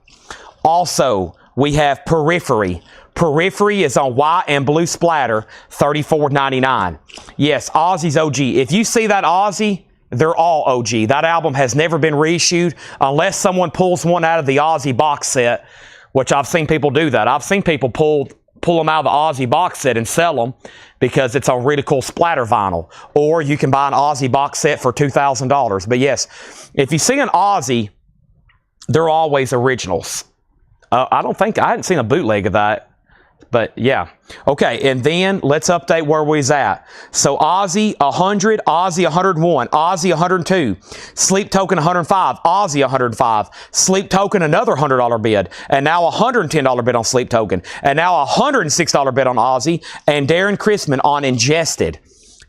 Also, we have Periphery. Periphery is on white and blue splatter, $34.99. Yes, Ozzy's OG. If you see that Ozzy, they're all OG. That album has never been reissued unless someone pulls one out of the Ozzy box set, which I've seen people do that. I've seen people pull them out of the Ozzy box set and sell them because it's on really cool splatter vinyl. Or you can buy an Ozzy box set for $2,000. But yes, if you see an Ozzy, they're always originals. I hadn't seen a bootleg of that. But yeah. Okay, and then let's update where we was at. So Ozzy 100, Ozzy 101, Ozzy 102, Sleep Token 105, Ozzy 105, Sleep Token another $100 bid, and now a $110 bid on Sleep Token, and now a $106 bid on Ozzy, and Darren Chrisman on Ingested.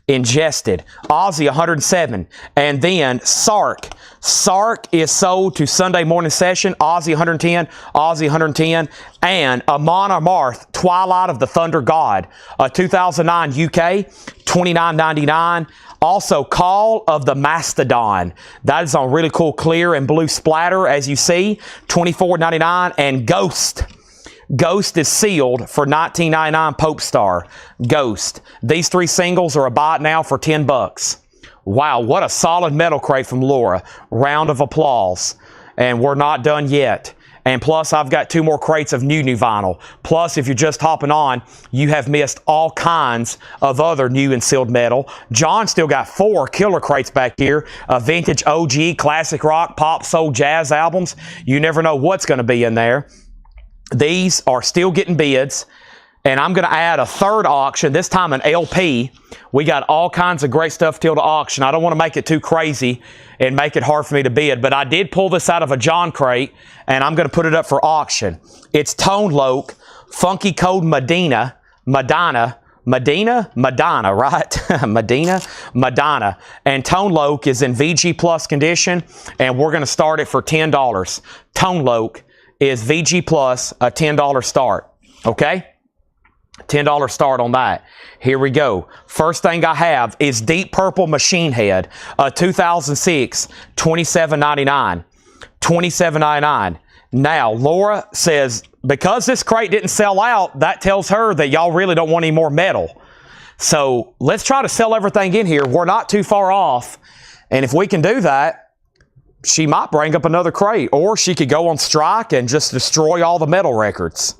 Ingested. Ozzy 107, and then Sark. Sark is sold to Sunday Morning Session, Ozzy 110, Ozzy 110, and Amon Amarth, Twilight of the Thunder God, 2009 UK, $29.99. Also, Call of the Mastodon. That is on really cool clear and blue splatter, as you see, $24.99, and Ghost. Ghost is sealed for $19.99 Pope Star. Ghost. These three singles are a buy now for $10. Wow, what a solid metal crate from Laura. Round of applause. And we're not done yet. And plus, I've got two more crates of new vinyl. Plus, if you're just hopping on, you have missed all kinds of other new and sealed metal. John still got 4 killer crates back here. Vintage OG, classic rock, pop, soul, jazz albums. You never know what's going to be in there. These are still getting bids, and I'm going to add a third auction, this time an LP. We got all kinds of great stuff still to auction. I don't want to make it too crazy and make it hard for me to bid, but I did pull this out of a John crate, and I'm going to put it up for auction. It's Tone Loc, Funky Code Madonna, right? Madonna. And Tone Loc is in VG Plus condition, and we're going to start it for $10. Tone Loc is VG Plus, a $10 start. Okay? $10 start on that. Here we go. First thing I have is Deep Purple Machine Head, 2006, $27.99. $27.99. Now, Laura says, because this crate didn't sell out, that tells her that y'all really don't want any more metal. So let's try to sell everything in here. We're not too far off. And if we can do that, she might bring up another crate, or she could go on strike and just destroy all the metal records.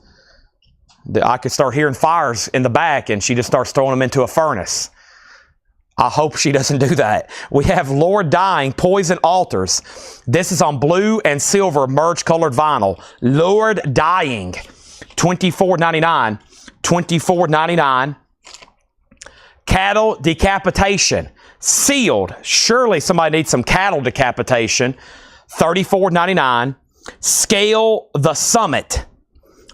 I could start hearing fires in the back, and she just starts throwing them into a furnace. I hope she doesn't do that. We have Lord Dying, Poison Altars. This is on blue and silver merge colored vinyl. Lord Dying, $24.99. $24.99. Cattle Decapitation. Sealed. Surely somebody needs some cattle decapitation. $34.99. Scale the Summit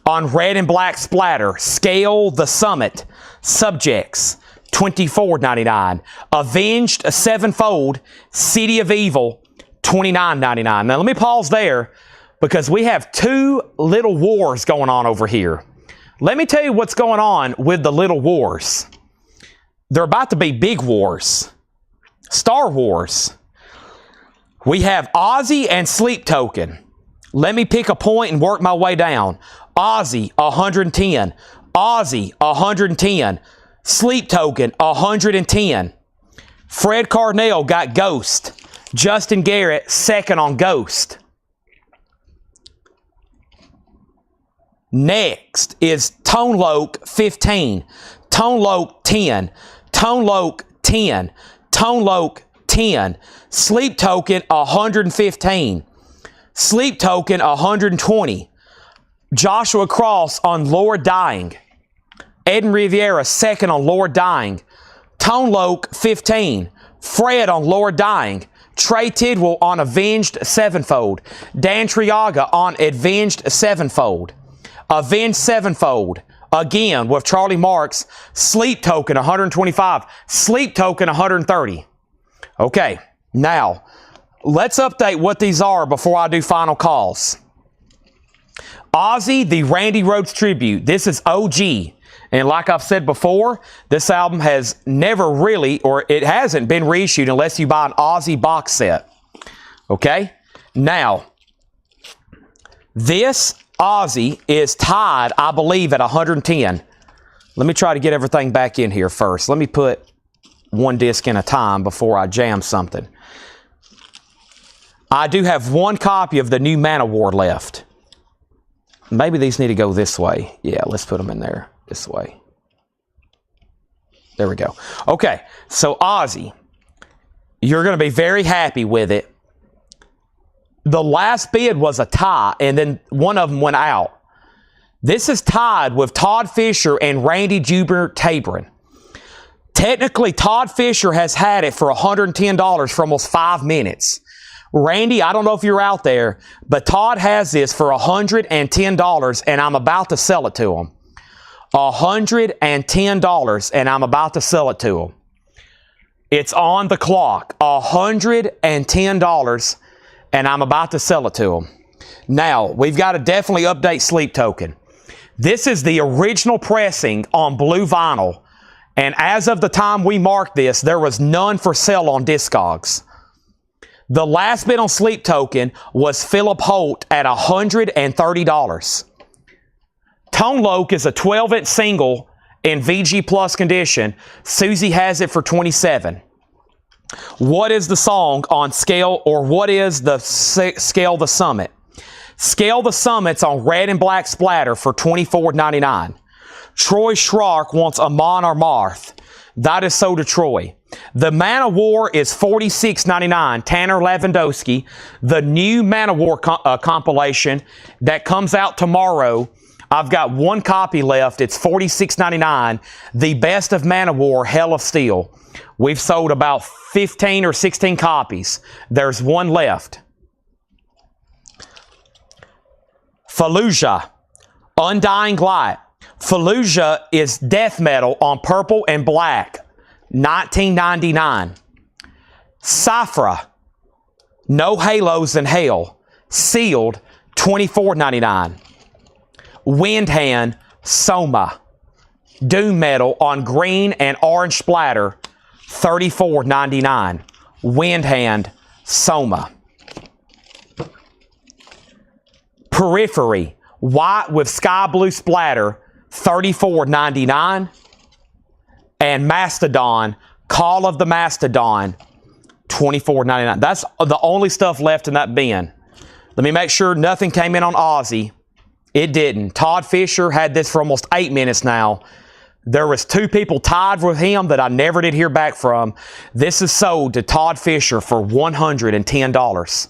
on red and black splatter. Scale the Summit. Subjects. $24.99. Avenged Sevenfold. City of Evil. $29.99. Now let me pause there because we have two little wars going on over here. Let me tell you what's going on with the little wars. They're about to be big wars. Star Wars. We have Ozzy and Sleep Token. Let me pick a point and work my way down. Ozzy, 110. Ozzy, 110. Sleep Token, 110. Fred Carnell got Ghost. Justin Garrett, second on Ghost. Next is Tone Loc, 15. Tone Loc, 10. Tone Loc, 10. Tone Loc, 110. Sleep Token, 115. Sleep Token, 120. Joshua Cross on Lord Dying. Eden Riviera, second on Lord Dying. Tone Loc, 15. Fred on Lord Dying. Trey Tidwell on Avenged Sevenfold. Dan Triaga on Avenged Sevenfold. Avenged Sevenfold. Again, with Charlie Marks. Sleep Token, 125. Sleep Token, 130. Okay, now, let's update what these are before I do final calls. Ozzy, the Randy Rhoads Tribute. This is OG. And like I've said before, this album has never really, or it hasn't been reissued unless you buy an Ozzy box set. Okay? Now, this Ozzy is tied, I believe, at 110. Let me try to get everything back in here first. Let me put one disc in a time before I jam something. I do have one copy of the new Manowar left. Maybe these need to go this way. Yeah, let's put them in there. This way. There we go. Okay, so Ozzy, you're going to be very happy with it. The last bid was a tie, and then one of them went out. This is tied with Todd Fisher and Randy Jr. Tabron. Technically, Todd Fisher has had it for $110 for almost 5 minutes. Randy, I don't know if you're out there, but Todd has this for $110, and I'm about to sell it to him. $110, and I'm about to sell it to him. It's on the clock. $110, and I'm about to sell it to him. Now, we've got to definitely update Sleep Token. This is the original pressing on blue vinyl, and as of the time we marked this, there was none for sale on Discogs. The last bid on Sleep Token was Philip Holt at $130. Tone Loc is a 12-inch single in VG Plus condition. Susie has it for $27. What is the song on Scale, or what is the Scale the Summit? Scale the Summit's on red and black splatter for $24.99. Troy Schrock wants Amon Amarth. That is so to Troy. The Manowar is $46.99. Tanner Lewandowski. The new Manowar compilation that comes out tomorrow. I've got one copy left. It's $46.99. The Best of Manowar, Hell of Steel. We've sold about 15 or 16 copies. There's one left. Fallujah, Undying Light. Fallujah is death metal on purple and black, $19.99. Sifra, No Halos in Hell, sealed, $24.99. Windhand, Soma, doom metal on green and orange splatter, $34.99. Windhand, Soma. Periphery, white with sky blue splatter, $34.99. And Mastodon, Call of the Mastodon, $24.99. That's the only stuff left in that bin. Let me make sure nothing came in on Ozzy. It didn't. Todd Fisher had this for almost 8 minutes now. There was 2 people tied with him that I never did hear back from. This is sold to Todd Fisher for $110.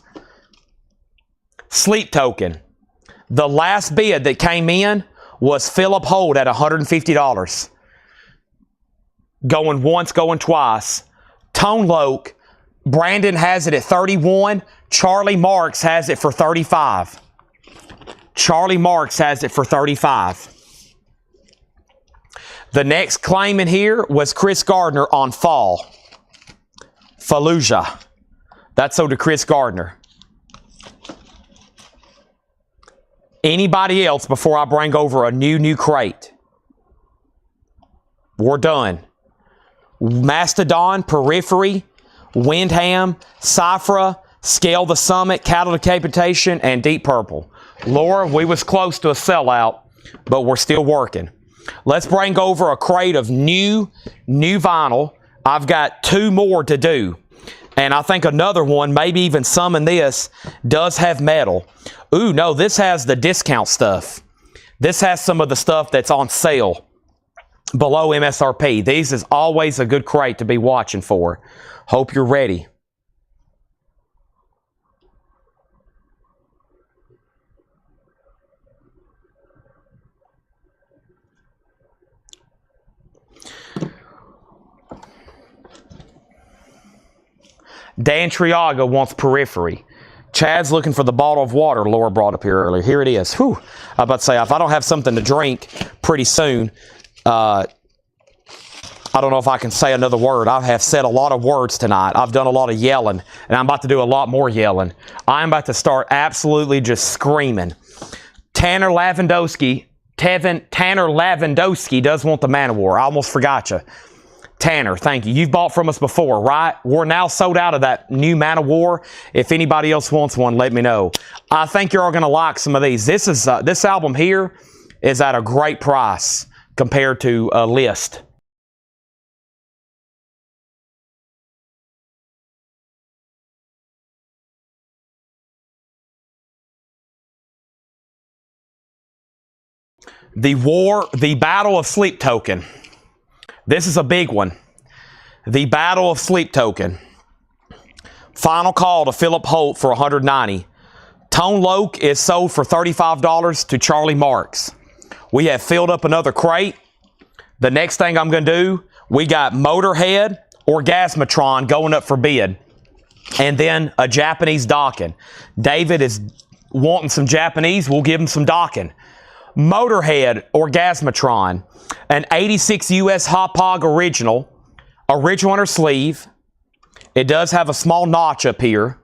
Sleep Token. The last bid that came in was Philip Holt at $150. Going once, going twice. Tone Loc, Brandon has it at $31. Charlie Marks has it for $35. Charlie Marks has it for $35. The next claim in here was Chris Gardner on Fall. Fallujah. That's sold to Chris Gardner. Anybody else before I bring over a new crate? We're done. Mastodon, Periphery, Windham, Sifra, Scale the Summit, Cattle Decapitation, and Deep Purple. Laura, we was close to a sellout, but we're still working. Let's bring over a crate of new vinyl. I've got 2 more to do. And I think another one, maybe even some in this, does have metal. Ooh, no, this has the discount stuff. This has some of the stuff that's on sale below MSRP. These is always a good crate to be watching for. Hope you're ready. Dan Triaga wants Periphery. Chad's looking for the bottle of water Laura brought up here earlier. Here it is. Whew. I was about to say, if I don't have something to drink pretty soon, I don't know if I can say another word. I have said a lot of words tonight. I've done a lot of yelling, and I'm about to do a lot more yelling. I'm about to start absolutely just screaming. Tanner Lavendowski does want the Man of War. I almost forgot you. Tanner, thank you. You've bought from us before, right? We're now sold out of that new Man of War. If anybody else wants one, let me know. I think you're all going to like some of these. This album here is at a great price compared to a list. The Battle of Sleep Token. This is a big one. The Battle of Sleep Token. Final call to Philip Holt for $190. Tone Loc is sold for $35 to Charlie Marks. We have filled up another crate. The next thing I'm going to do, we got Motorhead Orgasmatron going up for bid. And then a Japanese docking. David is wanting some Japanese. We'll give him some docking. Motorhead Orgasmatron, an 86 US Hot Pog original inner sleeve. It does have a small notch up here.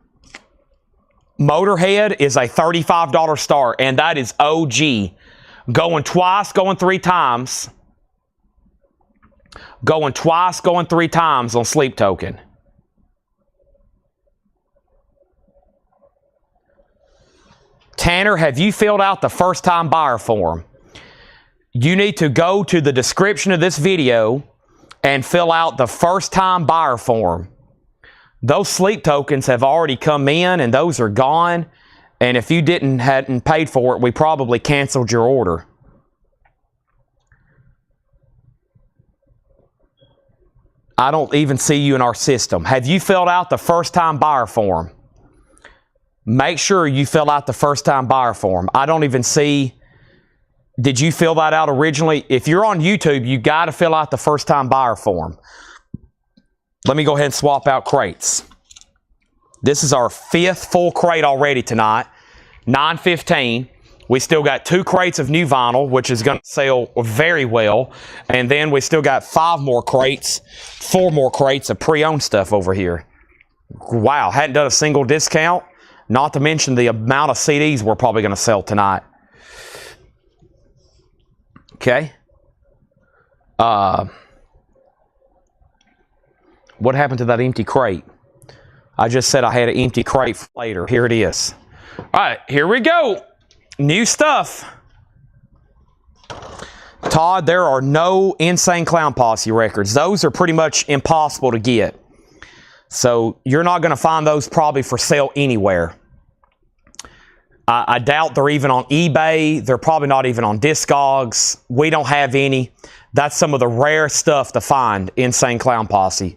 Motorhead is a $35 start, and that is OG. Going twice, going three times. Going twice, going three times on Sleep Token. Tanner, have you filled out the first-time buyer form? You need to go to the description of this video and fill out the first-time buyer form. Those Sleep Tokens have already come in, and those are gone. And if you hadn't paid for it, we probably canceled your order. I don't even see you in our system. Have you filled out the first-time buyer form? Make sure you fill out the first-time buyer form. I don't even see... Did you fill that out originally? If you're on YouTube, you got to fill out the first-time buyer form. Let me go ahead and swap out crates. This is our 5th full crate already tonight. 9:15. We still got 2 crates of new vinyl, which is going to sell very well. And then we still got 4 more crates of pre-owned stuff over here. Wow, hadn't done a single discount. Not to mention the amount of CDs we're probably going to sell tonight. Okay. What happened to that empty crate? I just said I had an empty crate for later. Here it is. All right, here we go. New stuff. Todd, there are no Insane Clown Posse records. Those are pretty much impossible to get. So you're not going to find those probably for sale anywhere. I doubt they're even on eBay. They're probably not even on Discogs. We don't have any. That's some of the rare stuff to find. Insane Clown Posse.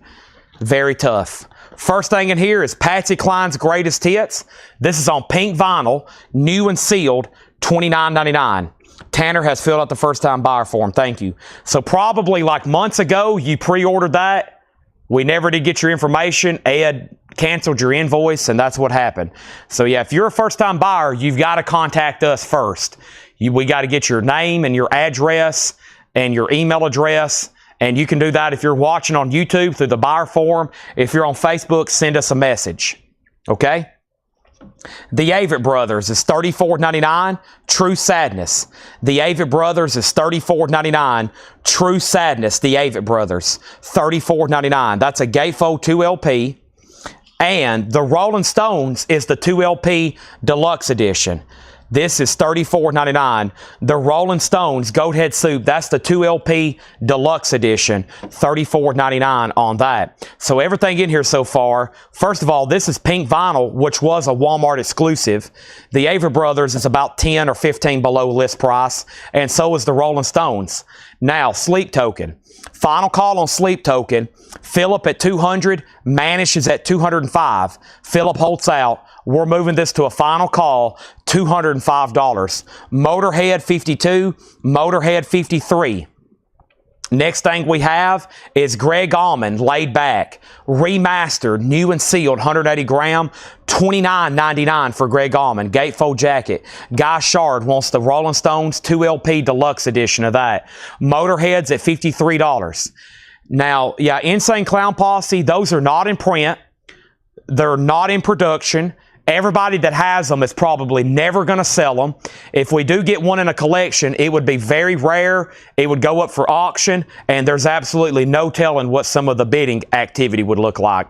Very tough. First thing in here is Patsy Cline's Greatest Hits. This is on pink vinyl, new and sealed, $29.99. Tanner has filled out the first-time buyer form. Thank you. So probably like months ago, you pre-ordered that. We never did get your information. Ed canceled your invoice, and that's what happened. So yeah, if you're a first-time buyer, you've got to contact us first. We got to get your name and your address and your email address, and you can do that if you're watching on YouTube through the buyer form. If you're on Facebook, send us a message. Okay? The Avett Brothers is $34.99, True Sadness. The Avett Brothers is $34.99, True Sadness. The Avett Brothers, $34.99. That's a gatefold 2 LP. And the Rolling Stones is the 2 LP Deluxe Edition. This is $34.99. The Rolling Stones Goathead Soup, that's the 2 LP Deluxe Edition, $34.99 on that. So everything in here so far, first of all, this is pink vinyl, which was a Walmart exclusive. The Avett Brothers is about 10 or 15 below list price, and so is the Rolling Stones. Now, Sleep Token. Final call on Sleep Token. Philip at 200, Manish is at 205. Philip holds out. We're moving this to a final call, $205. Motorhead 52, Motorhead 53. Next thing we have is Greg Allman, Laid Back, remastered, new and sealed, 180 gram, $29.99 for Greg Allman, gatefold jacket. Guy Shard wants the Rolling Stones 2LP deluxe edition of that. Motorhead's at $53. Now, yeah, Insane Clown Posse, those are not in print. They're not in production. Everybody that has them is probably never going to sell them. If we do get one in a collection, it would be very rare. It would go up for auction, and there's absolutely no telling what some of the bidding activity would look like.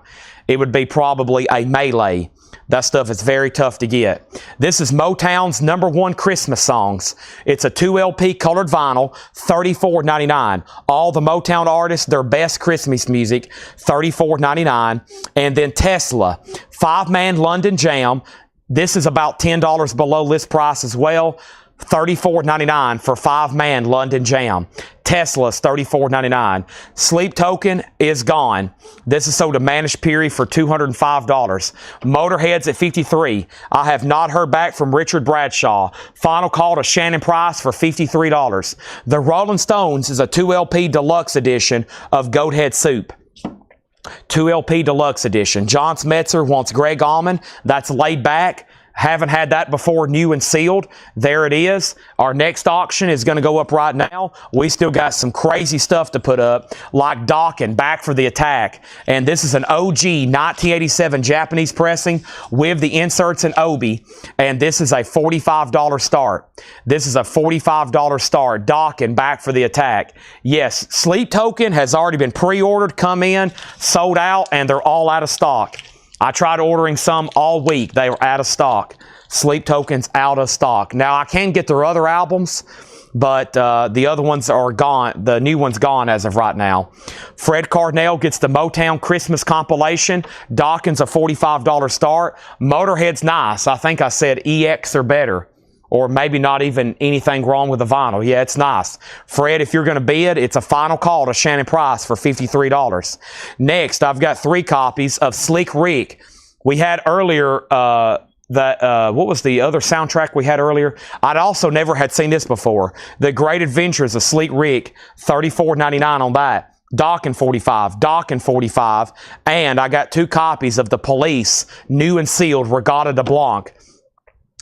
It would be probably a melee. That stuff is very tough to get. This is Motown's #1 Christmas songs. It's a 2LP colored vinyl, $34.99. All the Motown artists, their best Christmas music, $34.99. And then Tesla, 5-man London Jam. This is about $10 below list price as well. $34.99 for 5-man London Jam. Tesla's $34.99. Sleep Token is gone. This is sold to Manish Puri for $205. Motorhead's at $53. I have not heard back from Richard Bradshaw. Final call to Shannon Price for $53. The Rolling Stones is a 2LP deluxe edition of Goathead Soup. 2LP deluxe edition. John Smetzer wants Greg Allman. That's Laid Back. Haven't had that before, new and sealed. There it is. Our next auction is going to go up right now. We still got some crazy stuff to put up, like Dokken, Back for the Attack. And this is an OG 1987 Japanese pressing with the inserts and obi. And this is a $45 start. This is a $45 start. Dokken, Back for the Attack. Yes, Sleep Token has already been pre-ordered, come in, sold out, and they're all out of stock. I tried ordering some all week. They were out of stock. Sleep Token's out of stock. Now, I can get their other albums, but the other ones are gone. The new one's gone as of right now. Fred Carnell gets the Motown Christmas compilation. Dokken's a $45 start. Motorhead's nice. I think I said EX or better. Or maybe not even anything wrong with the vinyl. Yeah, it's nice. Fred, if you're going to bid, it's a final call to Shannon Price for $53. Next, I've got 3 copies of Slick Rick. We had earlier, what was the other soundtrack we had earlier? I'd also never had seen this before. The Great Adventures of Slick Rick, $34.99 on that. Dokken 45, Dokken 45, and I got 2 copies of The Police, new and sealed, Regatta de Blanc.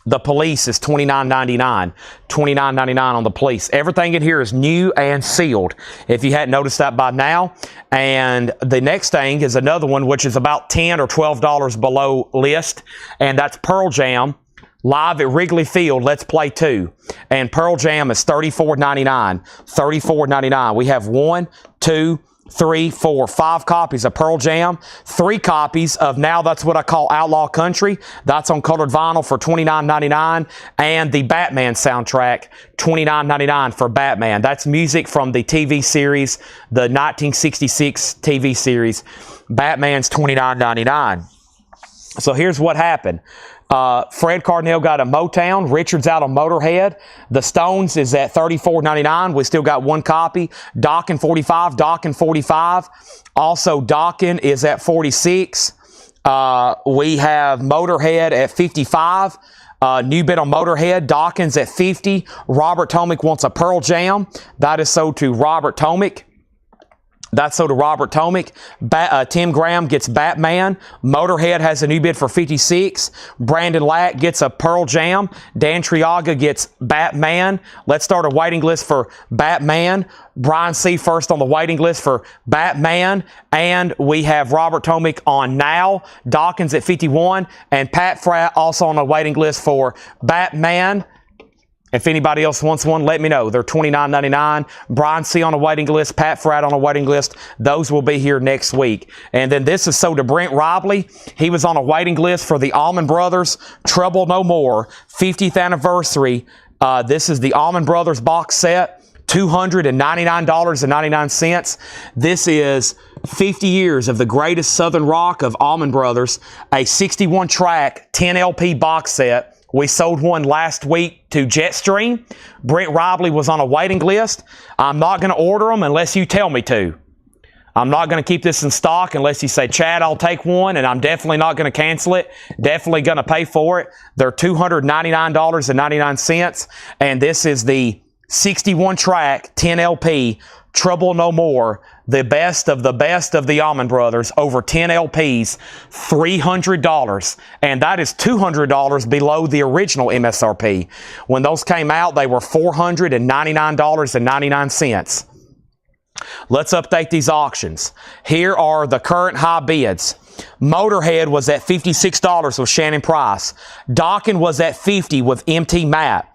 The Police is $29.99. $29.99 on The Police. Everything in here is new and sealed, if you hadn't noticed that by now. And the next thing is another one, which is about $10 or $12 below list, and that's Pearl Jam, live at Wrigley Field, Let's Play 2. And Pearl Jam is $34.99. $34.99. We have 1, 2, 3, 4, 5 copies of Pearl Jam, 3 copies of Now That's What I Call Outlaw Country. That's on colored vinyl for $29.99. And the Batman soundtrack, $29.99 for Batman. That's music from the TV series, the 1966 TV series. Batman's $29.99. So here's what happened. Fred Carnell got a Motown. Richard's out on Motorhead. The Stones is at $34.99. We still got 1 copy. Dokken 45. Dokken 45. Also, Dokken is at $46. We have Motorhead at $55. New bid on Motorhead. Dokken's at $50. Robert Tomic wants a Pearl Jam. That is sold to Robert Tomic. That's sold to Robert Tomic. Tim Graham gets Batman. Motorhead has a new bid for $56. Brandon Lack gets a Pearl Jam. Dan Triaga gets Batman. Let's start a waiting list for Batman. Brian C. first on the waiting list for Batman. And we have Robert Tomic on Now. Dokken's at $51. And Pat Fratt also on the waiting list for Batman. If anybody else wants one, let me know. They're $29.99. Brian C. on a waiting list, Pat Fratt on a waiting list. Those will be here next week. And then this is sold to Brent Robley. He was on a waiting list for the Allman Brothers Trouble No More 50th anniversary. This is the Allman Brothers box set, $299.99. This is 50 years of the greatest Southern rock of Allman Brothers, a 61-track 10 LP box set. We sold one last week to Jetstream. Brent Robley was on a waiting list. I'm not going to order them unless you tell me to. I'm not going to keep this in stock unless you say, Chad, I'll take one, and I'm definitely not going to cancel it. Definitely going to pay for it. They're $299.99, and this is the 61-track 10 LP Trouble No More, the best of the Allman Brothers, over 10 LPs, $300. And that is $200 below the original MSRP. When those came out, they were $499.99. Let's update these auctions. Here are the current high bids. Motorhead was at $56 with Shannon Price. Dokken was at $50 with MT Matt.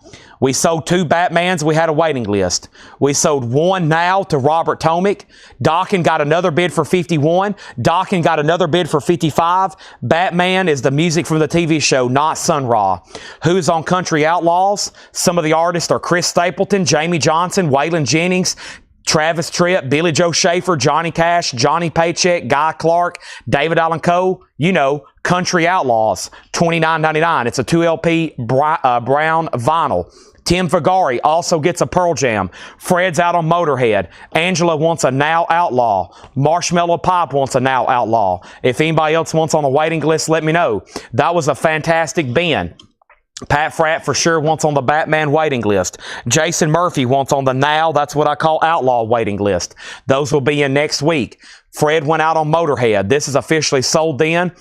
We sold 2 Batmans. We had a waiting list. We sold 1 now to Robert Tomick. Dokken got another bid for 51. Dokken got another bid for 55. Batman is the music from the TV show, not Sun Ra. Who's on Country Outlaws? Some of the artists are Chris Stapleton, Jamie Johnson, Waylon Jennings, Travis Tritt, Billy Joe Schaefer, Johnny Cash, Johnny Paycheck, Guy Clark, David Allan Coe, you know, Country Outlaws, $29.99. It's a 2 LP brown vinyl. Tim Fagari also gets a Pearl Jam. Fred's out on Motorhead. Angela wants a Now Outlaw. Marshmallow Pop wants a Now Outlaw. If anybody else wants on the waiting list, let me know. That was a fantastic bin. Pat Fratt for sure wants on the Batman waiting list. Jason Murphy wants on the Now, that's what I call Outlaw waiting list. Those will be in next week. Fred went out on Motorhead. This is officially sold in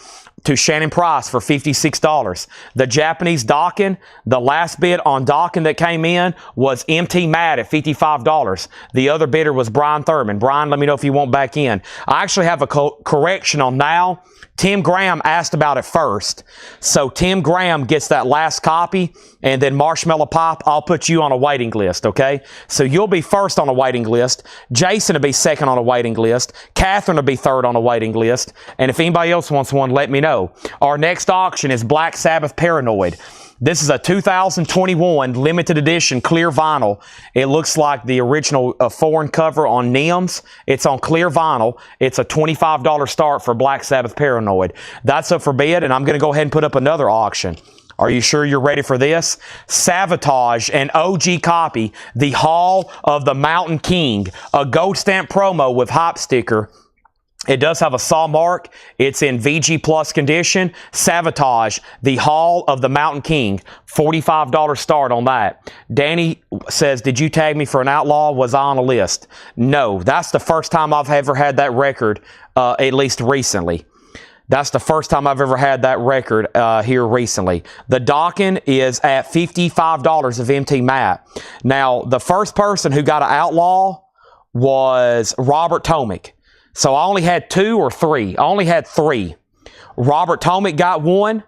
to Shannon Price for $56. The Japanese Dokken, the last bid on Dokken that came in was MT Matt at $55. The other bidder was Brian Thurman. Brian, let me know if you want back in. I actually have a correction on Now. Tim Graham asked about it first. So Tim Graham gets that last copy, and then Marshmallow Pop, I'll put you on a waiting list, okay? So you'll be first on a waiting list. Jason will be second on a waiting list. Catherine will be third on a waiting list. And if anybody else wants one, let me know. Our next auction is Black Sabbath Paranoid. This is a 2021 limited edition clear vinyl. It looks like the original foreign cover on NIMS. It's on clear vinyl. It's a $25 start for Black Sabbath Paranoid. That's up for bid, and I'm going to go ahead and put up another auction. Are you sure you're ready for this? Savatage, an OG copy, The Hall of the Mountain King, a gold stamp promo with hop sticker. It does have a saw mark. It's in VG Plus condition. Savatage, The Hall of the Mountain King. $45 start on that. Danny says, did you tag me for an outlaw? Was I on a list? No, that's the first time I've ever had that record, at least recently. That's the first time I've ever had that record here recently. The Dokken is at $55 of MT Matt. Now, the first person who got an outlaw was Robert Tomick. So I only had 2 or 3. I only had 3. Robert Tomick got 1.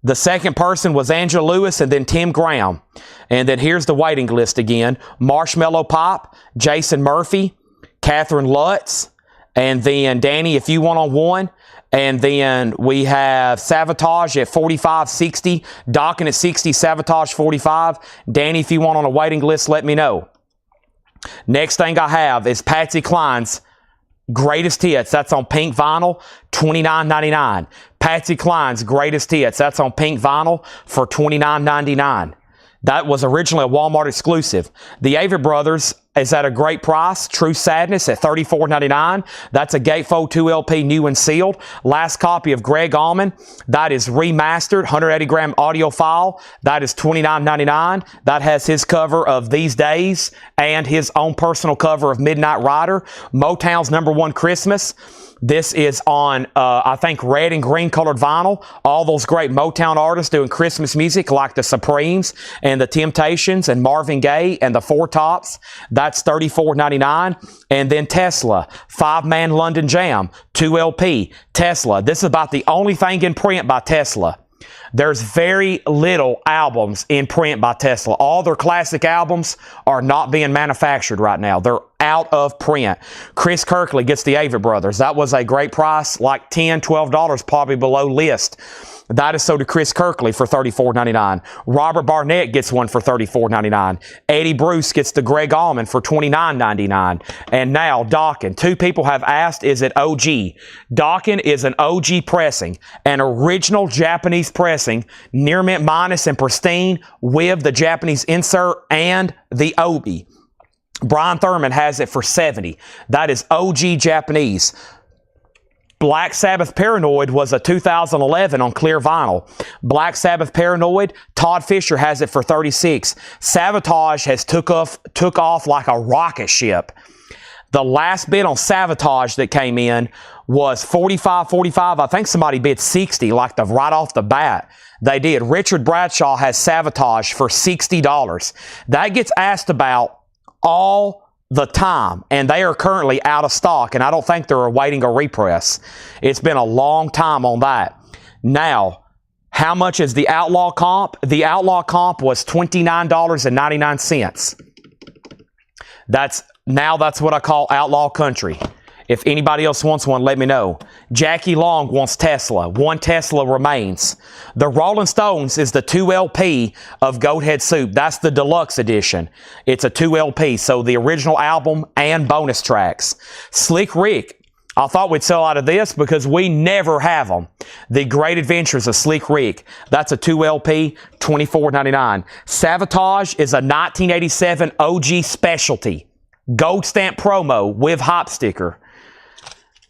The second person was Angela Lewis and then Tim Graham. And then here's the waiting list again. Marshmallow Pop, Jason Murphy, Catherine Lutz, and then Danny, if you want on 1. And then we have Savatage at $45.60, Dokken at $60, Savatage $45. Danny, if you want on a waiting list, let me know. Next thing I have is Patsy Cline's Greatest Hits. That's on pink vinyl, $29.99. Patsy Cline's Greatest Hits. That's on pink vinyl for $29.99. That was originally a Walmart exclusive. The Avett Brothers is at a great price. True Sadness at $34.99. That's a gatefold 2 LP new and sealed. Last copy of Greg Allman. That is remastered, 180 gram audio file. That is $29.99. That has his cover of These Days and his own personal cover of Midnight Rider. Motown's #1 Christmas. This is on, I think, red and green colored vinyl. All those great Motown artists doing Christmas music like the Supremes and the Temptations and Marvin Gaye and the Four Tops. That's $34.99. And then Tesla, 5-man London Jam, 2 LP. Tesla. This is about the only thing in print by Tesla. There's very little albums in print by Tesla. All their classic albums are not being manufactured right now. They're out of print. Chris Kirkley gets the Avett Brothers. That was a great price, like $10, $12 probably below list. That is sold to Chris Kirkley for $34.99. Robert Barnett gets one for $34.99. Eddie Bruce gets the Greg Allman for $29.99. And now Dokken. 2 people have asked, is it OG? Dokken is an OG pressing, an original Japanese pressing, near mint minus and pristine with the Japanese insert and the obi. Brian Thurman has it for $70. That is OG Japanese. Black Sabbath Paranoid was a 2011 on clear vinyl. Black Sabbath Paranoid, Todd Fisher has it for $36. Savatage has took off like a rocket ship. The last bid on Sabotage that came in was 45. I think somebody bid 60, like right off the bat. They did. Richard Bradshaw has Sabotage for $60. That gets asked about all the time, and they are currently out of stock, and I don't think they're awaiting a repress. It's been a long time on that. Now, how much is the Outlaw comp? The Outlaw comp was $29.99. That's what I call Outlaw Country. If anybody else wants one, let me know. Jackie Long wants Tesla. One Tesla remains. The Rolling Stones is the 2 LP of Goathead Soup. That's the deluxe edition. It's a 2 LP, so the original album and bonus tracks. Slick Rick. I thought we'd sell out of this because we never have them. The Great Adventures of Slick Rick. That's a 2 LP, $24.99. Sabotage is a 1987 OG specialty. Gold stamp promo with hop sticker.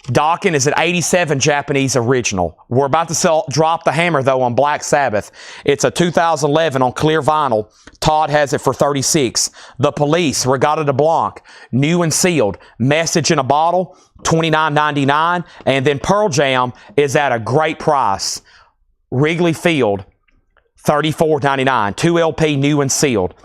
Dokken is an 87 Japanese original. We're about to drop the hammer, though, on Black Sabbath. It's a 2011 on clear vinyl. Todd has it for $36. The Police, Regatta de Blanc, new and sealed. Message in a bottle, $29.99. And then Pearl Jam is at a great price. Wrigley Field, $34.99. 2 LP, new and sealed.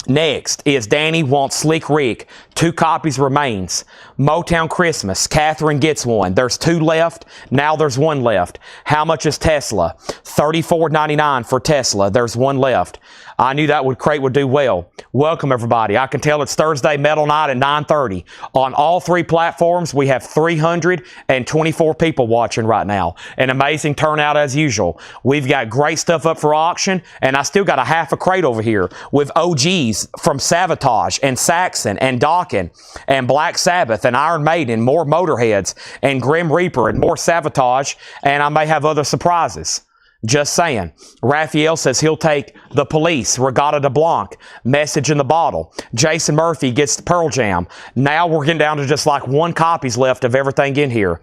Next is Danny wants Slick Rick. 2 copies remains. Motown Christmas. Catherine gets one. There's 2 left. Now there's 1 left. How much is Tesla? $34.99 for Tesla. There's 1 left. I knew that crate would do well. Welcome, everybody. I can tell it's Thursday Metal Night at 9:30. On all 3 platforms, we have 324 people watching right now. An amazing turnout as usual. We've got great stuff up for auction, and I still got a half a crate over here with OGs from Sabotage and Saxon and Dokken and Black Sabbath and Iron Maiden, more Motorheads and Grim Reaper and more Sabotage, and I may have other surprises. Just saying. Raphael says he'll take The Police, Regatta de Blanc, Message in the Bottle. Jason Murphy gets the Pearl Jam. Now we're getting down to just like 1 copies left of everything in here.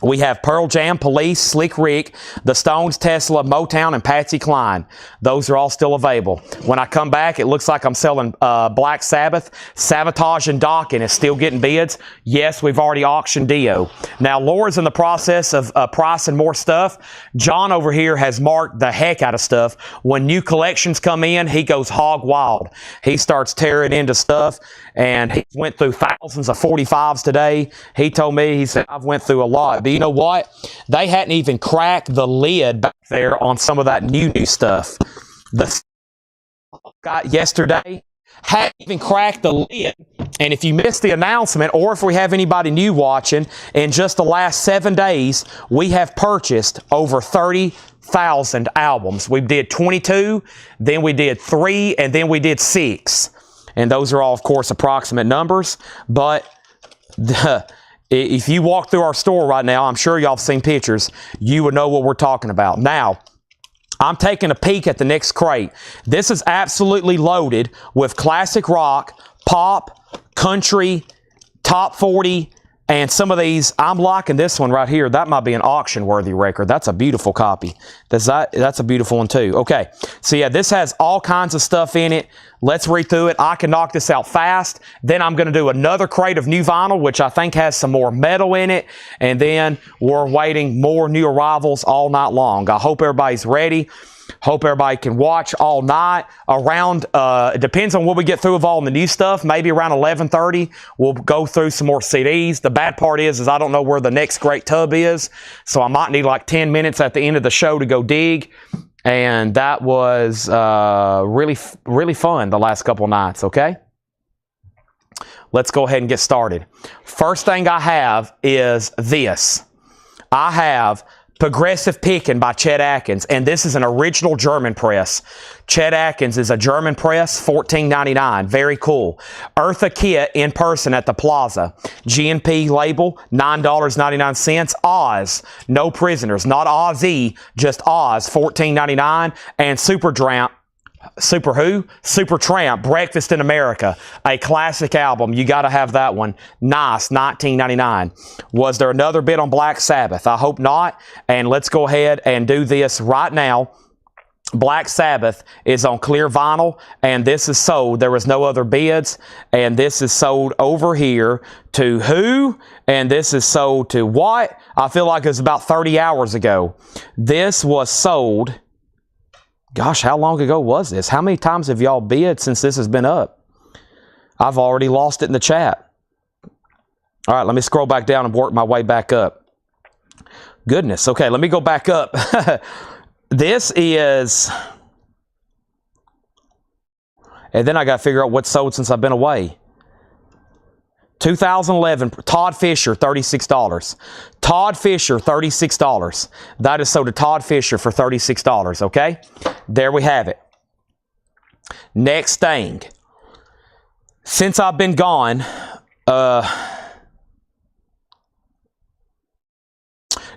We have Pearl Jam, Police, Slick Rick, The Stones, Tesla, Motown, and Patsy Cline. Those are all still available. When I come back, it looks like I'm selling Black Sabbath. Sabotage and Dokken is still getting bids. Yes, we've already auctioned Dio. Now, Laura's in the process of pricing more stuff. John over here has marked the heck out of stuff. When new collections come in, he goes hog wild. He starts tearing into stuff, and he went through thousands of 45s today. He told me, he said, I've went through a lot. But you know what? They hadn't even cracked the lid back there on some of that new stuff. The got yesterday hadn't even cracked the lid. And if you missed the announcement, or if we have anybody new watching, in just the last 7 days, we have purchased over 30,000 albums. We did 22, then we did 3, and then we did 6. And those are all, of course, approximate numbers. But if you walk through our store right now, I'm sure y'all have seen pictures, you would know what we're talking about. Now, I'm taking a peek at the next crate. This is absolutely loaded with classic rock, pop, country, top 40, and some of these. I'm liking this one right here. That might be an auction-worthy record. That's a beautiful copy. That's a beautiful one too. Okay, so yeah, this has all kinds of stuff in it. Let's read through it. I can knock this out fast. Then I'm going to do another crate of new vinyl, which I think has some more metal in it. And then we're waiting more new arrivals all night long. I hope everybody's ready. Hope everybody can watch all night. Around, it depends on what we get through of all the new stuff. Maybe around 11:30, we'll go through some more CDs. The bad part is I don't know where the next great tub is. So I might need like 10 minutes at the end of the show to go dig. And that was really fun the last couple nights, okay? Let's go ahead and get started. First thing I have is this. I have Progressive Picking by Chet Atkins, and this is an original German press. Chet Atkins is a German press, $14.99. Very cool. Eartha Kitt in person at the Plaza. GNP label, $9.99. Oz, no prisoners. Not Ozzy, just Oz, $14.99. And Supertramp, Breakfast in America, a classic album. You got to have that one. Nice, $19.99. Was there another bid on Black Sabbath? I hope not. And let's go ahead and do this right now. Black Sabbath is on clear vinyl, and this is sold. There was no other bids, and this is sold over here to who? And this is sold to what? I feel like it was about 30 hours ago. This was sold. Gosh, how long ago was this? How many times have y'all bid since this has been up? I've already lost it in the chat. All right, let me scroll back down and work my way back up. Goodness. Okay, let me go back up. This is... And then I got to figure out what's sold since I've been away. 2011, Todd Fisher, $36. Todd Fisher, $36. That is sold to Todd Fisher for $36, okay? There we have it. Next thing. Since I've been gone,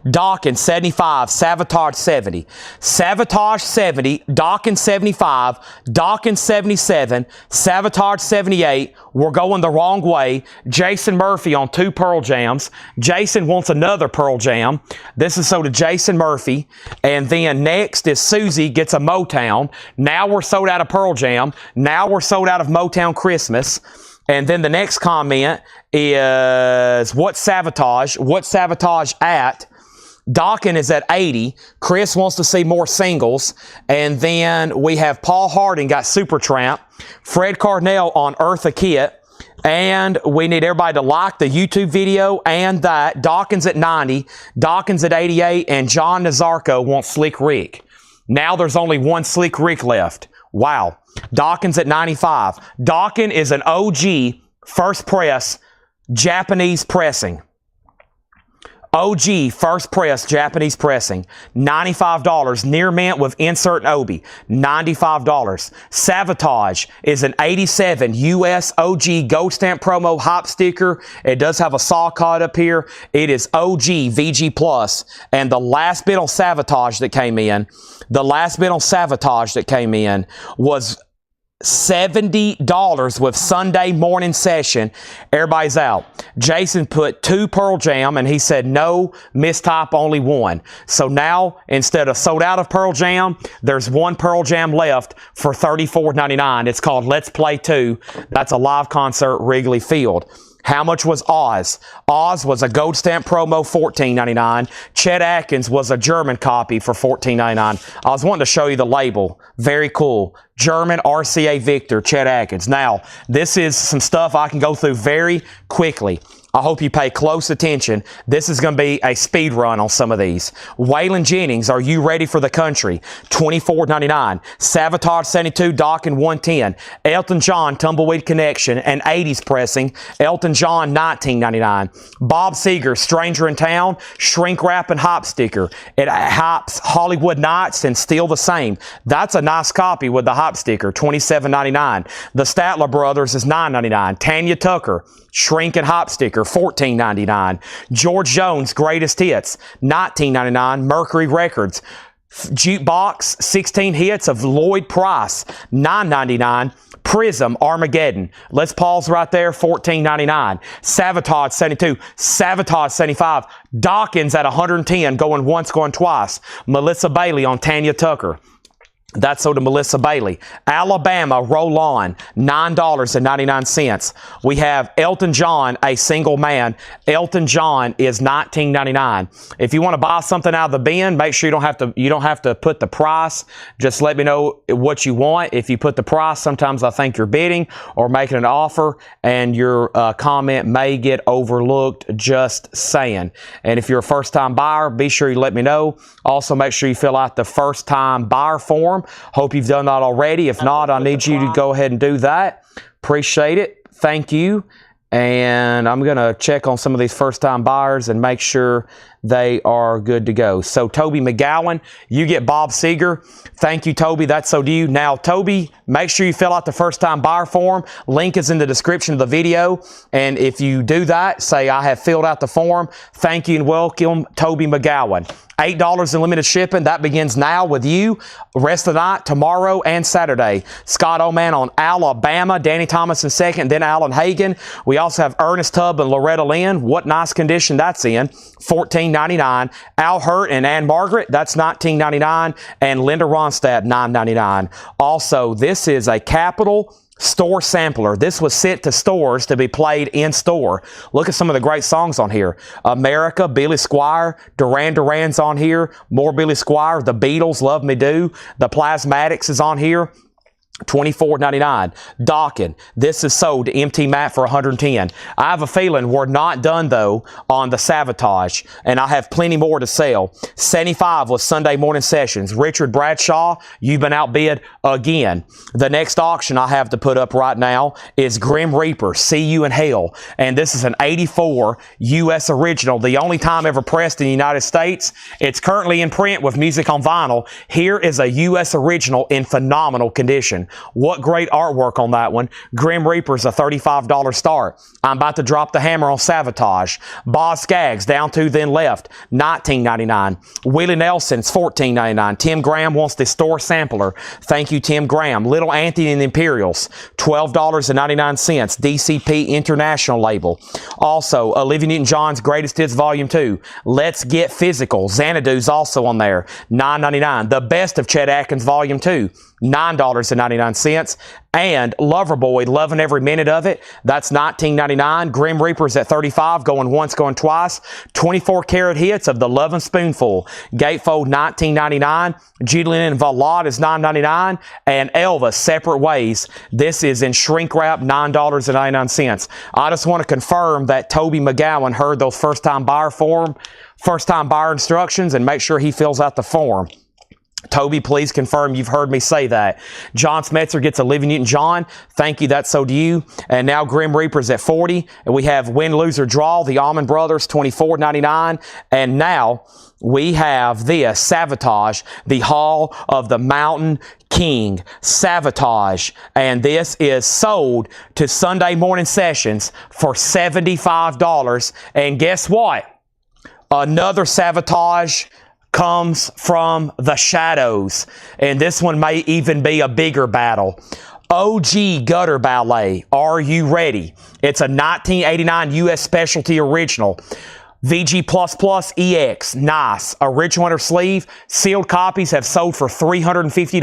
Dawkins 75, Savatage 70. Savatage 70, Dawkins 75, Dawkins 77, Savatage 78. We're going the wrong way. Jason Murphy on 2 Pearl Jams. Jason wants another Pearl Jam. This is sold to Jason Murphy. And then next is Susie gets a Motown. Now we're sold out of Pearl Jam. Now we're sold out of Motown Christmas. And then the next comment is what's Savatage? What's Savatage at? Dawkins is at 80. Chris wants to see more singles. And then we have Paul Harding got Supertramp. Fred Cardinal on Eartha Kitt. And we need everybody to like the YouTube video and that. Dawkins at 90. Dawkins at 88. And John Nazarko wants Slick Rick. Now there's only one Slick Rick left. Wow. Dawkins at 95. Dawkins is an OG first press Japanese pressing. OG first press Japanese pressing, $95. Near mint with insert and Obi, $95. Savatage is an 87 US OG gold stamp promo hop sticker. It does have a saw cut up here. It is OG VG Plus. And the last bid on Savatage that came in, was $70 with Sunday morning session. Everybody's out. Jason put 2 Pearl Jam and he said no, mistype only 1. So now instead of sold out of Pearl Jam, there's 1 Pearl Jam left for $34.99. It's called Let's Play 2. That's a live concert, Wrigley Field. How much was Oz? Oz was a gold stamp promo, $14.99. Chet Atkins was a German copy for $14.99. I was wanting to show you the label. Very cool. German RCA Victor, Chet Atkins. Now, this is some stuff I can go through very quickly. I hope you pay close attention. This is going to be a speed run on some of these. Waylon Jennings, Are You Ready for the Country? $24.99. Savatage 72, Dawkins 110. Elton John, Tumbleweed Connection, and 80s pressing. Elton John, $19.99. Bob Seger, Stranger in Town, Shrink Wrap and Hop sticker. It hops Hollywood Nights and still the same. That's a nice copy with the hop sticker, $27.99. The Statler Brothers is $9.99. Tanya Tucker, Shrink and Hop sticker, $14.99. George Jones, Greatest Hits, $19.99. Mercury Records, Jukebox, 16 hits of Lloyd Price, $9.99. Prism, Armageddon. Let's pause right there, $14.99. Savatage 72, Savatage 75. Dawkins at 110, going once, going twice. Melissa Bailey on Tanya Tucker. That's sold to Melissa Bailey. Alabama, Roll On, $9.99. We have Elton John, A Single Man. Elton John is $19.99. If you want to buy something out of the bin, make sure you don't have to put the price. Just let me know what you want. If you put the price, sometimes I think you're bidding or making an offer, and your comment may get overlooked. Just saying. And if you're a first-time buyer, be sure you let me know. Also, make sure you fill out the first-time buyer form. Hope you've done that already. If not, I need you to go ahead and do that. Appreciate it. Thank you. And I'm going to check on some of these first-time buyers and make sure they are good to go. So, Toby McGowan, you get Bob Seger. Thank you, Toby. That's so do you. Now, Toby, make sure you fill out the first-time buyer form. Link is in the description of the video. And if you do that, say, I have filled out the form. Thank you and welcome, Toby McGowan. $8 in limited shipping. That begins now with you. Rest of the night, tomorrow, and Saturday. Scott Oman on Alabama. Danny Thomas in second, then Alan Hagan. We also have Ernest Tubb and Loretta Lynn. What nice condition that's in. $14.99. $14.99. Al Hurt and Ann Margaret, that's $19.99. And Linda Ronstadt, $9.99. Also, this is a Capitol store sampler. This was sent to stores to be played in store. Look at some of the great songs on here. America, Billy Squier, Duran Duran's on here, more Billy Squier, The Beatles, Love Me Do, The Plasmatics is on here. $24.99. Docking. This is sold to MT Matt for $110. I have a feeling we're not done though on the Savatage, and I have plenty more to sell. 75 was Sunday Morning Sessions. Richard Bradshaw, you've been outbid again. The next auction I have to put up right now is Grim Reaper, See You in Hell, and this is an 84 U.S. original, the only time ever pressed in the United States. It's currently in print with music on vinyl. Here is a U.S. original in phenomenal condition. What great artwork on that one. Grim Reaper's a $35 start. I'm about to drop the hammer on Savatage. Boz Scaggs, Down to Then Left, $19.99. Willie Nelson's $14.99. Tim Graham wants the store sampler. Thank you, Tim Graham. Little Anthony and the Imperials, $12.99. DCP International label. Also, Olivia Newton-John's Greatest Hits Volume 2. Let's Get Physical. Xanadu's also on there, $9.99. The Best of Chet Atkins Volume 2. $9.99. And Loverboy, loving every minute of it. That's $19.99. Grim Reaper's at $35, going once, going twice. 24 karat hits of the Lovin' Spoonful. Gatefold, $19.99. Julian and Valade is $9.99. And Elvis, Separate Ways. This is in shrink wrap, $9.99. I just want to confirm that Toby McGowan heard those first-time buyer instructions, and make sure he fills out the form. Toby, please confirm you've heard me say that. John Smetzer gets Olivia Newton-John. Thank you, that's so do you. And now Grim Reaper's at $40. And we have Win, Lose, or Draw, the Almond Brothers, $24.99. And now we have this, Savatage, the Hall of the Mountain King. Savatage. And this is sold to Sunday Morning Sessions for $75. And guess what? Another Savatage comes from the shadows, and this one may even be a bigger battle. OG Gutter Ballet, are you ready? It's a 1989 U.S. Specialty Original. VG++ EX, nice. Original inner sleeve. Sealed copies have sold for $350.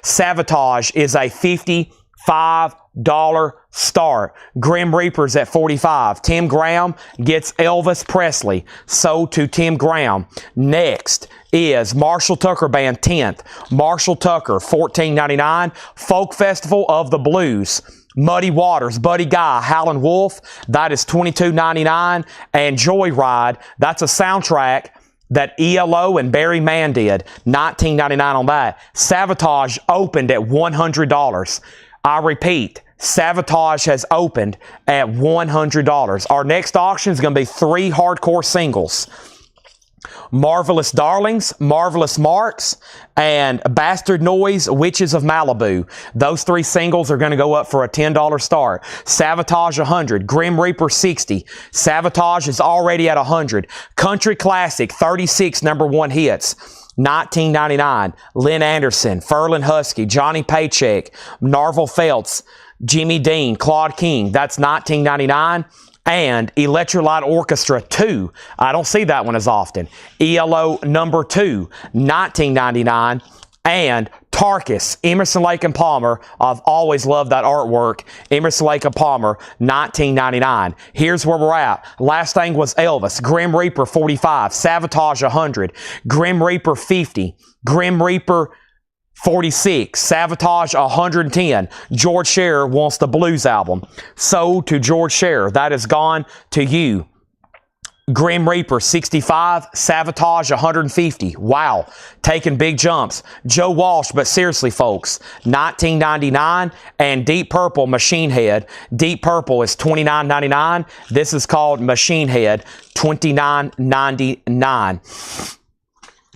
Savatage is a $55 start. Grim Reaper's at $45. Tim Graham gets Elvis Presley, sold to Tim Graham. Next is Marshall Tucker Band 10th. Marshall Tucker, $14.99. Folk Festival of the Blues. Muddy Waters, Buddy Guy, Howlin' Wolf, that is $22.99. And Joyride, that's a soundtrack that ELO and Barry Mann did, $19.99 on that. Savatage opened at $100. I repeat, Savatage has opened at $100. Our next auction is going to be 3 hardcore singles. Marvelous Darlings, Marvelous Marks, and Bastard Noise, Witches of Malibu. Those 3 singles are going to go up for a $10 start. Savatage, $100. Grim Reaper, $60. Savatage is already at $100. Country Classic, 36 #1 hits. $19.99. Lynn Anderson, Ferlin Husky, Johnny Paycheck, Narvel Feltz, Jimmy Dean, Claude King. That's $19.99. And Electrolyte Orchestra 2. I don't see that one as often. ELO number 2, $19.99. And Tarkus, Emerson, Lake and Palmer. I've always loved that artwork. Emerson, Lake and Palmer, $19.99. Here's where we're at. Last thing was Elvis. Grim Reaper, $45. Savatage, $100. Grim Reaper, $50. Grim Reaper, $46. Savatage, $110. George Scherer wants the blues album. Sold to George Scherer. That has gone to you. Grim Reaper, $65. Savatage, $150. Wow. Taking big jumps. Joe Walsh, but seriously, folks, $19.99. And Deep Purple, Machine Head. Deep Purple is $29.99. This is called Machine Head, $29.99.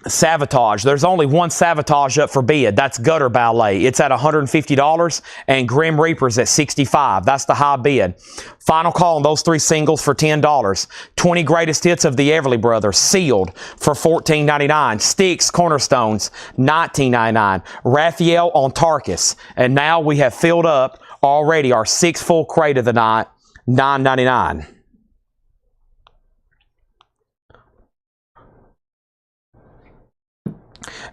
Savatage. There's only one Savatage up for bid. That's Gutter Ballet. It's at $150, and Grim Reaper's at $65. That's the high bid. Final call on those 3 singles for $10. 20 Greatest Hits of the Everly Brothers, sealed for $14.99. Styx Cornerstones, $19.99. Raphael on Tarkus. And now we have filled up already our 6th full crate of the night, $9.99.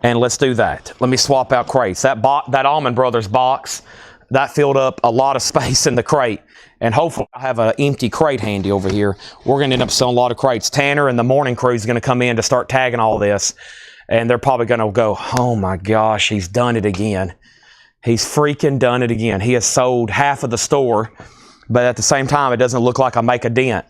and let's do that. Let me swap out crates. That Allman Brothers box, that filled up a lot of space in the crate. And hopefully I have an empty crate handy over here. We're going to end up selling a lot of crates. Tanner and the morning crew is going to come in to start tagging all this. And they're probably going to go, oh my gosh, he's done it again. He's freaking done it again. He has sold half of the store, but at the same time, it doesn't look like I make a dent.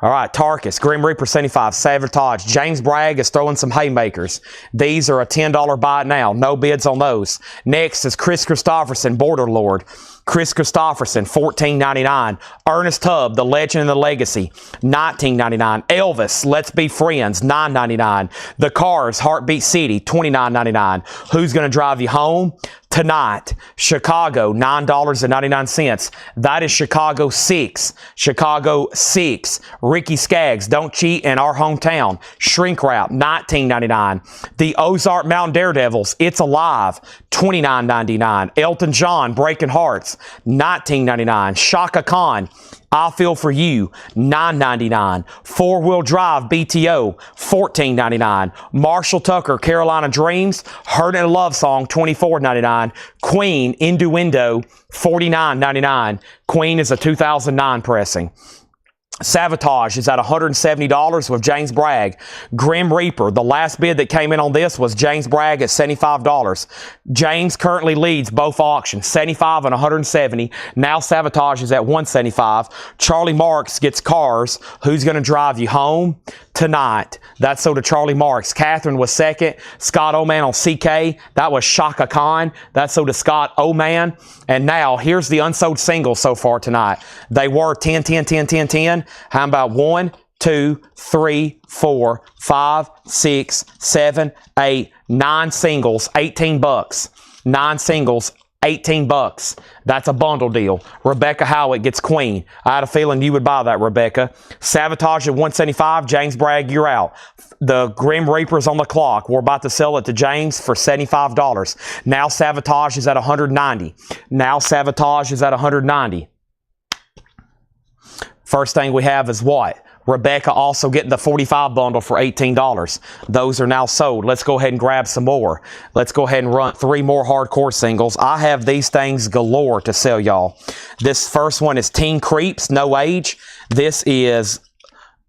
All right, Tarkus, Grim Reaper 75, Sabotage. James Bragg is throwing some haymakers. These are a $10 buy now. No bids on those. Next is Chris Christopherson, Border Lord. Chris Christopherson, $14.99. Ernest Tubb, The Legend and the Legacy, $19.99. Elvis, Let's Be Friends, $9.99. The Cars, Heartbeat City, $29.99. Who's Gonna Drive You Home? Tonight, Chicago, $9.99. That is Chicago 6. Chicago 6. Ricky Skaggs, Don't Cheat in Our Hometown. Shrink Wrap, $19.99. The Ozark Mountain Daredevils, It's Alive, $29.99. Elton John, Breaking Hearts, $19.99. Shaka Khan, I Feel For You, $9.99. Four-Wheel Drive BTO, $14.99. Marshall Tucker, Carolina Dreams, Heard in a Love Song, $24.99. Queen, Innuendo, $49.99. Queen is a 2009 pressing. Sabotage is at $170 with James Bragg. Grim Reaper, the last bid that came in on this was James Bragg at $75. James currently leads both auctions, $75 and $170. Now Sabotage is at $175. Charlie Marks gets Cars, Who's Gonna Drive You Home? Tonight. That's so to Charlie Marks. Catherine was second. Scott Oman on CK. That was Shaka Khan. That's so to Scott Oman. And now, here's the unsold singles so far tonight. They were 10, 10, 10, 10, 10. How about 1, 2, 3, 4, 5, 6, 7, 8, 9 singles, $18. 9 singles, $18. That's a bundle deal. Rebecca Howitt gets Queen. I had a feeling you would buy that, Rebecca. Sabotage at $175. James Bragg, you're out. The Grim Reaper's on the clock. We're about to sell it to James for $75. Now Sabotage is at $190. Now Sabotage is at $190. First thing we have is what? Rebecca also getting the 45 bundle for $18. Those are now sold. Let's go ahead and grab some more. Let's go ahead and run 3 more hardcore singles. I have these things galore to sell y'all. This first one is Teen Creeps, No Age. This is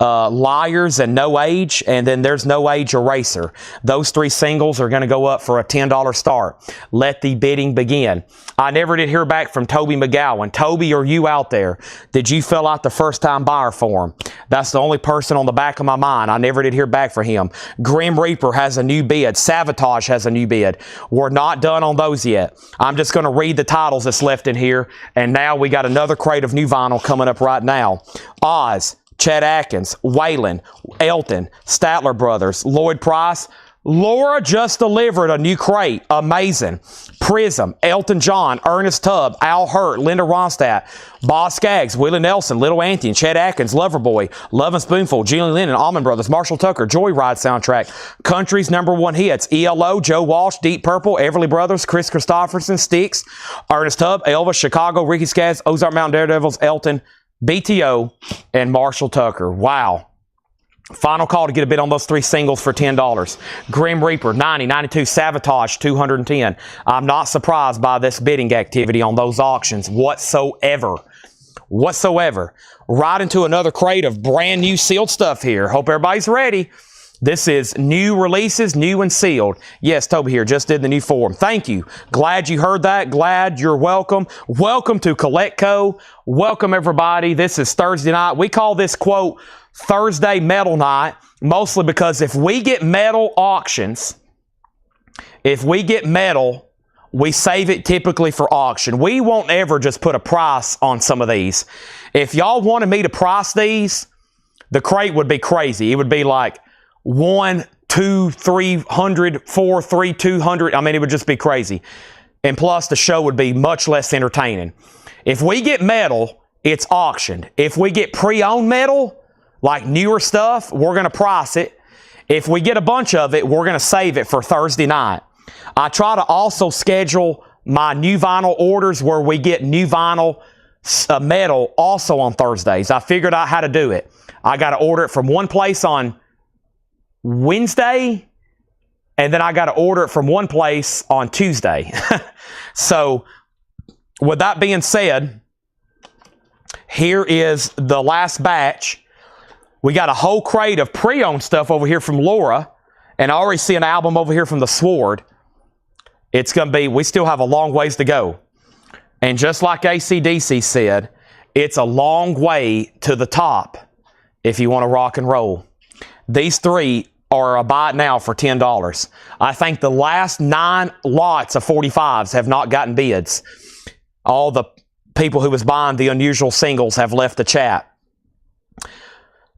Liars and No Age, and then there's No Age Eraser. Those 3 singles are going to go up for a $10 start. Let the bidding begin. I never did hear back from Toby McGowan. Toby, are you out there? Did you fill out the first-time buyer form? That's the only person on the back of my mind. I never did hear back from him. Grim Reaper has a new bid. Sabotage has a new bid. We're not done on those yet. I'm just going to read the titles that's left in here, and now we got another crate of new vinyl coming up right now. Oz, Chet Atkins, Waylon, Elton, Statler Brothers, Lloyd Price. Laura just delivered a new crate. Amazing. Prism, Elton John, Ernest Tubb, Al Hurt, Linda Ronstadt, Boss Skaggs, Willie Nelson, Little Auntie, and Chet Atkins, Loverboy, Love and Spoonful, Julie Lennon, Allman Brothers, Marshall Tucker, Joyride soundtrack, Country's #1 hits, ELO, Joe Walsh, Deep Purple, Everly Brothers, Chris Christopherson, Styx, Ernest Tubb, Elvis, Chicago, Ricky Skaggs, Ozark Mountain Daredevils, Elton, BTO, and Marshall Tucker. Wow. Final call to get a bid on those 3 singles for $10. Grim Reaper, 90, 92, Sabotage, 210. I'm not surprised by this bidding activity on those auctions whatsoever. Right into another crate of brand new sealed stuff here. Hope everybody's ready. This is new releases, new and sealed. Yes, Toby here, just did the new form. Thank you. Glad you heard that. Glad you're welcome. Welcome to CollectCo. Welcome, everybody. This is Thursday night. We call this, quote, Thursday Metal Night, mostly because if we get metal auctions, we save it typically for auction. We won't ever just put a price on some of these. If y'all wanted me to price these, the crate would be crazy. It would be like 1, 2, 300, 4, 3, 200. I mean, it would just be crazy. And plus, the show would be much less entertaining. If we get metal, it's auctioned. If we get pre-owned metal, like newer stuff, we're going to price it. If we get a bunch of it, we're going to save it for Thursday night. I try to also schedule my new vinyl orders where we get new vinyl metal also on Thursdays. I figured out how to do it. I got to order it from one place on Wednesday and then I got to order it from one place on Tuesday. So, with that being said, here is the last batch. We got a whole crate of pre-owned stuff over here from Laura, and I already see an album over here from the Sword. It's going to be, we still have a long ways to go. And just like AC/DC said, it's a long way to the top if you want to rock and roll. These three are a buy it now for $10. I think the last 9 lots of 45s have not gotten bids. All the people who was buying the unusual singles have left the chat.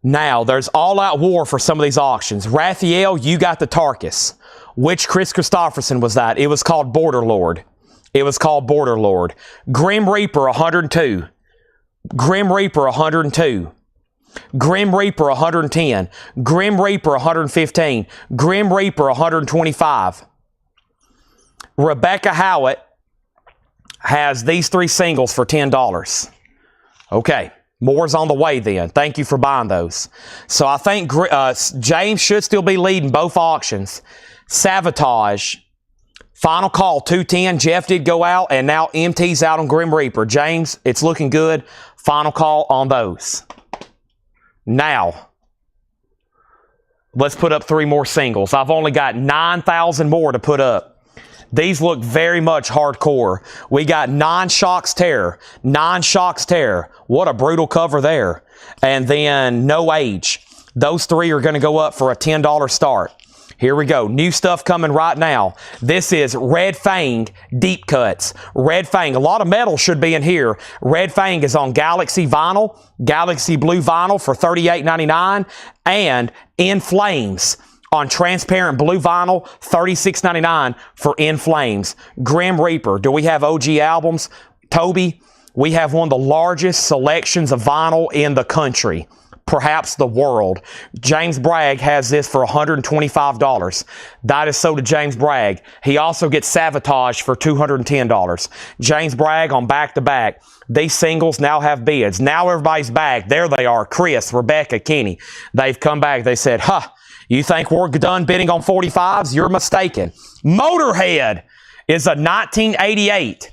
Now, there's all-out war for some of these auctions. Raphael, you got the Tarkus. Which Chris Christopherson was that? It was called Border Lord. It was called Border Lord. Grim Reaper, 102. Grim Reaper, 102. Grim Reaper, 110. Grim Reaper, 115. Grim Reaper, 125. Rebecca Howitt has these 3 singles for $10. Okay. More's on the way then. Thank you for buying those. So I think James should still be leading both auctions. Sabotage. Final call, 210. Jeff did go out, and now MT's out on Grim Reaper. James, it's looking good. Final call on those. Now, let's put up 3 more singles. I've only got 9,000 more to put up. These look very much hardcore. We got Non-Shocks Terror. Non-Shocks Terror. What a brutal cover there. And then No Age. Those 3 are going to go up for a $10 start. Here we go. New stuff coming right now. This is Red Fang Deep Cuts. Red Fang. A lot of metal should be in here. Red Fang is on Galaxy Vinyl. Galaxy Blue Vinyl for $38.99. And In Flames on transparent blue vinyl, $36.99 for In Flames. Grim Reaper. Do we have OG albums? Toby, we have one of the largest selections of vinyl in the country, perhaps the world. James Bragg has this for $125. That is so to James Bragg. He also gets Sabotage for $210. James Bragg on back-to-back. These singles now have bids. Now everybody's back. There they are. Chris, Rebecca, Kenny. They've come back. They said, you think we're done bidding on 45s? You're mistaken. Motorhead is a 1988.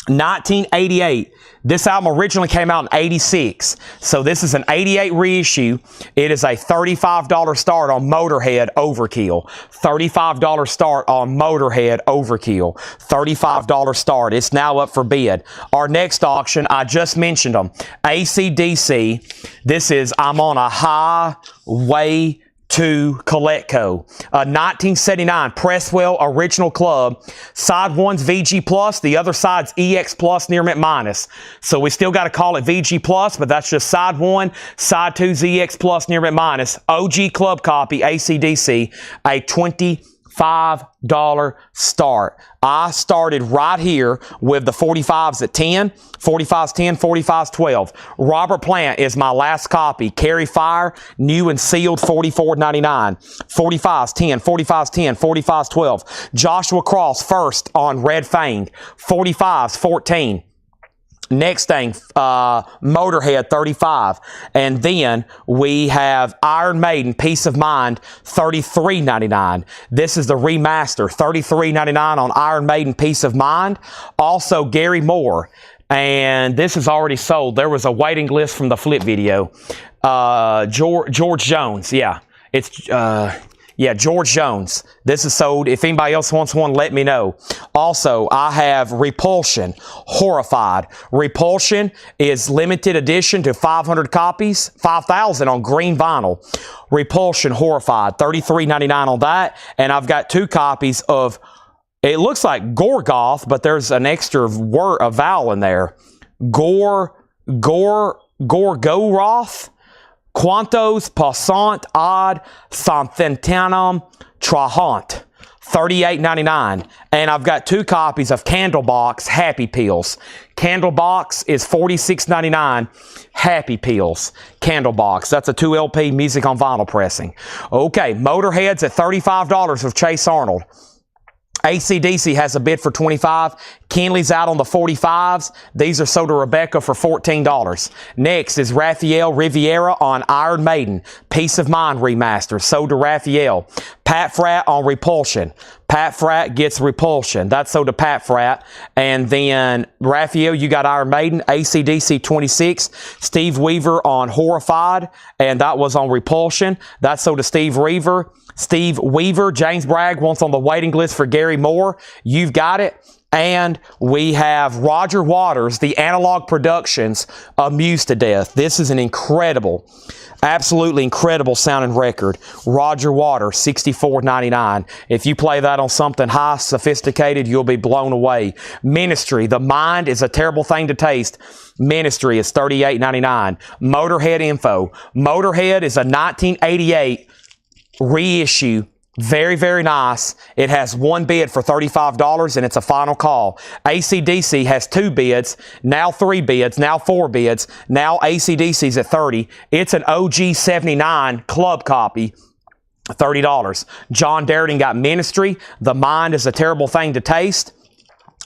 1988. This album originally came out in 86. So this is an 88 reissue. It is a $35 start on Motorhead Overkill. $35 start on Motorhead Overkill. $35 start. It's now up for bid. Our next auction, I just mentioned them. AC/DC. This is I'm on a Highway to Coletco. 1979 Presswell Original Club. Side 1's VG Plus, the other side's EX Plus near mint minus. So we still got to call it VG Plus, but that's just side 1, side 2's EX Plus near mint minus. OG Club copy, AC/DC, a $25 start. I started right here with the 45s at 10, 45s 10, 45s 12. Robert Plant is my last copy. Carry Fire, new and sealed, $44.99. 45s 10, 45s 10, 45s 12. Joshua Cross first on Red Fang, 45s 14. Next thing, Motorhead 35. And then we have Iron Maiden Peace of Mind $33.99. This is the remaster, $33.99 on Iron Maiden Peace of Mind. Also Gary Moore. And this is already sold. There was a waiting list from the flip video. George Jones, yeah. It's George Jones. This is sold. If anybody else wants one, let me know. Also, I have Repulsion, Horrified. Repulsion is limited edition to 500 copies, 5,000 on green vinyl. Repulsion, Horrified, $33.99 on that. And I've got 2 copies of, it looks like Gorgoth, but there's an extra word, a vowel in there. Gorgoroth. Quantos passant ad Santentanum Trahant, $38.99. And I've got 2 copies of Candlebox Happy Pills. Candlebox is $46.99. Happy Pills. Candlebox. That's a 2 LP music on vinyl pressing. Okay, Motorhead's at $35 with Chase Arnold. AC/DC has a bid for $25. Kenley's out on the 45s. These are sold to Rebecca for $14. Next is Raphael Riviera on Iron Maiden. Peace of Mind remaster. Sold to Raphael. Pat Frat on Repulsion. Pat Frat gets Repulsion. That's sold to Pat Frat. And then Raphael, you got Iron Maiden. AC/DC 26. Steve Weaver on Horrified. And that was on Repulsion. That's sold to Steve Weaver. James Bragg wants on the waiting list for Gary Moore. You've got it. And we have Roger Waters, the Analog Productions, Amused to Death. This is an incredible, absolutely incredible sounding record. Roger Waters, $64.99. If you play that on something high, sophisticated, you'll be blown away. Ministry, The Mind is a Terrible Thing to Taste. Ministry is $38.99. Motorhead info. Motorhead is a 1988 reissue. Very, very nice. It has one bid for $35 and it's a final call. AC/DC has 2 bids, now 3 bids, now 4 bids. Now AC/DC's at $30. It's an OG 79 club copy. $30. John Darden got Ministry. The Mind is a Terrible Thing to Taste.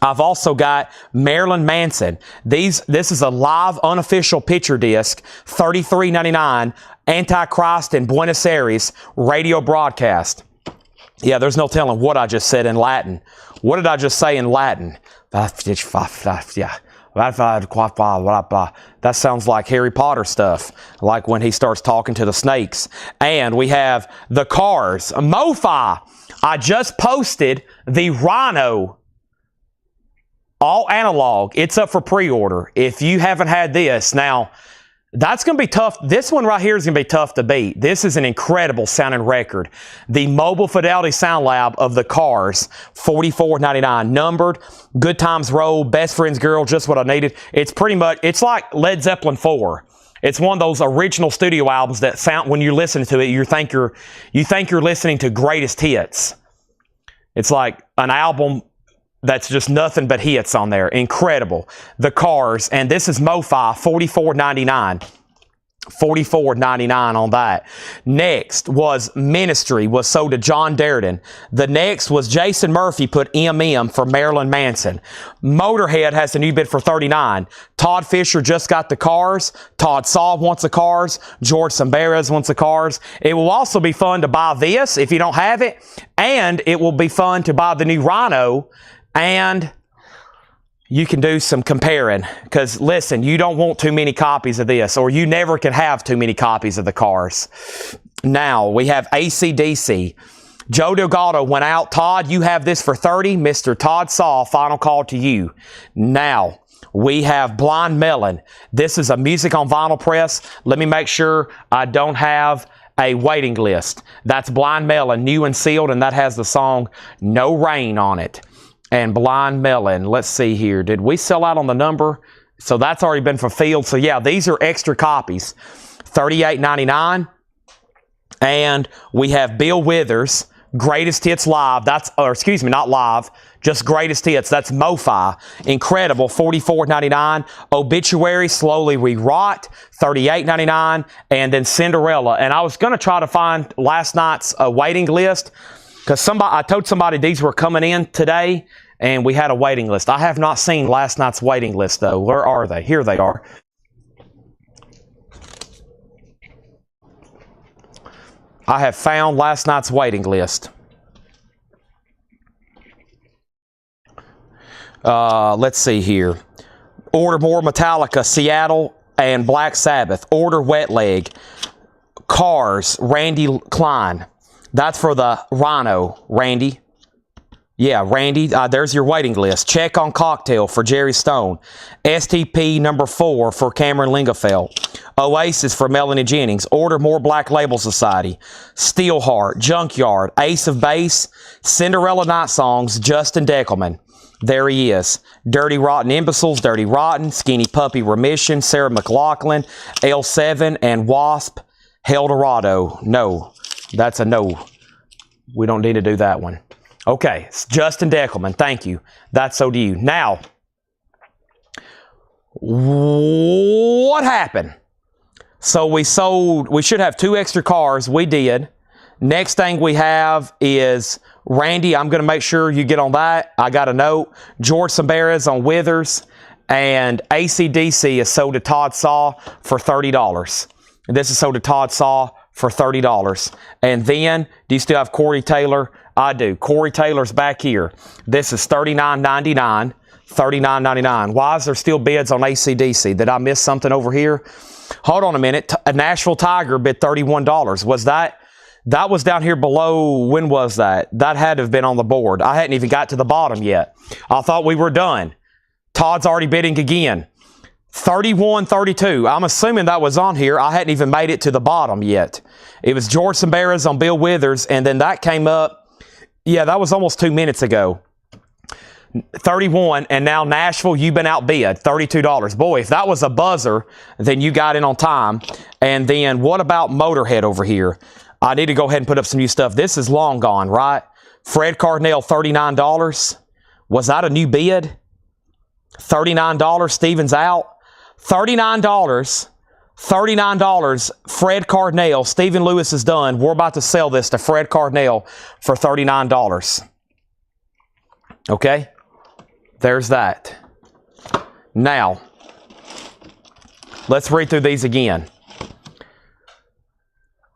I've also got Marilyn Manson. This is a live unofficial picture disc, $33.99, Antichrist in Buenos Aires radio broadcast. Yeah, there's no telling what I just said in Latin. What did I just say in Latin? That sounds like Harry Potter stuff, like when he starts talking to the snakes. And we have the Cars, MoFi. I just posted the Rhino all analog. It's up for pre-order. If you haven't had this, now that's going to be tough. This one right here is going to be tough to beat. This is an incredible sounding record. The Mobile Fidelity Sound Lab of the Cars, $44.99. Numbered, Good Times Roll, Best Friends Girl, Just What I Needed. It's pretty much, it's like Led Zeppelin 4. It's one of those original studio albums that sound, when you listen to it, you think you're listening to greatest hits. It's like an album that's just nothing but hits on there. Incredible. The Cars, and this is MoFi, $44.99. $44.99 on that. Next was Ministry, was sold to John Darden. The next was Jason Murphy put MM for Marilyn Manson. Motorhead has a new bid for $39. Todd Fisher just got the Cars. Todd Saw wants the Cars. George Samberes wants the Cars. It will also be fun to buy this if you don't have it, and it will be fun to buy the new Rhino, and you can do some comparing, because listen, you don't want too many copies of this, or you never can have too many copies of the Cars. Now we have AC/DC. Joe Delgado went out. Todd, you have this for $30. Mr. Todd Saw, final call to you. Now we have Blind Melon. This is a music on vinyl press. Let me make sure I don't have a waiting list. That's Blind Melon, new and sealed, and that has the song No Rain on it. And Blind Melon, let's see here. Did we sell out on the number? So that's already been fulfilled. So yeah, these are extra copies. $38.99. And we have Bill Withers, Greatest Hits Live. That's, or excuse me, not live, just Greatest Hits. That's MoFi. Incredible, $44.99. Obituary, Slowly We Rot, $38.99. And then Cinderella. And I was going to try to find last night's waiting list, because I told somebody these were coming in today, and we had a waiting list. I have not seen last night's waiting list, though. Where are they? Here they are. I have found last night's waiting list. Let's see here. Order More Metallica, Seattle, and Black Sabbath. Order Wet Leg. Cars, Randy Klein. That's for the Rhino, Randy. Yeah, Randy, there's your waiting list. Check on Cocktail for Jerry Stone. STP number 4 for Cameron Lingefeld. Oasis for Melanie Jennings. Order More Black Label Society. Steelheart, Junkyard, Ace of Base, Cinderella Night Songs, Justin Deckelman. There he is. Dirty Rotten Imbeciles, Dirty Rotten, Skinny Puppy Remission, Sarah McLachlan, L7, and Wasp, Eldorado. No, that's a no. We don't need to do that one. Okay, Justin Deckelman, thank you. That's so do you. Now, what happened? So we should have 2 extra cars. We did. Next thing we have is Randy. I'm going to make sure you get on that. I got a note. George Samberas on Withers. And AC/DC is sold to Todd Saw for $30. This is sold to Todd Saw for $30. And then, do you still have Corey Taylor? I do. Corey Taylor's back here. This is $39.99. $39.99. Why is there still bids on AC/DC? Did I miss something over here? Hold on a minute. A Nashville Tiger bid $31. Was that was down here below? When was that? That had to have been on the board. I hadn't even got to the bottom yet. I thought we were done. Todd's already bidding again. $31.32. I'm assuming that was on here. I hadn't even made it to the bottom yet. It was George Samberas on Bill Withers, and then that came up. Yeah, that was almost 2 minutes ago. 31, and now Nashville, you've been outbid, $32. Boy, if that was a buzzer, then you got in on time. And then what about Motorhead over here? I need to go ahead and put up some new stuff. This is long gone, right? Fred Cardinale, $39. Was that a new bid? $39. Stevens out. $39. $39. Fred Cardinale. Stephen Lewis is done. We're about to sell this to Fred Cardinale for $39. Okay? There's that. Now, let's read through these again.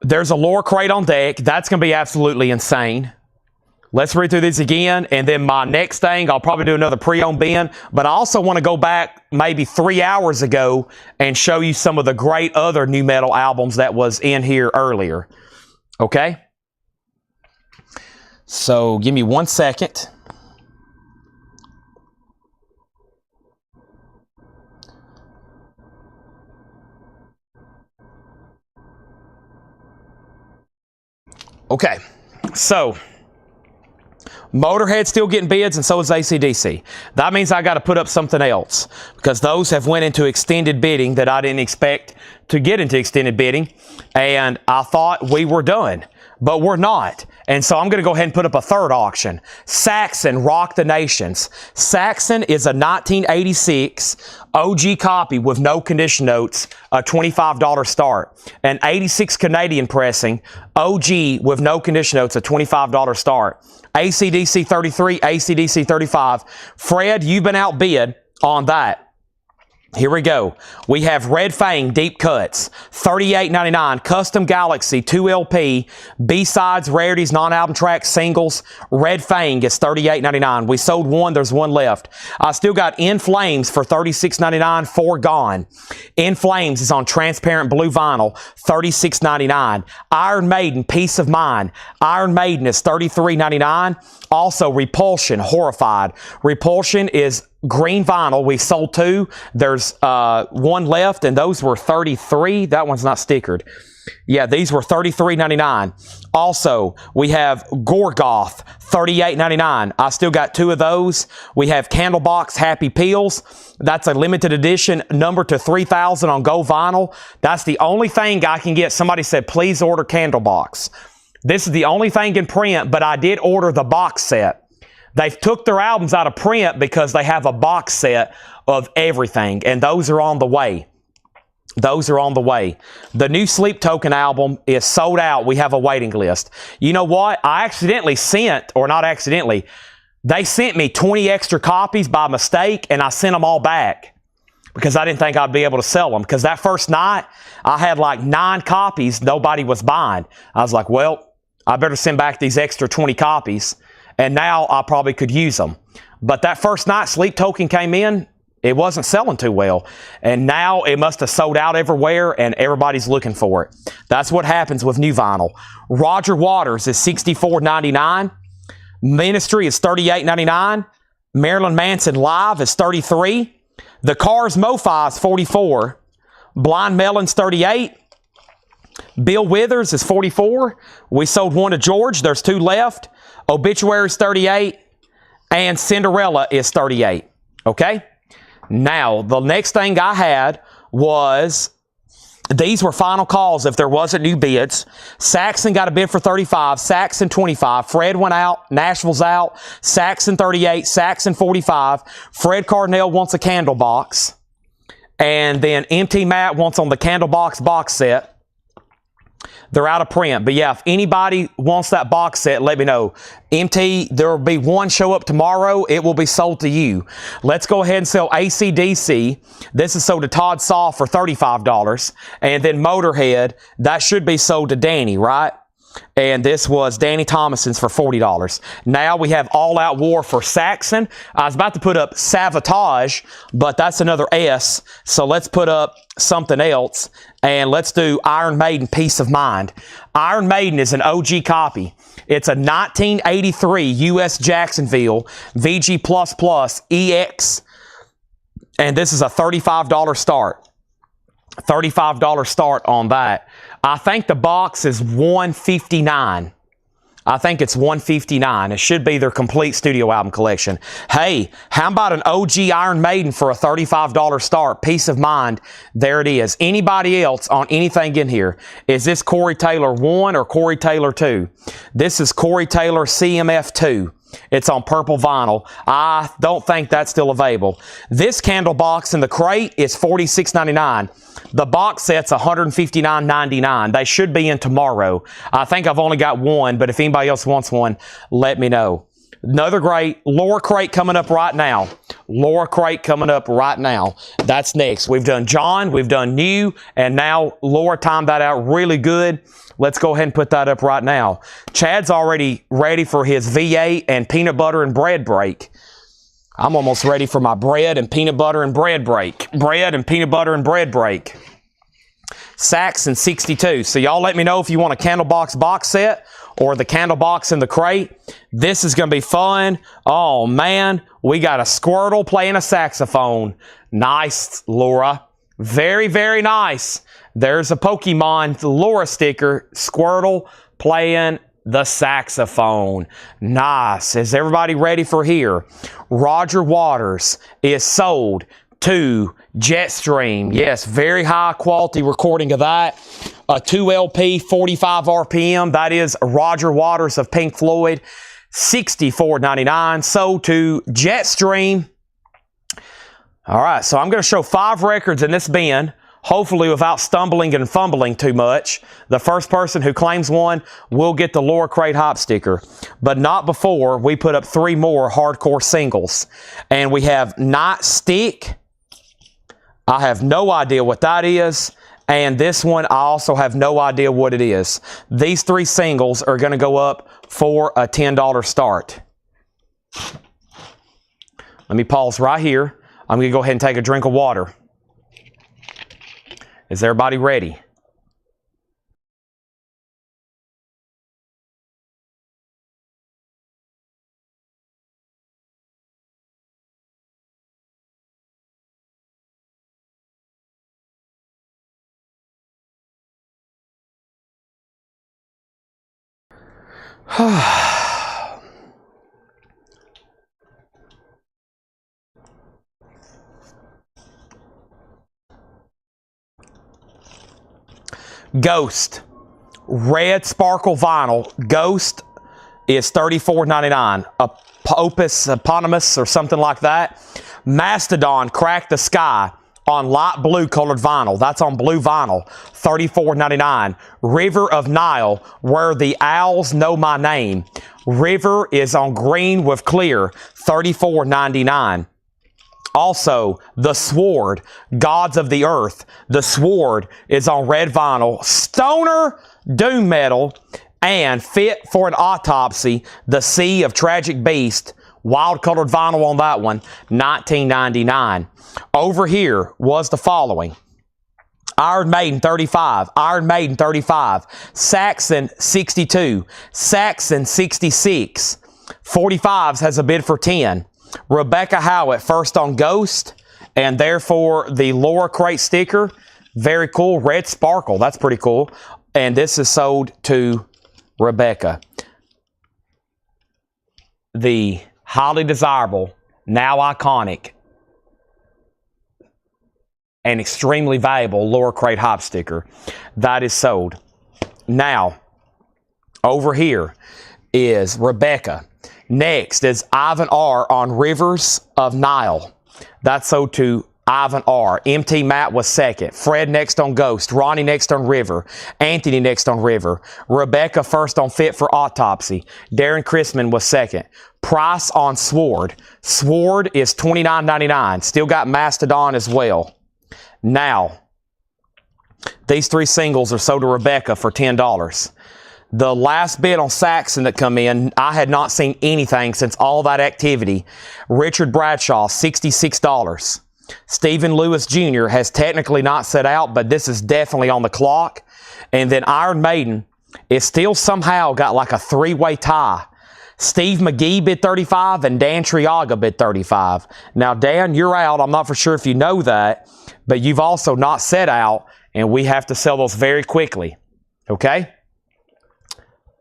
There's a lure crate on deck. That's going to be absolutely insane. Let's read through these again, and then my next thing, I'll probably do another pre-owned bin, but I also want to go back maybe 3 hours ago and show you some of the great other new metal albums that was in here earlier. Okay? So, give me 1 second. Okay, so Motorhead still getting bids, and so is AC/DC. That means I got to put up something else because those have went into extended bidding that I didn't expect to get into extended bidding, and I thought we were done, but we're not. And so I'm going to go ahead and put up a third auction. Saxon, Rock the Nations. Saxon is a 1986 OG copy with no condition notes, a $25 start. An 86 Canadian pressing, OG with no condition notes, a $25 start. AC/DC 33, AC/DC 35. Fred, you've been outbid on that. Here we go. We have Red Fang Deep Cuts, $38.99. Custom Galaxy 2 LP, B-sides, rarities, non-album tracks, singles. Red Fang is $38.99. We sold one. There's one left. I still got In Flames for $36.99. 4 gone. In Flames is on transparent blue vinyl, $36.99. Iron Maiden, Peace of Mind. Iron Maiden is $33.99. Also, Repulsion, Horrified. Repulsion is green vinyl. We sold 2. There's one left, and those were $33. That one's not stickered. Yeah, these were $33.99. Also, we have Gorgoth, $38.99. I still got 2 of those. We have Candlebox Happy Peels. That's a limited edition, number to 3,000 on Go Vinyl. That's the only thing I can get. Somebody said, please order Candlebox. This is the only thing in print, but I did order the box set. They took their albums out of print because they have a box set of everything, and those are on the way. Those are on the way. The new Sleep Token album is sold out. We have a waiting list. You know what? I accidentally sent, or not accidentally, they sent me 20 extra copies by mistake, and I sent them all back because I didn't think I'd be able to sell them. Because that first night, I had like 9 copies nobody was buying. I was like, well, I better send back these extra 20 copies, and now I probably could use them. But that first night Sleep Token came in, it wasn't selling too well. And now it must have sold out everywhere, and everybody's looking for it. That's what happens with new vinyl. Roger Waters is $64.99. Ministry is $38.99. Marilyn Manson Live is $33. The Cars Mo-Fi is $44. Blind Melon's $38. Bill Withers is $44. We sold one to George. There's 2 left. Obituary is $38. And Cinderella is $38. Okay? Now, the next thing I had was, these were final calls if there wasn't new bids. Saxon got a bid for $35. Saxon $25. Fred went out. Nashville's out. Saxon $38. Saxon $45. Fred Cardinale wants a candle box. And then MT Matt wants on the candle box set. They're out of print. But yeah, if anybody wants that box set, let me know. MT, there will be one show up tomorrow. It will be sold to you. Let's go ahead and sell AC/DC. This is sold to Todd Saw for $35. And then Motorhead, that should be sold to Danny, right? And this was Danny Thomason's for $40. Now we have All Out War for Saxon. I was about to put up Savatage, but that's another S. So let's put up something else. And let's do Iron Maiden Peace of Mind. Iron Maiden is an OG copy. It's a 1983 US Jacksonville VG++ EX. And this is a $35 start. $35 start on that. I think the box is $159. I think it's $159. It should be their complete studio album collection. Hey, how about an OG Iron Maiden for a $35 start? Peace of Mind. There it is. Anybody else on anything in here? Is this Corey Taylor 1 or Corey Taylor 2? This is Corey Taylor CMF 2. It's on purple vinyl. I don't think that's still available. This candle box in the crate is $46.99. The box set's $159.99. They should be in tomorrow. I think I've only got one, but if anybody else wants one, let me know. Another great Laura crate coming up right now. Laura crate coming up right now. That's next. We've done John, we've done New, and now Laura timed that out really good. Let's go ahead and put that up right now. Chad's already ready for his V8 and peanut butter and bread break. I'm almost ready for my bread and peanut butter and bread break. Bread and peanut butter and bread break. Saxon 62. So y'all let me know if you want a Candlebox box set or the Candlebox in the crate. This is going to be fun. Oh, man. We got a Squirtle playing a saxophone. Nice, Laura. Very, very nice. There's a Pokemon Laura sticker. Squirtle playing the saxophone. Nice. Is everybody ready for here? Roger Waters is sold to Jetstream. Yes, very high quality recording of that. A 2 LP, 45 RPM. That is Roger Waters of Pink Floyd. $64.99. Sold to Jetstream. All right, so I'm going to show 5 records in this bin. Hopefully without stumbling and fumbling too much. The first person who claims one will get the Laura Crate Hop sticker. But not before we put up 3 more hardcore singles. And we have Night Stick. I have no idea what that is. And this one, I also have no idea what it is. These 3 singles are going to go up for a $10 start. Let me pause right here. I'm going to go ahead and take a drink of water. Is everybody ready? Ghost. Red Sparkle Vinyl. Ghost is $34.99. Opus Eponymous or something like that. Mastodon Crack the Sky on light blue colored vinyl. That's on blue vinyl. $34.99. River of Nile, Where the Owls Know My Name. River is on green with clear. $34.99. Also, The Sword, Gods of the Earth. The Sword is on red vinyl. Stoner Doom Metal and Fit for an Autopsy, The Sea of Tragic Beast. Wild colored vinyl on that one, $19.99. Over here was the following. Iron Maiden 35, Iron Maiden 35, Saxon 62, Saxon 66. 45s has a bid for 10. Rebecca Howitt first on Ghost, and therefore the Laura Crate sticker. Very cool. Red Sparkle. That's pretty cool. And this is sold to Rebecca. The highly desirable, now iconic, and extremely valuable Laura Crate Hop sticker. That is sold. Now, over here is Rebecca. Next is Ivan R. on Rivers of Nile. That's sold to Ivan R. MT Matt was second. Fred next on Ghost. Ronnie next on River. Anthony next on River. Rebecca first on Fit for Autopsy. Darren Chrisman was second. Price on Sword. Sword is $29.99. Still got Mastodon as well. Now, these 3 singles are sold to Rebecca for $10. The last bid on Saxon that come in, I had not seen anything since all that activity. Richard Bradshaw, $66. Stephen Lewis Jr. has technically not set out, but this is definitely on the clock. And then Iron Maiden is still somehow got like a 3-way tie. Steve McGee bid 35 and Dan Triaga bid 35. Now, Dan, you're out. I'm not for sure if you know that, but you've also not set out, and we have to sell those very quickly. Okay?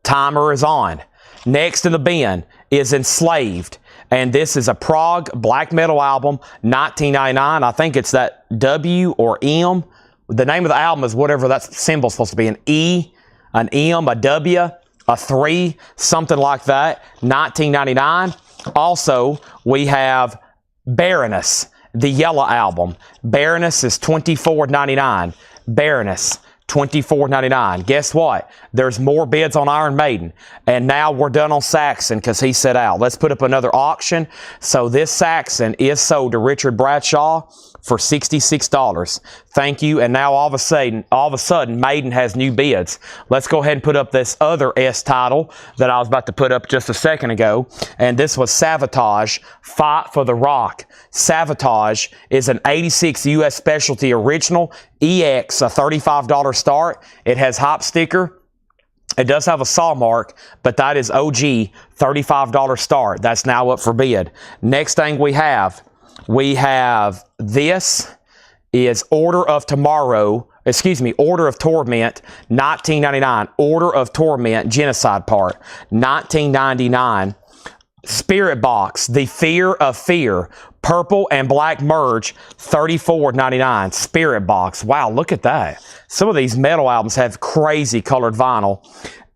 Timer is on. Next in the bin is Enslaved. And this is a prog black metal album, $19.99. I think it's that W or M. The name of the album is whatever that symbol's supposed to be. An E, an M, a W, a 3, something like that. $19.99. Also, we have Baroness, the Yellow album. Baroness is $24.99. Baroness. $24.99. Guess what? There's more bids on Iron Maiden. And now we're done on Saxon because he set out. Let's put up another auction. So this Saxon is sold to Richard Bradshaw for $66. Thank you. And now all of a sudden, Maiden has new bids. Let's go ahead and put up this other S title that I was about to put up just a second ago. And this was Savatage, Fight for the Rock. Savatage is an 86 U.S. Specialty Original EX, a $35 start. It has hop sticker. It does have a saw mark, but that is OG, $35 start. That's now up for bid. Next thing we have this is Order of Torment, $19.99. Order of Torment, Genocide part, $19.99. Spirit Box, The Fear of Fear, purple and black merge, $34.99. Spirit Box. Wow, look at that. Some of these metal albums have crazy colored vinyl.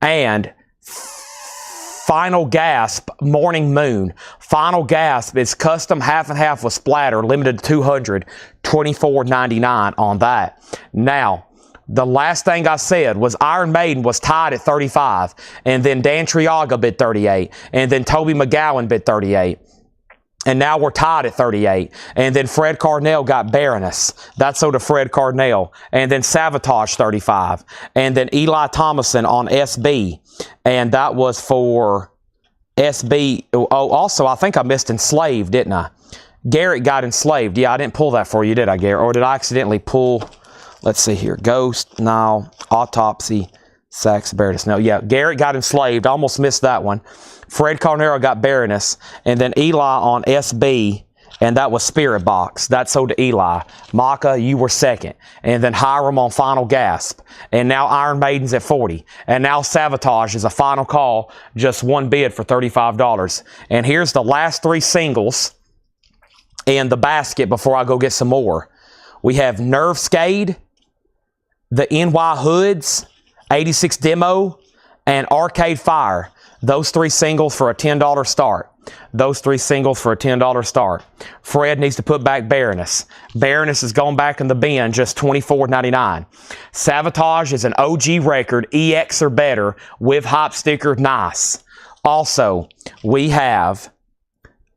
And Final Gasp, Morning Moon. Final Gasp is custom half and half with splatter, limited to 200, $24.99 on that. Now, the last thing I said was Iron Maiden was tied at 35, and then Dan Triaga bid 38, and then Toby McGowan bid 38. And now we're tied at 38. And then Fred Carnell got Baroness. That's sold to Fred Carnell. And then Savatage, 35. And then Eli Thomason on SB. And that was for SB. Oh, also, I think I missed Enslaved, didn't I? Garrett got Enslaved. Yeah, I didn't pull that for you, did I, Garrett? Or did I accidentally pull... Let's see here. Ghost, no. Autopsy, Sax, Baroness. No, yeah. Garrett got Enslaved. I almost missed that one. Fred Carnero got Baroness. And then Eli on SB. And that was Spirit Box. That sold to Eli. Maka, you were second. And then Hiram on Final Gasp. And now Iron Maiden's at 40. And now Savatage is a final call. Just one bid for $35. And here's the last 3 singles in the basket before I go get some more. We have Nervescade, the NY Hoods, 86 Demo, and Arcade Fire. Those 3 singles for a $10 start. Those 3 singles for a $10 start. Fred needs to put back Baroness. Baroness is going back in the bin, just $24.99. Savatage is an OG record, EX or better, with hop sticker, nice. Also, we have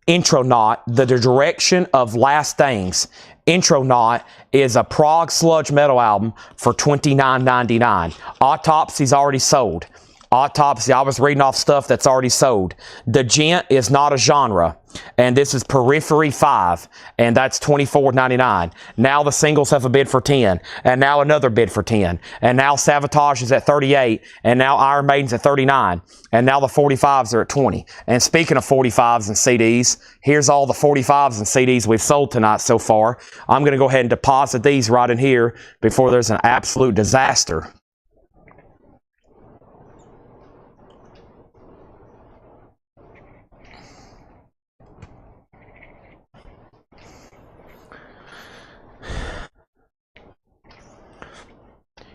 Intronaut, The Direction of Last Things. Intronaut is a prog sludge metal album for $29.99. Autopsy's already sold. Autopsy, I was reading off stuff that's already sold. The Gent is not a genre. And this is Periphery 5. And that's $24.99. Now the singles have a bid for 10. And now another bid for 10. And now Savatage is at 38. And now Iron Maiden's at 39. And now the 45s are at 20. And speaking of 45s and CDs, here's all the 45s and CDs we've sold tonight so far. I'm going to go ahead and deposit these right in here before there's an absolute disaster.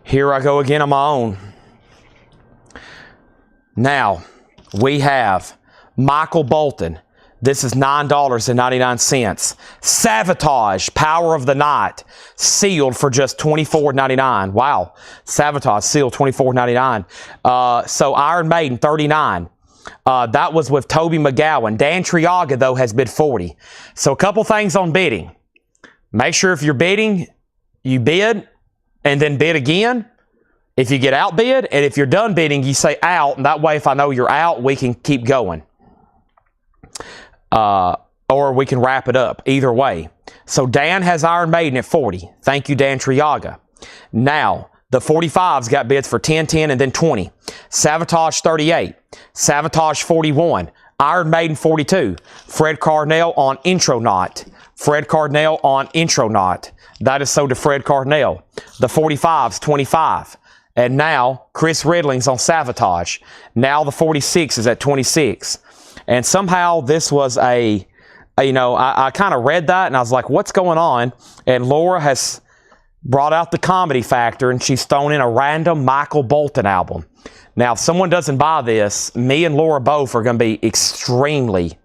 Here I go again on my own. Now, we have Michael Bolton, This is $9.99. Sabotage, Power of the Night, sealed for just $24.99. Wow. Sabotage, sealed $24.99. So Iron Maiden, $39. That was with Toby McGowan. Dan Triaga, though, has bid $40. So a couple things on bidding. Make sure if you're bidding, you bid and then bid again. If you get outbid, and if you're done bidding, you say out, and that way if I know you're out, we can keep going. Or we can wrap it up. Either way. So Dan has Iron Maiden at 40. Thank you, Dan Triaga. Now, the 45s got bids for 10, 10, and then 20. Sabotage 38. Sabotage 41. Iron Maiden 42. Fred Carnell on Intro Knot. Fred Carnell on Intro Knot. That is sold to Fred Carnell. The 45s, 25. And now, Chris Ridling's on Sabotage. Now the 46 is at 26. And somehow this was I kind of read that and I was like, what's going on? And Laura has brought out the comedy factor and she's thrown in a random Michael Bolton album. Now, if someone doesn't buy this, me and Laura both are going to be extremely,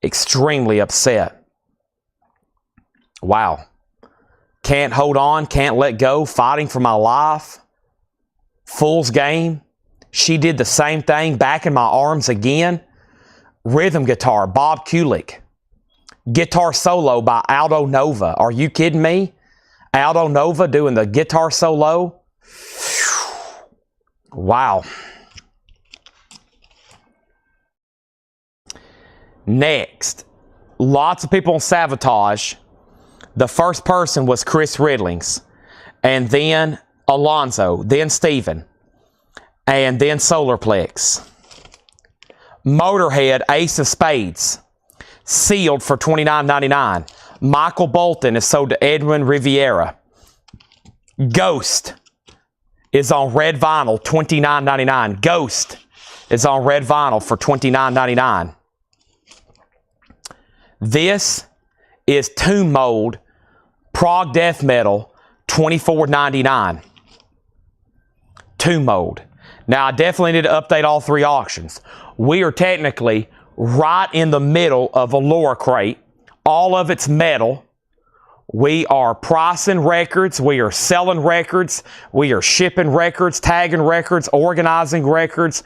extremely upset. Wow. Can't hold on, can't let go, fighting for my life. Fool's Game. She did the same thing, Back in My Arms Again. Rhythm guitar, Bob Kulick. Guitar solo by Aldo Nova. Are you kidding me? Aldo Nova doing the guitar solo. Wow. Next, lots of people on Sabotage. The first person was Chris Ridlings, and then Alonzo, then Steven, and then Solarplex. Motorhead, Ace of Spades, sealed for $29.99. Michael Bolton is sold to Edwin Riviera. Ghost is on red vinyl, $29.99. Ghost is on red vinyl for $29.99. This is Tomb Mold, prog death metal, $24.99. Tomb Mold. Now, I definitely need to update all three auctions. We are technically right in the middle of a Laura crate. All of it's metal. We are pricing records. We are selling records. We are shipping records, tagging records, organizing records.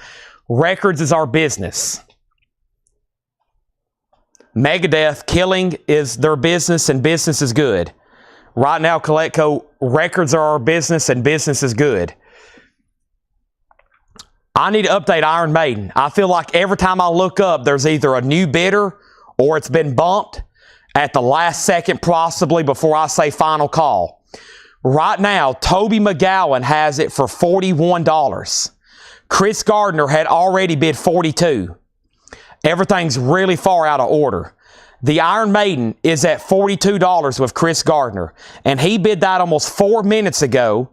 Records is our business. Megadeth, killing is their business and business is good. Right now, Coletco, records are our business and business is good. I need to update Iron Maiden. I feel like every time I look up, there's either a new bidder or it's been bumped at the last second, possibly before I say final call. Right now, Toby McGowan has it for $41. Chris Gardner had already bid $42. Everything's really far out of order. The Iron Maiden is at $42 with Chris Gardner, and he bid that almost 4 minutes ago.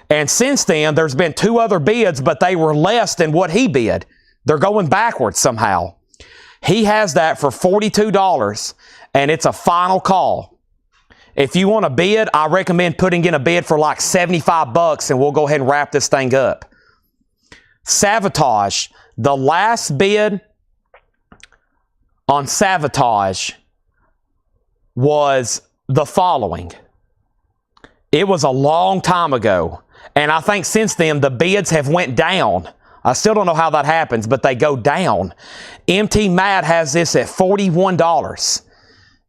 And since then, there's been 2 other bids, but they were less than what he bid. They're going backwards somehow. He has that for $42, and it's a final call. If you want to bid, I recommend putting in a bid for like $75, and we'll go ahead and wrap this thing up. Sabotage. The last bid on Sabotage was the following. It was a long time ago, and I think since then the bids have went down. I still don't know how that happens, but they go down. MT Matt has this at $41.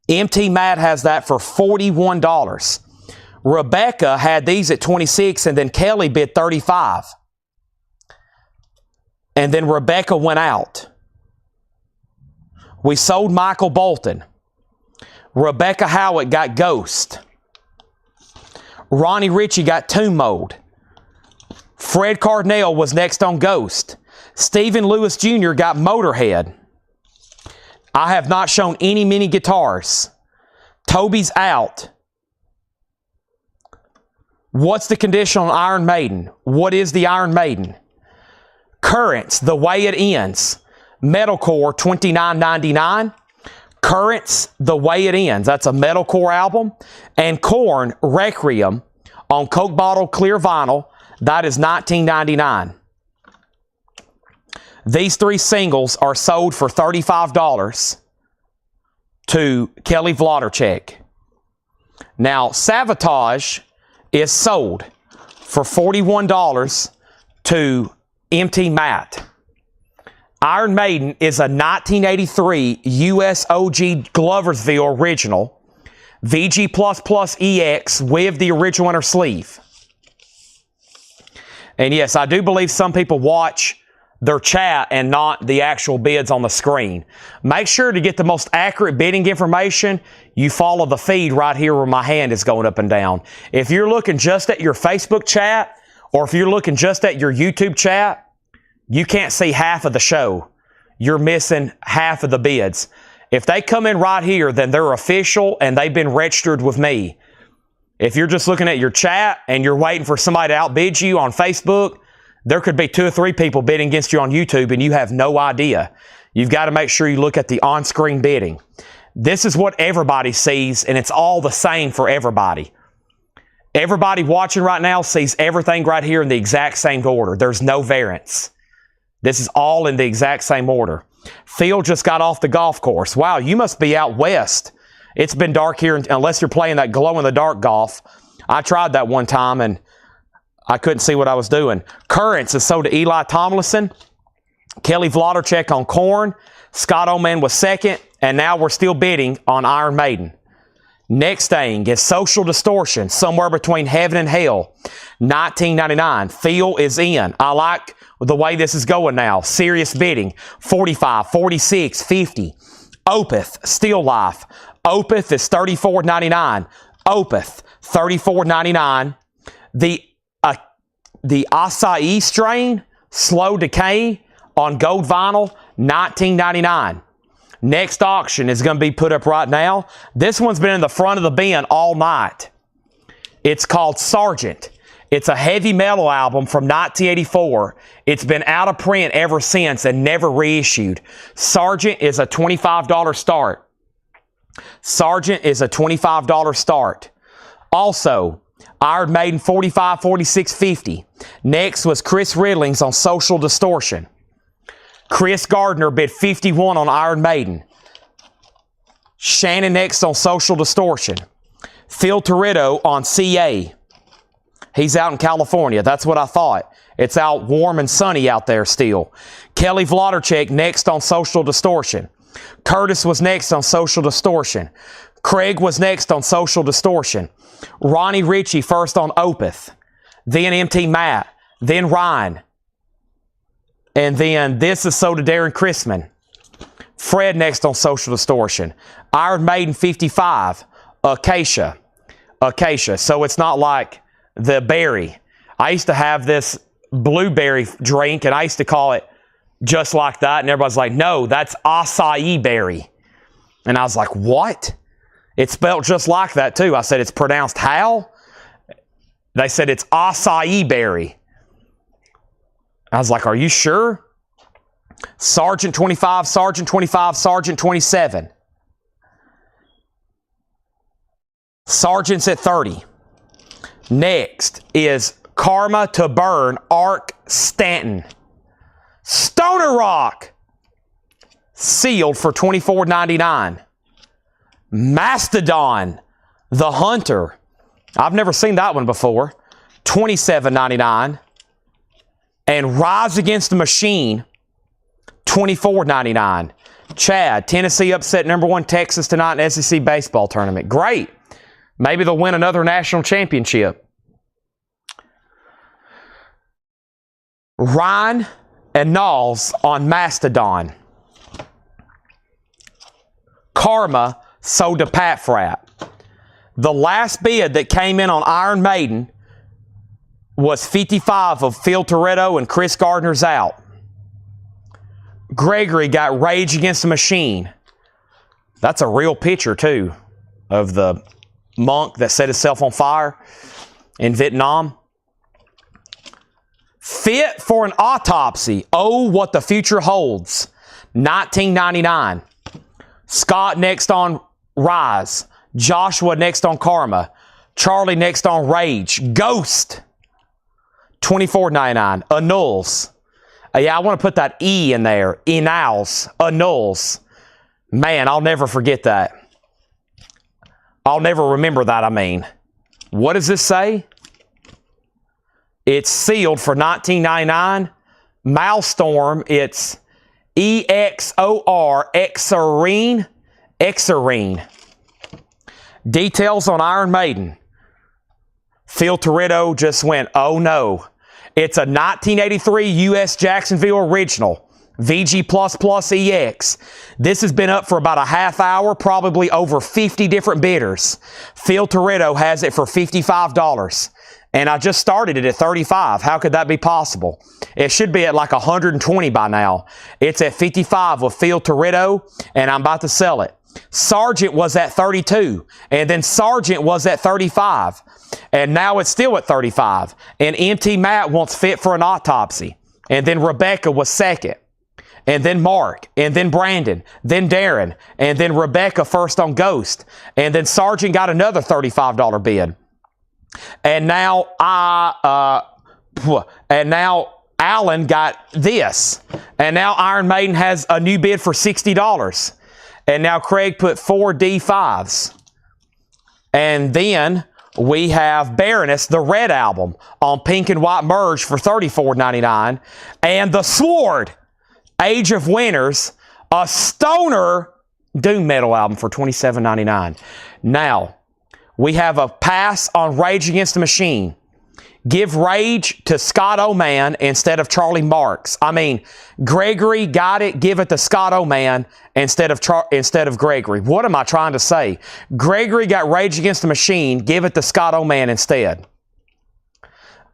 MT Matt has that for $41. Rebecca had these at $26, and then Kelly bid $35. And then Rebecca went out. We sold Michael Bolton. Rebecca Howitt got Ghost. Ronnie Ritchie got Tomb Mold. Fred Carnell was next on Ghost. Stephen Lewis Jr. got Motorhead. I have not shown any mini guitars. Toby's out. What's the condition on Iron Maiden? What is the Iron Maiden? Currents, The Way It Ends. Metalcore, $29.99. Currents, The Way It Ends. That's a metalcore album. And Korn, Requiem, on Coke Bottle Clear Vinyl. That is $19.99. These 3 singles are sold for $35 to Kelly Vlodderchek. Now, Sabotage is sold for $41 to MT Matt. Iron Maiden is a 1983 US OG Gloversville original VG++ EX with the original inner sleeve. And yes, I do believe some people watch their chat and not the actual bids on the screen. Make sure to get the most accurate bidding information, you follow the feed right here where my hand is going up and down. If you're looking just at your Facebook chat, or if you're looking just at your YouTube chat, you can't see half of the show. You're missing half of the bids. If they come in right here, then they're official and they've been registered with me. If you're just looking at your chat and you're waiting for somebody to outbid you on Facebook, there could be 2 or 3 people bidding against you on YouTube and you have no idea. You've got to make sure you look at the on-screen bidding. This is what everybody sees, and it's all the same for everybody. Everybody watching right now sees everything right here in the exact same order. There's no variance. This is all in the exact same order. Phil just got off the golf course. Wow, you must be out west. It's been dark here unless you're playing that glow-in-the-dark golf. I tried that one time, and I couldn't see what I was doing. Currents is sold to Eli Tomlinson. Kelly Vlodderchek on Korn. Scott Oman was second, and now we're still bidding on Iron Maiden. Next thing is Social Distortion, Somewhere Between Heaven and Hell, $19.99. Phil is in. I like the way this is going now. Serious bidding, $45, $46, $50. Opeth, Still Life. Opeth is $34.99. Opeth, $34.99. The Acai strain, Slow Decay on gold vinyl, $19.99. Next auction is going to be put up right now. This one's been in the front of the bin all night. It's called Sargent. It's a heavy metal album from 1984. It's been out of print ever since and never reissued. Sargent is a $25 start. Sargent is a $25 start. Also, Iron Maiden 45, 46, 50. Next was Chris Ridling's on Social Distortion. Chris Gardner bid 51 on Iron Maiden. Shannon next on Social Distortion. Phil Toretto on CA. He's out in California. That's what I thought. It's out warm and sunny out there still. Kelly Vlodderchek next on Social Distortion. Curtis was next on Social Distortion. Craig was next on Social Distortion. Ronnie Ritchie first on Opeth. Then MT Matt. Then Ryan. And then this is sold to Darren Chrisman. Fred next on Social Distortion. Iron Maiden 55. Acacia. Acacia. So it's not like the berry. I used to have this blueberry drink and I used to call it just like that. And everybody's like, no, that's acai berry. And I was like, what? It's spelled just like that too. I said, it's pronounced how? They said it's acai berry. I was like, are you sure? Sergeant 25, Sergeant 25, Sergeant 27. Sergeant's at 30. Next is Karma to Burn, Ark Stanton. Stoner Rock, sealed for $24.99. Mastodon, The Hunter. I've never seen that one before. $27.99. And Rise Against the Machine, $24.99. Chad, Tennessee upset #1 Texas tonight in SEC baseball tournament. Great. Maybe they'll win another national championship. Ryan and Knowles on Mastodon. Karma sold to Pat Frapp. The last bid that came in on Iron Maiden was 55 of Phil Toretto and Chris Gardner's out. Gregory got Rage Against the Machine. That's a real picture, too, of the monk that set himself on fire in Vietnam. Fit for an Autopsy. Oh, What the Future Holds. $19.99. Scott next on Rise. Joshua next on Karma. Charlie next on Rage. Ghost. $24.99. Annuls. Yeah, I want to put that E in there. Annuls. Man, I'll never forget that. I'll never remember that, I mean. What does this say? It's sealed for $19.99. Maelstrom, it's EXOR, Exarine. Details on Iron Maiden. Phil Toretto just went, oh no. It's a 1983 US Jacksonville original. VG++ EX. This has been up for about a half hour, probably over 50 different bidders. Phil Toretto has it for $55. And I just started it at $35. How could that be possible? It should be at like $120 by now. It's at $55 with Phil Toretto, and I'm about to sell it. Sergeant was at $32, and then Sergeant was at $35, and now it's still at $35. And MT Matt wants Fit for an Autopsy, and then Rebecca was second, and then Mark, and then Brandon, then Darren, and then Rebecca first on Ghost, and then Sergeant got another $35 bid. And now Alan got this. And now Iron Maiden has a new bid for $60. And now Craig put 4 D5s. And then we have Baroness, the Red Album, on Pink and White Merge for $34.99. And The Sword, Age of Winners, a stoner doom metal album for $27.99. Now, we have a pass on Rage Against the Machine. Give Rage to Scott Oman instead of Charlie Marks. I mean, Gregory got it. Give it to Scott Oman instead of Gregory. What am I trying to say? Gregory got Rage Against the Machine. Give it to Scott Oman instead.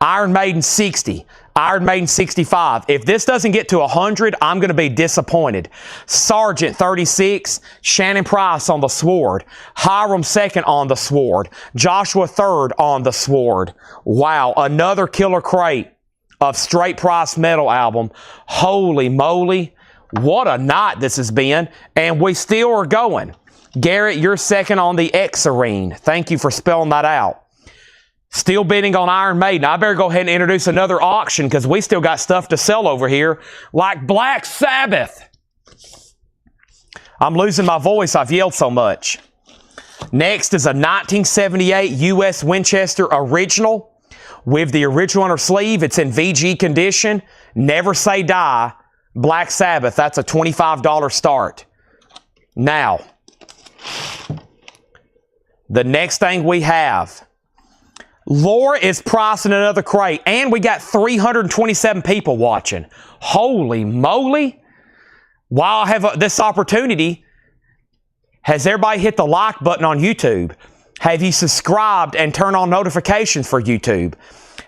Iron Maiden 60. Iron Maiden 65. If this doesn't get to 100, I'm going to be disappointed. Sergeant 36. Shannon Price on The Sword. Hiram second on The Sword. Joshua third on The Sword. Wow, another killer crate of straight price metal album. Holy moly. What a night this has been. And we still are going. Garrett, you're second on the Exarine. Thank you for spelling that out. Still bidding on Iron Maiden. I better go ahead and introduce another auction because we still got stuff to sell over here, like Black Sabbath. I'm losing my voice. I've yelled so much. Next is a 1978 U.S. Winchester original with the original on her sleeve. It's in VG condition. Never Say Die. Black Sabbath. That's a $25 start. Now, the next thing we have, Laura is pricing another crate, and we got 327 people watching. Holy moly. While I have this opportunity, has everybody hit the like button on YouTube? Have you subscribed and turned on notifications for YouTube?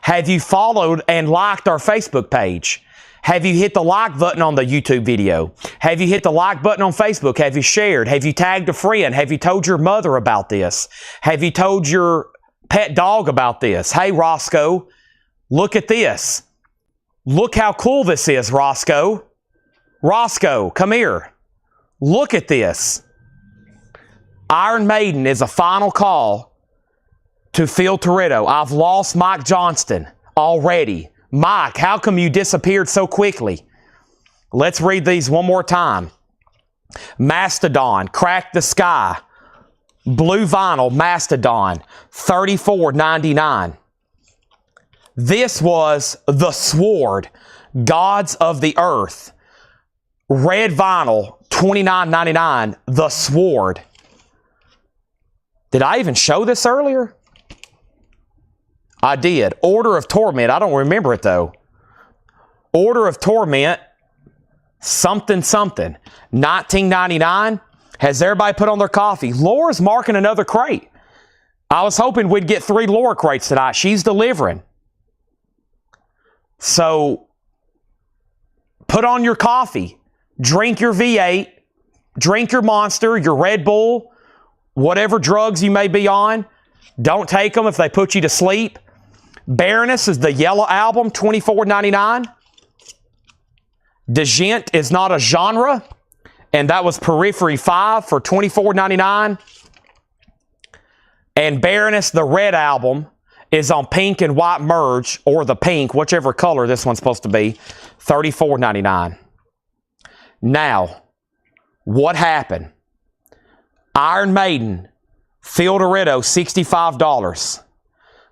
Have you followed and liked our Facebook page? Have you hit the like button on the YouTube video? Have you hit the like button on Facebook? Have you shared? Have you tagged a friend? Have you told your mother about this? Have you told your pet dog about this? Hey, Roscoe, look at this. Look how cool this is, Roscoe. Roscoe, come here. Look at this. Iron Maiden is a final call to Phil Toretto. I've lost Mike Johnston already. Mike, how come you disappeared so quickly? Let's read these one more time. Mastodon, Crack the Sky. Blue vinyl, Mastodon, $34.99. This was The Sword, Gods of the Earth. Red vinyl, $29.99, The Sword. Did I even show this earlier? I did. Order of Torment, I don't remember it though. Order of Torment, something, $19.99. Has everybody put on their coffee? Laura's marking another crate. I was hoping we'd get 3 Laura crates tonight. She's delivering. So, put on your coffee. Drink your V8. Drink your Monster, your Red Bull, whatever drugs you may be on. Don't take them if they put you to sleep. Baroness is the Yellow Album, $24.99. Degent is Not a Genre. And that was Periphery 5 for $24.99. And Baroness, the Red Album, is on pink and white merge, or the pink, whichever color this one's supposed to be, $34.99. Now, what happened? Iron Maiden, Phil Dorito, $65.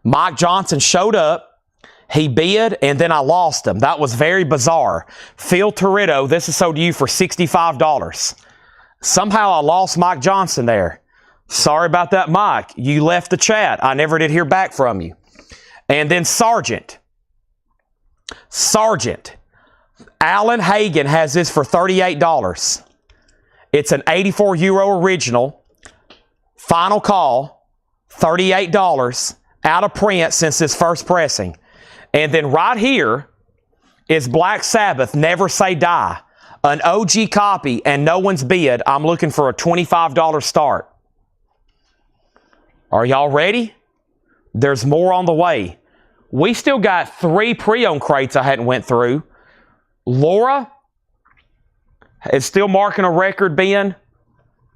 Mike Johnson showed up, he bid, and then I lost him. That was very bizarre. Phil Dorito, this is sold to you for $65. Somehow I lost Mike Johnson there. Sorry about that, Mike. You left the chat. I never did hear back from you. And then Sargent. Alan Hagen has this for $38. It's an 84 Euro original. Final call, $38. Out of print since this first pressing. And then right here is Black Sabbath, Never Say Die. An OG copy and no one's bid. I'm looking for a $25 start. Are y'all ready? There's more on the way. We still got 3 pre-owned crates I hadn't went through. Laura is still marking a record, Ben.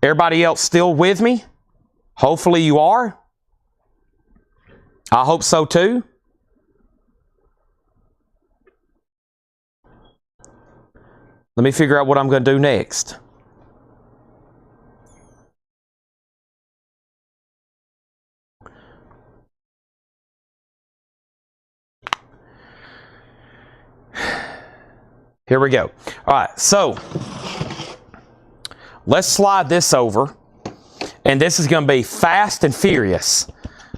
Everybody else still with me? Hopefully you are. I hope so too. Let me figure out what I'm going to do next. Here we go. All right, so let's slide this over. And this is going to be fast and furious.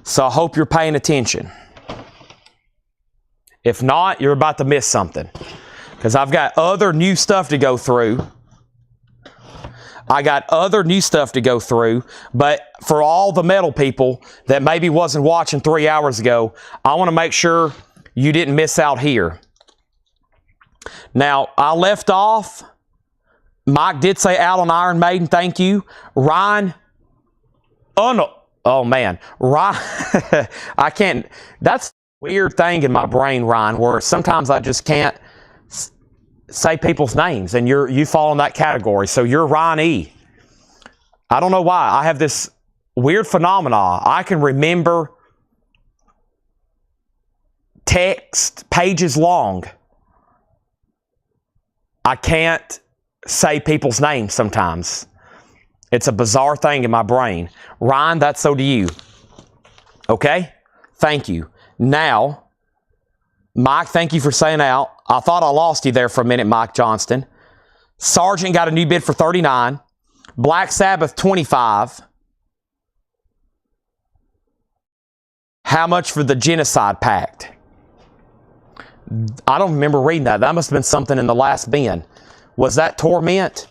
So I hope you're paying attention. If not, you're about to miss something. Because I've got other new stuff to go through. But for all the metal people that maybe wasn't watching 3 hours ago, I want to make sure you didn't miss out here. Now, I left off. Mike did say out on Iron Maiden. Thank you. Ryan. Oh, man. Ryan. I can't. That's a weird thing in my brain, Ryan, where sometimes I just can't say people's names, and you fall in that category. So you're Ryan E. I don't know why. I have this weird phenomena. I can remember text pages long. I can't say people's names sometimes. It's a bizarre thing in my brain. Ryan, that's so to you. Okay? Thank you. Now, Mike, thank you for saying out. I thought I lost you there for a minute, Mike Johnston. Sargent got a new bid for $39. Black Sabbath, $25. How much for the Genocide Pact? I don't remember reading that. That must have been something in the last bin. Was that Torment?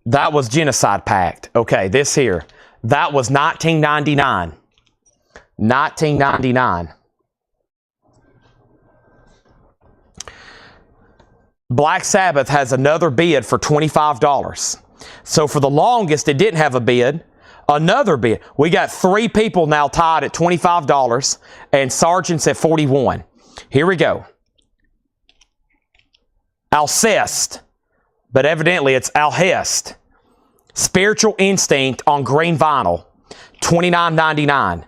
That was Genocide Pact. Okay, this here. That was $19.99. $19.99. Black Sabbath has another bid for $25. So for the longest, it didn't have a bid. Another bid. We got 3 people now tied at $25 and Sargent's at $41. Here we go. Alcest, but evidently it's Alhest. Spiritual Instinct on green vinyl, $29.99.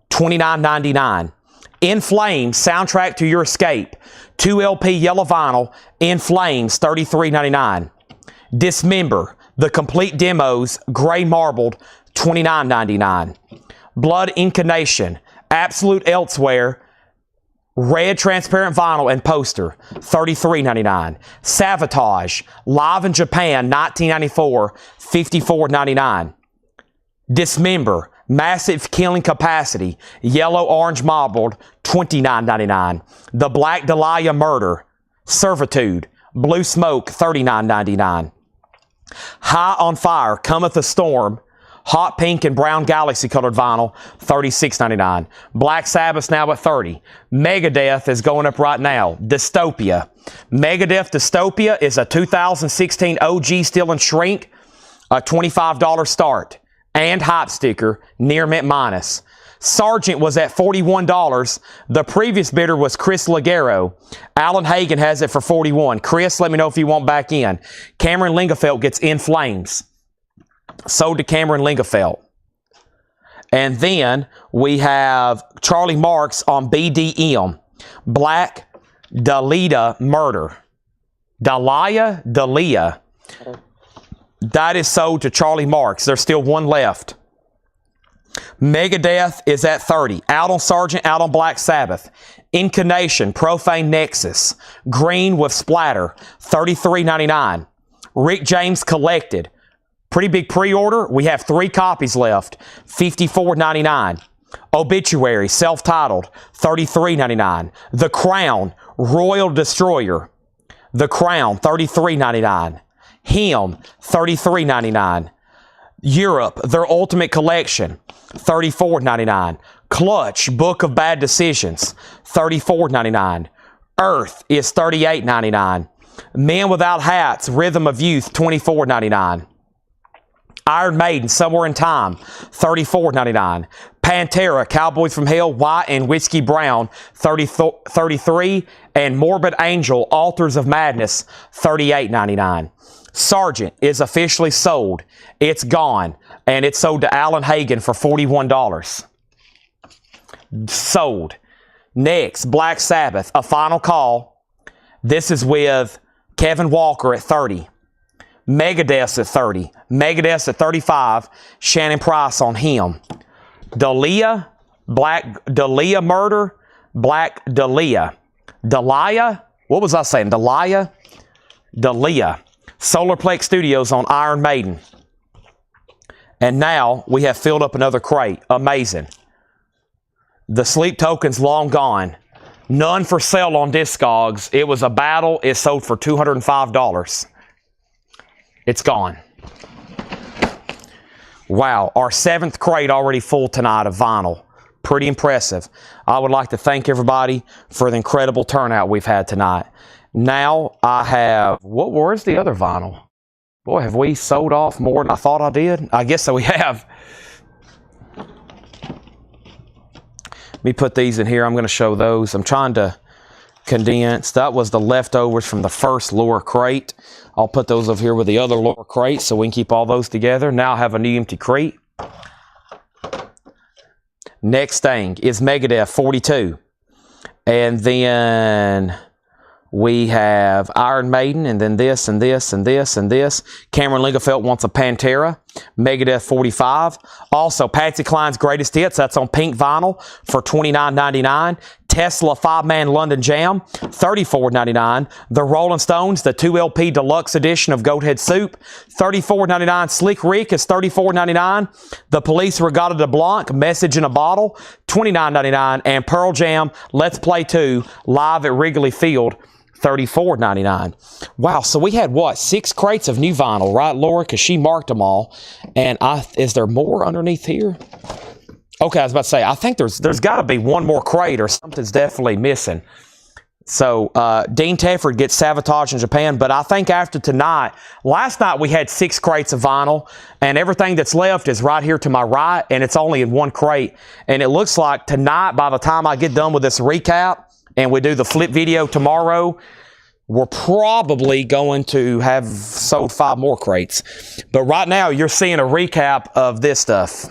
$29.99. In Flames, Soundtrack to Your Escape, 2 LP yellow vinyl, In Flames, $33.99. Dismember, the complete demos, gray marbled, $29.99. Blood Incarnation, Absolute Elsewhere, red transparent vinyl and poster, $33.99. Savatage, live in Japan, 1994, $54.99. Dismember, Massive Killing Capacity, yellow-orange marbled, $29.99. The Black Dahlia Murder, Servitude, Blue Smoke, $39.99. High on Fire, Cometh a Storm, hot pink and brown galaxy colored vinyl, $36.99. Black Sabbath now at $30. Megadeth is going up right now. Dystopia. Megadeth Dystopia is a 2016 OG still in shrink, a $25 start. And hype sticker, near mint minus. Sargent was at $41. The previous bidder was Chris Ligero. Alan Hagen has it for $41. Chris, let me know if you want back in. Cameron Lingefeld gets In Flames. Sold to Cameron Lingefeld. And then we have Charlie Marks on BDM, Black Dahlia Murder. Dahlia. That is sold to Charlie Marks. There's still one left. Megadeth is at 30. Out on Sergeant, out on Black Sabbath. Incarnation, Profane Nexus, Green with Splatter, $33.99. Rick James Collected. Pretty big pre-order. We have 3 copies left, $54.99. Obituary, self-titled, $33.99. The Crown, Royal Destroyer. The Crown, $33.99. Him, $33.99. Europe, their Ultimate Collection, $34.99. Clutch, Book of Bad Decisions, $34.99. Earth is $38.99. Men Without Hats, Rhythm of Youth, $24.99. Iron Maiden, Somewhere in Time, $34.99. Pantera, Cowboys from Hell, White and Whiskey Brown, $33. And Morbid Angel, Altars of Madness, $38.99. Sergeant is officially sold. It's gone. And it's sold to Alan Hagen for $41. Sold. Next, Black Sabbath, A Final Call. This is with Kevin Walker at 30. Megadeth's at 30. Megadeth's at 35. Shannon Price on him. Dahlia, Black Dahlia Murder, Black Dahlia. Dahlia? What was I saying? Dahlia? Dahlia. Solarplex Studios on Iron Maiden. And now we have filled up another crate. Amazing. The Sleep Token's long gone. None for sale on Discogs. It was a battle. It sold for $205. It's gone. Wow, our 7th crate already full tonight of vinyl. Pretty impressive. I would like to thank everybody for the incredible turnout we've had tonight. Now I have, where's the other vinyl? Boy, have we sold off more than I thought I did? I guess so we have. Let me put these in here. I'm going to show those. I'm trying to condense. That was the leftovers from the first lower crate. I'll put those over here with the other lower crate so we can keep all those together. Now I have a new empty crate. Next thing is Megadeth 42. And then we have Iron Maiden, and then this, and this, and this, and this. Cameron Lingefeld wants a Pantera. Megadeth 45. Also, Patsy Cline's Greatest Hits. That's on pink vinyl for $29.99. Tesla 5-Man London Jam, $34.99. The Rolling Stones, the 2LP Deluxe Edition of Goathead Soup, $34.99. Slick Rick is $34.99. The Police Regatta de Blanc, Message in a Bottle, $29.99. And Pearl Jam, Let's Play 2, live at Wrigley Field, $34.99. Wow, so we had, what, 6 crates of new vinyl, right, Laura? Because she marked them all. And is there more underneath here? Okay, I was about to say, I think there's got to be one more crate or something's definitely missing. So, Dean Tefford gets Sabotage in Japan, but I think after tonight, last night we had 6 crates of vinyl, and everything that's left is right here to my right, and it's only in 1 crate. And it looks like tonight, by the time I get done with this recap, and we do the flip video tomorrow, we're probably going to have sold 5 more crates. But right now, you're seeing a recap of this stuff.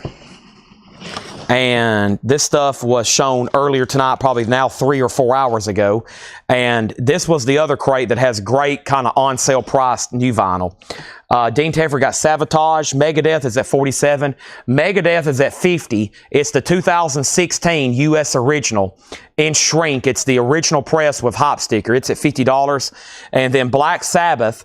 And this stuff was shown earlier tonight, probably now 3 or 4 hours ago. And this was the other crate that has great kind of on sale price new vinyl. Dean Tefford got Sabotage. Megadeth is at 47. Megadeth is at 50. It's the 2016 U.S. original. In shrink, it's the original press with hop sticker. It's at $50. And then Black Sabbath,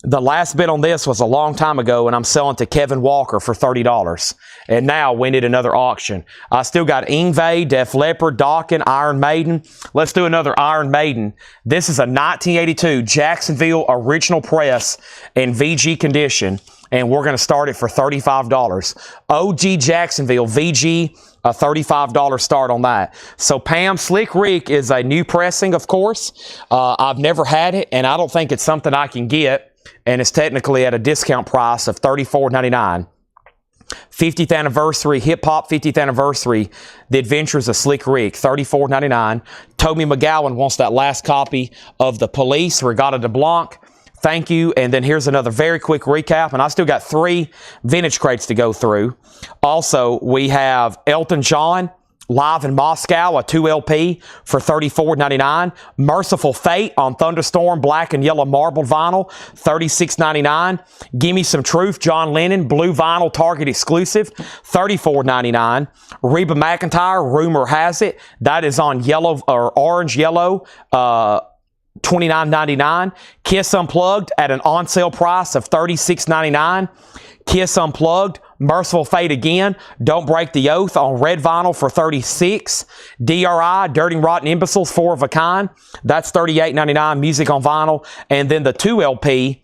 the last bid on this was a long time ago, and I'm selling to Kevin Walker for $30. And now we need another auction. I still got Ingve, Def Leppard, Dokken, Iron Maiden. Let's do another Iron Maiden. This is a 1982 Jacksonville original press in VG condition, and we're going to start it for $35. OG Jacksonville VG, a $35 start on that. So Pam, Slick Rick is a new pressing, of course. I've never had it, and I don't think it's something I can get. And it's technically at a discount price of $34.99. 50th anniversary, hip hop 50th anniversary, The Adventures of Slick Rick, $34.99. Toby McGowan wants that last copy of The Police, Regatta de Blanc, Thank you. And then here's another very quick recap. And I still got 3 vintage crates to go through. Also, we have Elton John live in Moscow, a 2 LP for $34.99. Merciful Fate on Thunderstorm black and yellow marble vinyl, $36.99. Gimme Some Truth, John Lennon, blue vinyl Target exclusive, $34.99. Reba McEntire, Rumor Has It, that is on yellow or orange yellow, $29.99. Kiss Unplugged at an on sale price of $36.99. Kiss Unplugged, Merciful Fate again, Don't Break the Oath on red vinyl for $36. DRI, Dirty Rotten Imbeciles, 4 of a kind, that's $38.99. Music on vinyl. And then the 2 LP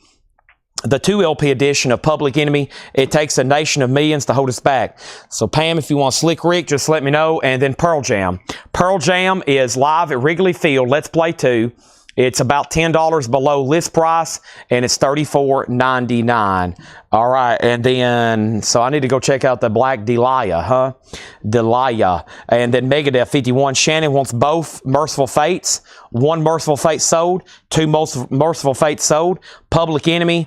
edition of Public Enemy, It Takes a Nation of Millions to Hold Us Back. So Pam, if you want Slick Rick, just let me know. And then Pearl Jam. Pearl Jam is live at Wrigley Field. Let's Play 2. It's about $10 below list price, and it's $34.99. All right, and then, so I need to go check out the Black Delia, huh? Delia. And then Megadeth 51. Shannon wants both Merciful Fates. 1 Merciful Fate sold. 2 Merciful Fates sold. Public Enemy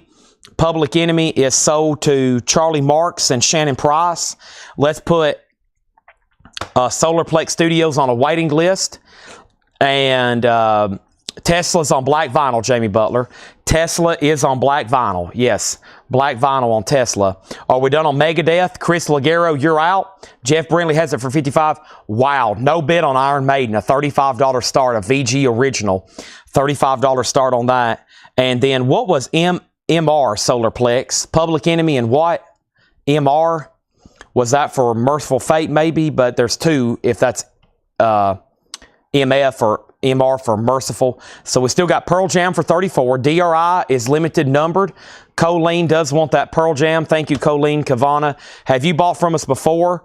is sold to Charlie Marks and Shannon Price. Let's put Solarplex Studios on a waiting list. And Tesla's on black vinyl, Jamie Butler. Tesla is on black vinyl. Yes, black vinyl on Tesla. Are we done on Megadeth? Chris Ligero, you're out. Jeff Brindley has it for $55. Wow, no bid on Iron Maiden. A $35 start, a VG original. $35 start on that. And then what was MR Solarplex? Public Enemy and what? MR? Was that for Merciful Fate maybe? But there's 2 if that's MF or MR for Merciful. So we still got Pearl Jam for $34. DRI is limited numbered. Colleen does want that Pearl Jam. Thank you, Colleen Kavana. Have you bought from us before?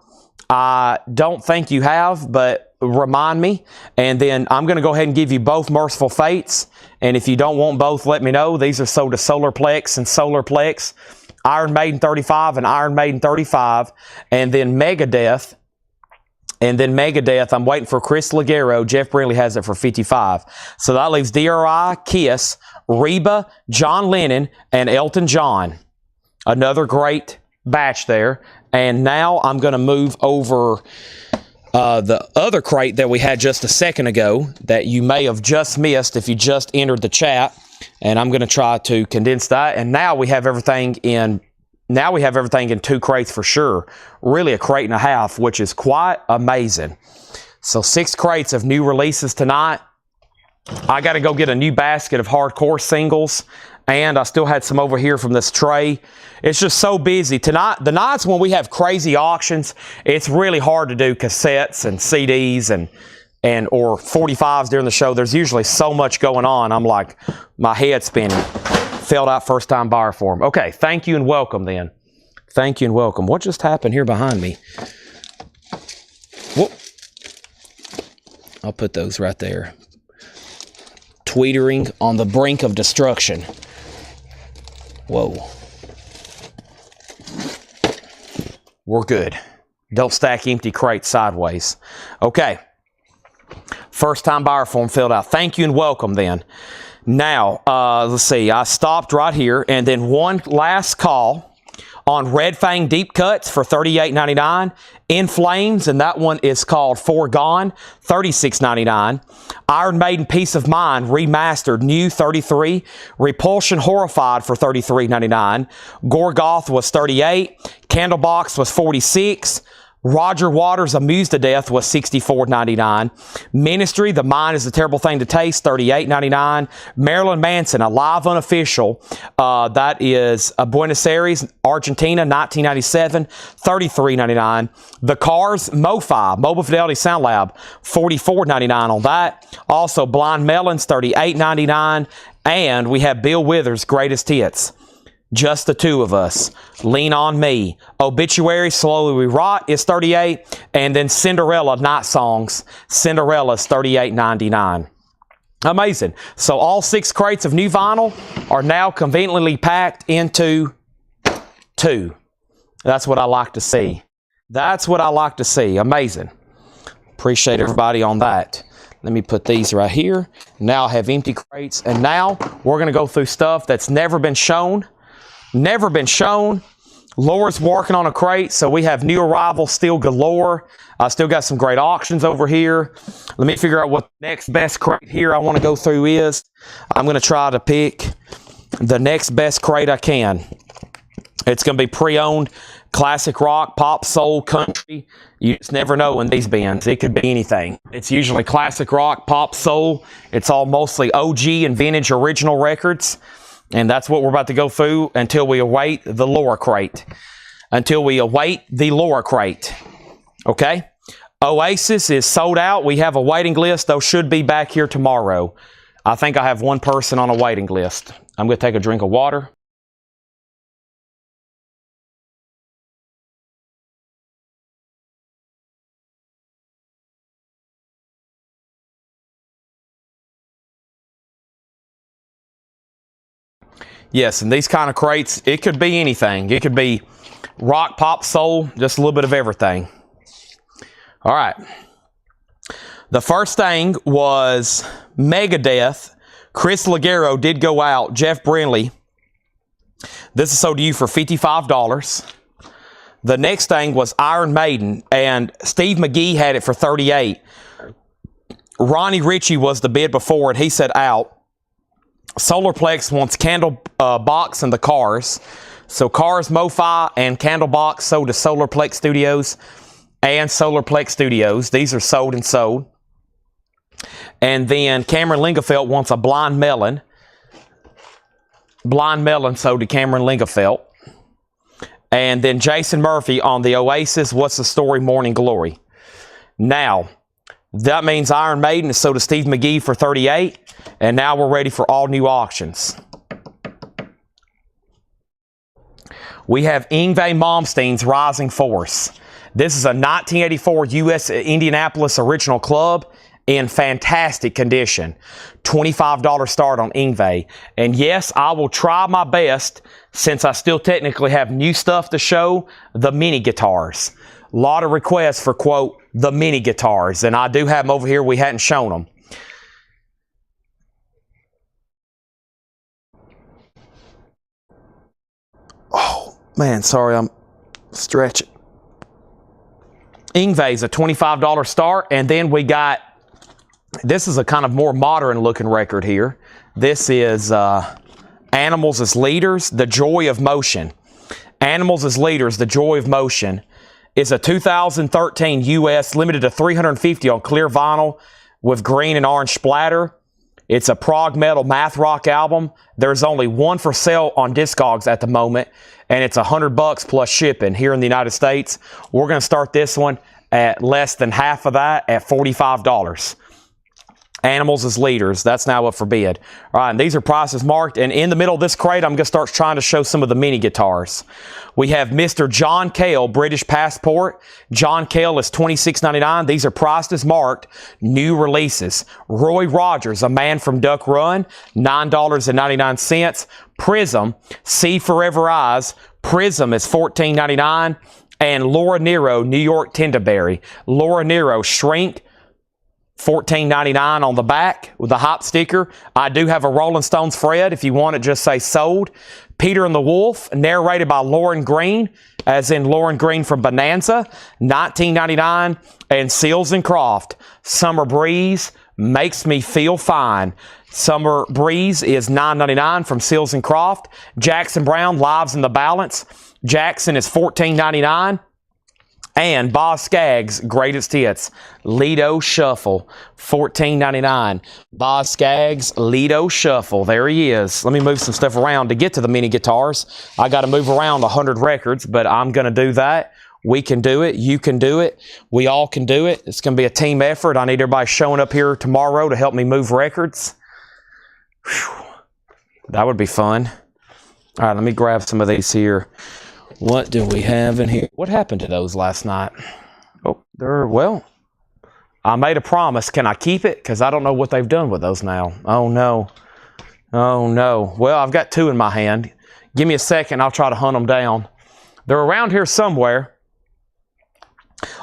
I don't think you have, but remind me. And then I'm going to go ahead and give you both Merciful Fates. And if you don't want both, let me know. These are sold to Solarplex and Solarplex. Iron Maiden 35 and Iron Maiden 35. And then Megadeth. I'm waiting for Chris Ligero. Jeff Brindley has it for $55. So that leaves DRI, Kiss, Reba, John Lennon, and Elton John. Another great batch there. And now I'm going to move over the other crate that we had just a second ago that you may have just missed if you just entered the chat. And I'm going to try to condense that. And now we have everything in 2 crates for sure. Really a crate and a half, which is quite amazing. So 6 crates of new releases tonight. I got to go get a new basket of hardcore singles. And I still had some over here from this tray. It's just so busy. Tonight, the nights when we have crazy auctions, it's really hard to do cassettes and CDs or 45s during the show. There's usually so much going on. I'm like, my head's spinning. Filled out first time buyer form. Okay, thank you and welcome then. Thank you and welcome. What just happened here behind me? Whoop. I'll put those right there. Tweetering on the brink of destruction. Whoa. We're good. Don't stack empty crates sideways. Okay. First time buyer form filled out. Thank you and welcome then. Now, let's see. I stopped right here. And then one last call on Red Fang Deep Cuts for $38.99. In Flames, and that one is called Foregone, $36.99. Iron Maiden Peace of Mind Remastered, new, $33. Repulsion Horrified for $33.99. Gorgoth was $38. Candlebox was $46. Roger Waters Amused to Death was $64.99. Ministry, The Mind is a Terrible Thing to Taste, $38.99. Marilyn Manson, a live unofficial, that is Buenos Aires, Argentina, 1997, $33.99. The Cars, MoFi, Mobile Fidelity Sound Lab, $44.99 on that. Also, Blind Melons, $38.99. And we have Bill Withers' Greatest Hits. Just the two of us. Lean on Me. Obituary, Slowly We Rot is $38. And then Cinderella, Night Songs. Cinderella's $38.99. Amazing. So all 6 crates of new vinyl are now conveniently packed into 2. That's what I like to see. That's what I like to see. Amazing. Appreciate everybody on that. Let me put these right here. Now I have empty crates. And now we're going to go through stuff that's never been shown. Never been shown. Laura's working on a crate, so we have new arrivals still galore. I still got some great auctions over here. Let me figure out what the next best crate here I want to go through is. I'm going to try to pick the next best crate I can. It's going to be pre-owned, classic rock, pop, soul, country. You just never know in these bins. It could be anything. It's usually classic rock, pop, soul. It's all mostly OG and vintage original records. And that's what we're about to go through until we await the Laura crate. Until we await the Laura crate. Okay? Oasis is sold out. We have a waiting list. Those should be back here tomorrow. I think I have one person on a waiting list. I'm going to take a drink of water. Yes, and these kind of crates, it could be anything. It could be rock, pop, soul, just a little bit of everything. All right. The first thing was Megadeth. Chris Ligero did go out. Jeff Brinley. This is sold to you for $55. The next thing was Iron Maiden, and Steve McGee had it for $38. Ronnie Ritchie was the bid before, and he said out. Solarplex wants Candle Box and the Cars. So Cars, MoFi, and Candlebox sold to Solarplex Studios and Solarplex Studios. These are sold and sold. And then Cameron Lingefeld wants a Blind Melon. Blind Melon sold to Cameron Lingefeld. And then Jason Murphy on the Oasis, What's the Story, Morning Glory. Now, that means Iron Maiden is sold to Steve McGee for $38. And now we're ready for all new auctions. We have Yngwie Malmsteen's Rising Force. This is a 1984 U.S. Indianapolis original club in fantastic condition. $25 start on Yngwie. And yes, I will try my best, since I still technically have new stuff to show, the mini guitars. A lot of requests for, quote, the mini guitars. And I do have them over here. We hadn't shown them. Oh, man, sorry, I'm stretching. Yngwie's a $25 start, and then we got, this is a kind of more modern looking record here. This is Animals as Leaders, The Joy of Motion. Animals as Leaders, The Joy of Motion is a 2013 US, limited to 350 on clear vinyl with green and orange splatter. It's a prog metal math rock album. There's only one for sale on Discogs at the moment, and it's $100 plus shipping here in the United States. We're going to start this one at less than half of that at $45. Animals as Leaders. That's now up for bid. All right, and these are prices marked. And in the middle of this crate, I'm going to start trying to show some of the mini guitars. We have Mr. John Cale, British Passport. John Cale is $26.99. These are priced as marked. New releases. Roy Rogers, A Man from Duck Run, $9.99. Prism, See Forever Eyes. Prism is $14.99. And Laura Nero, New York Tenderberry. Laura Nero, Shrink, $14.99 on the back with the hop sticker. I do have a Rolling Stones Fred. If you want it, just say sold. Peter and the Wolf, narrated by Lauren Green, as in Lauren Green from Bonanza, $19.99. And Seals and Croft, Summer Breeze, Makes Me Feel Fine. Summer Breeze is $9.99 from Seals and Croft. Jackson Brown, Lives in the Balance. Jackson is $14.99. And Boz Scaggs, Greatest Hits, Lido Shuffle, $14.99. Boz Scaggs, Lido Shuffle. There he is. Let me move some stuff around to get to the mini guitars. I got to move around 100 records, but I'm going to do that. We can do it. You can do it. We all can do it. It's going to be a team effort. I need everybody showing up here tomorrow to help me move records. Whew. That would be fun. All right, let me grab some of these here. What do we have in here? What happened to those last night? Oh, well, I made a promise. Can I keep it? Because I don't know what they've done with those now. Oh, no. Oh, no. Well, I've got two in my hand. Give me a second. I'll try to hunt them down. They're around here somewhere.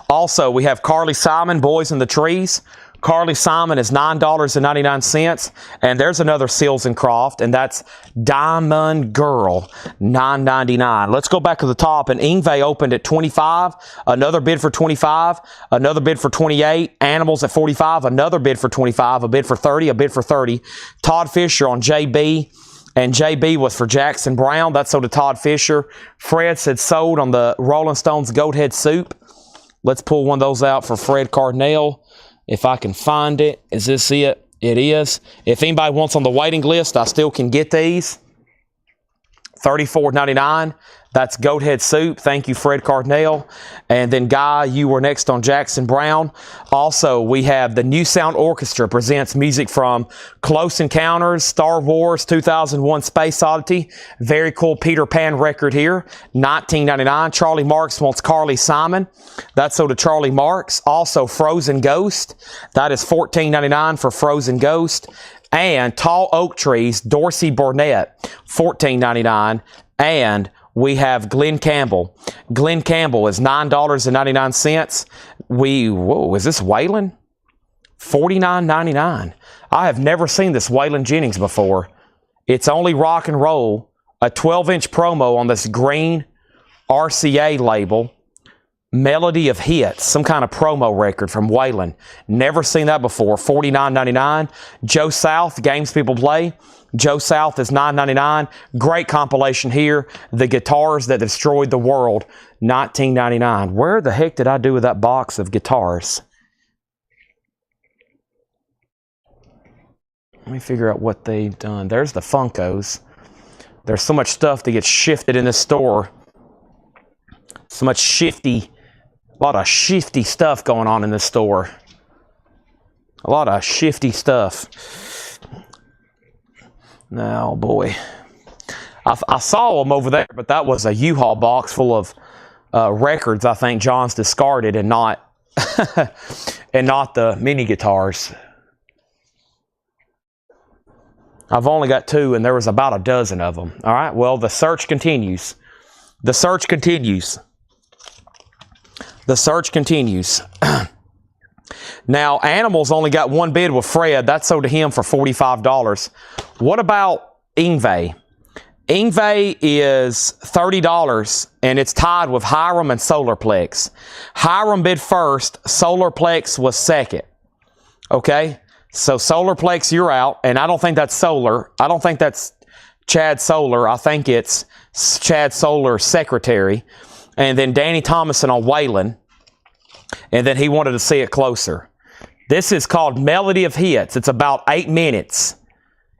Also, we have Carly Simon, Boys in the Trees. Carly Simon is $9.99. And there's another Seals and Croft, and that's Diamond Girl, $9.99. Let's go back to the top, and Ingve opened at 25, another bid for 25, another bid for 28, Animals at 45, another bid for 25, a bid for 30, a bid for 30. Todd Fisher on JB, and JB was for Jackson Brown. That's sold to Todd Fisher. Fred said sold on the Rolling Stones Goat Head Soup. Let's pull one of those out for Fred Cardinale. If I can find it. Is this it? It is. If anybody wants on the waiting list, I still can get these. $34.99. That's Goat Head Soup. Thank you, Fred Cardinale. And then, Guy, you were next on Jackson Brown. Also, we have the New Sound Orchestra presents music from Close Encounters, Star Wars 2001 Space Oddity. Very cool Peter Pan record here. $19.99. Charlie Marks wants Carly Simon. That's sold to Charlie Marks. Also, Frozen Ghost. That is $14.99 for Frozen Ghost. And Tall Oak Trees, Dorsey Burnett, $14.99. And we have Glenn Campbell. Glenn Campbell is $9.99. Whoa, is this Waylon? $49.99. I have never seen this Waylon Jennings before. It's only rock and roll. A 12-inch promo on this green RCA label. Melody of Hits, some kind of promo record from Waylon. Never seen that before. $49.99. Joe South, Games People Play. Joe South is $9.99. Great compilation here. The Guitars That Destroyed the World, $19.99. Where the heck did I do with that box of guitars? Let me figure out what they've done. There's the Funkos. There's so much stuff that gets shifted in this store. So much a lot of shifty stuff going on in this store. A lot of shifty stuff. Oh boy. I saw them over there, but that was a U-Haul box full of records I think John's discarded and not and not the mini guitars. I've only got 2 and there was about a dozen of them. All right, well, the search continues. The search continues. The search continues. Now, Animals only got 1 bid with Fred. That sold to him for $45. What about Ingve? Ingve is $30, and it's tied with Hiram and Solarplex. Hiram bid first. Solarplex was second. Okay? So, Solarplex, you're out. And I don't think that's Solar. I don't think that's Chad Solar. I think it's Chad Solar's secretary. And then Danny Thomason on Waylon. And then he wanted to see it closer. This is called Melody of Hits. It's about 8 minutes.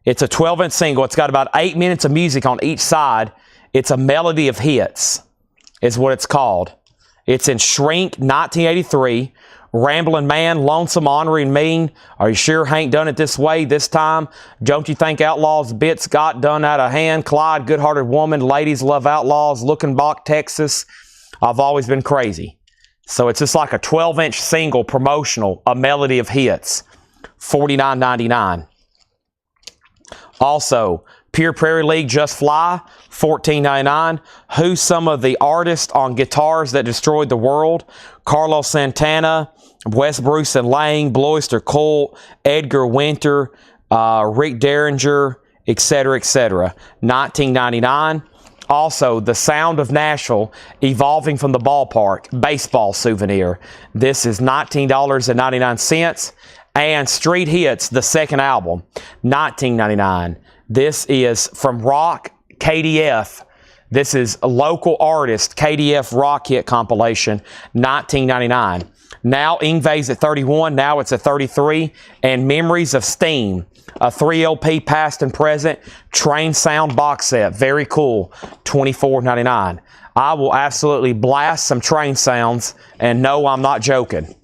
It's a 12-inch single. It's got about 8 minutes of music on each side. It's a Melody of Hits is what it's called. It's in Shrink, 1983. Ramblin' Man, Lonesome, Ornery, and Mean. Are you sure Hank done it this way, this time? Don't you think Outlaws bits got done out of hand? Clyde, Good-Hearted Woman, Ladies Love Outlaws, Looking Back, Texas. I've always been crazy. So it's just like a 12-inch single promotional, a Melody of Hits. $49.99. Also, Pure Prairie League, Just Fly, $14.99. Who's some of the artists on Guitars That Destroyed the World? Carlos Santana, Wes Bruce and Lang, Bloister Colt, Edgar Winter, Rick Derringer, etc., etc. $19.99. Also, The Sound of Nashville, Evolving from the Ballpark, baseball souvenir. This is $19.99. And Street Hits, the second album, $19.99. This is from Rock KDF. This is a local artist, KDF Rock Hit compilation, $19.99. Now Ingve's at 31, now it's at 33. And Memories of Steam, a 3LP past and present Train Sound box set. Very cool, $24.99. I will absolutely blast some Train Sounds, and no, I'm not joking.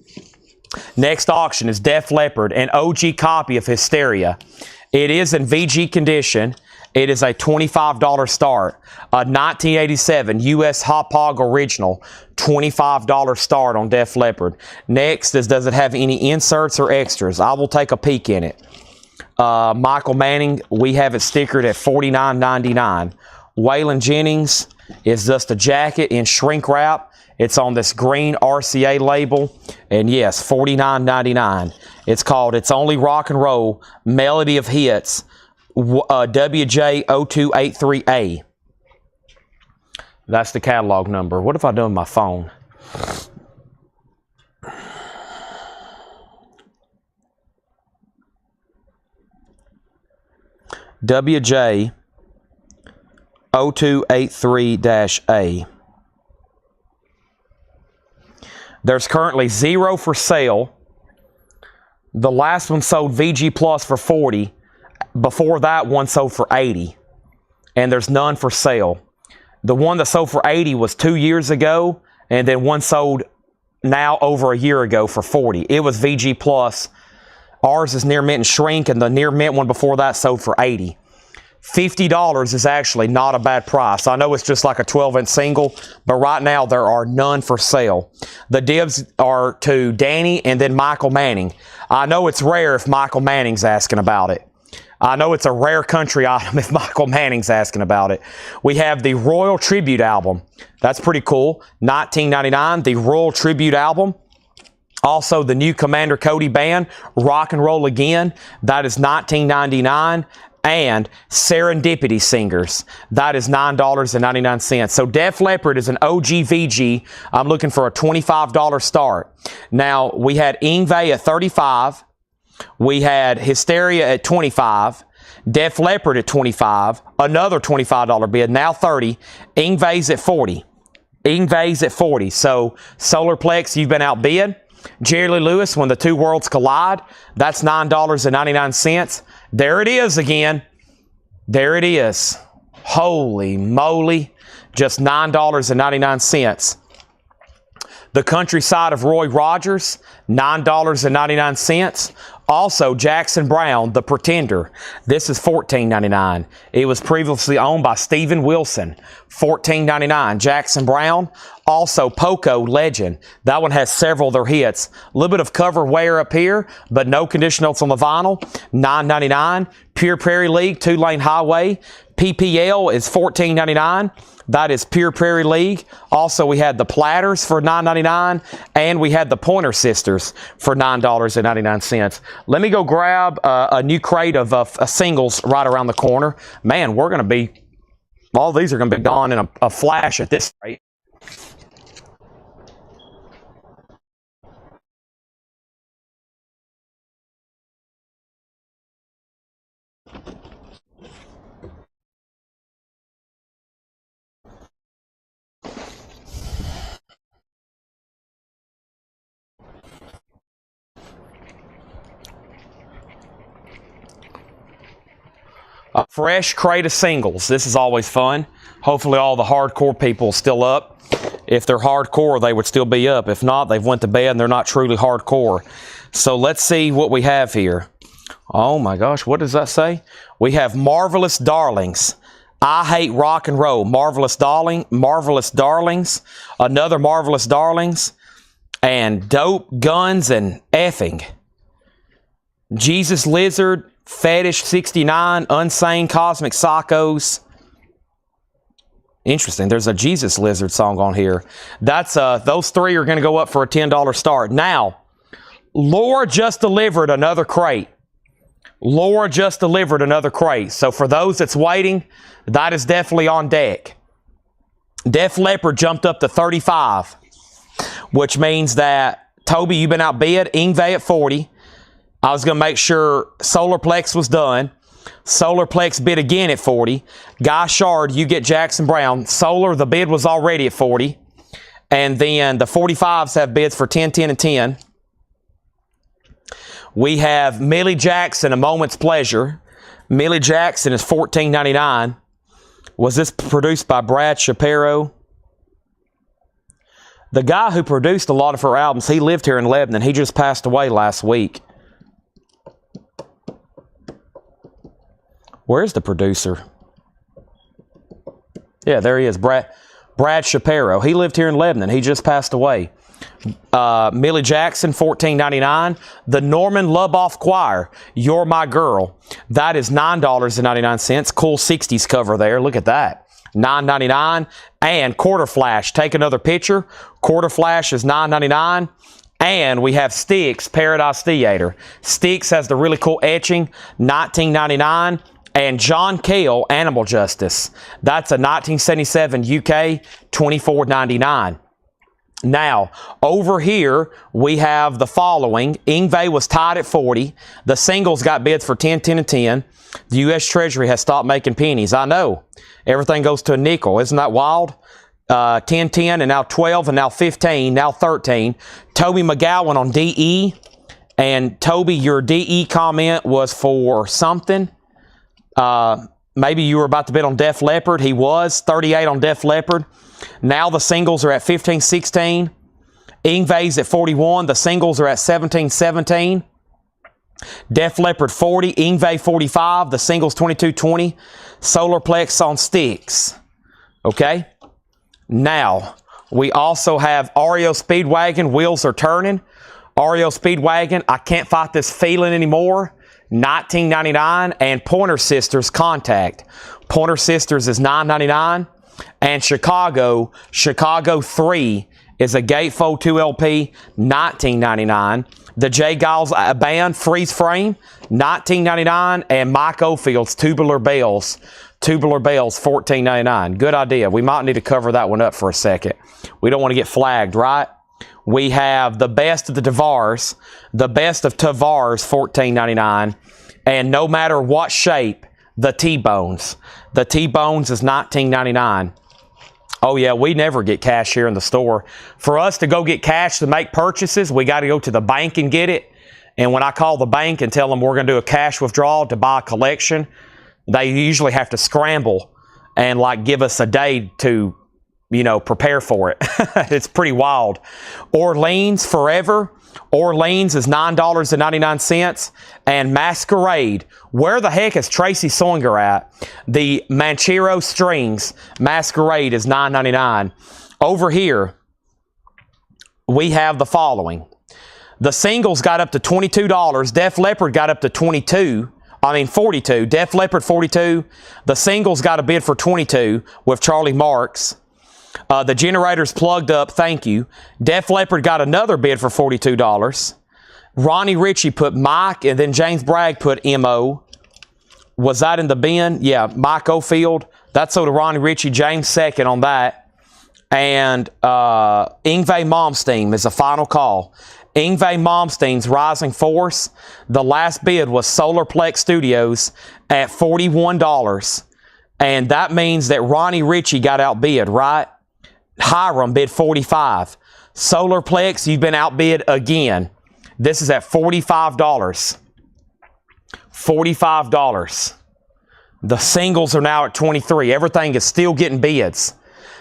Next auction is Def Leppard, an OG copy of Hysteria. It is in VG condition. It is a $25 start. A 1987 US Hot Pog original, $25 start on Def Leppard. Next is, does it have any inserts or extras? I will take a peek in it. Michael Manning, we have it stickered at $49.99. Waylon Jennings is just a jacket in shrink wrap. It's on this green RCA label. And yes, $49.99. It's called It's Only Rock and Roll, Melody of Hits, WJ0283A. That's the catalog number. What have I done with my phone? WJ0283-A. There's currently 0 for sale. The last one sold VG Plus for 40. Before that, one sold for 80. And there's none for sale. The one that sold for 80 was 2 years ago, and then one sold now over a year ago for 40. It was VG Plus. Ours is near mint and shrink, and the near mint one before that sold for 80. $50 is actually not a bad price. I know it's just like a 12-inch single, but right now there are none for sale. The dibs are to Danny and then Michael Manning. I know it's rare if Michael Manning's asking about it. I know it's a rare country item if Michael Manning's asking about it. We have the Royal Tribute album. That's pretty cool. $19.99, the Royal Tribute album. Also, the new Commander Cody band, Rock and Roll Again. That is $19.99. And Serendipity Singers. That is $9.99. So Def Leppard is an OG VG. I'm looking for a $25 start. Now, we had Yngwie at $35. We had Hysteria at $25. Def Leppard at $25. Another $25 bid, now $30. Yngwie's at $40. Yngwie's at $40. So Solarplex, you've been outbid. Jerry Lee Lewis, When the Two Worlds Collide, that's $9.99. There it is again. There it is. Holy moly. Just $9.99. The Countryside of Roy Rogers, $9.99. Also, Jackson Browne, The Pretender. This is $14.99. It was previously owned by Steven Wilson. $14.99. Jackson Browne. Also, Poco Legend. That one has several of their hits. A little bit of cover wear up here, but no condition notes on the vinyl. $9.99. Pure Prairie League, Two Lane Highway. PPL is $14.99. That is Pure Prairie League. Also, we had the Platters for $9.99, and we had the Pointer Sisters for $9.99. Let me go grab a new crate of singles right around the corner. Man, we're going to be, all these are going to be gone in a flash at this rate. A fresh crate of singles. This is always fun. Hopefully all the hardcore people are still up. If they're hardcore, they would still be up. If not, they've went to bed and they're not truly hardcore. So let's see what we have here. Oh my gosh, what does that say? We have Marvelous Darlings. I Hate Rock and Roll. Marvelous Darlings. Another Marvelous Darlings. And Dope, Guns, and Effing. Jesus Lizard. Fetish 69, Unsane Cosmic Psychos. Interesting. There's a Jesus Lizard song on here. That's those three are going to go up for a $10 start. Now, Laura just delivered another crate. Laura just delivered another crate. So for those that's waiting, that is definitely on deck. Def Leppard jumped up to 35, which means that Toby, you've been outbid. Yngwie at 40. I was going to make sure Solarplex was done. Solarplex bid again at 40. Guy Shard, you get Jackson Browne. Solar, the bid was already at 40. And then the 45s have bids for 10, 10, and 10. We have Millie Jackson, A Moment's Pleasure. Millie Jackson is $14.99. Was this produced by Brad Shapiro? The guy who produced a lot of her albums, he lived here in Lebanon. He just passed away last week. Where's the producer? Yeah, there he is, Brad Shapiro. He lived here in Lebanon. He just passed away. Millie Jackson, $14.99. The Norman Luboff Choir, You're My Girl. That is $9.99. Cool 60s cover there. Look at that. $9.99. And quarter flash, take another picture. Quarter flash is $9.99. And we have Sticks Paradise Theater. Sticks has the really cool etching, $19.99. And John Cale Animal Justice. That's a 1977 UK, $24.99. Now, over here, we have the following. Ingve was tied at 40. The singles got bids for 10, 10, and 10. The U.S. Treasury has stopped making pennies. I know. Everything goes to a nickel. Isn't that wild? 10, 10, and now 12, and now 15, now 13. Toby McGowan on DE. And Toby, your DE comment was for something. Maybe you were about to bid on Def Leppard. He was 38 on Def Leppard. Now the singles are at 15, 16. Ingve's at 41. The singles are at 17, 17. Def Leppard 40. Ingve 45. The singles 22, 20. Solarplex on Sticks. Okay. Now we also have REO Speedwagon. Wheels are turning. REO Speedwagon. I can't fight this feeling anymore. $19.99. And Pointer Sisters Contact. Pointer Sisters is $9.99. And Chicago 3 is a Gatefold 2 LP, $19.99. The J. Giles Band Freeze Frame, $19.99. And Mike Ofield's Tubular Bells, $14.99. Good idea. We might need to cover that one up for a second. We don't want to get flagged, right? We have the best of the Tavars, the best of Tavars, $14.99. And no matter what shape, the T-Bones. The T-Bones is $19.99. Oh, yeah, we never get cash here in the store. For us to go get cash to make purchases, we got to go to the bank and get it. And when I call the bank and tell them we're going to do a cash withdrawal to buy a collection, they usually have to scramble and, like, give us a day to, you know, prepare for it. It's pretty wild. Orleans Forever. Orleans is $9.99. And Masquerade. Where the heck is Tracy Soinger at? The Manchero Strings Masquerade is $9.99. Over here, we have the following. The singles got up to $22. Def Leppard got up to $42. 42. Def Leppard 42. The singles got a bid for 22 with Charlie Marks. The generator's plugged up, thank you. Def Leppard got another bid for $42. Ronnie Ritchie put Mike, and then James Bragg put MO. Was that in the bin? Yeah, Mike Ofield. That's so to Ronnie Ritchie. James second on that. And Ingve Malmsteen is the final call. Ingve Malmsteen's Rising Force. The last bid was Solarplex Studios at $41. And that means that Ronnie Ritchie got outbid, right? Hiram bid $45. Solarplex, you've been outbid again. This is at $45. $45. The singles are now at $23. Everything is still getting bids.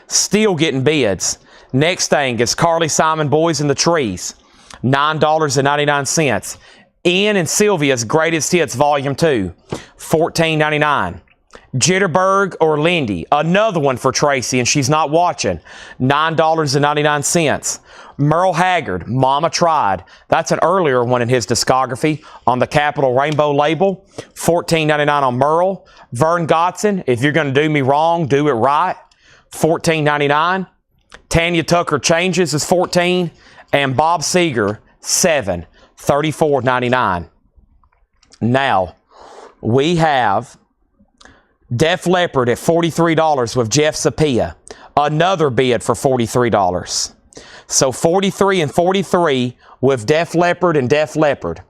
Still getting bids. Next thing is Carly Simon Boys in the Trees. $9.99. Ian and Sylvia's Greatest Hits Volume 2. $14.99. Jitterbug or Lindy, another one for Tracy, and she's not watching, $9.99. Merle Haggard, Mama Tried. That's an earlier one in his discography on the Capital Rainbow label, $14.99 on Merle. Vern Godson, If You're Gonna Do Me Wrong, Do It Right, $14.99. Tanya Tucker Changes is $14, and Bob Seger, $7, $34.99. Now, we have Def Leppard at $43 with Jeff Sapia. Another bid for $43. So 43 and 43 with Def Leppard and Def Leppard.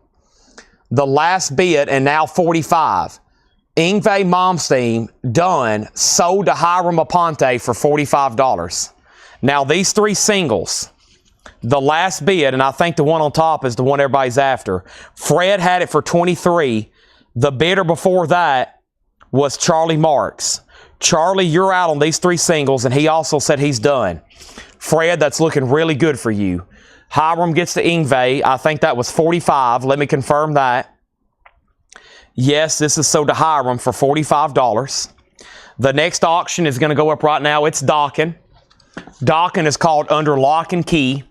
The last bid, and now 45. Ingve Malmsteen, done, sold to Hiram Aponte for $45. Now these three singles, the last bid, and I think the one on top is the one everybody's after. Fred had it for 23. The bidder before that was Charlie Marks. Charlie, you're out on these three singles, and he also said he's done. Fred, that's looking really good for you. Hiram gets to Ingve. I think that was 45. Let me confirm that. Yes, this is sold to Hiram for $45. The next auction is going to go up right now. It's Dockin. Dockin is called Under Lock and Key.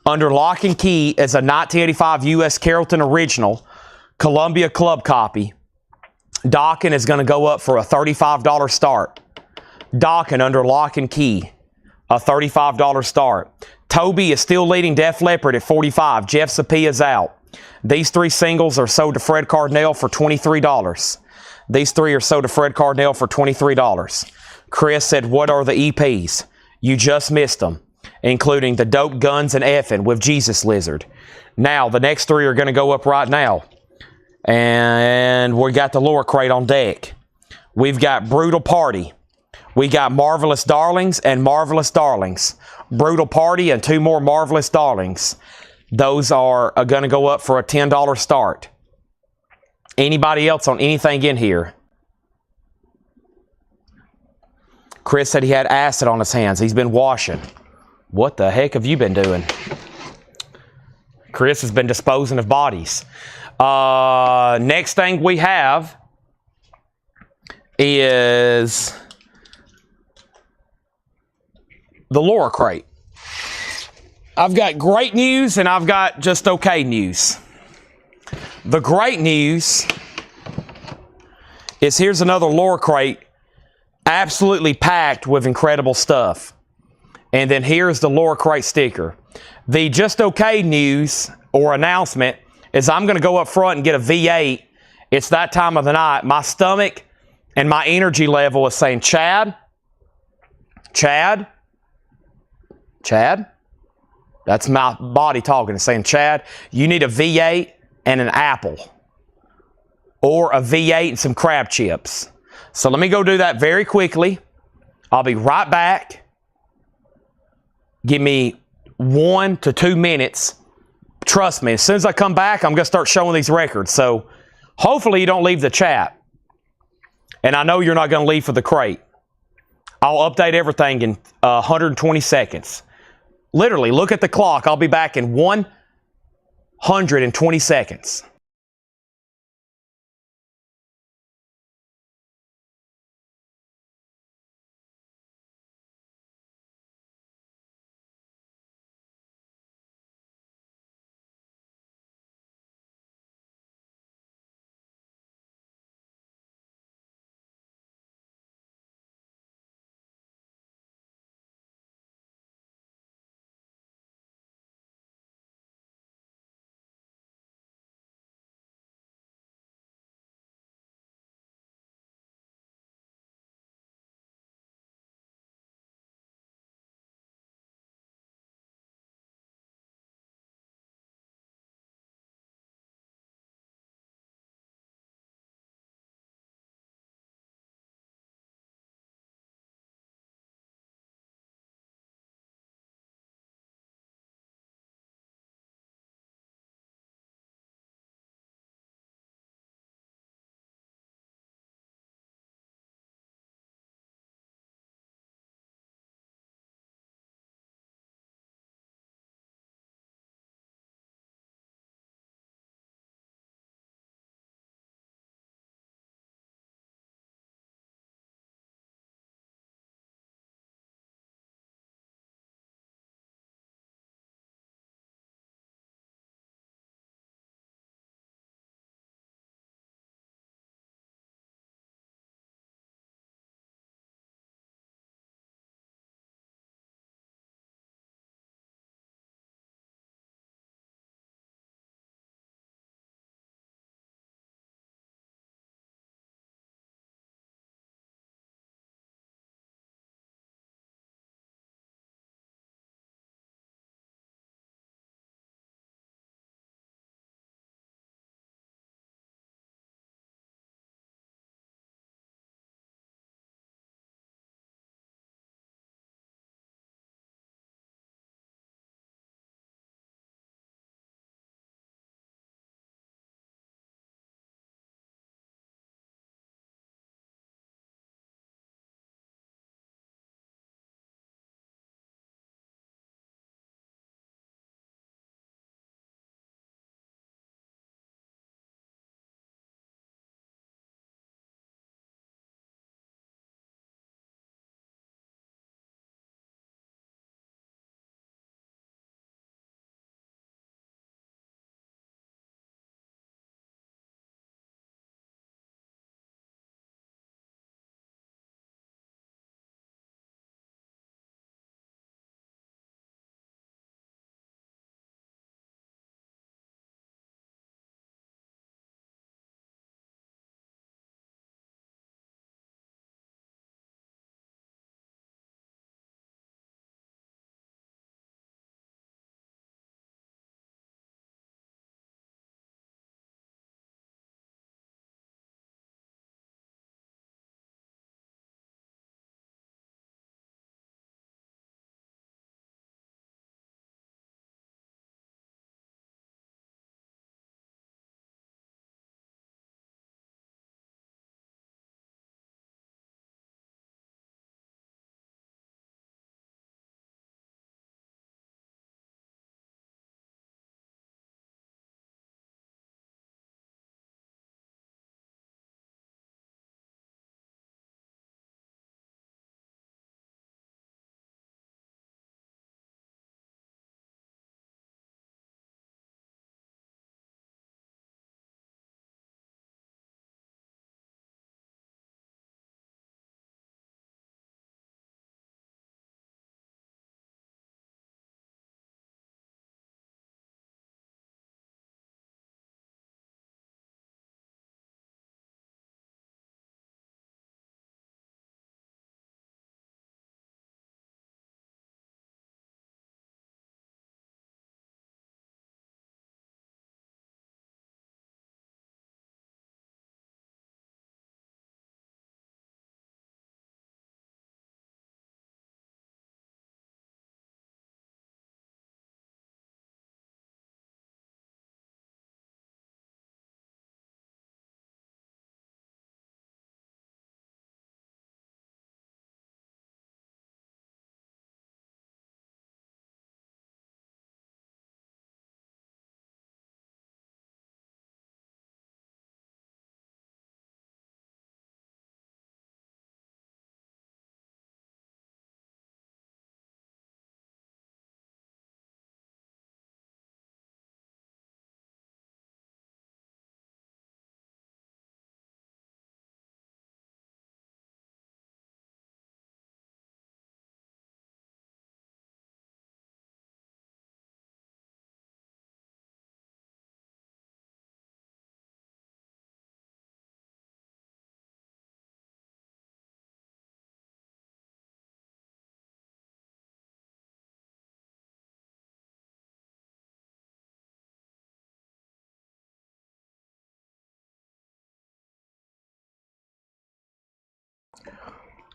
Under Lock and Key is a 1985 U.S. Carrollton original, Columbia Club copy. Dockin is going to go up for a $35 start. Docking under lock and key, a $35 start. Toby is still leading Def Leppard at $45. Jeff Sapia's out. These 3 singles are sold to Fred Cardinale for $23. These 3 are sold to Fred Cardinale for $23. Chris said, what are the EPs? You just missed them, including the Dope Guns and Effin' with Jesus Lizard. Now, the next 3 are going to go up right now. And we got the lower crate on deck. We've got Brutal Party. We got Marvelous Darlings and Marvelous Darlings. Brutal Party and 2 more Marvelous Darlings. Those are going to go up for a $10 start. Anybody else on anything in here? Chris said he had acid on his hands. He's been washing. What the heck have you been doing? Chris has been disposing of bodies. Next thing we have is the lower crate. I've got great news and I've got just okay news. The great news is here's another lower crate absolutely packed with incredible stuff. And then here's the lower crate sticker. The just okay news or announcement is I'm going to go up front and get a V8. It's that time of the night. My stomach and my energy level is saying, Chad, that's my body talking. It's saying, Chad, you need a V8 and an apple. Or a V8 and some crab chips. So let me go do that very quickly. I'll be right back. Give me 1 to 2 minutes. Trust me, as soon as I come back, I'm going to start showing these records. So hopefully you don't leave the chat. And I know you're not going to leave for the crate. I'll update everything in 120 seconds. Literally, look at the clock. I'll be back in 120 seconds.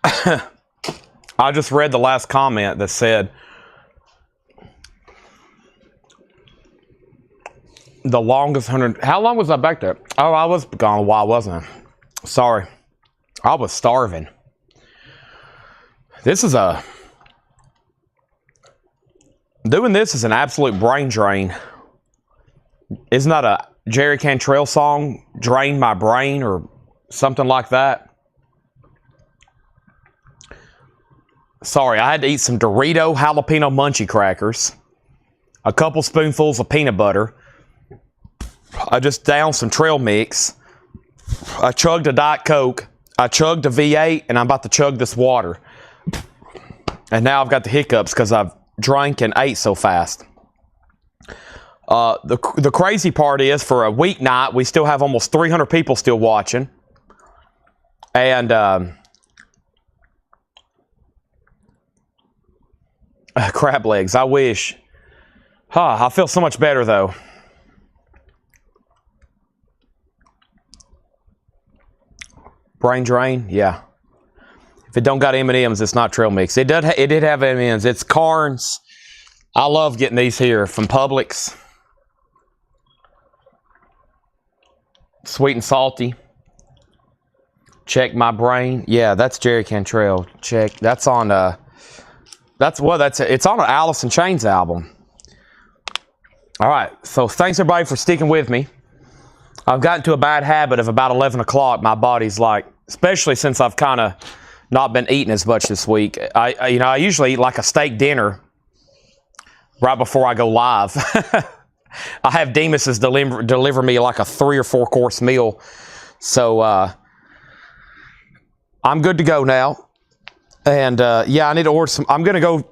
I just read the last comment that said, the longest 100. How long was I back there? Oh, I was gone a while, wasn't I? Sorry. I was starving. Doing this is an absolute brain drain. Isn't that a Jerry Cantrell song? Drain my brain or something like that? Sorry, I had to eat some Dorito jalapeno munchie crackers, a couple spoonfuls of peanut butter. I just downed some trail mix. I chugged a Diet Coke. I chugged a V8, and I'm about to chug this water. And now I've got the hiccups because I've drank and ate so fast. The crazy part is, for a weeknight, we still have almost 300 people still watching. And crab legs, I wish. I feel so much better, though. Brain drain, yeah. If it don't got M&Ms, it's not trail mix. It did have M&Ms. It's Carnes. I love getting these here from Publix. Sweet and salty. Check my brain. Yeah, that's Jerry Cantrell. Check. That's on it's on an Alice in Chains album. All right. So thanks everybody for sticking with me. I've gotten to a bad habit of about 11 o'clock. My body's like, especially since I've kind of not been eating as much this week. I usually eat like a steak dinner right before I go live. I have Demas's deliver me like a 3 or 4 course meal. So I'm good to go now. And yeah, I need to order some. I'm going to go.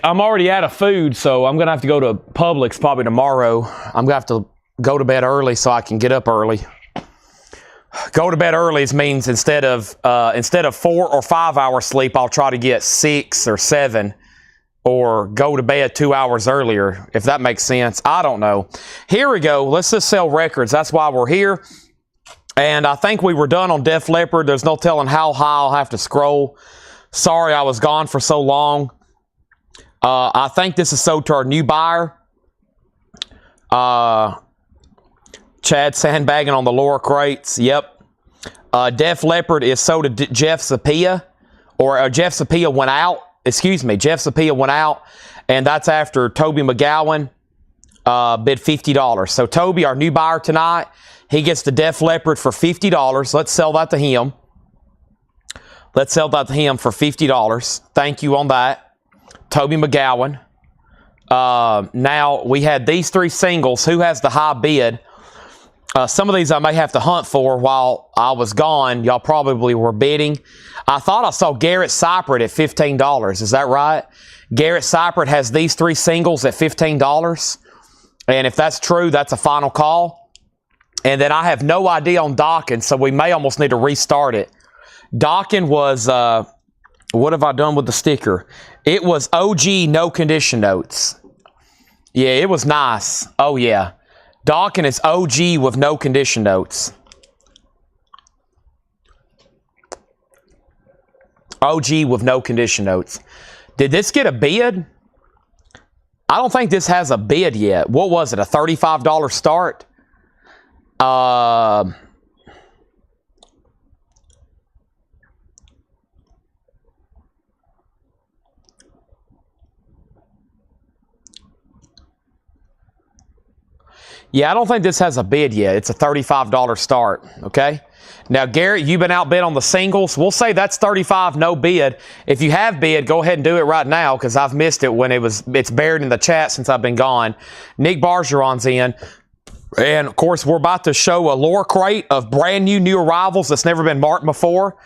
I'm already out of food, so I'm going to have to go to Publix probably tomorrow. I'm going to have to go to bed early so I can get up early. Go to bed early means instead of 4 or 5 hours sleep, I'll try to get 6 or 7, or go to bed 2 hours earlier, if that makes sense. I don't know. Here we go. Let's just sell records. That's why we're here. And I think we were done on Def Leppard. There's no telling how high I'll have to scroll. Sorry I was gone for so long. I think this is sold to our new buyer. Chad sandbagging on the lower crates. Yep. Def Leppard is sold to Jeff Sapia. Or Jeff Sapia went out. Excuse me. Jeff Sapia went out. And that's after Toby McGowan bid $50. So Toby, our new buyer tonight, he gets the Def Leppard for $50. Let's sell that to him. Let's sell that to him for $50. Thank you on that. Toby McGowan. Now, we had these 3 singles. Who has the high bid? Some of these I may have to hunt for while I was gone. Y'all probably were bidding. I thought I saw Garrett Cypert at $15. Is that right? Garrett Cypert has these 3 singles at $15. And if that's true, that's a final call. And then I have no idea on Dawkins, so we may almost need to restart it. Dawkins was, what have I done with the sticker? It was OG no condition notes. Yeah, it was nice. Oh, yeah. Dawkins is OG with no condition notes. OG with no condition notes. Did this get a bid? I don't think this has a bid yet. What was it, a $35 start? Yeah, I don't think this has a bid yet. It's a $35 start, okay? Now, Garrett, you've been outbid on the singles. We'll say that's $35, no bid. If you have bid, go ahead and do it right now because I've missed it when it's buried in the chat since I've been gone. Nick Bargeron's in. And, of course, we're about to show a lower crate of brand new arrivals that's never been marked before.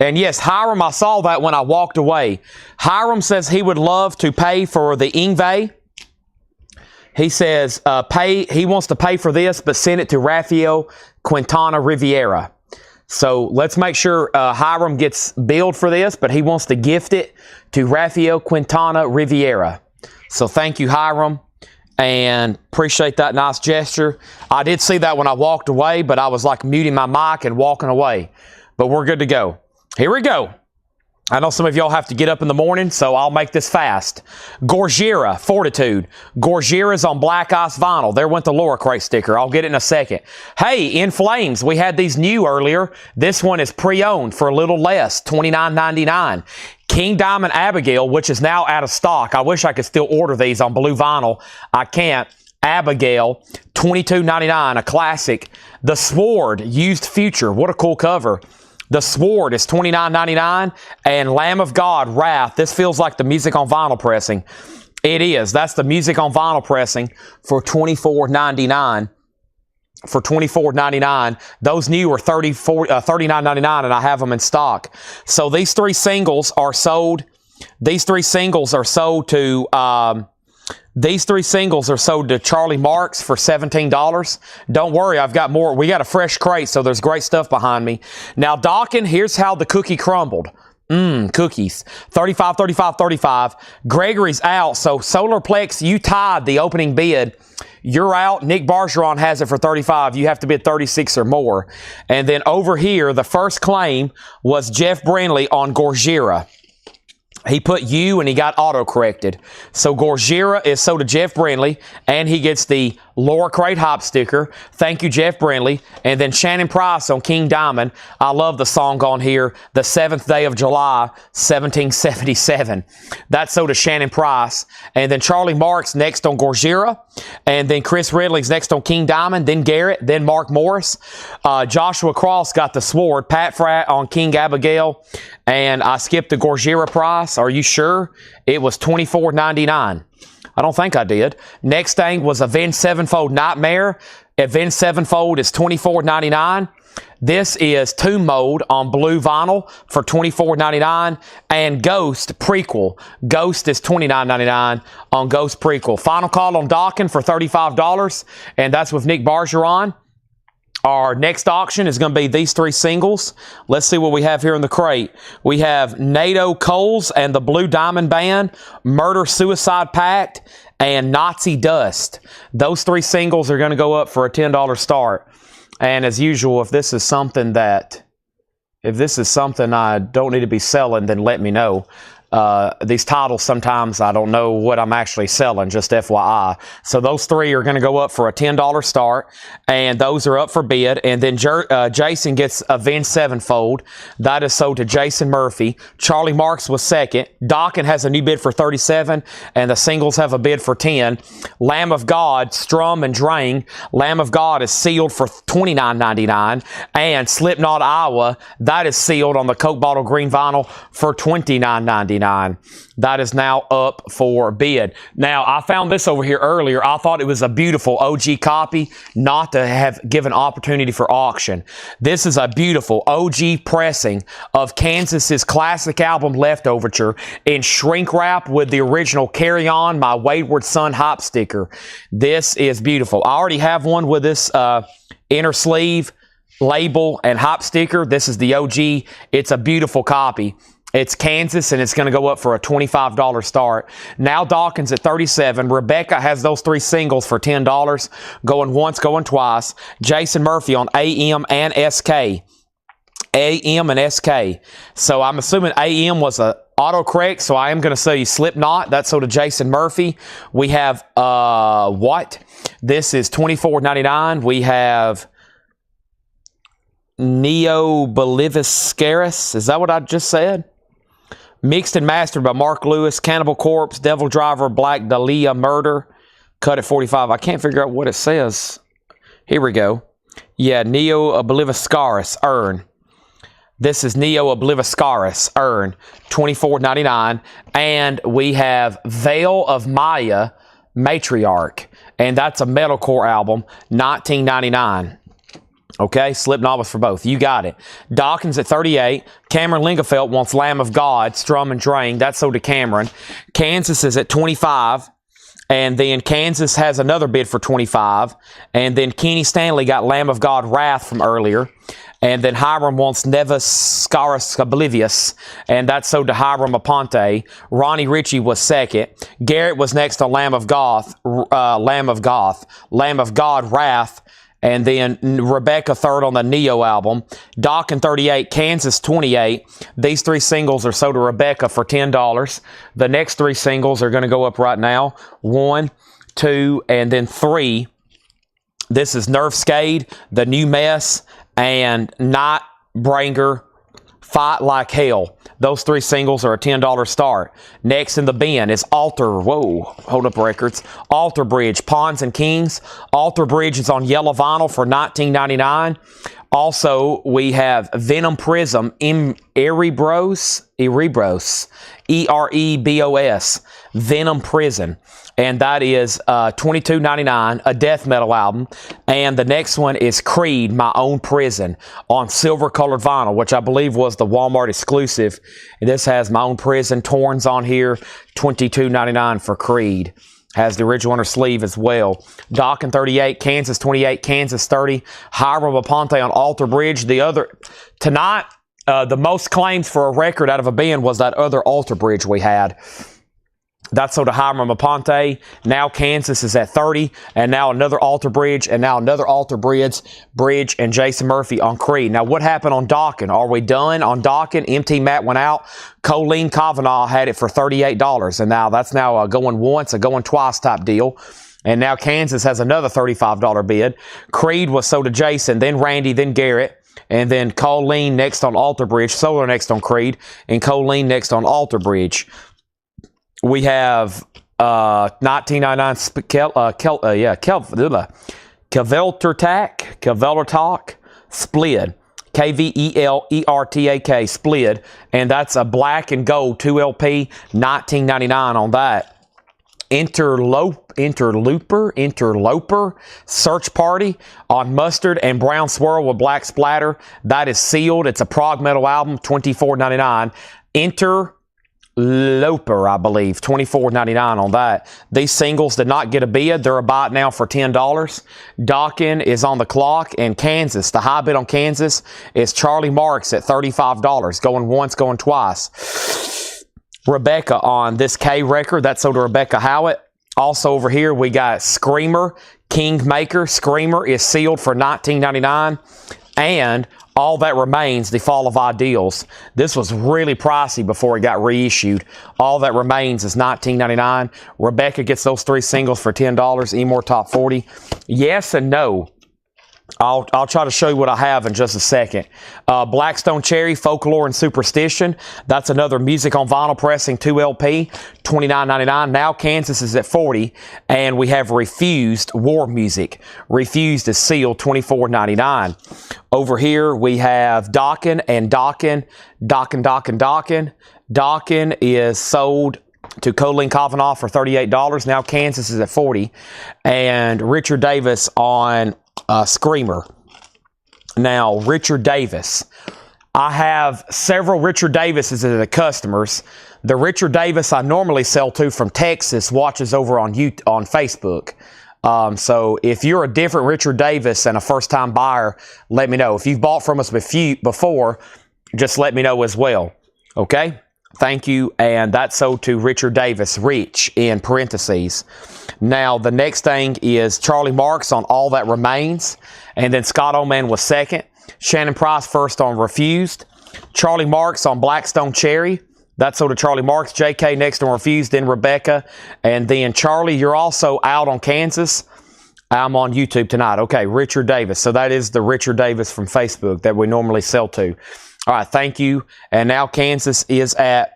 And, yes, Hiram, I saw that when I walked away. Hiram says he would love to pay for the Ingve. He says he wants to pay for this, but send it to Rafael Quintana Riviera. So let's make sure Hiram gets billed for this, but he wants to gift it to Rafael Quintana Riviera. So thank you, Hiram, and appreciate that nice gesture. I did see that when I walked away, but I was like muting my mic and walking away. But we're good to go. Here we go. I know some of y'all have to get up in the morning, so I'll make this fast. Gorgira, Fortitude. Gorgira's on black ice vinyl. There went the Laura Crate sticker. I'll get it in a second. Hey, In Flames, we had these new earlier. This one is pre-owned for a little less, $29.99. King Diamond Abigail, which is now out of stock. I wish I could still order these on blue vinyl. I can't. Abigail, $22.99, a classic. The Sword, used Future. What a cool cover. The Sword is $29.99, and Lamb of God, Wrath. This feels like the Music on Vinyl pressing. It is. That's the Music on Vinyl pressing for $24.99. For $24.99. Those new are $39.99, and I have them in stock. So these three singles are sold. These three singles are sold to Charlie Marks for $17. Don't worry, I've got more. We got a fresh crate, so there's great stuff behind me. Now, Dawkin, here's how the cookie crumbled. Cookies. 35, 35, 35. Gregory's out, so Solarplex, you tied the opening bid. You're out. Nick Bargeron has it for 35. You have to bid 36 or more. And then over here, the first claim was Jeff Brindley on Gorgira. He put you and he got auto-corrected. So Gorgira is sold to Jeff Brindley, and he gets the Laura Crate Hop sticker. Thank you, Jeff Brindley. And then Shannon Price on King Diamond. I love the song on here, The 7th Day of July, 1777. That's sold to Shannon Price. And then Charlie Marks next on Gorgira. And then Chris Ridley's next on King Diamond. Then Garrett. Then Mark Morris. Joshua Cross got the Sword. Pat Fratt on King Abigail. And I skipped the Gorgira price. Are you sure? It was $24.99. I don't think I did. Next thing was Avenged Sevenfold Nightmare. Avenged Sevenfold is $24.99. This is Tomb Mode on blue vinyl for $24.99. And Ghost Prequel. Ghost is $29.99 on Ghost Prequel. Final call on Dawkin for $35. And that's with Nick Bargeron. Our next auction is going to be these three singles. Let's see what we have here in the crate. We have NATO Coles and the Blue Diamond Band, Murder Suicide Pact, and Nazi Dust. Those three singles are going to go up for a $10 start. And as usual, if this is something I don't need to be selling, then let me know. These titles, sometimes I don't know what I'm actually selling, just FYI. So those three are going to go up for a $10 start, and those are up for bid. And then Jason gets Avenged Sevenfold. That is sold to Jason Murphy. Charlie Marks was second. Dawkin has a new bid for $37, and the singles have a bid for $10. Lamb of God, Strum and Drain. Lamb of God is sealed for $29.99. And Slipknot, Iowa, that is sealed on the Coke Bottle Green Vinyl for $29.99. That is now up for bid. Now, I found this over here earlier. I thought it was a beautiful OG copy, not to have given opportunity for auction. This is a beautiful OG pressing of Kansas's classic album Leftoverture in shrink wrap with the original Carry On, My Wayward Son hop sticker. This is beautiful. I already have one with this inner sleeve, label, and hop sticker. This is the OG. It's a beautiful copy. It's Kansas, and it's going to go up for a $25 start. Now Dawkins at $37. Rebecca has those three singles for $10. Going once, going twice. Jason Murphy on AM and SK. AM and SK. So I'm assuming AM was a autocorrect, so I am going to say Slipknot. That's sold to Jason Murphy. We have, what? This is $24.99. We have Neo Boliviscaris. Is that what I just said? Mixed and mastered by Mark Lewis. Cannibal Corpse, Devil Driver, Black Dahlia Murder. Cut at 45. I can't figure out what it says. Here we go. Yeah, Neo Obliviscaris, Urn. This is Neo Obliviscaris, Urn, $24.99. And we have Veil of Maya, Matriarch. And that's a metalcore album, $19.99. Okay, Slipknot was for both. You got it. Dawkins at 38. Cameron Lingefeld wants Lamb of God, Strum and Drain. That's sold to Cameron. Kansas is at 25. And then Kansas has another bid for 25. And then Kenny Stanley got Lamb of God, Wrath from earlier. And then Hiram wants Nevis Scaris Oblivious. And that's sold to Hiram Aponte. Ronnie Ritchie was second. Garrett was next on Lamb of God, Wrath. And then Rebecca third on the Neo album. Dokken 38, Kansas 28. These 3 singles are sold to Rebecca for $10. The next 3 singles are going to go up right now. 1, 2, and then 3. This is Nerfskade, The New Mess, and Nightbringer, Fight Like Hell. Those 3 singles are a $10 start. Next in the bin is Alter. Whoa, hold up records. Alter Bridge, Pawns and Kings. Alter Bridge is on yellow vinyl for $19.99. Also, we have Venom Prism, Erebos, E-R-E-B-O-S, Venom Prison. And that is $22.99, a death metal album. And the next one is Creed, My Own Prison, on silver-colored vinyl, which I believe was the Walmart exclusive. And this has My Own Prison, Torns on here, $22.99 for Creed. Has the original on her sleeve as well. Dokken 38, Kansas 28, Kansas 30. Hiram Aponte on Alter Bridge. Tonight, the most claims for a record out of a band was that other Alter Bridge we had. That's sold to Hiram Aponte. Now Kansas is at 30, and now another Alter Bridge, and now another Alter Bridge, and Jason Murphy on Creed. Now, what happened on Dokken? Are we done on Dokken? MT Matt went out. Colleen Kavanaugh had it for $38, and now that's now a going once, a going twice type deal. And now Kansas has another $35 bid. Creed was sold to Jason, then Randy, then Garrett. And then Colleen next on Alter Bridge, Solar next on Creed, and Colleen next on Alter Bridge. We have 1999 Kvelertak Splid, K-V-E-L-E-R-T-A-K Splid, and that's a black and gold 2LP, $19.99 on that. Interloper, Search Party on Mustard and Brown Swirl with Black Splatter. That is sealed. It's a prog metal album, $24.99. Interloper, I believe, $24.99 on that. These singles did not get a bid. They're a buy now for $10. Dokken is on the clock, and Kansas, the high bid on Kansas is Charlie Marks at $35. Going once, going twice. Rebecca on this K record. That's sold to Rebecca Howitt. Also over here, we got Screamer, Kingmaker. Screamer is sealed for $19.99. And All That Remains, The Fall of Ideals. This was really pricey before it got reissued. All That Remains is $19.99. Rebecca gets those 3 singles for $10. Emore Top 40. Yes and no. I'll try to show you what I have in just a second. Blackstone Cherry, Folklore and Superstition. That's another music on vinyl pressing 2LP, $29.99. Now Kansas is at 40, and we have Refused, War Music. Refused is sealed, $24.99. Over here we have Dokken and Dokken. Dokken is sold to Colleen Kavanaugh for $38. Now Kansas is at 40, and Richard Davis on Screamer. Now, Richard Davis. I have several Richard Davises as the customers. The Richard Davis I normally sell to from Texas watches over on Facebook. So if you're a different Richard Davis and a first-time buyer, let me know. If you've bought from us before, just let me know as well. Okay? Thank you. And that's sold to Richard Davis, Rich, in parentheses. Now, the next thing is Charlie Marks on All That Remains. And then Scott Oman was second. Shannon Price first on Refused. Charlie Marks on Blackstone Cherry. That's sold to Charlie Marks. JK next on Refused, then Rebecca. And then Charlie, you're also out on Kansas. I'm on YouTube tonight. Okay, Richard Davis. So that is the Richard Davis from Facebook that we normally sell to. All right, thank you. And now Kansas is at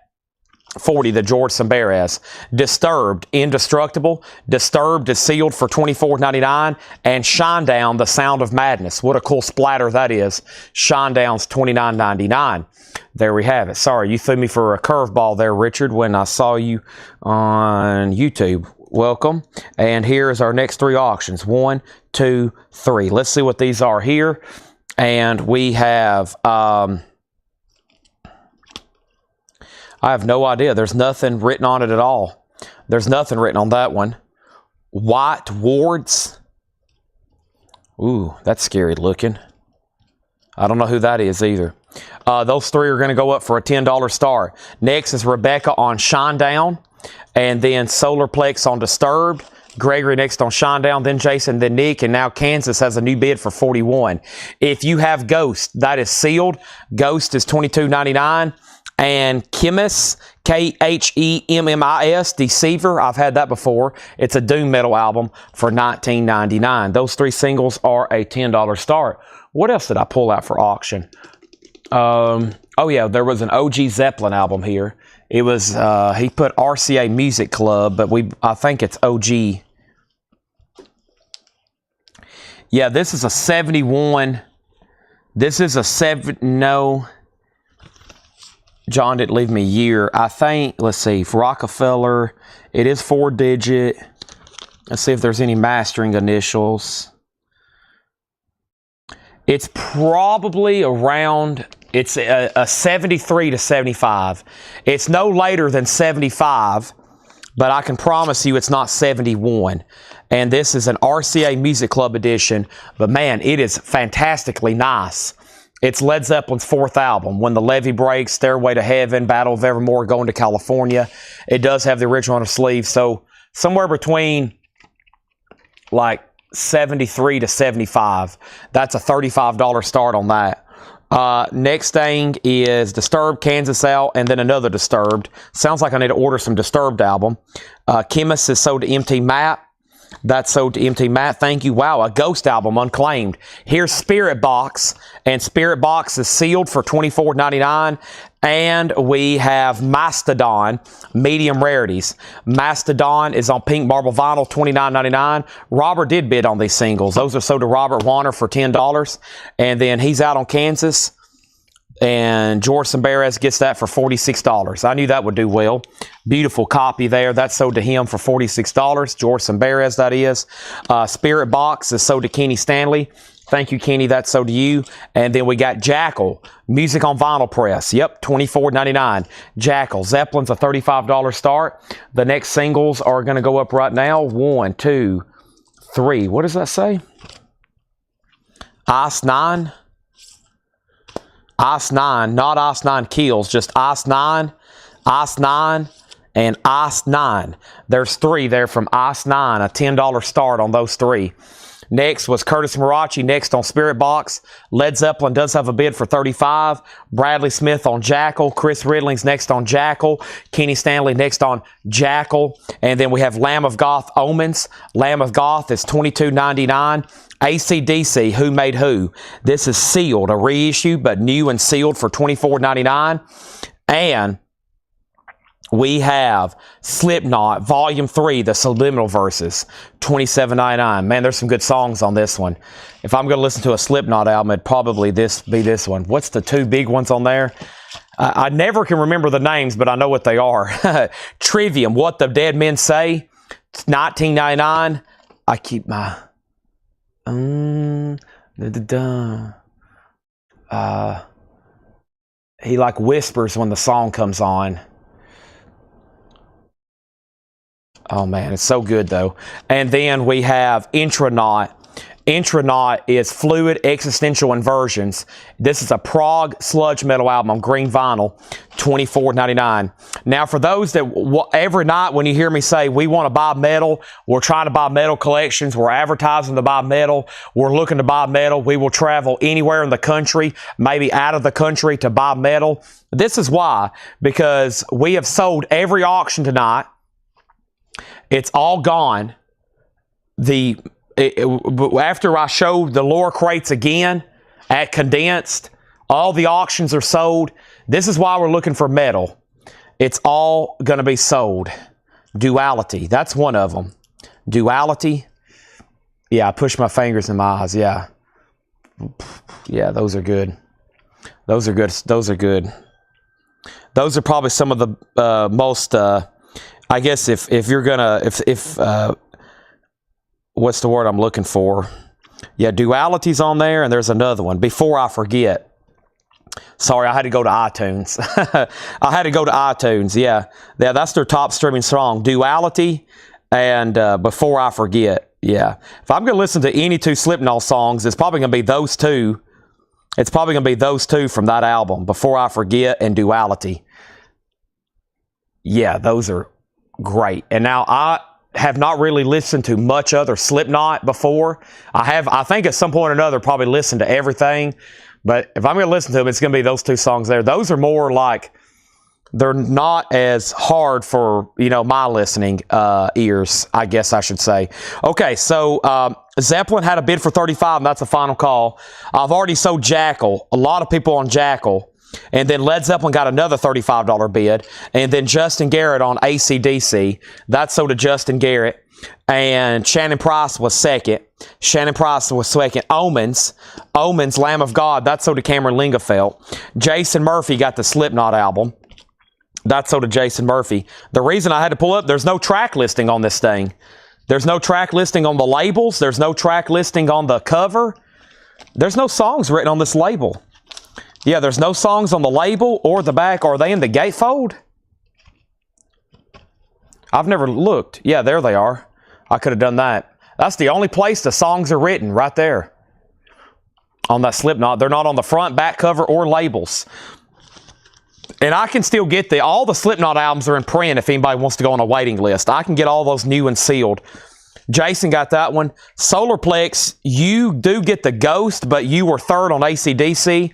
40, the George Sambares. Disturbed, Indestructible. Disturbed is sealed for $24.99. And Shinedown, The Sound of Madness. What a cool splatter that is. Shinedown's $29.99. There we have it. Sorry, you threw me for a curveball there, Richard, when I saw you on YouTube. Welcome. And here's our next 3 auctions. 1, 2, 3. Let's see what these are here. And we have... I have no idea. There's nothing written on it at all. There's nothing written on that one. White Wards. Ooh, that's scary looking. I don't know who that is either. Those 3 are going to go up for a $10 star. Next is Rebecca on Shinedown. And then Solarplex on Disturbed. Gregory next on Shinedown, then Jason, then Nick, and now Kansas has a new bid for $41. If you have Ghost, that is sealed. Ghost is $22.99. And Chemist, Khemmis, Deceiver, I've had that before. It's a doom metal album for $19.99. Those 3 singles are a $10 start. What else did I pull out for auction? Oh yeah, there was an OG Zeppelin album here. It was, he put RCA Music Club, but I think it's OG. Yeah, this is a 71. This is a no. John didn't leave me a year. I think, let's see, for Rockefeller, it is 4-digit. Let's see if there's any mastering initials. It's probably around, it's a 73 to 75. It's no later than 75, but I can promise you it's not 71. And this is an RCA Music Club edition, but man, it is fantastically nice. It's Led Zeppelin's 4th album, When the Levee Breaks, Stairway to Heaven, Battle of Evermore, Going to California. It does have the original on the sleeve, so somewhere between like 73 to 75. That's a $35 start on that. Next thing is Disturbed, Kansas Out, and then another Disturbed. Sounds like I need to order some Disturbed album. Chemist is sold to MT Matt. That's sold to MT Matt. Thank you. Wow, a Ghost album, unclaimed. Here's Spirit Box, and Spirit Box is sealed for $24.99. And we have Mastodon, medium rarities. Mastodon is on pink marble vinyl, $29.99. Robert did bid on these singles. Those are sold to Robert Warner for $10. And then he's out on Kansas. And George Samberes gets that for $46. I knew that would do well. Beautiful copy there. That's sold to him for $46. George Samberes, that is. Spirit Box is sold to Kenny Stanley. Thank you, Kenny. That's sold to you. And then we got Jackal, music on vinyl press. Yep, $24.99. Jackal. Zeppelin's a $35 start. The next singles are going to go up right now. 1, 2, 3. What does that say? Ice 9. Ice 9, not Ice 9 Kills, just Ice 9, and Ice 9. There's 3 there from Ice 9, a $10 start on those 3. Next was Curtis Marachi, next on Spirit Box. Led Zeppelin does have a bid for $35. Bradley Smith on Jackal. Chris Ridling's next on Jackal. Kenny Stanley next on Jackal. And then we have Lamb of Goth Omens. Lamb of Goth is $22.99. AC/DC, Who Made Who. This is sealed, a reissue, but new and sealed for $24.99. And we have Slipknot, Volume 3, the Subliminal Verses, $27.99. Man, there's some good songs on this one. If I'm going to listen to a Slipknot album, it'd probably be this one. What's the 2 big ones on there? I never can remember the names, but I know what they are. Trivium, What the Dead Men Say, $19.99. I keep my... he like whispers when the song comes on. Oh man, it's so good though. And then we have Intronaut. Intronaut is Fluid Existential Inversions. This is a prog sludge metal album on green vinyl, $24.99. Now for those that, every night when you hear me say, we want to buy metal, we're trying to buy metal collections, we're advertising to buy metal, we're looking to buy metal, we will travel anywhere in the country, maybe out of the country to buy metal. This is why, because we have sold every auction tonight. It's all gone. After I showed the lower crates again at condensed, all the auctions are sold. This is why we're looking for metal. It's all going to be sold. Duality, that's one of them. Duality. Yeah, I pushed my fingers in my eyes. Yeah. Yeah, those are good. Those are good. Those are good. Those are probably some of the most, I guess if you're going to, what's the word I'm looking for? Yeah, Duality's on there, and there's another one. Before I Forget. Sorry, I had to go to iTunes. I had to go to iTunes, yeah. Yeah, that's their top streaming song. Duality and Before I Forget, yeah. If I'm going to listen to any 2 Slipknot songs, it's probably going to be those 2. It's probably going to be those 2 from that album, Before I Forget and Duality. Yeah, those are great. And now have not really listened to much other Slipknot before. I think at some point or another, probably listened to everything. But if I'm going to listen to them, it's going to be those two songs there. Those are more like, they're not as hard for, my listening ears, I guess I should say. Okay, so Zeppelin had a bid for 35, and that's a final call. I've already sold Jackal. A lot of people on Jackal. And then Led Zeppelin got another $35 bid. And then Justin Garrett on AC/DC. That sold to Justin Garrett. And Shannon Price was second. Omens, Lamb of God. That sold to Cameron Lingafelt. Jason Murphy got the Slipknot album. That's sold to Jason Murphy. The reason I had to pull up, there's no track listing on this thing. There's no track listing on the labels. There's no track listing on the cover. There's no songs written on this label. Yeah, there's no songs on the label or the back. Are they in the gatefold? I've never looked. Yeah, there they are. I could have done that. That's the only place the songs are written, right there. On that Slipknot. They're not on the front, back cover, or labels. And I can still get all the Slipknot albums are in print if anybody wants to go on a waiting list. I can get all those new and sealed. Jason got that one. Solarplex, you do get the Ghost, but you were third on AC/DC.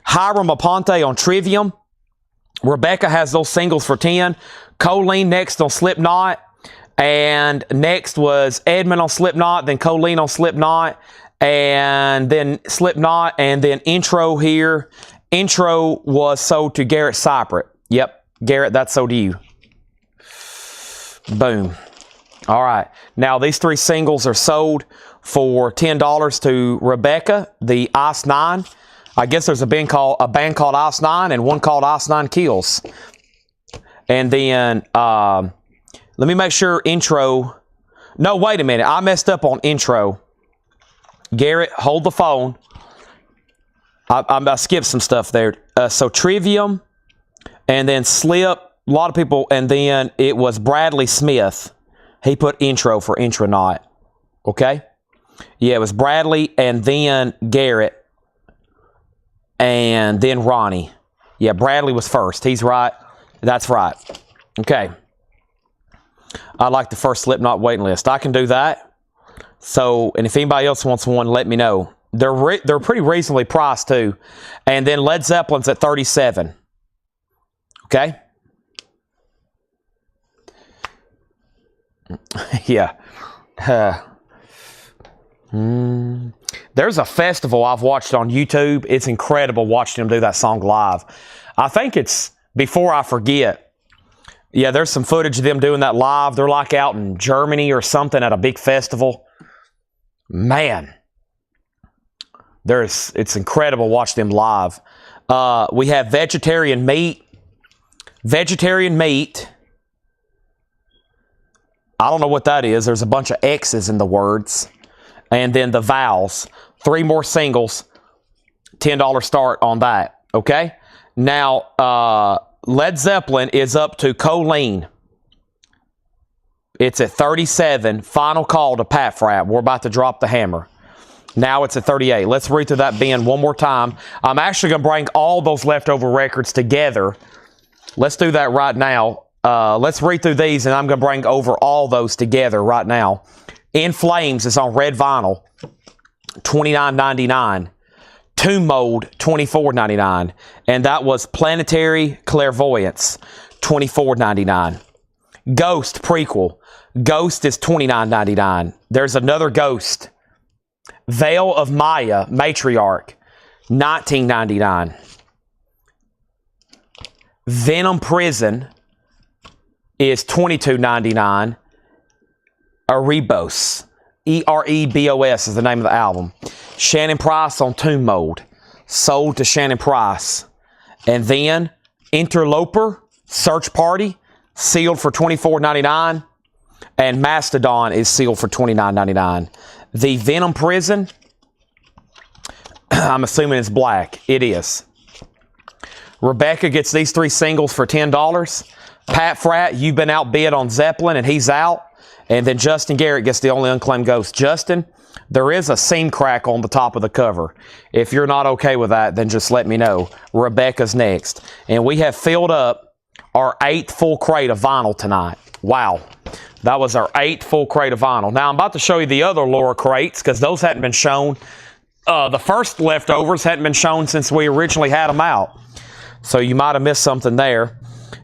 Hiram Aponte on Trivium. Rebecca has those singles for 10. Colleen next on Slipknot. And next was Edmund on Slipknot, then Colleen on Slipknot, and then Slipknot, and then Intro here. Intro was sold to Garrett Cypriot. Yep, Garrett, that's sold to you. Boom. All right. Now, these three singles are sold for $10 to Rebecca, the Ice 9. I guess there's a band called Ice 9 and one called Ice 9 Kills. And then, let me make sure Intro. No, wait a minute. I messed up on Intro. Garrett, hold the phone. I skipped some stuff there. So Trivium, and then Slip, a lot of people, and then it was Bradley Smith. He put Intro for Intronaut. Okay? Yeah, it was Bradley, and then Garrett, and then Ronnie. Yeah, Bradley was first. He's right. That's right. Okay. I like the first Slipknot waiting list. I can do that. So, and if anybody else wants one, let me know. They're pretty reasonably priced too. And then Led Zeppelin's at 37. Okay? Yeah. There's a festival I've watched on YouTube. It's incredible watching them do that song live. I think it's, before I forget, yeah, there's some footage of them doing that live. They're like out in Germany or something at a big festival. Man. It's incredible watching them live. We have Vegetarian Meat. Vegetarian Meat. I don't know what that is. There's a bunch of X's in the words. And then the Vows. 3 more singles. $10 start on that. Okay? Now, Led Zeppelin is up to Colleen. It's at 37. Final call to Pat Frapp. We're about to drop the hammer. Now it's at 38. Let's read through that bin one more time. I'm actually going to bring all those leftover records together. Let's do that right now. Let's read through these, and I'm going to bring over all those together right now. In Flames is on red vinyl, $29.99. Tomb Mode, $24.99. And that was Planetary Clairvoyance, $24.99. Ghost prequel. Ghost is $29.99. There's another Ghost. Veil of Maya, Matriarch, $19.99. Venom Prison is $22.99. Erebos, E-R-E-B-O-S is the name of the album. Shannon Price on Tomb Mode, sold to Shannon Price. And then Interloper, Search Party, sealed for $24.99. And Mastodon is sealed for $29.99. The Venom Prison, I'm assuming it's black. It is. Rebecca gets these 3 singles for $10. Pat Frapp, you've been outbid on Zeppelin, and he's out. And then Justin Garrett gets the only unclaimed Ghost. Justin, there is a seam crack on the top of the cover. If you're not okay with that, then just let me know. Rebecca's next. And we have filled up our 8th full crate of vinyl tonight. Wow. That was our 8th full crate of vinyl. Now I'm about to show you the other Laura crates because those hadn't been shown. The first leftovers hadn't been shown since we originally had them out. So you might have missed something there.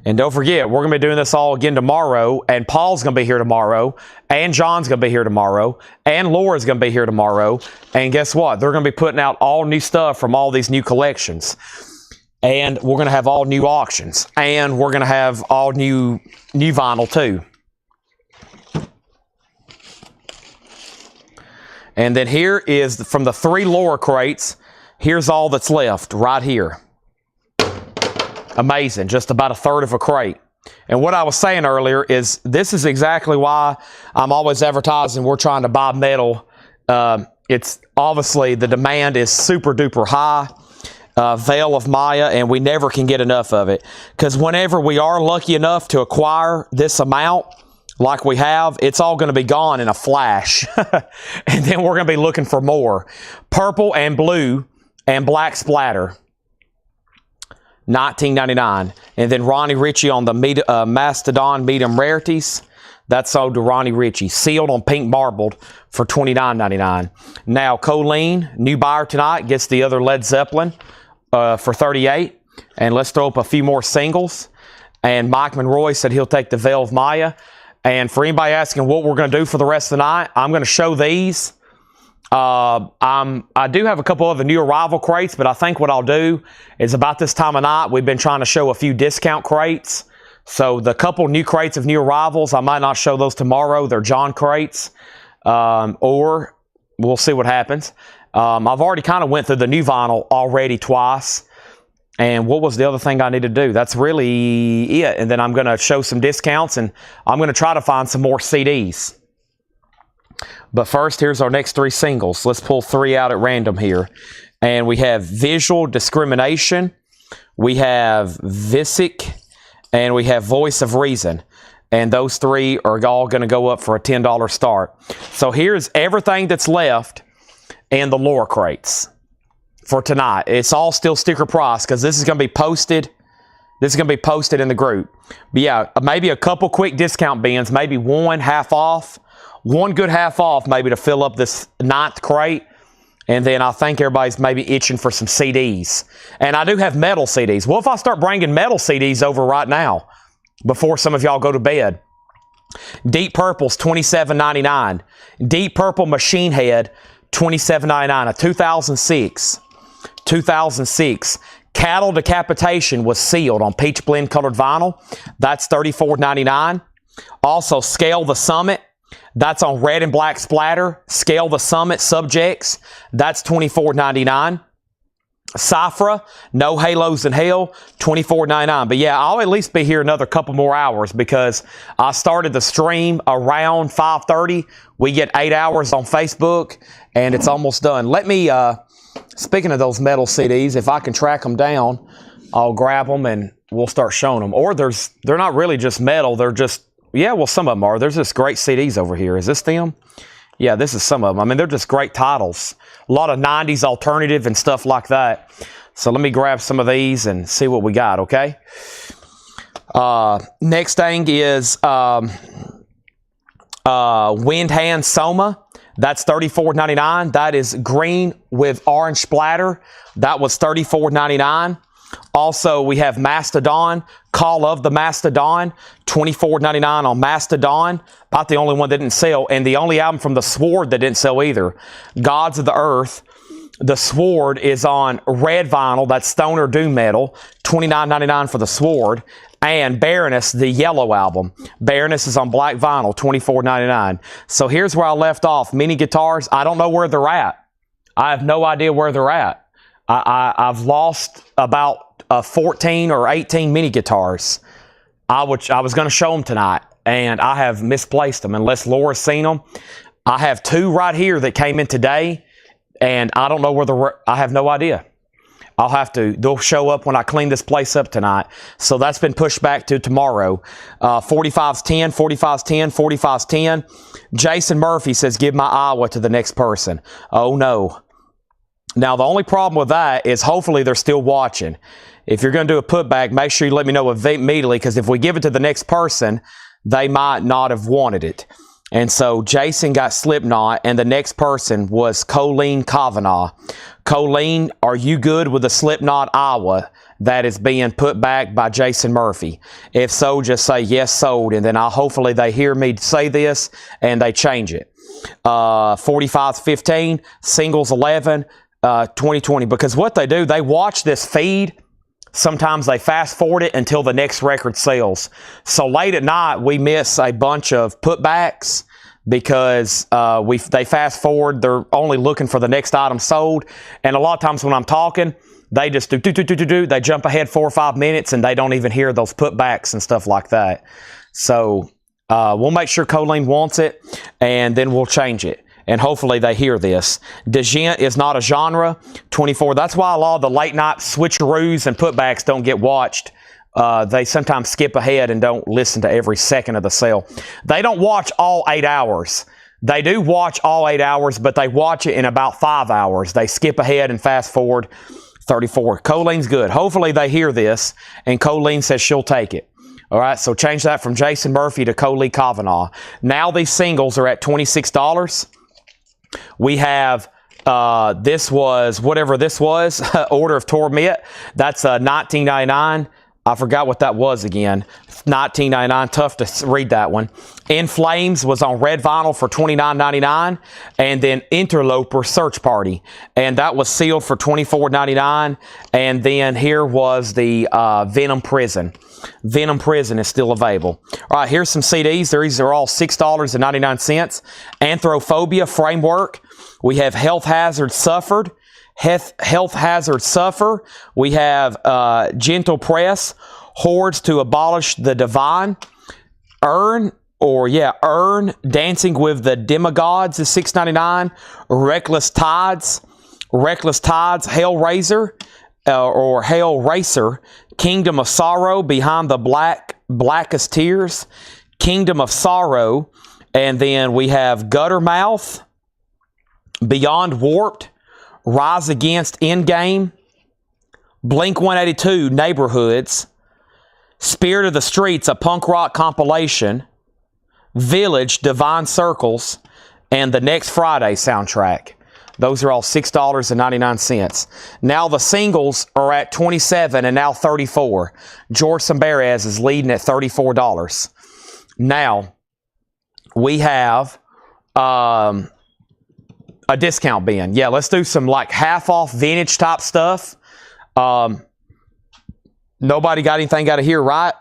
And don't forget, we're going to be doing this all again tomorrow. And Paul's going to be here tomorrow. And John's going to be here tomorrow. And Laura's going to be here tomorrow. And guess what? They're going to be putting out all new stuff from all these new collections. And we're going to have all new auctions. And we're going to have all new vinyl too. And then here is, from the 3 Laura crates, here's all that's left right here. Amazing, just about 1/3 of a crate. And what I was saying earlier is this is exactly why I'm always advertising we're trying to buy metal. It's obviously the demand is super duper high. Veil of Maya, and we never can get enough of it. Because whenever we are lucky enough to acquire this amount, like we have, it's all going to be gone in a flash. And then we're going to be looking for more. Purple and blue and black splatter. $19.99. And then Ronnie Ritchie on the Mastodon medium rarities. That's sold to Ronnie Ritchie. Sealed on pink marbled for $29.99. Now, Colleen, new buyer tonight, gets the other Led Zeppelin for $38. And let's throw up a few more singles. And Mike Monroy said he'll take the Veil of Maya. And for anybody asking what we're going to do for the rest of the night, I'm going to show these. I do have a couple of the new arrival crates, but I think what I'll do is about this time of night, we've been trying to show a few discount crates. So the couple new crates of new arrivals, I might not show those tomorrow. They're John crates, or we'll see what happens. I've already kind of went through the new vinyl already twice. And what was the other thing I need to do? That's really it. And then I'm going to show some discounts, and I'm going to try to find some more CDs. But first, here's our next 3 singles. Let's pull 3 out at random here. And we have Visual Discrimination, we have Visic, and we have Voice of Reason. And those 3 are all going to go up for a $10 start. So here's everything that's left in the Laura crates for tonight. It's all still sticker price because this is going to be posted. This is going to be posted in the group. But yeah, maybe a couple quick discount bins, maybe one half off. One good half off maybe to fill up this 9th crate. And then I think everybody's maybe itching for some CDs. And I do have metal CDs. What if I start bringing metal CDs over right now before some of y'all go to bed? Deep Purple's $27.99. Deep Purple Machine Head, $27.99. A 2006. 2006. Cattle Decapitation was sealed on peach blend colored vinyl. That's $34.99. Also, Scale the Summit. That's on red and black splatter. Scale the Summit Subjects. That's $24.99. Safra, No Halos in Hell, $24.99. But yeah, I'll at least be here another couple more hours because I started the stream around 5:30. We get 8 hours on Facebook, and it's almost done. Let me, speaking of those metal CDs, if I can track them down, I'll grab them and we'll start showing them. Or they're not really just metal. They're just, yeah, well, some of them are. There's just great CDs over here. Is this them? Yeah, this is some of them. I mean, they're just great titles. A lot of 90s alternative and stuff like that. So let me grab some of these and see what we got, okay? Next thing is Wind Hand Soma. That's $34.99. That is green with orange splatter. That was $34.99. Also, we have Mastodon, Call of the Mastodon, $24.99 on Mastodon. About the only one that didn't sell, and the only album from The Sword that didn't sell either. Gods of the Earth. The Sword is on red vinyl. That's Stoner Doom Metal, $29.99 for The Sword. And Baroness, the yellow album. Baroness is on black vinyl, $24.99. So here's where I left off. Mini guitars, I don't know where they're at. I have no idea where they're at. I've lost about 14 or 18 mini guitars. I was going to show them tonight, and I have misplaced them unless Laura's seen them. I have 2 right here that came in today, and I don't know where I have no idea. They'll show up when I clean this place up tonight. So that's been pushed back to tomorrow. 45's 10, 45's 10, 45's 10. Jason Murphy says, give my Iowa to the next person. Oh, no. Now, the only problem with that is hopefully they're still watching. If you're going to do a putback, make sure you let me know immediately, because if we give it to the next person, they might not have wanted it. And so Jason got Slipknot, and the next person was Colleen Kavanaugh. Colleen, are you good with the Slipknot Iowa that is being put back by Jason Murphy? If so, just say yes, sold, and then hopefully they hear me say this and they change it. 45's 15, singles 11, 2020. Because what they do, they watch this feed. Sometimes they fast forward it until the next record sells. So late at night, we miss a bunch of putbacks because they fast forward. They're only looking for the next item sold. And a lot of times when I'm talking, they just do. They jump ahead 4 or 5 minutes and they don't even hear those putbacks and stuff like that. So we'll make sure Colleen wants it, and then we'll change it. And hopefully they hear this. Degent is not a genre. 24. That's why a lot of the late night switcheroos and putbacks don't get watched. They sometimes skip ahead and don't listen to every second of the sale. They don't watch all 8 hours. They do watch all 8 hours, but they watch it in about 5 hours. They skip ahead and fast forward. 34. Colleen's good. Hopefully they hear this, and Colleen says she'll take it. All right, so change that from Jason Murphy to Colleen Kavanaugh. Now these singles are at $26. We have, this was, whatever this was, Order of Torment. That's $19.99. I forgot what that was again. $19.99. Tough to read that one. In Flames was on red vinyl for $29.99. And then Interloper Search Party. And that was sealed for $24.99. And then here was the Venom Prison. Venom Prison is still available. All right, here's some CDs. These are all $6.99. Anthrophobia Framework. We have Health Hazard Suffered. Health Hazard Suffer. We have Gentle Press. Hordes to Abolish the Divine. Earn, Dancing with the Demigods is $6.99. Reckless Tides. Hellraiser. Or Hell Racer. Kingdom of Sorrow, Behind the Blackest Tears, Kingdom of Sorrow, and then we have Guttermouth, Beyond Warped, Rise Against Endgame, Blink-182, Neighborhoods, Spirit of the Streets, a punk rock compilation, Village, Divine Circles, and the Next Friday soundtrack. Those are all $6.99. Now the singles are at $27 and now $34. George Sambarez is leading at $34. Now we have a discount bin. Yeah, let's do some like half off vintage type stuff. Nobody got anything out of here, right?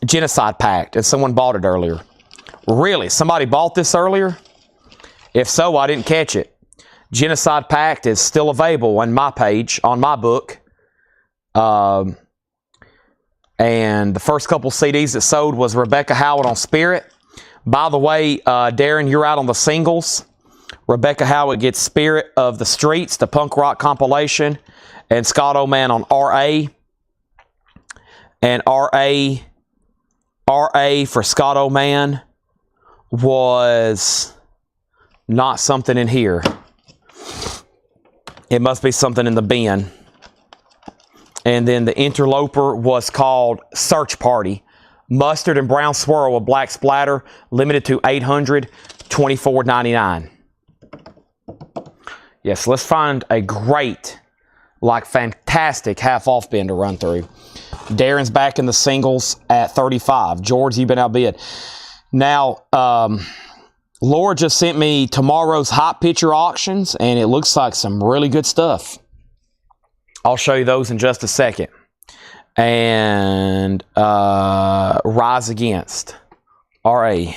Genocide Pact, and someone bought it earlier. Really? Somebody bought this earlier? If so, I didn't catch it. Genocide Pact is still available on my page, on my book. And the first couple CDs that sold was Rebecca Howard on Spirit. By the way, Darren, you're out on the singles. Rebecca Howard gets Spirit of the Streets, the punk rock compilation, and Scott Oman on RA. And RA for Scott Oman was not something in here. It must be something in the bin. And then the Interloper was called Search Party. Mustard and brown swirl with black splatter, limited to 800, $24.99. Yes, let's find a great, like fantastic half-off bin to run through. Darren's back in the singles at 35. George, you've been outbid. Now, Laura just sent me tomorrow's hot picture auctions, and it looks like some really good stuff. I'll show you those in just a second. And Rise Against, RA.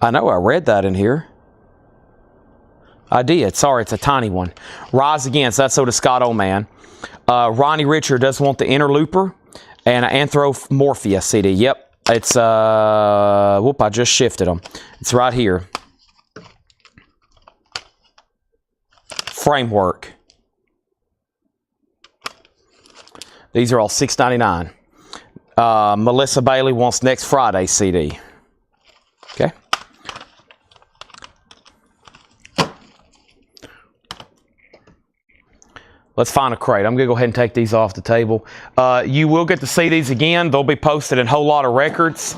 I know I read that in here. I did. Sorry, it's a tiny one. Rise Against, that's so to Scott Oman. Ronnie Richard does want the Interlooper. And an Anthropomorphia CD. Yep. It's, whoop, I just shifted them. It's right here. Framework. These are all $6.99. Melissa Bailey wants Next Friday CD. Okay. Let's find a crate. I'm going to go ahead and take these off the table. You will get to see these again. They'll be posted in Whole Lot of Records.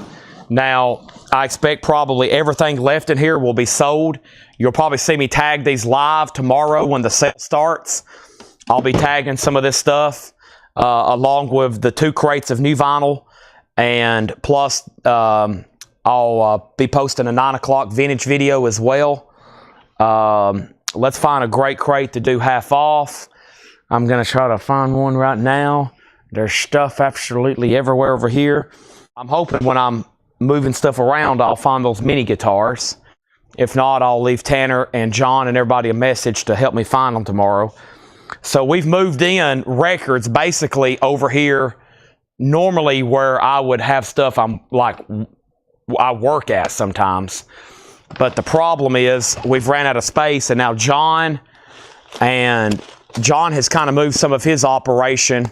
Now, I expect probably everything left in here will be sold. You'll probably see me tag these live tomorrow when the sale starts. I'll be tagging some of this stuff along with the 2 crates of new vinyl. And plus, I'll be posting a 9 o'clock vintage video as well. Let's find a great crate to do half off. I'm going to try to find one right now. There's stuff absolutely everywhere over here. I'm hoping when I'm moving stuff around, I'll find those mini guitars. If not, I'll leave Tanner and John and everybody a message to help me find them tomorrow. So we've moved in records basically over here, normally where I would have stuff I work at sometimes. But the problem is we've ran out of space, and now John has kind of moved some of his operation.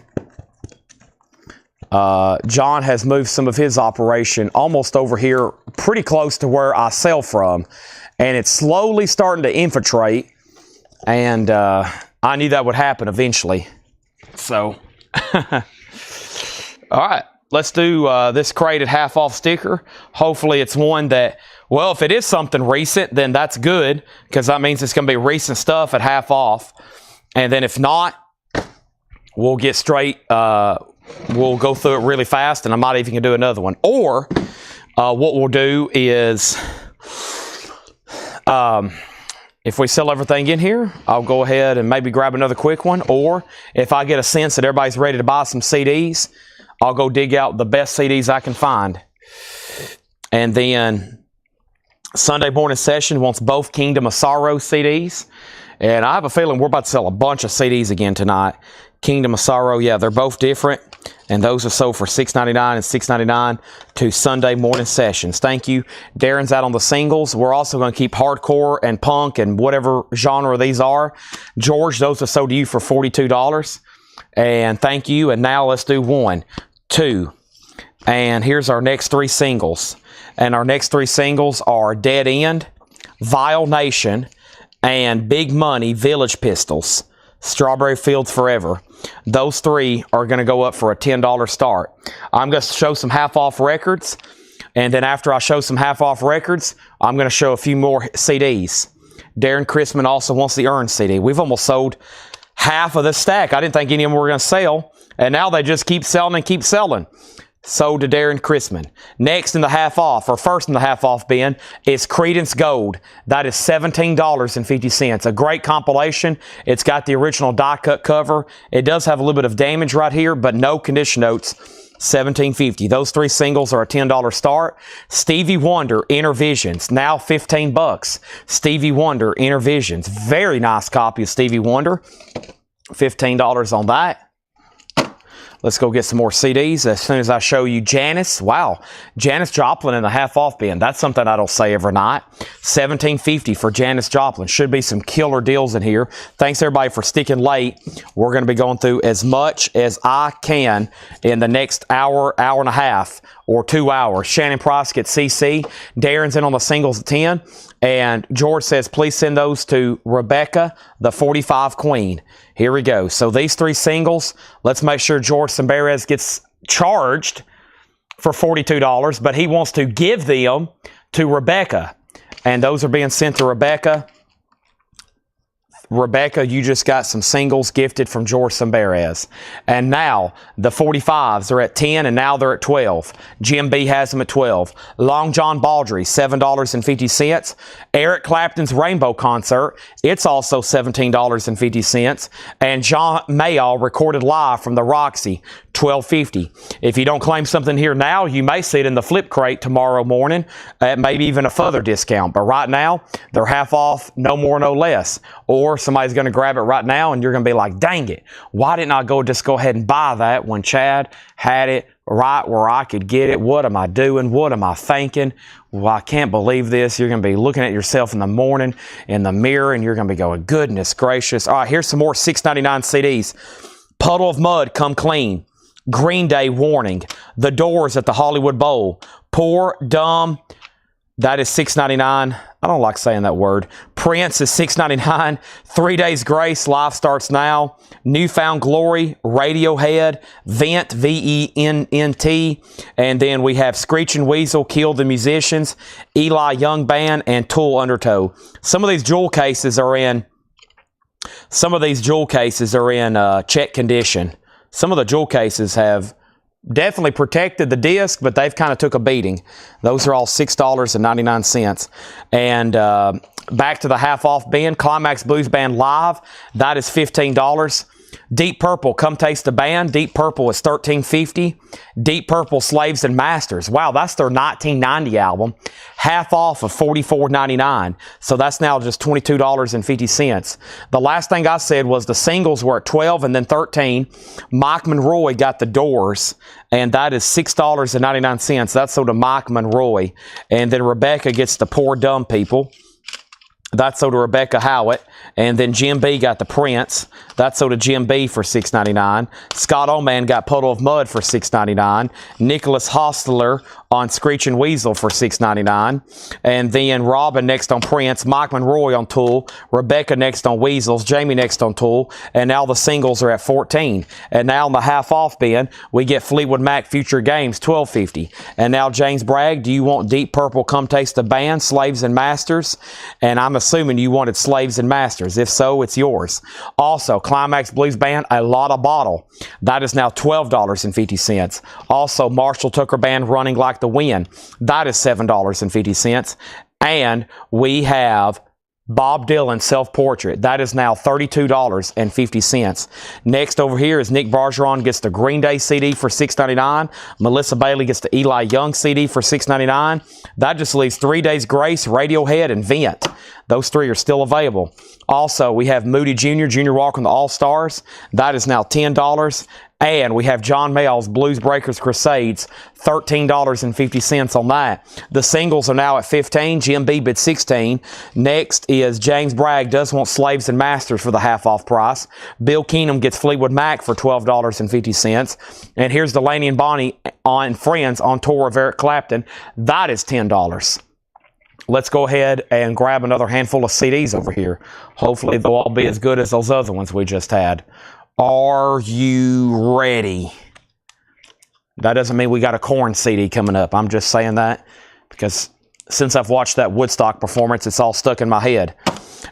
John has moved some of his operation almost over here, pretty close to where I sell from. And it's slowly starting to infiltrate. And I knew that would happen eventually. So, all right. Let's do this crate at half off sticker. Hopefully it's one that, well, if it is something recent, then that's good, because that means it's going to be recent stuff at half off. And then if not, we'll get straight, we'll go through it really fast, and I might even do another one. Or what we'll do is, if we sell everything in here, I'll go ahead and maybe grab another quick one. Or if I get a sense that everybody's ready to buy some CDs, I'll go dig out the best CDs I can find. And then Sunday morning session wants both Kingdom of Sorrow CDs. And I have a feeling we're about to sell a bunch of CDs again tonight. Kingdom of Sorrow, yeah, they're both different. And those are sold for $6.99 and $6.99 to Sunday morning sessions. Thank you. Darren's out on the singles. We're also going to keep hardcore and punk and whatever genre these are. George, those are sold to you for $42. And thank you. And now let's do 1, 2. And here's our next 3 singles. And our next 3 singles are Dead End, Vile Nation, and Big Money Village Pistols. Strawberry Fields Forever. Those 3 are going to go up for a $10 start. I'm going to show some half-off records, and then after I show some half-off records, I'm going to show a few more CDs. Darren Chrisman also wants the Earn CD. We've almost sold half of this stack. I didn't think any of them were going to sell, and now they just keep selling and keep selling. Sold to Darren Chrisman. Next in the half-off, or first in the half-off bin, is Creedence Gold. That is $17.50. A great compilation. It's got the original die-cut cover. It does have a little bit of damage right here, but no condition notes. $17.50. Those 3 singles are a $10 start. Stevie Wonder, Inner Visions, now $15. Stevie Wonder, Inner Visions. Very nice copy of Stevie Wonder. $15 on that. Let's go get some more CDs as soon as I show you Janis. Wow, Janis Joplin in the half-off bin. That's something I don't say every night. $17.50 for Janis Joplin. Should be some killer deals in here. Thanks, everybody, for sticking late. We're going to be going through as much as I can in the next hour, hour and a half, or 2 hours. Shannon Price gets CC. Darren's in on the singles at 10. And George says, please send those to Rebecca, the 45 Queen. Here we go. So these 3 singles, let's make sure George Samberez gets charged for $42, but he wants to give them to Rebecca. And those are being sent to Rebecca. Rebecca, you just got some singles gifted from George Samberez. And now, the 45s are at 10, and now they're at 12. Jim B has them at 12. Long John Baldry, $7.50. Eric Clapton's Rainbow Concert, it's also $17.50. And John Mayall recorded live from the Roxy, $12.50. If you don't claim something here now, you may see it in the flip crate tomorrow morning at maybe even a further discount. But right now, they're half off, no more, no less. Or somebody's going to grab it right now and you're going to be like, dang it, why didn't I just go ahead and buy that when Chad had it right where I could get it? What am I doing? What am I thinking? Well, I can't believe this. You're going to be looking at yourself in the morning in the mirror and you're going to be going, goodness gracious. All right, here's some more $6.99 CDs. Puddle of Mud, Come Clean. Green Day, Warning. The Doors at the Hollywood Bowl. Poor, Dumb, That is $6.99. I don't like saying that word. Prince is $6.99. 3 Days Grace, live starts now. Newfound Glory, Radiohead, Vent, V-E-N-N-T. And then we have Screeching Weasel, Kill the Musicians, Eli Young Band, and Tool Undertow. Some of these jewel cases are in check condition. Some of the jewel cases have definitely protected the disc, but they've kind of took a beating. Those are all $6.99. And back to the half off bin, Climax Blues Band Live, that is $15. Deep Purple, Come Taste the Band. Deep Purple is $13.50. Deep Purple, Slaves and Masters. Wow, that's their 1990 album. Half off of $44.99. So that's now just $22.50. The last thing I said was the singles were at $12 and then $13. Mike Monroy got The Doors, and that is $6.99. That's sold to Mike Monroy. And then Rebecca gets The Poor Dumb People. That's sold to Rebecca Howitt. And then Jim B got The Prince. That's sold to Jim B for $6.99. Scott Oman got Puddle of Mud for $6.99. Nicholas Hostler on Screeching Weasel for $6.99. And then Robin next on Prince. Mike Monroy on Tool. Rebecca next on Weasels. Jamie next on Tool. And now the singles are at $14. And now in the half off bin, we get Fleetwood Mac Future Games, $12.50. And now James Bragg, do you want Deep Purple, Come Taste the Band, Slaves and Masters? And I'm assuming you wanted Slaves and Masters. If so, it's yours. Also, Climax Blues Band, A Lot of Bottle. That is now $12.50. Also, Marshall Tucker Band, Running Like the Wind. That is $7.50. And we have Bob Dylan Self-Portrait. That is now $32.50. Next over here is Nick Bergeron gets the Green Day CD for $6.99. Melissa Bailey gets the Eli Young CD for $6.99. That just leaves 3 Days Grace, Radiohead, and Vent. Those three are still available. Also, we have Moody Jr., Junior Walker and the All-Stars. That is now $10. And we have John Mayall's Blues Breakers Crusades, $13.50 on that. The singles are now at $15. Jim B bid $16. Next is James Bragg does want Slaves and Masters for the half-off price. Bill Keenum gets Fleetwood Mac for $12.50. And here's Delaney and Bonnie on Friends on tour of Eric Clapton. That is $10. Let's go ahead and grab another handful of CDs over here. Hopefully they'll all be as good as those other ones we just had. Are you ready? That doesn't mean we got a Korn CD coming up. I'm just saying that because since I've watched that Woodstock performance, it's all stuck in my head.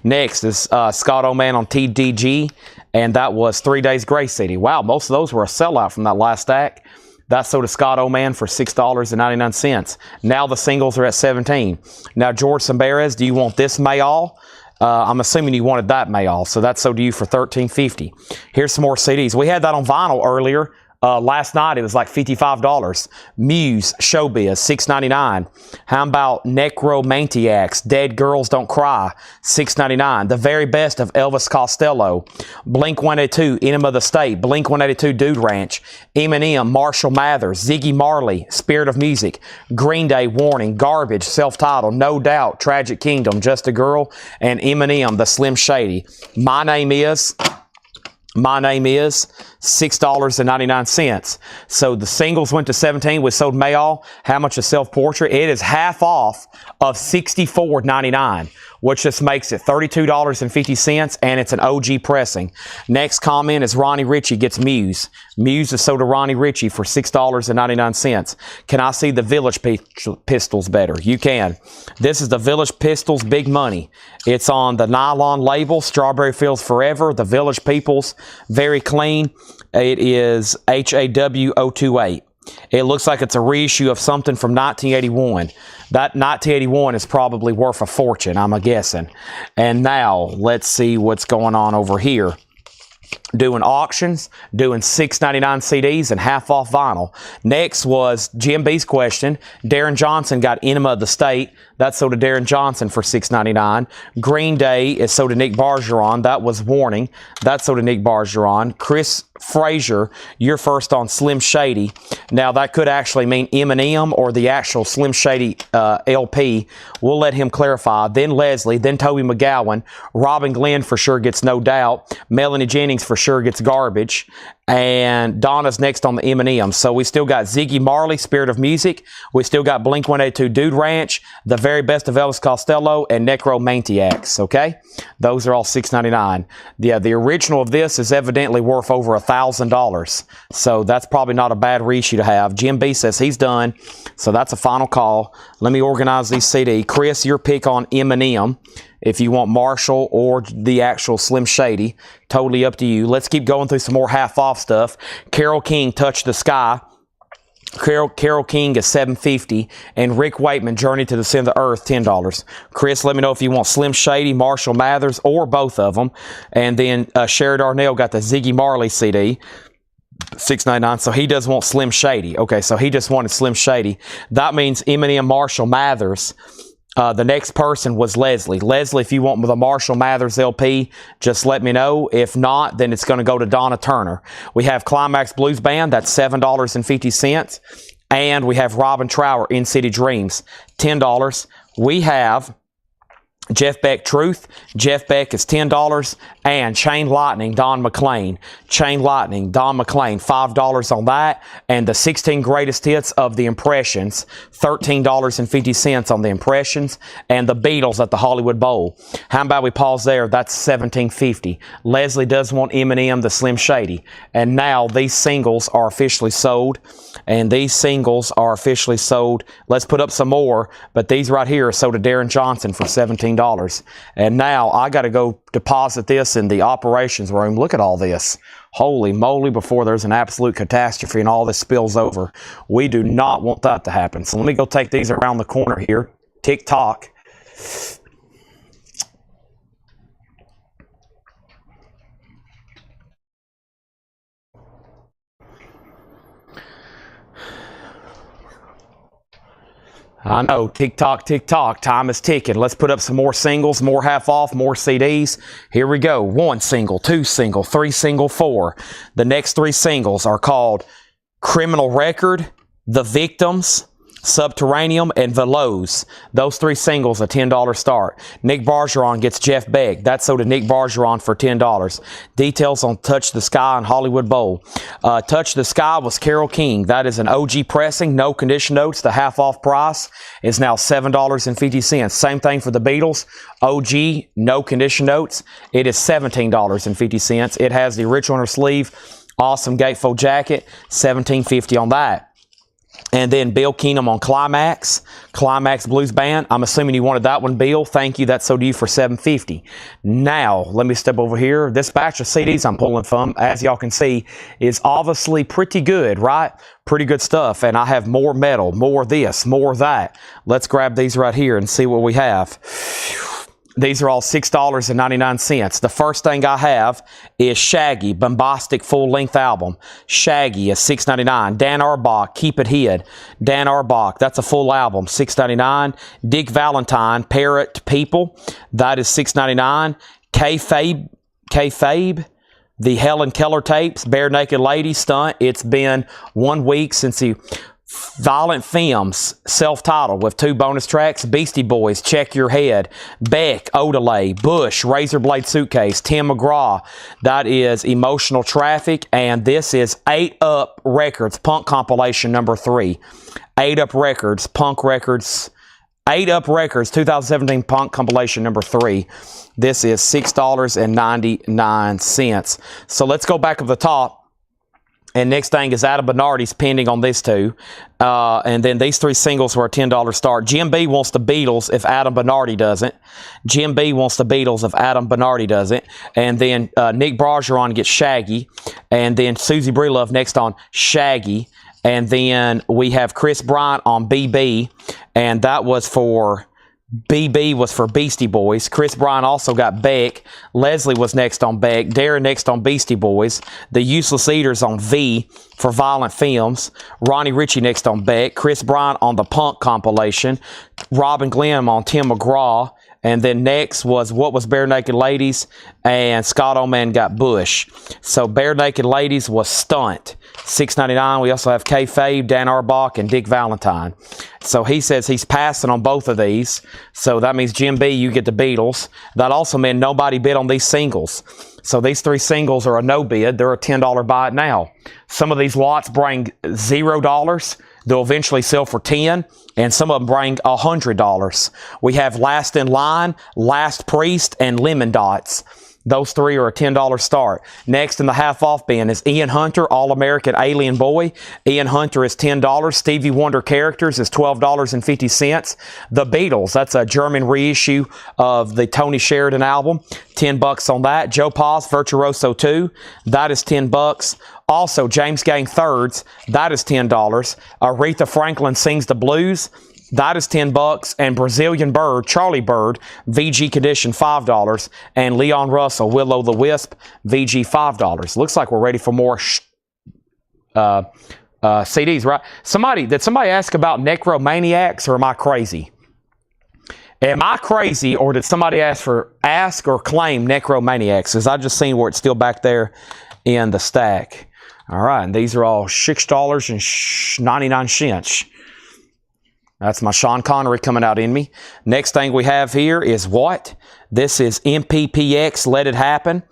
Next is Scott Oman on TDG, and that was 3 Days Grace CD. Wow, most of those were a sellout from that last stack. That's sold to Scott Oman for $6.99. Now the singles are at $17. Now, George Sambares, do you want this Mayall? I'm assuming you wanted that Mayall, so that's sold to you for $13.50. Here's some more CDs. We had that on vinyl earlier. Last night it was like $55. Muse, Showbiz, $6.99. How about Necromantiacs, Dead Girls Don't Cry, $6.99. The Very Best of Elvis Costello. Blink-182, Enema of the State. Blink-182, Dude Ranch. Eminem, Marshall Mathers. Ziggy Marley, Spirit of Music. Green Day, Warning. Garbage, Self-Titled. No Doubt, Tragic Kingdom, Just a Girl. And Eminem, The Slim Shady. My Name Is $6.99. So the singles went to $17. We sold Mayall. How much is Self-Portrait? It is half off of $64.99, which just makes it $32.50, and it's an OG pressing. Next comment is Ronnie Ritchie gets Muse. Muse is sold to Ronnie Ritchie for $6.99. Can I see the Village Pistols better? You can. This is the Village Pistols Big Money. It's on the nylon label, Strawberry Fields Forever, the Village Peoples, very clean. It is HAW028. It looks like it's a reissue of something from 1981. That 1981 is probably worth a fortune, I'm guessing. And now, let's see what's going on over here. Doing auctions, doing $6.99 CDs and half off vinyl. Next was Jim B's question. Darren Johnson got Enema of the State. That's sold to Darren Johnson for $6.99. Green Day is sold to Nick Bergeron. That was Warning. That's sold to Nick Bergeron. Chris Frazier, you're first on Slim Shady. Now, that could actually mean Eminem or the actual Slim Shady LP. We'll let him clarify. Then Leslie, then Toby McGowan. Robin Glenn for sure gets No Doubt. Melanie Jennings for sure gets Garbage. And Donna's next on the Eminem. So we still got Ziggy Marley, Spirit of Music. We still got Blink-182, Dude Ranch, The Very Best of Elvis Costello, and Necromantiacs, okay? Those are all $6.99. Yeah, the original of this is evidently worth over $1,000. So that's probably not a bad reissue to have. Jim B says he's done. So that's a final call. Let me organize these CD. Chris, your pick on Eminem. If you want Marshall or the actual Slim Shady, totally up to you. Let's keep going through some more half-off stuff. Carole King, Touch the Sky. Carole King is $7.50, and Rick Wakeman, Journey to the Center of the Earth, $10. Chris, let me know if you want Slim Shady, Marshall Mathers, or both of them. And then Sherry Darnell got the Ziggy Marley CD. $6.99, so he does want Slim Shady. Okay, so he just wanted Slim Shady. That means Eminem, Marshall Mathers. The next person was Leslie. Leslie, if you want the Marshall Mathers LP, just let me know. If not, then it's going to go to Donna Turner. We have Climax Blues Band, that's $7.50. And we have Robin Trower, In City Dreams, $10. We have Jeff Beck Truth. Jeff Beck is $10. And Chain Lightning, Don McLean. Chain Lightning, Don McLean, $5 on that. And the 16 greatest hits of the Impressions, $13.50 on the Impressions. And the Beatles at the Hollywood Bowl. How about we pause there? That's $17.50. Leslie does want Eminem, the Slim Shady. And now these singles are officially sold. And these singles are officially sold. Let's put up some more. But these right here are sold to Darren Johnson for $17. And now I got to go deposit this in the operations room. Look at all this. Holy moly, before there's an absolute catastrophe and all this spills over. We do not want that to happen. So let me go take these around the corner here. Tick-tock. I know, tick-tock, tick-tock, time is ticking. Let's put up some more singles, more half-off, more CDs. Here we go. 1 single, 2 single, 3 single, 4. The next 3 singles are called Criminal Record, The Victims, Subterranean, and Veloz. Those 3 singles, a $10 start. Nick Bargeron gets Jeff Beck. That's sold to Nick Bargeron for $10. Details on Touch the Sky and Hollywood Bowl. Touch the Sky was Carole King. That is an OG pressing, no condition notes. The half-off price is now $7.50. Same thing for the Beatles. OG, no condition notes. It is $17.50. It has the original inner sleeve. Awesome gatefold jacket. $17.50 on that. And then Bill Keenum on Climax Blues Band. I'm assuming you wanted that one, Bill. Thank you. That's sold to you for $7.50. Now, let me step over here. This batch of CDs I'm pulling from, as y'all can see, is obviously pretty good, right? Pretty good stuff. And I have more metal, more this, more that. Let's grab these right here and see what we have. These are all $6.99. The first thing I have is Shaggy, Bombastic full-length album. Shaggy is $6.99. Dan Auerbach, Keep It Hid. Dan Auerbach, that's a full album, $6.99. Dick Valentine, Parrot People, that is $6.99. Kayfabe, the Helen Keller tapes, Bare Naked Lady stunt. It's been 1 week since he... Violent Femmes, self-titled with 2 bonus tracks. Beastie Boys, Check Your Head. Beck, Odelay. Bush, Razor Blade Suitcase. Tim McGraw, that is Emotional Traffic. And this is 8 Up Records, Punk Compilation number 3. 8 Up Records, Punk Records. 8 Up Records, 2017 Punk Compilation number 3. This is $6.99. So let's go back up the top. And next thing is Adam Bernardi's pending on these 2. And then these 3 singles were a $10 start. Jim B wants the Beatles if Adam Bernardi doesn't. Jim B wants the Beatles if Adam Bernardi doesn't. And then Nick Bargeron gets Shaggy. And then Susie Breelove next on Shaggy. And then we have Chris Bryant on BB. And that was for... BB was for Beastie Boys. Chris Bryant also got Beck. Leslie was next on Beck. Darren next on Beastie Boys. The Useless Eaters on V for Violent Femmes. Ronnie Ritchie next on Beck. Chris Bryant on the Punk compilation. Robin Glenn on Tim McGraw. And then next was What Was Bare Naked Ladies, and Scott Oman got Bush. So Bare Naked Ladies was Stunt, $6.99. We also have Kayfabe, Dan Arbach, and Dick Valentine. So he says he's passing on both of these. So that means Jim B, you get the Beatles. That also meant nobody bid on these singles. So these 3 singles are a no bid. They're a $10 buy it now. Some of these lots bring $0. They'll eventually sell for $10, and some of them bring $100. We have Last in Line, Last Priest, and Lemon Dots. Those 3 are a $10 start. Next in the half-off bin is Ian Hunter, All-American Alien Boy. Ian Hunter is $10. Stevie Wonder Characters is $12.50. The Beatles, that's a German reissue of the Tony Sheridan album. $10 on that. Joe Pass, Virtuoso 2. That is $10. Also, James Gang Thirds, that is $10. Aretha Franklin Sings the Blues. That is $10. And Brazilian Bird, Charlie Bird, VG Condition, $5. And Leon Russell, Will O' the Wisp, VG, $5. Looks like we're ready for more CDs, right? Did somebody ask about Necromaniacs, or am I crazy? Am I crazy, or did somebody ask or claim Necromaniacs? Because I just seen where it's still back there in the stack. All right, and these are all $6.99. That's my Sean Connery coming out in me. Next thing we have here is what? This is MPPX, Let It Happen.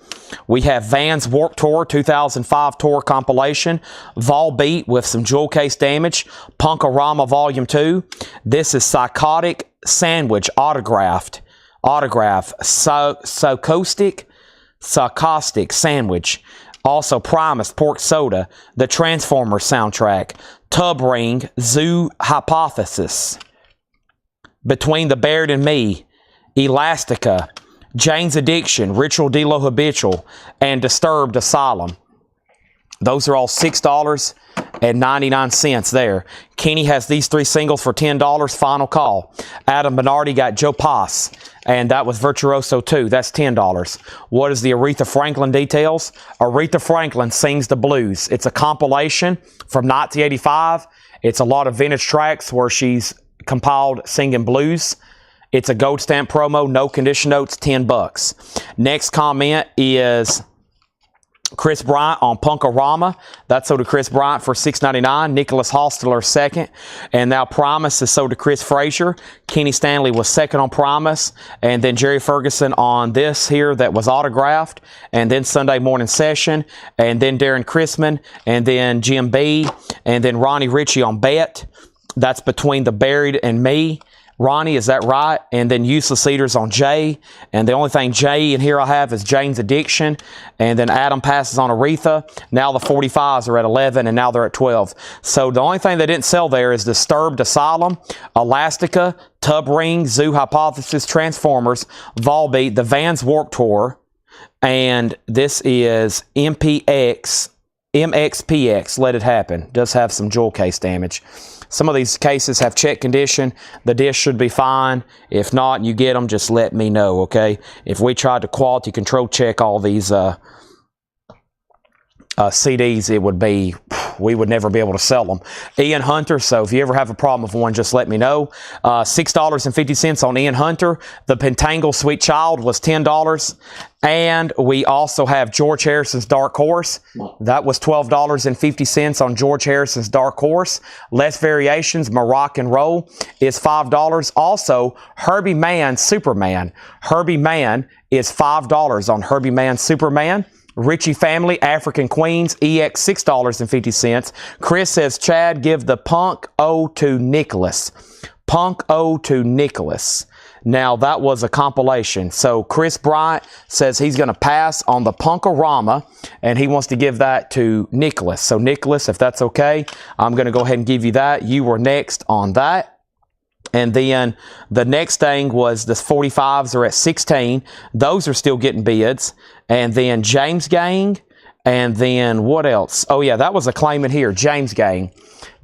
We have Vans Warped Tour 2005 Tour Compilation. Volbeat with some jewel case damage. Punkorama Volume 2. This is Psychotic Sandwich Autograph. Sarcastic Sandwich. Also Primus Pork Soda. The Transformers soundtrack. Tub Ring, Zoo Hypothesis, Between the Baird and Me, Elastica, Jane's Addiction, Ritual de lo Habitual, and Disturbed Asylum. Those are all $6.99 there. Kenny has these 3 singles for $10, final call. Adam Bernardi got Joe Pass, and that was Virtuoso 2. That's $10. What is the Aretha Franklin details? Aretha Franklin Sings the Blues. It's a compilation from 1985. It's a lot of vintage tracks where she's compiled singing blues. It's a gold stamp promo, no condition notes, $10. Next comment is Chris Bryant on Punkorama. That's sold to Chris Bryant for $6.99. Nicholas Hostler second. And now Primus is sold to Chris Frazier. Kenny Stanley was second on Primus. And then Jerry Ferguson on this here that was autographed. And then Sunday Morning Session. And then Darren Chrisman. And then Jim B. And then Ronnie Ritchie on Bet. That's Between the Buried and Me. Ronnie, is that right? And then Useless Eaters on Jay. And the only thing Jay in here I have is Jane's Addiction. And then Adam passes on Aretha. Now the 45s are at 11, and now they're at 12. So the only thing they didn't sell there is Disturbed Asylum, Elastica, Tub Ring, Zoo Hypothesis, Transformers, Volbeat, the Vans Warped Tour. And this is MXPX, Let It Happen. Does have some jewel case damage. Some of these cases have check condition. The disc should be fine. If not, you get them, just let me know, okay? If we tried to quality control check all these CDs, it would be, we would never be able to sell them. Ian Hunter, so if you ever have a problem with one, just let me know. $6.50 on Ian Hunter. The Pentangle Sweet Child was $10. And we also have George Harrison's Dark Horse. That was $12.50 on George Harrison's Dark Horse. Less Variations, Moroccan Roll is $5. Also, Herbie Mann Superman. Herbie Mann is $5 on Herbie Mann Superman. Richie Family, African Queens, EX, $6.50. Chris says, Chad, give the Punk O to Nicholas. Punk O to Nicholas. Now, that was a compilation. So, Chris Bryant says he's going to pass on the Punkorama, and he wants to give that to Nicholas. So, Nicholas, if that's okay, I'm going to go ahead and give you that. You were next on that. And then the next thing was the 45s are at 16. Those are still getting bids. And then James Gang. And then what else? Oh, yeah, that was a claimant here, James Gang.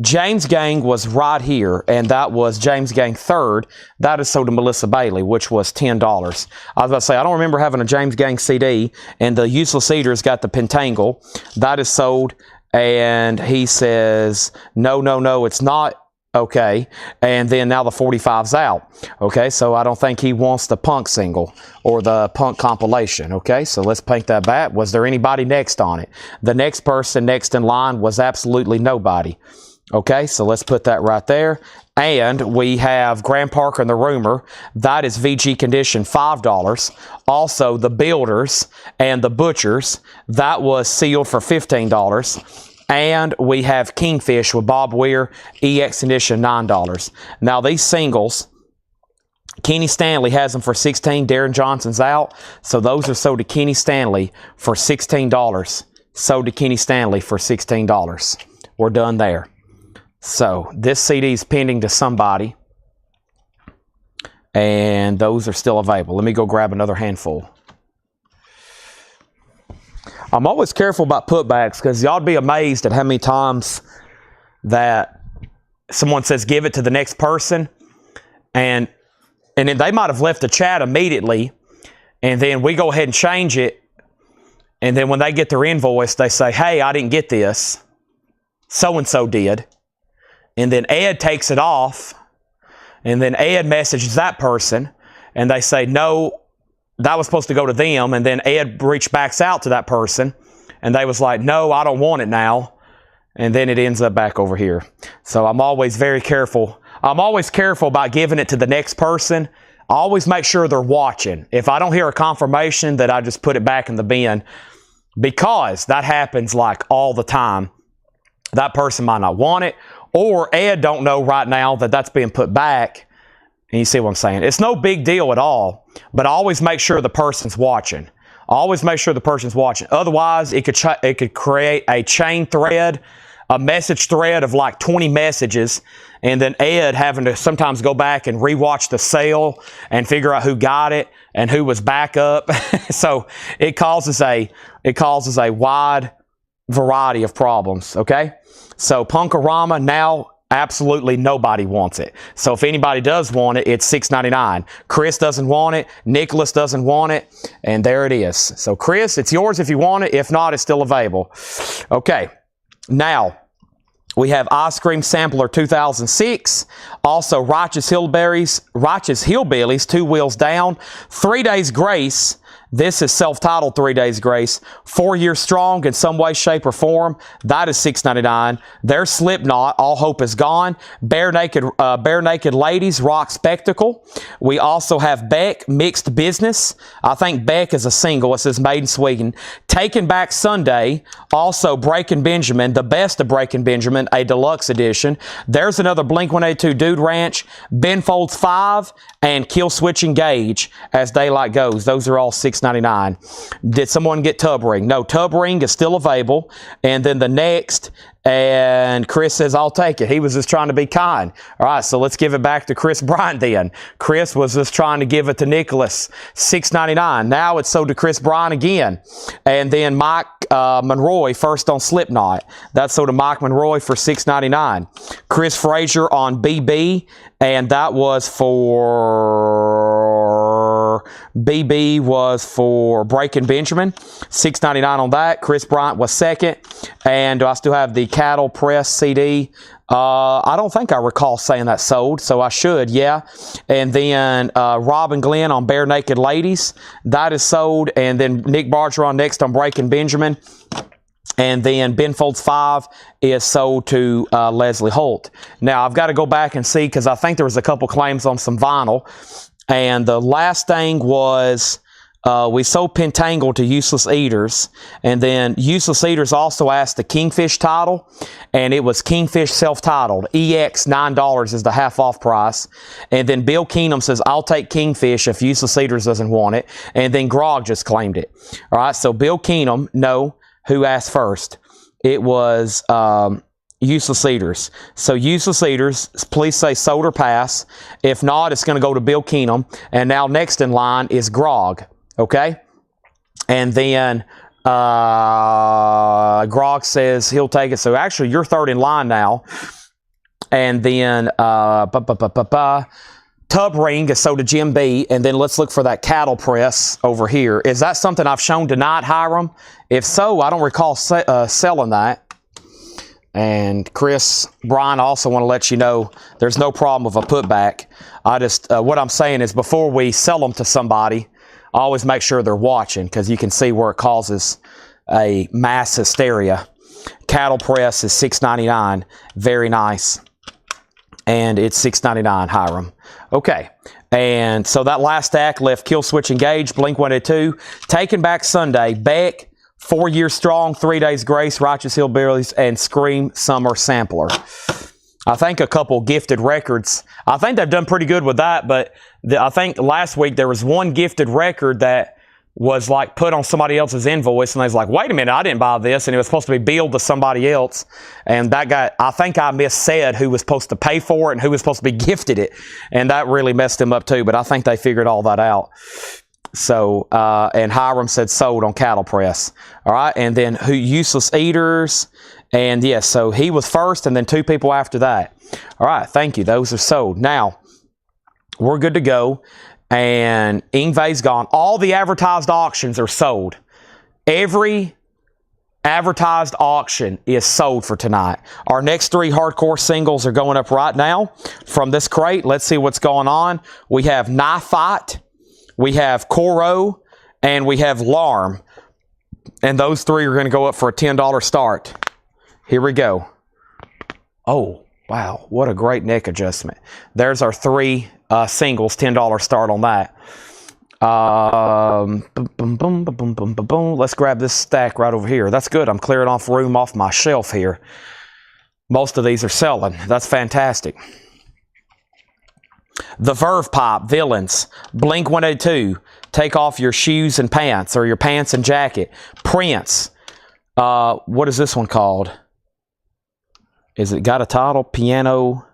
James Gang was right here, and that was James Gang third. That is sold to Melissa Bailey, which was $10. I was about to say, I don't remember having a James Gang CD, and the Useless Eaters got the Pentangle. That is sold, and he says, no, it's not. Okay, and then now the 45's out. Okay, so I don't think he wants the Punk single or the Punk compilation. Okay, so let's paint that back. Was there anybody next on it? The next person next in line was absolutely nobody. Okay, so let's put that right there. And we have Grand Park and the Rumor. That is VG Condition, $5. Also, the Builders and the Butchers. That was sealed for $15. And we have Kingfish with Bob Weir, EX Condition, $9. Now, these singles, Kenny Stanley has them for $16. Darren Johnson's out. So those are sold to Kenny Stanley for $16. Sold to Kenny Stanley for $16. We're done there. So this CD is pending to somebody. And those are still available. Let me go grab another handful. I'm always careful about putbacks because y'all be amazed at how many times that someone says give it to the next person, and then they might have left the chat immediately, and then we go ahead and change it, and then when they get their invoice, they say, hey, I didn't get this. So-and-so did. And then Ed takes it off, and then Ed messages that person, and they say, no, that was supposed to go to them, and then Ed reached back out to that person, and they was like, no, I don't want it now, and then it ends up back over here. So I'm always very careful. I'm always careful about giving it to the next person. I always make sure they're watching. If I don't hear a confirmation, that I just put it back in the bin, because that happens like all the time. That person might not want it, or Ed don't know right now that that's being put back. And you see what I'm saying? It's no big deal at all, but I always make sure the person's watching. I always make sure the person's watching. Otherwise, it could create a chain thread, a message thread of like 20 messages, and then Ed having to sometimes go back and rewatch the sale and figure out who got it and who was back up. So it causes a wide variety of problems, okay? So Punkorama now, absolutely nobody wants it. So if anybody does want it, it's $6.99. Chris doesn't want it. Nicholas doesn't want it. And there it is. So Chris, it's yours if you want it. If not, it's still available. Okay. Now, we have Ice Cream Sampler 2006. Also, Righteous Hillbillies, 2 Wheels Down. 3 Days Grace. This is self-titled 3 Days Grace. 4 Years Strong in some way, shape, or form. That is $6.99. There's Slipknot, All Hope Is Gone. Bare Naked Ladies, Rock Spectacle. We also have Beck, Mixed Business. I think Beck is a single. It says Made in Sweden. Taken Back Sunday. Also Breaking Benjamin, the best of Breaking Benjamin, a deluxe edition. There's another Blink-182 Dude Ranch. Ben Folds 5 and Kill Switch Engage as Daylight Goes. Those are all $6.99. Did someone get Tub Ring? No, Tub Ring is still available. And then the next, and Chris says, I'll take it. He was just trying to be kind. All right, so let's give it back to Chris Bryant then. Chris was just trying to give it to Nicholas. $6.99. Now it's sold to Chris Bryant again. And then Mike Monroy, first on Slipknot. That's sold to Mike Monroy for $6.99. Chris Frazier on BB, and that was for... BB was for Breaking Benjamin, $6.99 on that. Chris Bryant was second. And do I still have the Cattle Press CD? I don't think I recall saying that sold, so I should, yeah. And then Rob and Glenn on Bare Naked Ladies, that is sold. And then Nick Bargeron next on Breaking Benjamin. And then Ben Folds 5 is sold to Leslie Holt. Now, I've got to go back and see because I think there was a couple claims on some vinyl. And the last thing was we sold Pentangle to Useless Eaters. And then Useless Eaters also asked the Kingfish title. And it was Kingfish self-titled. EX, $9 is the half-off price. And then Bill Keenum says, I'll take Kingfish if Useless Eaters doesn't want it. And then Grog just claimed it. All right, so Bill Keenum, no. Who asked first? It was Useless Eaters. So Useless Eaters, please say sold or pass. If not, it's going to go to Bill Keenum. And now next in line is Grog. Okay? And then Grog says he'll take it. So actually, you're third in line now. And then Tub Ring is sold to Jim B. And then let's look for that Cattle Press over here. Is that something I've shown tonight, Hiram? If so, I don't recall selling that. And Chris, Brian, I also want to let you know there's no problem with a putback. I just, what I'm saying is before we sell them to somebody, I always make sure they're watching because you can see where it causes a mass hysteria. Cattle press is $6.99. Very nice. And it's $6.99, Hiram. Okay. And so that last stack left Kill Switch Engage, Blink-182, Taking Back Sunday, Beck, 4 Years Strong, 3 Days Grace, Righteous Hillbillies, and Scream Summer Sampler. I think a couple gifted records. I think they've done pretty good with that, but I think last week there was one gifted record that was like put on somebody else's invoice, and they was like, wait a minute, I didn't buy this, and it was supposed to be billed to somebody else, and that guy, I think I missaid who was supposed to pay for it and who was supposed to be gifted it, and that really messed him up too, but I think they figured all that out. So, and Hiram said sold on Cattle Press. All right, and then who Useless Eaters, and yes, so he was first, and then 2 people after that. All right, thank you, those are sold. Now, we're good to go. And Ingve's gone. All the advertised auctions are sold. Every advertised auction is sold for tonight. Our next 3 hardcore singles are going up right now from this crate. Let's see what's going on. We have Knife Fight, we have Coro, and we have Larm. And those 3 are going to go up for a $10 start. Here we go. Oh, wow. What a great neck adjustment. There's our 3 singles, $10 start on that. Let's grab this stack right over here. That's good. I'm clearing off room off my shelf here. Most of these are selling. That's fantastic. The Verve Pipe, Villains, Blink-182, Take Off Your Shoes and Pants, or Your Pants and Jacket. Prince. What is this one called? Is it got a title? Piano...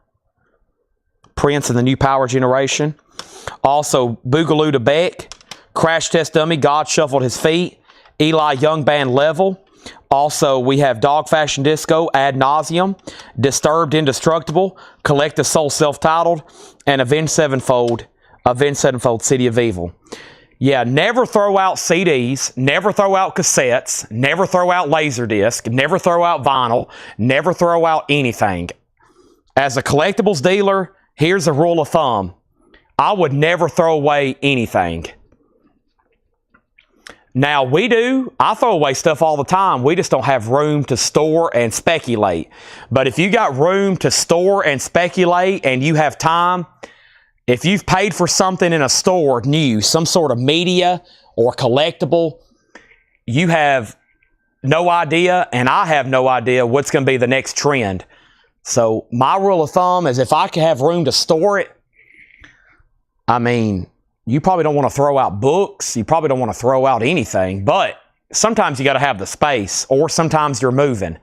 Prince and the New Power Generation. Also, Boogaloo to Beck, Crash Test Dummy, God Shuffled His Feet, Eli Young Band Level. Also, we have Dog Fashion Disco, Ad Nauseum, Disturbed Indestructible, Collective Soul Self-Titled, and Avenged Sevenfold, City of Evil. Yeah, never throw out CDs, never throw out cassettes, never throw out Laserdisc, never throw out vinyl, never throw out anything. As a collectibles dealer, here's a rule of thumb. I would never throw away anything. Now, we do. I throw away stuff all the time. We just don't have room to store and speculate. But if you got room to store and speculate and you have time, if you've paid for something in a store new, some sort of media or collectible, you have no idea, and I have no idea what's going to be the next trend. So my rule of thumb is if I can have room to store it, I mean, you probably don't want to throw out books. You probably don't want to throw out anything. But sometimes you got to have the space, or sometimes you're moving.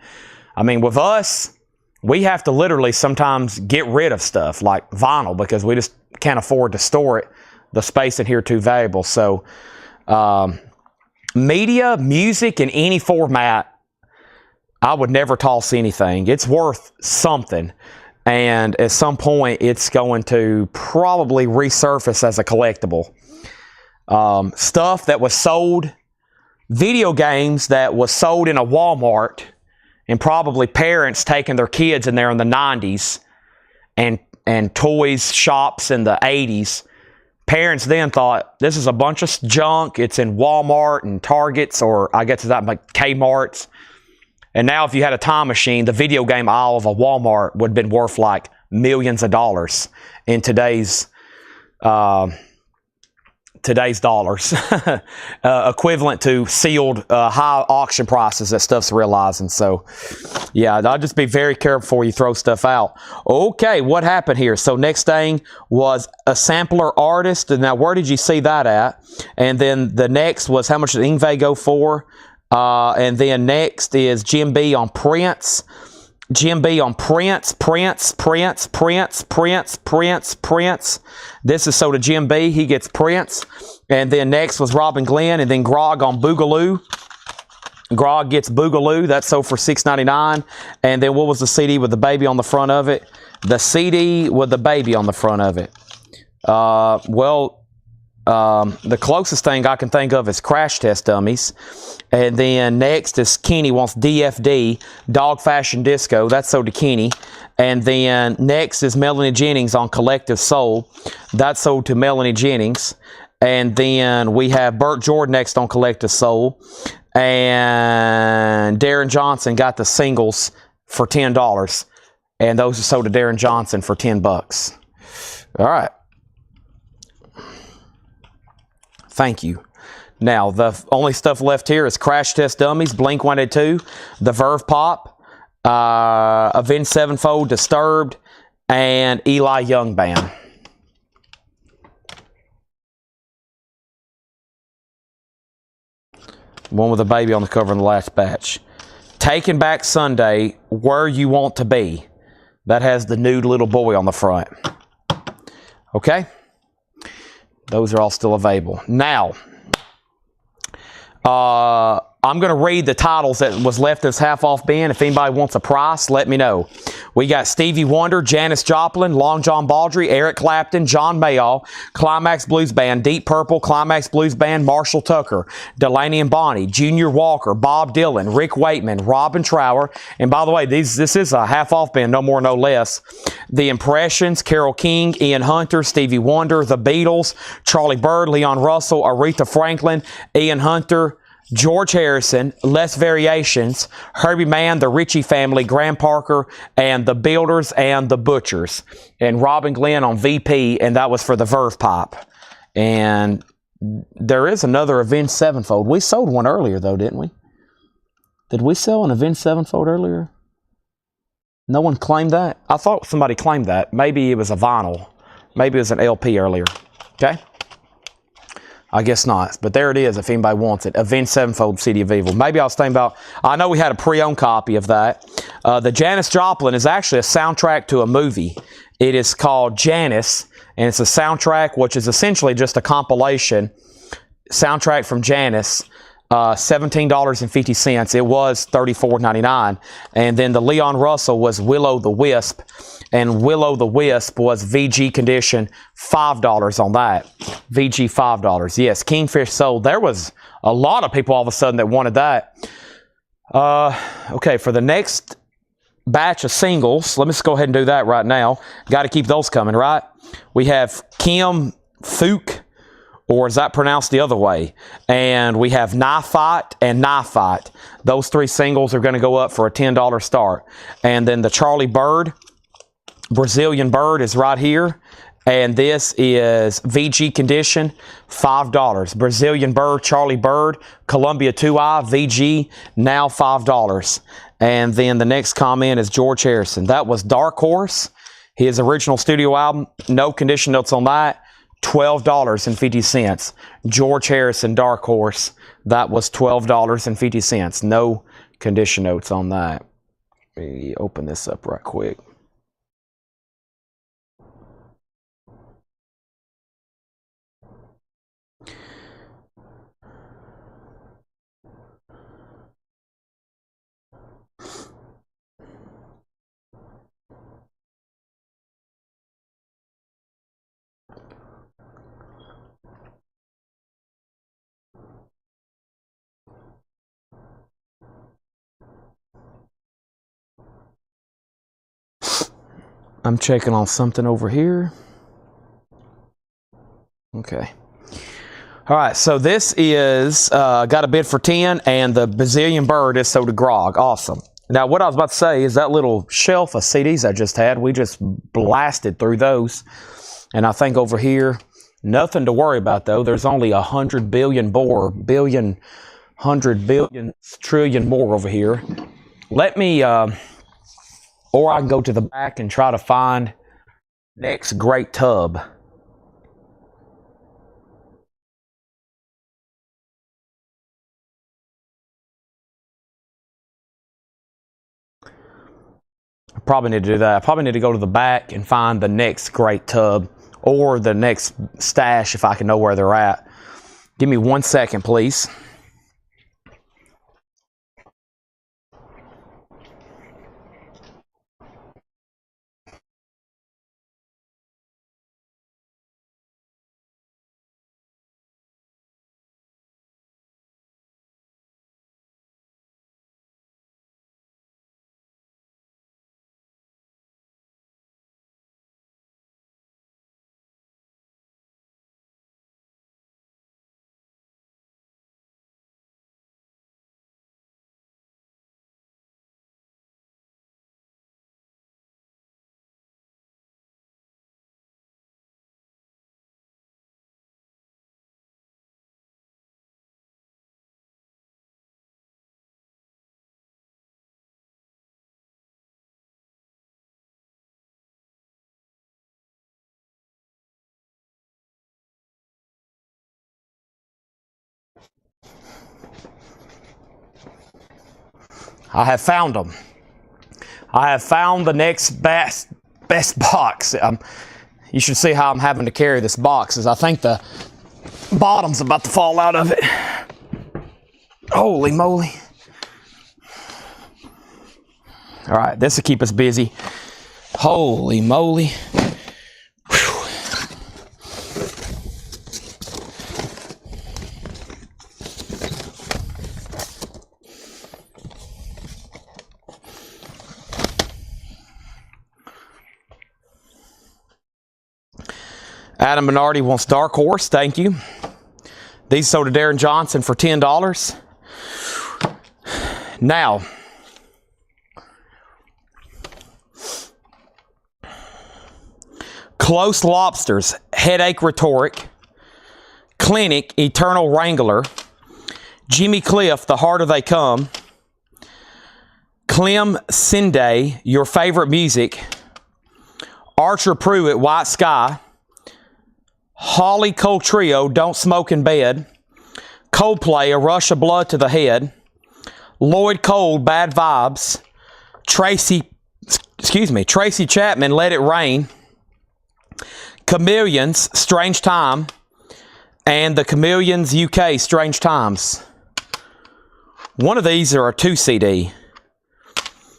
I mean, with us, we have to literally sometimes get rid of stuff like vinyl because we just can't afford to store it. The space in here too valuable. So media, music in any format, I would never toss anything. It's worth something. And at some point, it's going to probably resurface as a collectible. Stuff that was sold, video games that was sold in a Walmart, and probably parents taking their kids in there in the 90s, and toys shops in the 80s. Parents then thought, this is a bunch of junk. It's in Walmart and Targets, or I guess it's at like Kmart's. And now if you had a time machine, the video game aisle of a Walmart would have been worth like millions of dollars in today's dollars. Equivalent to sealed high auction prices that stuff's realizing. So, yeah, I'll just be very careful before you throw stuff out. Okay, what happened here? So next thing was a sampler artist. And now where did you see that at? And then the next was how much did Ingve go for? And then next is Jim B on Prince. Jim B on Prince. This is so to Jim B. He gets Prince. And then next was Robin Glenn. And then Grog on Boogaloo. Grog gets Boogaloo. That's sold for $6.99. And then what was the CD with the baby on the front of it? The CD with the baby on the front of it. Well, The closest thing I can think of is Crash Test Dummies. And then next is Kenny wants DFD, Dog Fashion Disco. That's sold to Kenny. And then next is Melanie Jennings on Collective Soul. That's sold to Melanie Jennings. And then we have Burt Jordan next on Collective Soul. And Darren Johnson got the singles for $10. And those are sold to Darren Johnson for $10. All right. Thank you. Now, the only stuff left here is Crash Test Dummies, Blink-182, The Verve Pop, Avenged Sevenfold, Disturbed, and Eli Young Band. One with a baby on the cover in the last batch. Taking Back Sunday, Where You Want to Be. That has the nude little boy on the front. Okay? Those are all still available. Now, I'm going to read the titles that was left this half-off bin. If anybody wants a price, let me know. We got Stevie Wonder, Janis Joplin, Long John Baldry, Eric Clapton, John Mayall, Climax Blues Band, Deep Purple, Climax Blues Band, Marshall Tucker, Delaney and Bonnie, Junior Walker, Bob Dylan, Rick Wakeman, Robin Trower. And by the way, this is a half-off bin, no more, no less. The Impressions, Carole King, Ian Hunter, Stevie Wonder, The Beatles, Charlie Bird, Leon Russell, Aretha Franklin, Ian Hunter, George Harrison, Less Variations, Herbie Mann, The Ritchie Family, Graham Parker, and The Builders and The Butchers. And Robin Glenn on VP, and that was for the Verve Pop. And there is another Avenged Sevenfold. We sold one earlier, though, didn't we? Did we sell an Avenged Sevenfold earlier? No one claimed that? I thought somebody claimed that. Maybe it was a vinyl. Maybe it was an LP earlier. Okay? I guess not, but there it is if anybody wants it. Avenged Sevenfold, City of Evil. Maybe I was thinking about, I know we had a pre-owned copy of that. The Janis Joplin is actually a soundtrack to a movie. It is called Janis, and it's a soundtrack which is essentially just a compilation. Soundtrack from Janis, $17.50. It was $34.99. And then the Leon Russell was Willow the Wisp. And Willow the Wisp was VG condition, $5 on that. VG $5. Yes, Kingfish sold. There was a lot of people all of a sudden that wanted that. Okay, for the next batch of singles, let me just go ahead and do that right now. Got to keep those coming, right? We have Kim Fook, or is that pronounced the other way? And we have Knife Fight and Knife Fight. Those three singles are going to go up for a $10 start. And then the Charlie Bird, Brazilian Bird is right here. And this is VG condition, $5. Brazilian Bird, Charlie Bird, Columbia 2i, VG, now $5. And then the next comment is George Harrison. That was Dark Horse, his original studio album. No condition notes on that. $12.50. George Harrison, Dark Horse. That was $12.50. No condition notes on that. Let me open this up right quick. I'm checking on something over here. Okay. All right, so this is, got a bid for 10, and the Brazilian Bird is sold to Grog. Awesome. Now, what I was about to say is that little shelf of CDs I just had, we just blasted through those. And I think over here, nothing to worry about, though. There's only 100 billion more, 100 billion, trillion more over here. Let me... or I can go to the back and try to find next great tub. I probably need to do that. I probably need to go to the back and find the next great tub or the next stash if I can know where they're at. Give me 1 second, please. I have found them. I have found the next best box. You should see how I'm having to carry this box, as I think the bottom's about to fall out of it. Holy moly. All right, this will keep us busy. Holy moly. Whew. Adam Bernardi wants Dark Horse. Thank you. These sold to Darren Johnson for $10. Now, Close Lobsters, Headache Rhetoric, Clinic, Eternal Wrangler, Jimmy Cliff, The Harder They Come, Clem Sinde, Your Favorite Music, Archer Pruitt, White Sky, Holly Cole Trio, Don't Smoke in Bed, Coldplay, A Rush of Blood to the Head, Lloyd Cole, Bad Vibes, Tracy Chapman, Let It Rain, Chameleons, Strange Time, and the Chameleons UK, Strange Times. One of these are a 2 CD.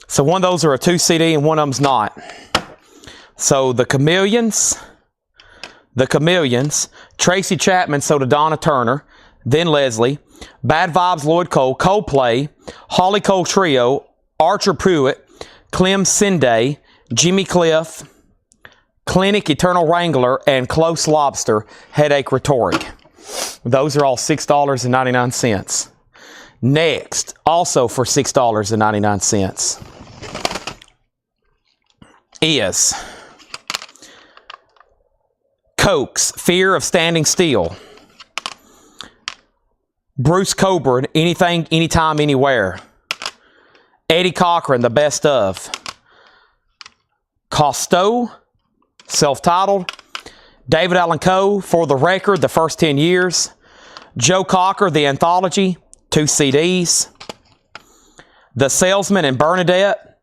So one of those are a 2 CD and one of them's not. So the Chameleons, Tracy Chapman, so to Donna Turner, then Leslie, Bad Vibes, Lloyd Cole, Coldplay, Holly Cole Trio, Archer Pruitt, Clem Sinde, Jimmy Cliff, Clinic, Eternal Wrangler, and Close Lobster, Headache Rhetoric. Those are all $6.99. Next, also for $6.99, is Coke's Fear of Standing Still, Bruce Coburn, Anything, Anytime, Anywhere, Eddie Cochran, The Best Of, Costeau, Self-Titled, David Allan Coe, For the Record, The First 10 Years, Joe Cocker, The Anthology, 2 CDs, The Salesman and Bernadette,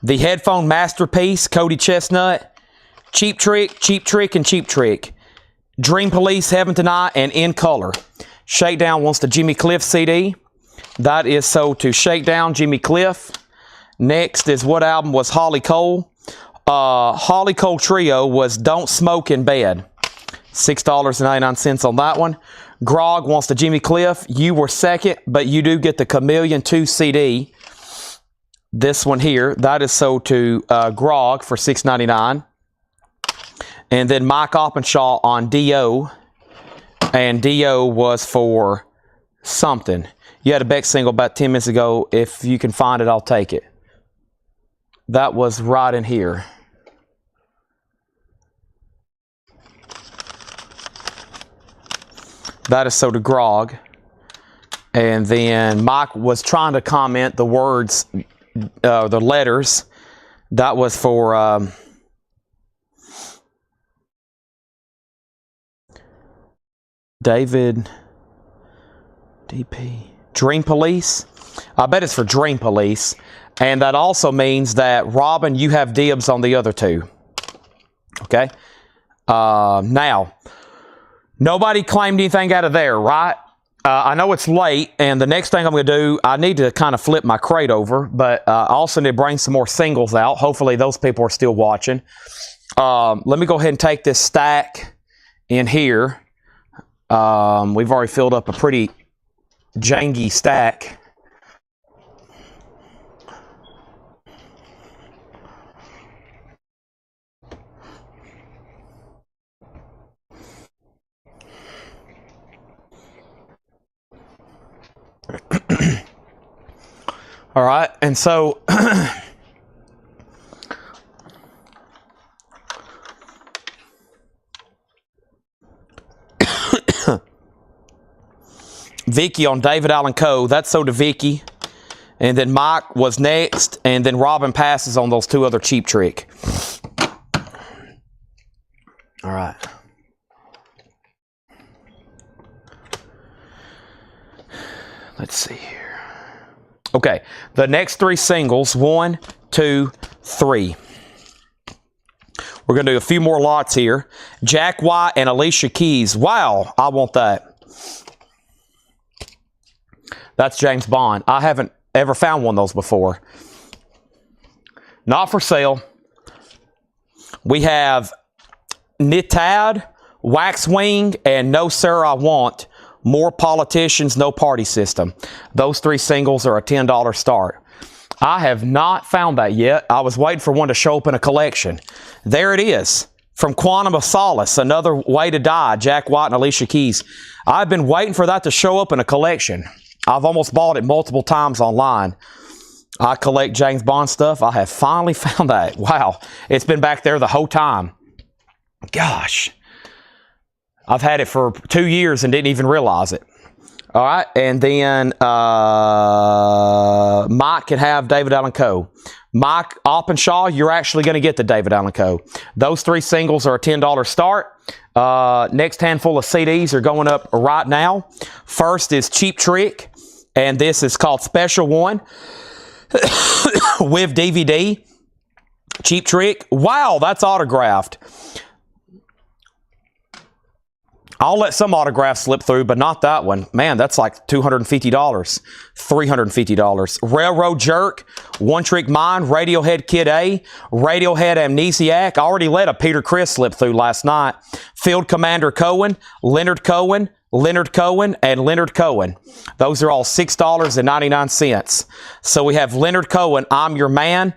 The Headphone Masterpiece, Cody Chestnut, Cheap Trick, and Cheap Trick, Dream Police, Heaven Tonight, and In Color. Shakedown wants the Jimmy Cliff CD. That is sold to Shakedown, Jimmy Cliff. Next is what album was Holly Cole? Holly Cole Trio was Don't Smoke in Bed. $6.99 on that one. Grog wants the Jimmy Cliff. You were second, but you do get the Chameleon 2 CD. This one here, that is sold to Grog for $6.99. And then Mike Oppenshaw on D.O. And D.O. was for something. You had a Beck single about 10 minutes ago. If you can find it, I'll take it. That was right in here. That is so to Grog. And then Mike was trying to comment the words, the letters. That was for David DP. Dream Police. I bet it's for Dream Police. And that also means that, Robin, you have dibs on the other two. Okay? Now, nobody claimed anything out of there, right? I know it's late, and the next thing I'm going to do, I need to kind of flip my crate over, but I also need to bring some more singles out. Hopefully those people are still watching. Let me go ahead and take this stack in here. We've already filled up a pretty janky stack. All right, and so Vicky on David Allan Coe, that's so to Vicky. And then Mike was next, and then Robin passes on those two other Cheap Trick. All right. Let's see here. Okay, the next three singles, 1, 2, 3. We're going to do a few more lots here. Jack White and Alicia Keys. Wow, I want that. That's James Bond. I haven't ever found one of those before. Not for sale. We have Nitad, Waxwing, and No Sir I Want. More Politicians, No Party System. Those three singles are a $10 start. I have not found that yet. I was waiting for one to show up in a collection. There it is. From Quantum of Solace, Another Way to Die, Jack White and Alicia Keys. I've been waiting for that to show up in a collection. I've almost bought it multiple times online. I collect James Bond stuff. I have finally found that. Wow. It's been back there the whole time. Gosh. I've had it for 2 years and didn't even realize it. All right, and then Mike can have David Allan Coe. Mike Oppenshaw, you're actually going to get the David Allan Coe. Those three singles are a $10 start. Next handful of CDs are going up right now. First is Cheap Trick, and this is called Special One with DVD. Cheap Trick. Wow, that's autographed. I'll let some autographs slip through, but not that one. Man, that's like $250, $350. Railroad Jerk, One Trick Mind, Radiohead Kid A, Radiohead Amnesiac. I already let a Peter Criss slip through last night. Field Commander Cohen, Leonard Cohen, Leonard Cohen, and Leonard Cohen. Those are all $6.99. So we have Leonard Cohen, I'm Your Man,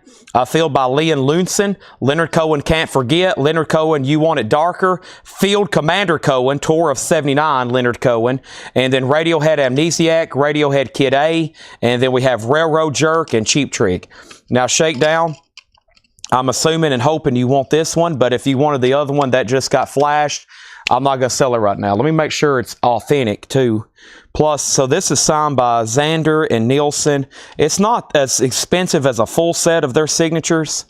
filled by Leon Lunson. Leonard Cohen, Can't Forget. Leonard Cohen, You Want It Darker. Field Commander Cohen, Tour of 79, Leonard Cohen. And then Radiohead Amnesiac, Radiohead Kid A. And then we have Railroad Jerk and Cheap Trick. Now, Shakedown, I'm assuming and hoping you want this one, but if you wanted the other one that just got flashed, I'm not going to sell it right now. Let me make sure it's authentic, too. Plus, so this is signed by Xander and Nielsen. It's not as expensive as a full set of their signatures.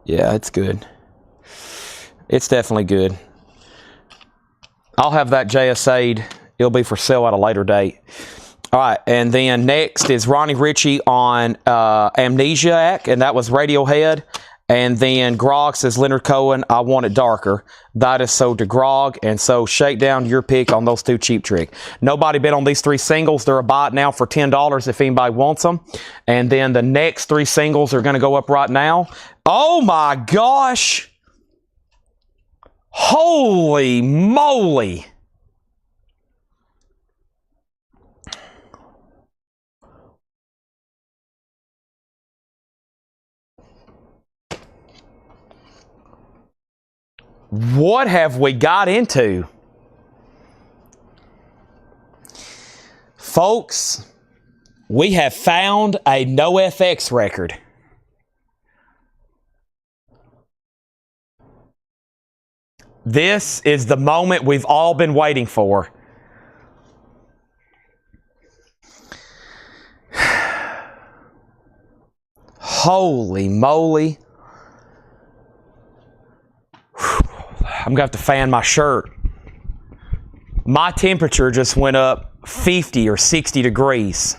Yeah, it's good. It's definitely good. I'll have that JSA'd. It'll be for sale at a later date. All right, and then next is Ronnie Ritchie on Amnesiac, and that was Radiohead. And then Grog says Leonard Cohen, I Want It Darker. That is sold to Grog, and so Shakedown, your pick on those two Cheap Trick. Nobody bid on these three singles. They're a buy it now for $10 if anybody wants them. And then the next three singles are going to go up right now. Oh my gosh! Holy moly! What have we got into? Folks, we have found a NoFX record. This is the moment we've all been waiting for. Holy moly. I'm going to have to fan my shirt. My temperature just went up 50 or 60 degrees.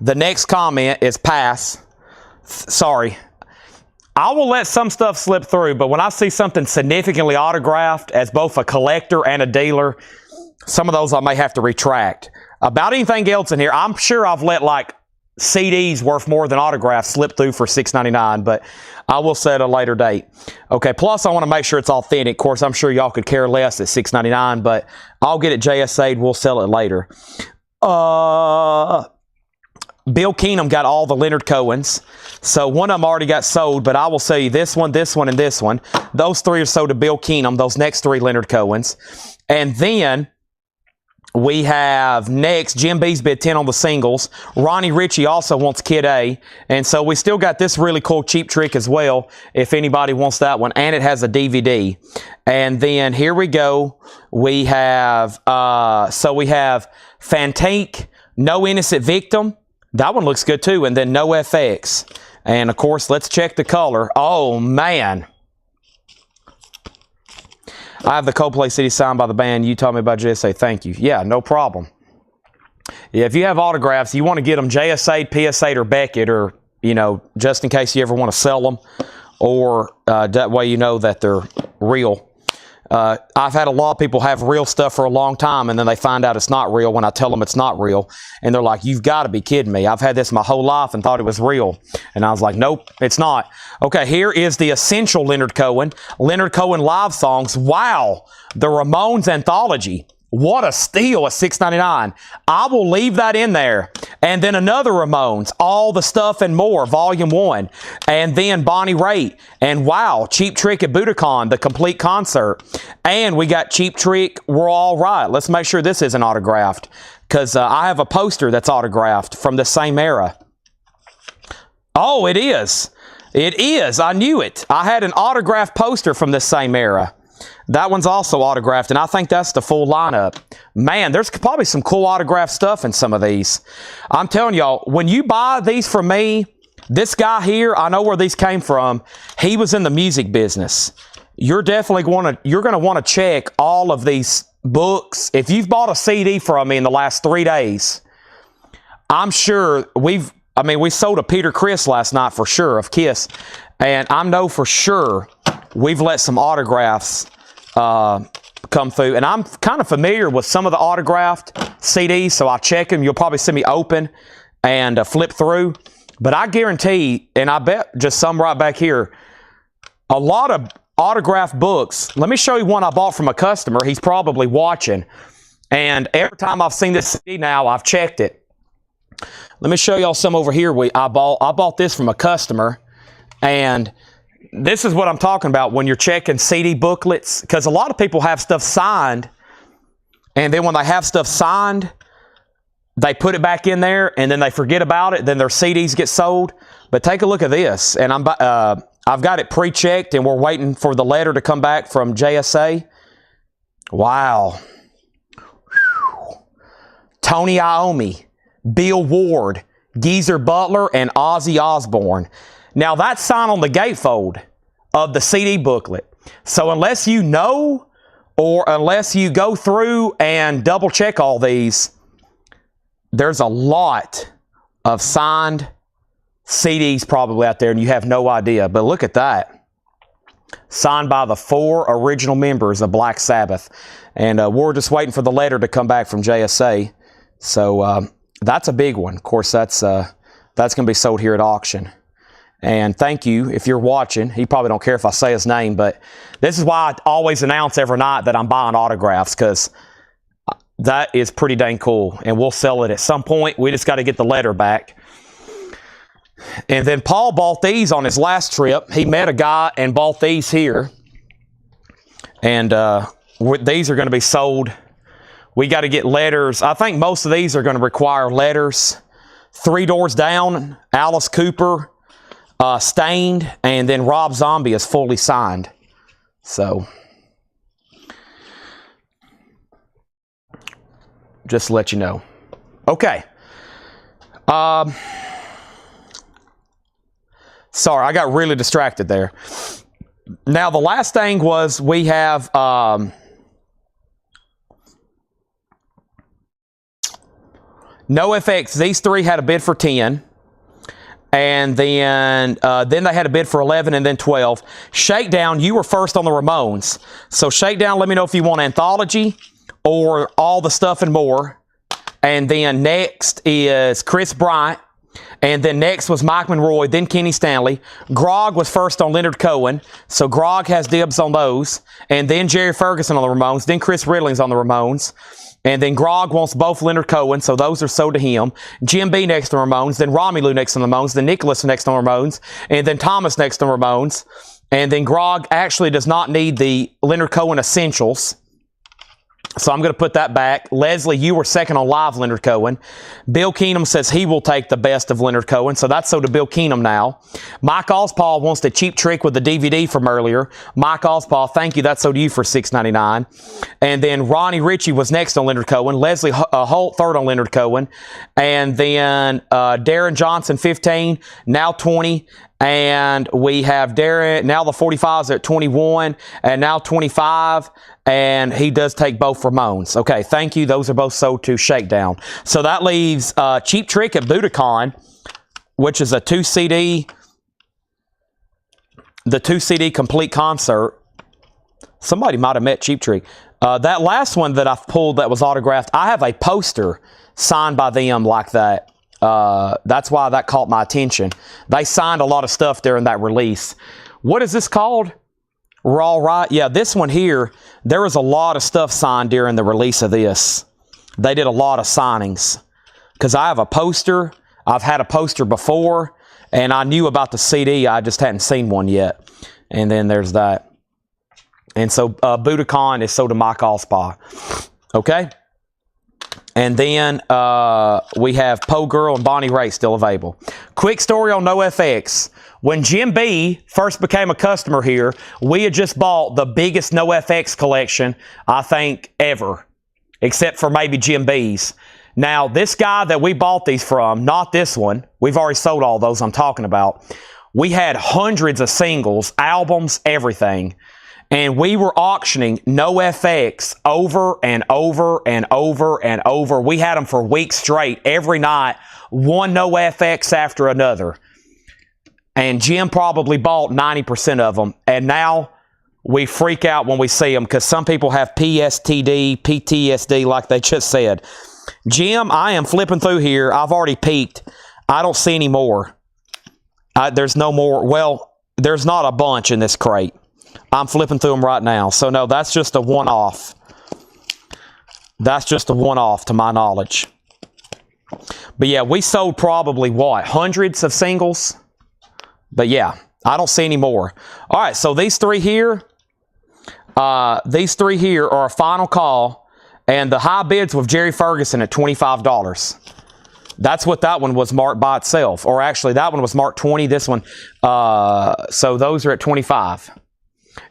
The next comment is pass. Sorry. I will let some stuff slip through, but when I see something significantly autographed as both a collector and a dealer, some of those I may have to retract. About anything else in here, I'm sure I've let like CDs worth more than autographs slip through for $6.99, but I will say at a later date. Okay, plus I want to make sure it's authentic. Of course, I'm sure y'all could care less at $6.99, but I'll get it JSA'd. We'll sell it later. Bill Keenum got all the Leonard Cohens. So one of them already got sold, but I will sell you this one, and this one. Those three are sold to Bill Keenum, those next three Leonard Cohens. And then we have next, Jim B's bid 10 on the singles. Ronnie Ritchie also wants Kid A. And so we still got this really cool Cheap Trick as well, if anybody wants that one. And it has a DVD. And then here we go. We have, we have Fantique, No Innocent Victim. That one looks good too. And then NoFX. And of course, let's check the color. Oh man. I have the Coldplay CD signed by the band. You told me about JSA. Thank you. Yeah, no problem. Yeah, if you have autographs, you want to get them JSA, PSA, or Beckett, or, you know, just in case you ever want to sell them, or that way you know that they're real. I've had a lot of people have real stuff for a long time, and then they find out it's not real when I tell them it's not real. And they're like, you've got to be kidding me. I've had this my whole life and thought it was real. And I was like, nope, it's not. Okay, here is the essential Leonard Cohen live songs. Wow, the Ramones anthology. What a steal at $6.99. I will leave that in there. And then another Ramones, All the Stuff and More, Volume 1. And then Bonnie Raitt. And wow, Cheap Trick at Budokan, the complete concert. And we got Cheap Trick, We're All Right. Let's make sure this isn't autographed, because I have a poster that's autographed from the same era. Oh, it is. It is. I knew it. I had an autographed poster from this same era. That one's also autographed, and I think that's the full lineup. Man, there's probably some cool autographed stuff in some of these. I'm telling y'all, when you buy these from me, this guy here, I know where these came from. He was in the music business. You're definitely going to want to check all of these books. If you've bought a CD from me in the last 3 days, I'm sure we sold a Peter Criss last night for sure, of Kiss, and I know for sure we've let some autographs come through. And I'm kind of familiar with some of the autographed CDs, so I check them. You'll probably see me open and flip through. But I guarantee, and I bet just some right back here, a lot of autographed books. Let me show you one I bought from a customer. He's probably watching. And every time I've seen this CD now, I've checked it. Let me show y'all some over here. I bought this from a customer, and this is what I'm talking about when you're checking CD booklets, because a lot of people have stuff signed, and then when they have stuff signed, they put it back in there, and then they forget about it. Then their CDs get sold. But take a look at this, and I've got it pre-checked, and we're waiting for the letter to come back from JSA. Wow. Whew. Tony Iommi, Bill Ward, Geezer Butler, and Ozzy Osbourne. Now, that's signed on the gatefold of the CD booklet. So unless you know, or unless you go through and double check all these, there's a lot of signed CDs probably out there, and you have no idea. But look at that. Signed by the 4 original members of Black Sabbath. And we're just waiting for the letter to come back from JSA. So that's a big one. Of course, that's going to be sold here at auction. And thank you if you're watching. He probably don't care if I say his name, but this is why I always announce every night that I'm buying autographs, because that is pretty dang cool. And we'll sell it at some point. We just got to get the letter back. And then Paul bought these on his last trip. He met a guy and bought these here. And these are going to be sold. We got to get letters. I think most of these are going to require letters. 3 Doors Down, Alice Cooper, Stained, and then Rob Zombie is fully signed. So, just to let you know. Okay. Sorry, I got really distracted there. Now, the last thing was we have NoFX. These 3 had a bid for 10. And then they had a bid for 11 and then 12. Shakedown, you were first on the Ramones. So Shakedown, let me know if you want Anthology or All the Stuff and More. And then next is Chris Bryant. And then next was Mike Monroy, then Kenny Stanley. Grog was first on Leonard Cohen. So Grog has dibs on those. And then Jerry Ferguson on the Ramones. Then Chris Ridling's on the Ramones. And then Grog wants both Leonard Cohen, so those are sold to him. Jim B next to Ramones, then Romelu next to the Ramones, then Nicholas next to Ramones, and then Thomas next to Ramones. And then Grog actually does not need the Leonard Cohen Essentials. So I'm going to put that back. Leslie, you were second on live, Leonard Cohen. Bill Keenum says he will take the best of Leonard Cohen. So that's so to Bill Keenum now. Mike Ospaw wants the cheap trick with the DVD from earlier. Mike Ospaw, thank you. That's so to you for $6.99. And then Ronnie Ritchie was next on Leonard Cohen. Leslie Holt, third on Leonard Cohen. And then Darren Johnson, 15, now 20. And we have Darren, now the 45s are at 21, and now 25, and he does take both Ramones. Okay, thank you. Those are both sold to Shakedown. So that leaves Cheap Trick at Budokan, which is a 2-CD, the 2-CD complete concert. Somebody might have met Cheap Trick. That last one that I've pulled that was autographed, I have a poster signed by them like that. That's why that caught my attention. They signed a lot of stuff during that release. What is this called? We're All Right? Yeah, this one here, there was a lot of stuff signed during the release of this. They did a lot of signings. Because I have a poster. I've had a poster before, and I knew about the CD. I just hadn't seen one yet. And then there's that. And so Budokan is sold to Mike Allspaw. Okay? And then we have Poe Girl and Bonnie Raitt still available. Quick story on NoFX. When Jim B first became a customer here, we had just bought the biggest NoFX collection, I think, ever. Except for maybe Jim B's. Now, this guy that we bought these from, not this one. We've already sold all those I'm talking about. We had hundreds of singles, albums, everything. And we were auctioning NoFX over and over and over and over. We had them for weeks straight, every night, one NoFX after another. And Jim probably bought 90% of them. And now we freak out when we see them because some people have PSTD, PTSD, like they just said. Jim, I am flipping through here. I've already peeked. I don't see any more. There's no more. Well, there's not a bunch in this crate. I'm flipping through them right now. So, no, that's just a one-off. That's just a one-off to my knowledge. But, yeah, we sold probably, what, hundreds of singles? But, yeah, I don't see any more. All right, so these three here are a final call. And the high bids with Jerry Ferguson at $25. That's what that one was marked by itself. Or actually, that one was marked 20. This one, so those are at 25.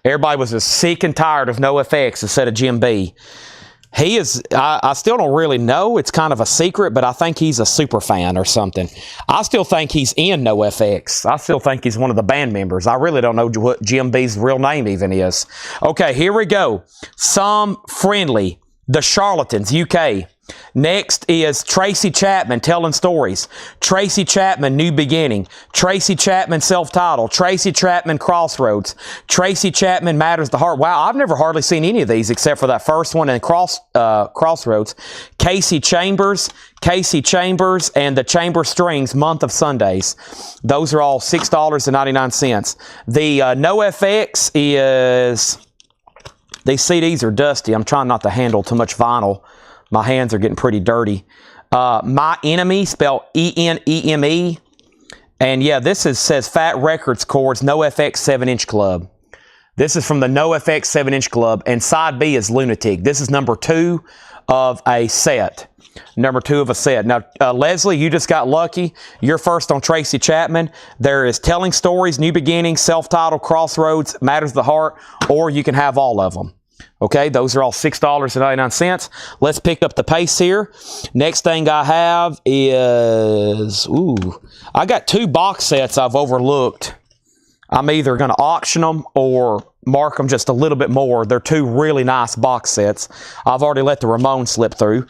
Everybody was just sick and tired of NoFX instead of Jim B. He is, I still don't really know. It's kind of a secret, but I think he's a super fan or something. I still think he's in NoFX. I still think he's one of the band members. I really don't know what Jim B's real name even is. Okay, here we go. Some Friendly, The Charlatans, UK. Next is Tracy Chapman, Telling Stories. Tracy Chapman, New Beginning. Tracy Chapman, Self-Titled. Tracy Chapman, Crossroads. Tracy Chapman, Matters the Heart. Wow, I've never hardly seen any of these except for that first one and Crossroads. Casey Chambers, and the Chamber Strings, Month of Sundays. Those are all $6.99. The NoFX is... These CDs are dusty. I'm trying not to handle too much vinyl. My hands are getting pretty dirty. My Enemy, spelled E-N-E-M-E. And yeah, this says Fat Records Chords, NoFX 7-inch Club. This is from the NoFX 7-inch Club. And side B is Lunatic. This is number 2 of a set. Number 2 of a set. Now, Leslie, you just got lucky. You're first on Tracy Chapman. There is Telling Stories, New Beginnings, Self-Titled, Crossroads, Matters of the Heart, or you can have all of them. Okay, those are all $6.99. Let's pick up the pace here. Next thing I have is, I got 2 box sets I've overlooked. I'm either going to auction them or mark them just a little bit more. They're 2 really nice box sets. I've already let the Ramones slip through.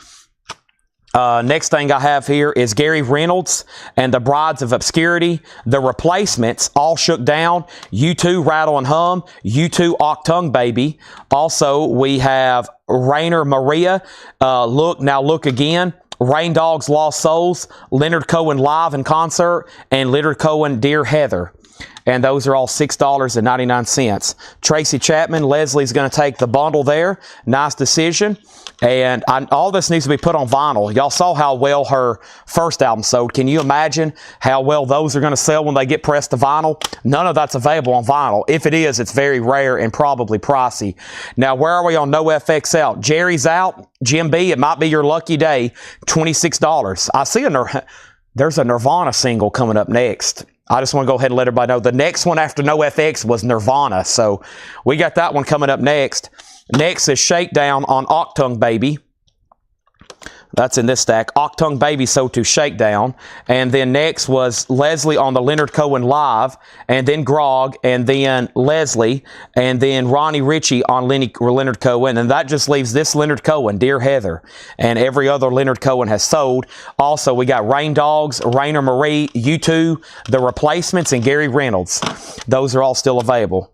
Next thing I have here is Gary Reynolds and the Brides of Obscurity. The Replacements, All Shook Down. U2, Rattle and Hum. U2, Octung Baby. Also, we have Rainer Maria, Look, Now Look Again. Rain Dogs, Lost Souls. Leonard Cohen Live in Concert. And Leonard Cohen, Dear Heather. and those are all $6.99. Tracy Chapman, Leslie's going to take the bundle there. Nice decision. And all this needs to be put on vinyl. Y'all saw how well her first album sold. Can you imagine how well those are going to sell when they get pressed to vinyl? None of that's available on vinyl. If it is, it's very rare and probably pricey. Now, where are we on No FX out? Jerry's out. Jim B, it might be your lucky day. $26. I see there's a Nirvana single coming up next. I just want to go ahead and let everybody know. The next one after No FX was Nirvana. So we got that one coming up next. Next is Shakedown on Octung Baby. That's in this stack. Octung Baby sold to Shakedown. And then next was Leslie on the Leonard Cohen Live. And then Grog. And then Leslie. And then Ronnie Ritchie on Leonard Cohen. And that just leaves this Leonard Cohen, Dear Heather. And every other Leonard Cohen has sold. Also, we got Rain Dogs, Rainer Marie, U2, The Replacements, and Gary Reynolds. Those are all still available.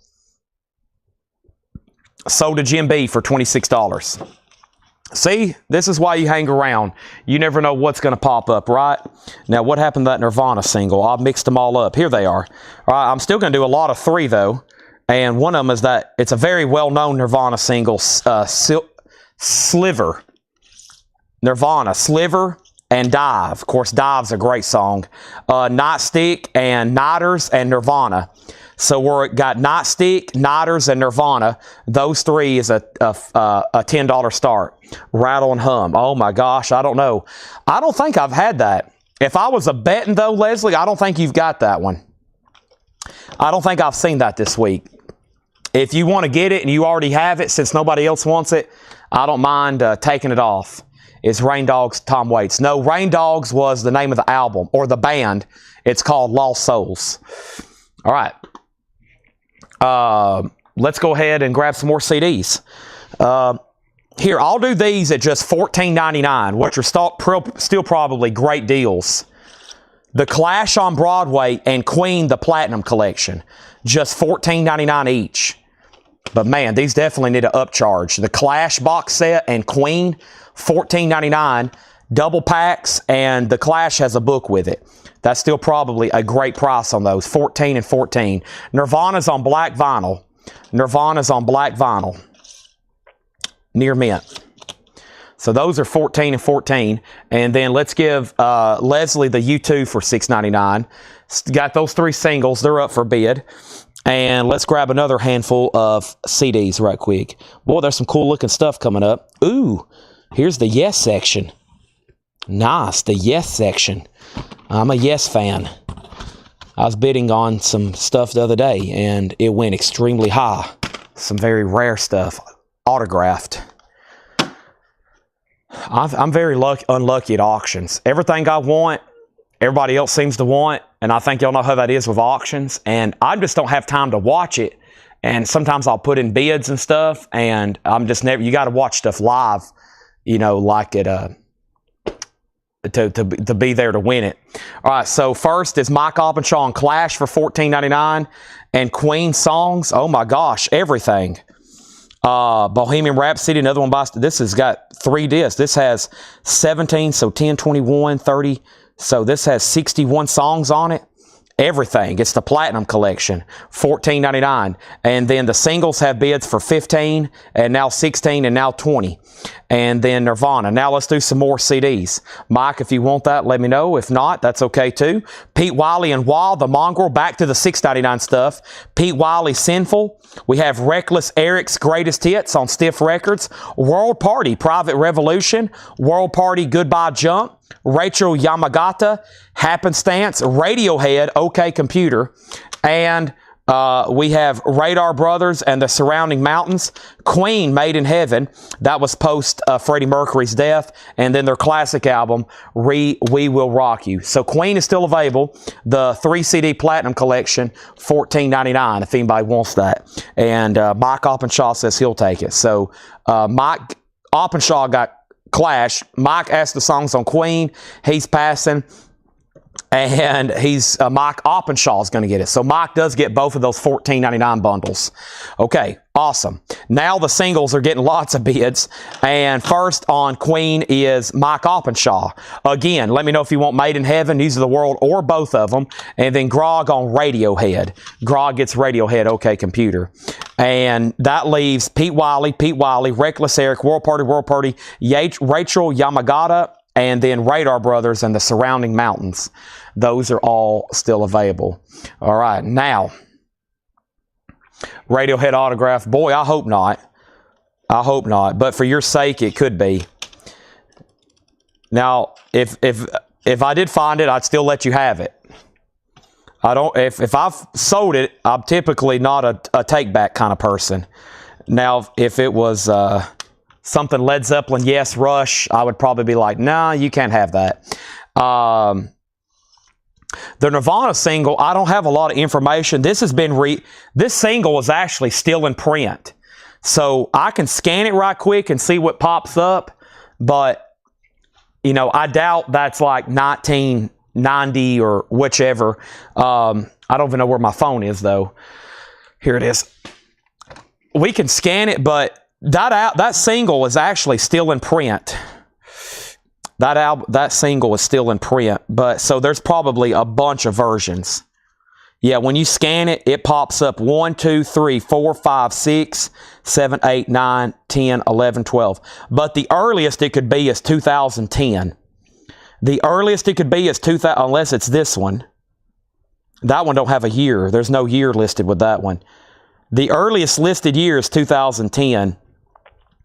Sold to Jim B for $26. See, this is why you hang around. You never know what's going to pop up, right? Now, what happened to that Nirvana single? I've mixed them all up. Here they are. All right, I'm still going to do a lot of 3, though. And one of them is that it's a very well-known Nirvana single, Sliver. Nirvana, Sliver and Dive. Of course, Dive's a great song. Nightstick and Nighters and Nirvana. So we've got Nightstick, Nighters, and Nirvana. Those 3 is a $10 start. Rattle and Hum. Oh my gosh, I don't know. I don't think I've had that. If I was a betting though, Leslie, I don't think you've got that one. I don't think I've seen that this week. If you want to get it and you already have it since nobody else wants it, I don't mind taking it off. It's Rain Dogs, Tom Waits. No, Rain Dogs was the name of the album or the band. It's called Lost Souls. All right. Let's go ahead and grab some more CDs. Here, I'll do these at just $14.99, which are still probably great deals. The Clash on Broadway and Queen, the Platinum Collection, just $14.99 each. But man, these definitely need an upcharge. The Clash box set and Queen, $14.99, double packs, and the Clash has a book with it. That's still probably a great price on those, $14 and $14. Nirvana's on black vinyl. Nirvana's on black vinyl. Near mint. So those are $14 and $14. And then let's give Leslie the U2 for $6.99. Got those 3 singles. They're up for bid. And let's grab another handful of CDs right quick. Boy, there's some cool looking stuff coming up. Ooh, here's the Yes section. Nice, the Yes section. I'm a Yes fan. I was bidding on some stuff the other day, and it went extremely high. Some very rare stuff, autographed. I'm very unlucky at auctions. Everything I want, everybody else seems to want, and I think y'all know how that is with auctions. And I just don't have time to watch it. And sometimes I'll put in bids and stuff, and I'm just never. You got to watch stuff live, you know, like it. To be there to win it. All right, so first is Mike Openshaw and Clash for $14.99 and Queen songs. Oh my gosh, everything. Bohemian Rhapsody, another one by. This has got 3 discs. This has 17, so 10, 21, 30. So this has 61 songs on it. Everything. It's the Platinum Collection, $14.99. And then the singles have bids for $15, and now $16, and now $20. And then Nirvana. Now let's do some more CDs. Mike, if you want that, let me know. If not, that's okay too. Pete Wiley and Wild, the Mongrel, back to the $6.99 stuff. Pete Wiley, Sinful. We have Reckless Eric's Greatest Hits on Stiff Records. World Party, Private Revolution. World Party, Goodbye Junk. Rachel Yamagata, Happenstance, Radiohead, OK Computer, and we have Radar Brothers and the Surrounding Mountains, Queen, Made in Heaven, that was post Freddie Mercury's death, and then their classic album, We Will Rock You. So Queen is still available, the 3 CD Platinum Collection, $14.99 if anybody wants that, and Mike Openshaw says he'll take it. So Mike Openshaw got Clash. Mike asked the songs on Queen. He's passing. And he's Mike Openshaw is going to get it. So Mike does get both of those $14.99 bundles. Okay, awesome. Now the singles are getting lots of bids. And first on Queen is Mike Openshaw. Again, let me know if you want Made in Heaven, News of the World, or both of them. And then Grog on Radiohead. Grog gets Radiohead, OK Computer. And that leaves Pete Wiley, Reckless Eric, World Party, Rachel Yamagata, and then Radar Brothers and the Surrounding Mountains. Those are all still available. All right, now, Radiohead autograph. Boy, I hope not. I hope not. But for your sake, it could be. Now, if I did find it, I'd still let you have it. I don't. If I've sold it, I'm typically not a take back kind of person. Now, if it was something Led Zeppelin, yes, Rush, I would probably be like, nah, you can't have that. The Nirvana single, I don't have a lot of information. This has been this single is actually still in print. So I can scan it right quick and see what pops up. But, you know, I doubt that's like 1990 or whichever. I don't even know where my phone is, though. Here it is. We can scan it, but that single is actually still in print. That single is still in print, but so there's probably a bunch of versions. Yeah, when you scan it, it pops up 1, 2, 3, 4, 5, 6, 7, 8, 9, 10, 11, 12. But the earliest it could be is 2010. The earliest it could be is 2000, unless it's this one. That one don't have a year. There's no year listed with that one. The earliest listed year is 2010.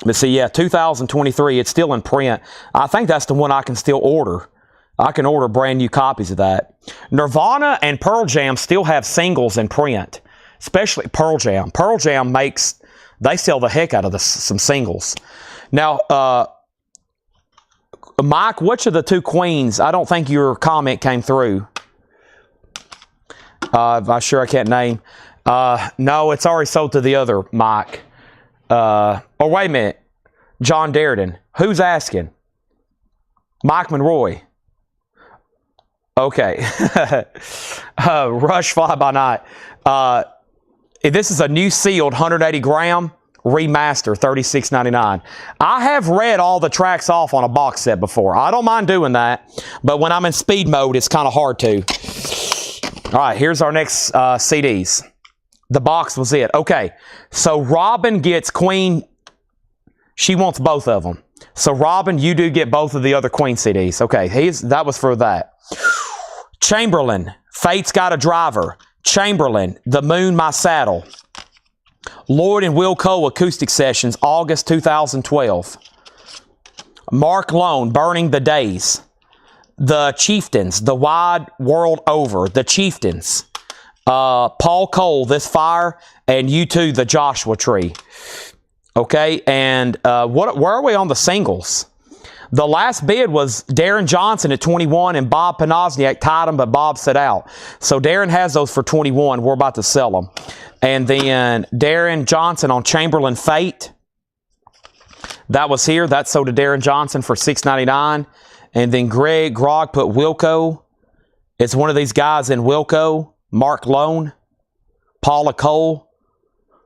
But see, yeah, 2023, it's still in print. I think that's the one I can still order. I can order brand new copies of that. Nirvana and Pearl Jam still have singles in print, especially Pearl Jam. Pearl Jam they sell the heck out of some singles. Now, Mike, which of the two Queens? I don't think your comment came through. I'm sure I can't name. No, it's already sold to the other Mike. Or wait a minute, John Darden. Who's asking? Mike Monroy. Okay. Rush Fly By Night. This is a new sealed 180 gram remaster, $36.99. I have read all the tracks off on a box set before. I don't mind doing that, but when I'm in speed mode, it's kind of hard to. All right, here's our next CDs. The box was it. Okay, so Robin gets Queen. She wants both of them. So Robin, you do get both of the other Queen CDs. Okay, that was for that. Chamberlain, Fate's Got a Driver. Chamberlain, The Moon, My Saddle. Lord and Wilco Acoustic Sessions, August 2012. Mark Lone, Burning the Days. The Chieftains, The Wide World Over. The Chieftains. Paul Cole, This Fire, and U2, The Joshua Tree. Okay, and where are we on the singles? The last bid was Darren Johnson at 21, and Bob Panozniak tied them, but Bob set out. So Darren has those for 21. We're about to sell them. And then Darren Johnson on Chamberlain Fate. That was here. That sold to Darren Johnson for $6.99. And then Grog put Wilco. It's one of these guys in Wilco. Mark Lone, Paula Cole.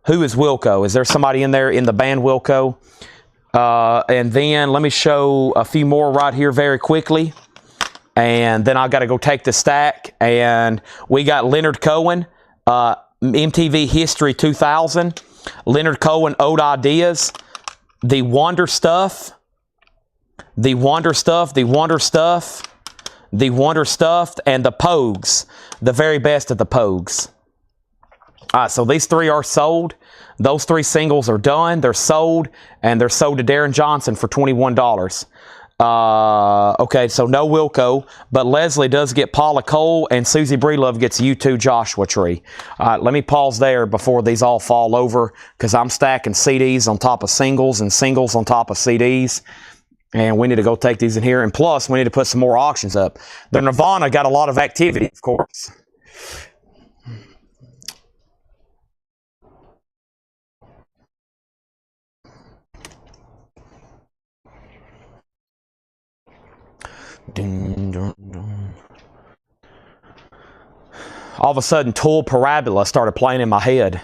Who is Wilco? Is there somebody in there in the band Wilco? And then let me show a few more right here very quickly. And then I got to go take the stack. And we got Leonard Cohen, MTV History 2000. Leonard Cohen, Ode Ideas. The Wonder Stuff. The Wonder Stuff. The Wonder Stuff. The Wonder Stuffed, and the Pogues, the very best of the Pogues. All right, so these three are sold. Those three singles are done. They're sold, and they're sold to Darren Johnson for $21. Okay, so no Wilco, but Leslie does get Paula Cole, and Susie Breelove gets U2 Joshua Tree. All right, let me pause there before these all fall over, because I'm stacking CDs on top of singles and singles on top of CDs. And we need to go take these in here. And plus, we need to put some more auctions up. The Nirvana got a lot of activity, of course. Dun, dun, dun. all of a sudden Tool Parabola started playing in my head.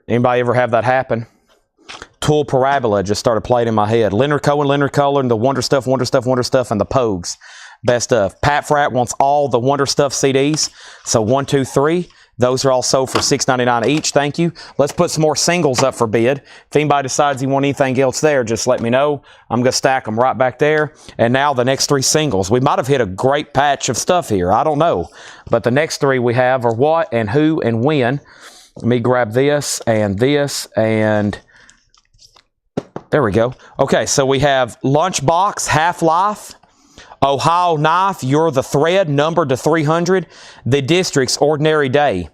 Anybody ever have that happen? Tool Parabola just started playing in my head. Leonard Cohen, the Wonder Stuff, and the Pogues. Best of. Pat Fratt wants all the Wonder Stuff CDs. So 1, 2, 3. Those are all sold for $6.99 each. Thank you. Let's put some more singles up for bid. If anybody decides you want anything else there, just let me know. I'm going to stack them right back there. And now the next 3 singles. We might have hit a great patch of stuff here. I don't know. But the next 3 we have are what and who and when. Let me grab this and there we go. Okay, so we have Lunchbox, Half-Life, Ohio Knife, You're the Thread, numbered to 300, The District's Ordinary Day,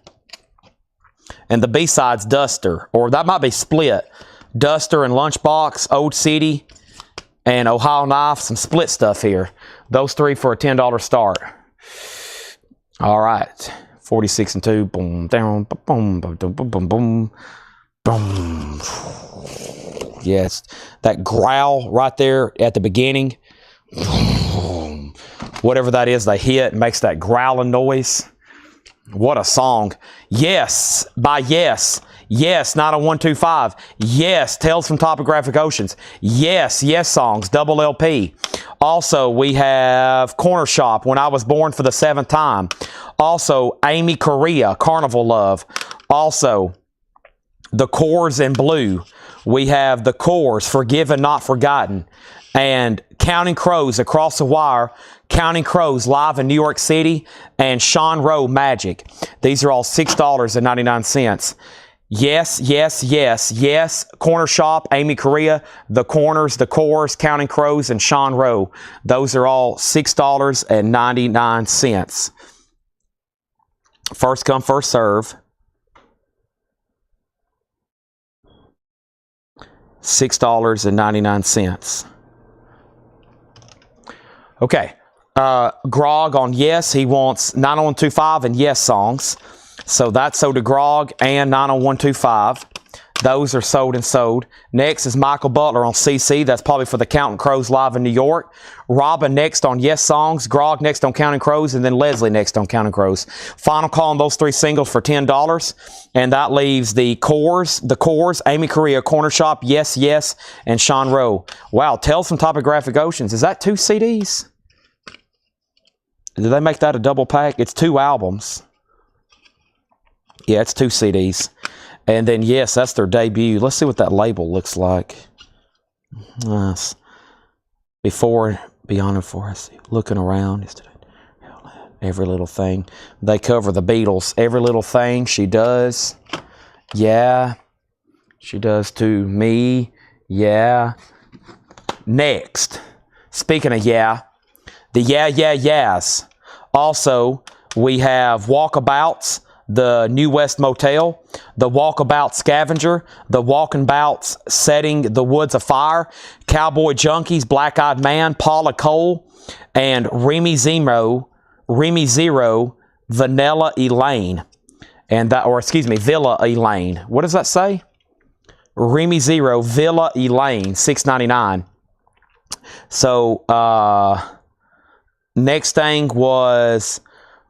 and the B-side's Duster, or that might be split. Duster and Lunchbox, Old City, and Ohio Knife, some split stuff here. Those 3 for a $10 start. All right, 46 and 2, boom, down, boom, boom, boom, boom, boom, boom. Yes, that growl right there at the beginning. Whatever that is they hit makes that growling noise. What a song. Yes, by Yes. Yes, 90125. Yes, Tales from Topographic Oceans. Yes, Yes Songs, double LP. Also, we have Corner Shop, When I Was Born for the 7th Time. Also, Amy Correa, Carnival Love. Also, The Corrs in Blue. We have The Corrs, Forgiven Not Forgotten, and Counting Crows, Across the Wire, Counting Crows live in New York City, and Sean Rowe, Magic. These are all $6.99. Yes, yes, yes, yes. Corner Shop, Amy Correa, The Corners, The Corrs, Counting Crows, and Sean Rowe. Those are all $6.99. First come, first serve. $6.99. Okay. Grog on Yes. He wants 90125 and Yes songs. So that's sold to Grog and 90125. Those are sold and sold. Next is Michael Butler on CC. That's probably for the Counting Crows live in New York. Robin next on Yes Songs. Grog next on Counting Crows. And then Leslie next on Counting Crows. Final call on those 3 singles for $10. And that leaves the Corrs, Amy Correa, Corner Shop, Yes, Yes, and Sean Rowe. Wow, Tales from Topographic Oceans. Is that 2 CDs? Did they make that a double pack? It's 2 albums. Yeah, it's 2 CDs. And then, yes, that's their debut. Let's see what that label looks like. Nice. Before, Beyond and Forest, Looking Around. Every Little Thing. They cover the Beatles. Every Little Thing she does. Yeah. She does to Me. Yeah. Next. Speaking of yeah. The Yeah, Yeah, Yeahs. Also, we have Walkabouts, the New West Motel, the Walkabout Scavenger, the Walkabouts Setting the Woods Afire, Cowboy Junkies, Black Eyed Man, Paula Cole, and Remy Zero, Vanilla Elaine. And that, or excuse me, Villa Elaine. What does that say? Remy Zero, Villa Elaine, $6.99. So, next thing was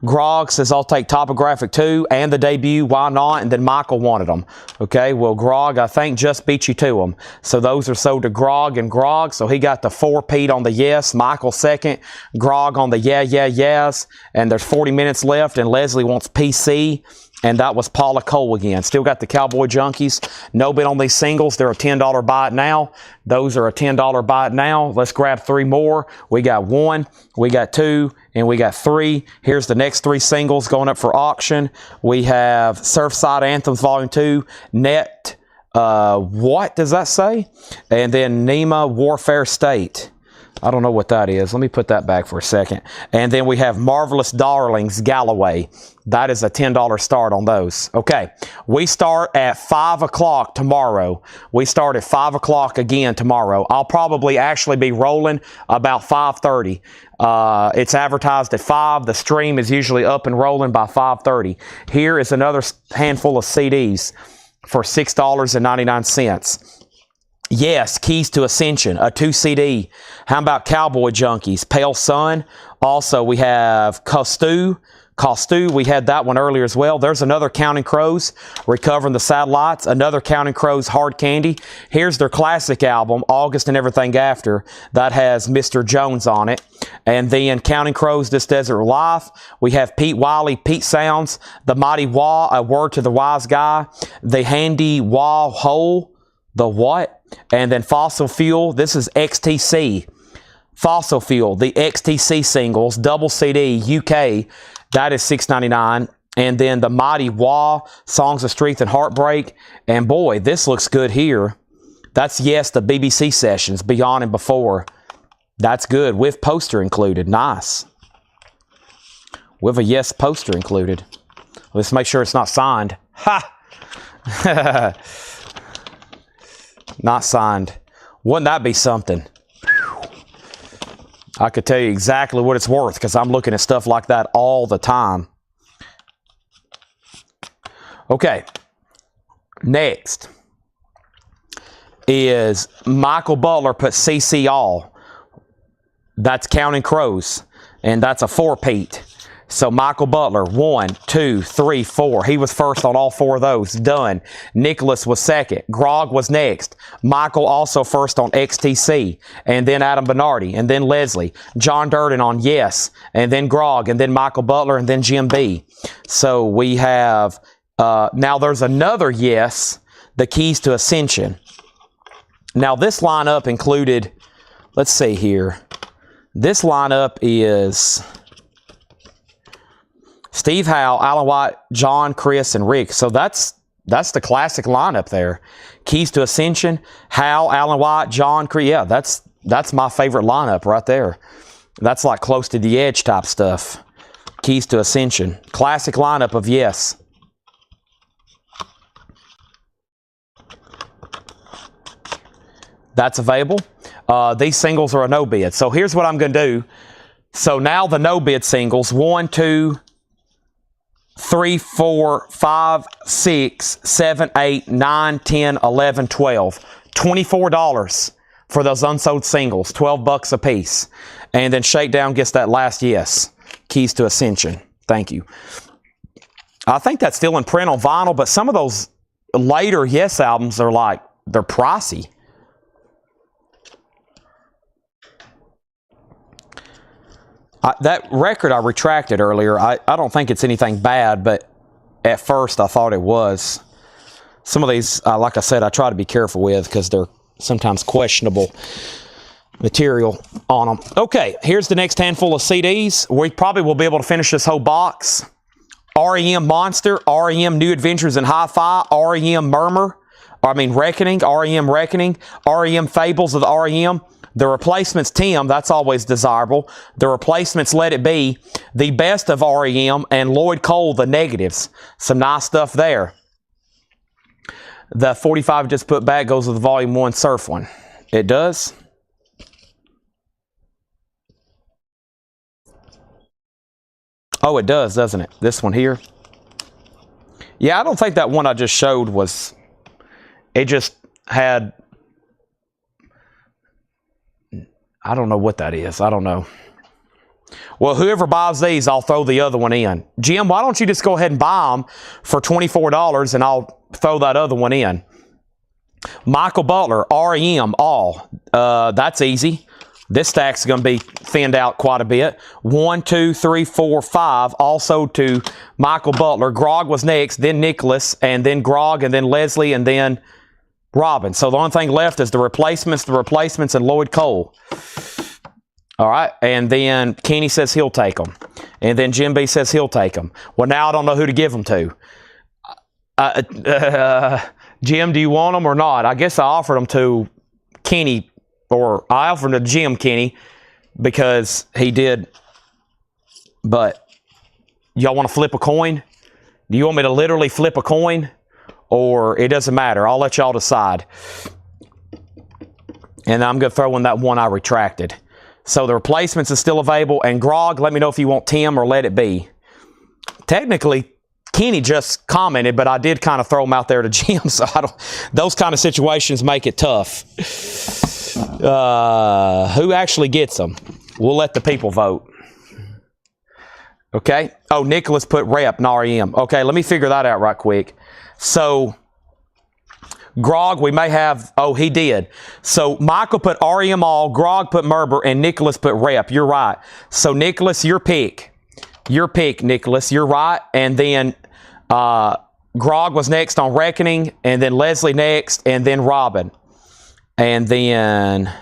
Grog says, I'll take Topographic 2 and the debut, why not? And then Michael wanted them. Okay, well, Grog, I think, just beat you to them. So those are sold to Grog and Grog. So he got the 4-peat on the Yes, Michael second, Grog on the Yeah, Yeah, Yes. And there's 40 minutes left, and Leslie wants PC. And that was Paula Cole again. Still got the Cowboy Junkies. No bid on these singles. They're a $10 buy it now. Those are a $10 buy it now. Let's grab 3 more. We got 1, we got 2, and we got 3. Here's the next 3 singles going up for auction. We have Surfside Anthems Volume 2, Net, what does that say? And then Nema Warfare State. I don't know what that is. Let me put that back for a second. And then we have Marvelous Darlings Galloway. That is a $10 start on those. Okay, we start at 5 o'clock tomorrow. We start at 5 o'clock again tomorrow. I'll probably actually be rolling about 5:30. It's advertised at 5. The stream is usually up and rolling by 5:30. Here is another handful of CDs for $6.99. Yes, Keys to Ascension, a 2 CD. How about Cowboy Junkies, Pale Sun? Also, we have Costu, Costu, we had that one earlier as well. There's another Counting Crows, Recovering the Satellites, another Counting Crows Hard Candy. Here's their classic album, August and Everything After, that has Mr. Jones on it. And then Counting Crows, This Desert Life. We have Pete Wiley, Pete Sounds, The Mighty Wah, A Word to the Wise Guy, The Handy Wah Hole, The What? And then Fossil Fuel, this is XTC. Fossil Fuel, the XTC singles, double CD, UK, that is $6.99. And then the Mighty Wah, Songs of Strength and Heartbreak. And boy, this looks good here. That's Yes, the BBC sessions, Beyond and Before. That's good, with poster included. Nice. With a Yes poster included. Let's make sure it's not signed. Ha! Not signed. Wouldn't that be something? I could tell you exactly what it's worth because I'm looking at stuff like that all the time. Okay. Next is Michael Butler put CC All. That's Counting Crows. And that's a 4-peat. So Michael Butler, 1, 2, 3, 4. He was first on all 4 of those. Done. Nicholas was second. Grog was next. Michael also first on XTC. And then Adam Bernardi. And then Leslie. John Durden on Yes. And then Grog. And then Michael Butler. And then Jim B. So we have... now there's another Yes. The Keys to Ascension. Now this lineup included... Let's see here. This lineup is... Steve Howe, Alan White, John, Chris, and Rick. So that's the classic lineup there. Keys to Ascension, Howe, Alan White, John, Chris. Yeah, that's my favorite lineup right there. That's like close to the edge type stuff. Keys to Ascension. Classic lineup of Yes. That's available. These singles are a no bid. So here's what I'm going to do. So now the no bid singles, 1, 2, 3, 4, 5, 6, 7, 8, 9, 10, 11, 12. $24 for those unsold singles. $12 a piece. And then Shakedown gets that last Yes. Keys to Ascension. Thank you. I think that's still in print on vinyl, but some of those later Yes albums are like, they're pricey. That record I retracted earlier, I don't think it's anything bad, but at first I thought it was. Some of these, like I said, I try to be careful with because they're sometimes questionable material on them. Okay, here's the next handful of CDs. We probably will be able to finish this whole box. REM Monster, REM New Adventures in Hi-Fi, REM Reckoning, REM Reckoning, REM Fables of the REM. The Replacements Tim, that's always desirable. The Replacements Let It Be, the best of REM, and Lloyd Cole, the negatives. Some nice stuff there. The 45 just put back goes with the Volume 1 Surf one. It does. Oh, it does, doesn't it? This one here. Yeah, I don't think that one I just showed was... It just had... I don't know what that is. I don't know. Well, whoever buys these, I'll throw the other one in. Jim, why don't you just go ahead and buy them for $24 and I'll throw that other one in. Michael Butler, REM, all. That's easy. This stack's going to be thinned out quite a bit. 1, 2, 3, 4, 5. Also to Michael Butler. Grog was next, then Nicholas, and then Grog, and then Leslie, and then Robin. So the only thing left is the Replacements, and Lloyd Cole. All right. And then Kenny says he'll take them. And then Jim B says he'll take them. Well, now I don't know who to give them to. Jim, do you want them or not? I guess I offered them to Kenny, or I offered them to Jim Kenny because he did. But y'all want to flip a coin? Do you want me to literally flip a coin? Or it doesn't matter. I'll let y'all decide. And I'm going to throw in that one I retracted. So the Replacements is still available. And Grog, let me know if you want Tim or Let It Be. Technically, Kenny just commented, but I did kind of throw him out there to Jim. So I don't. Those kind of situations make it tough. Who actually gets them? We'll let the people vote. Okay. Oh, Nicholas put rep, not REM. Okay, let me figure that out right quick. So, Grog, we may have, oh, he did. So, Michael put REM all, Grog put Merber, and Nicholas put rep. You're right. So, Nicholas, your pick. Your pick, Nicholas. You're right. And then Grog was next on Reckoning, and then Leslie next, and then Robin. And then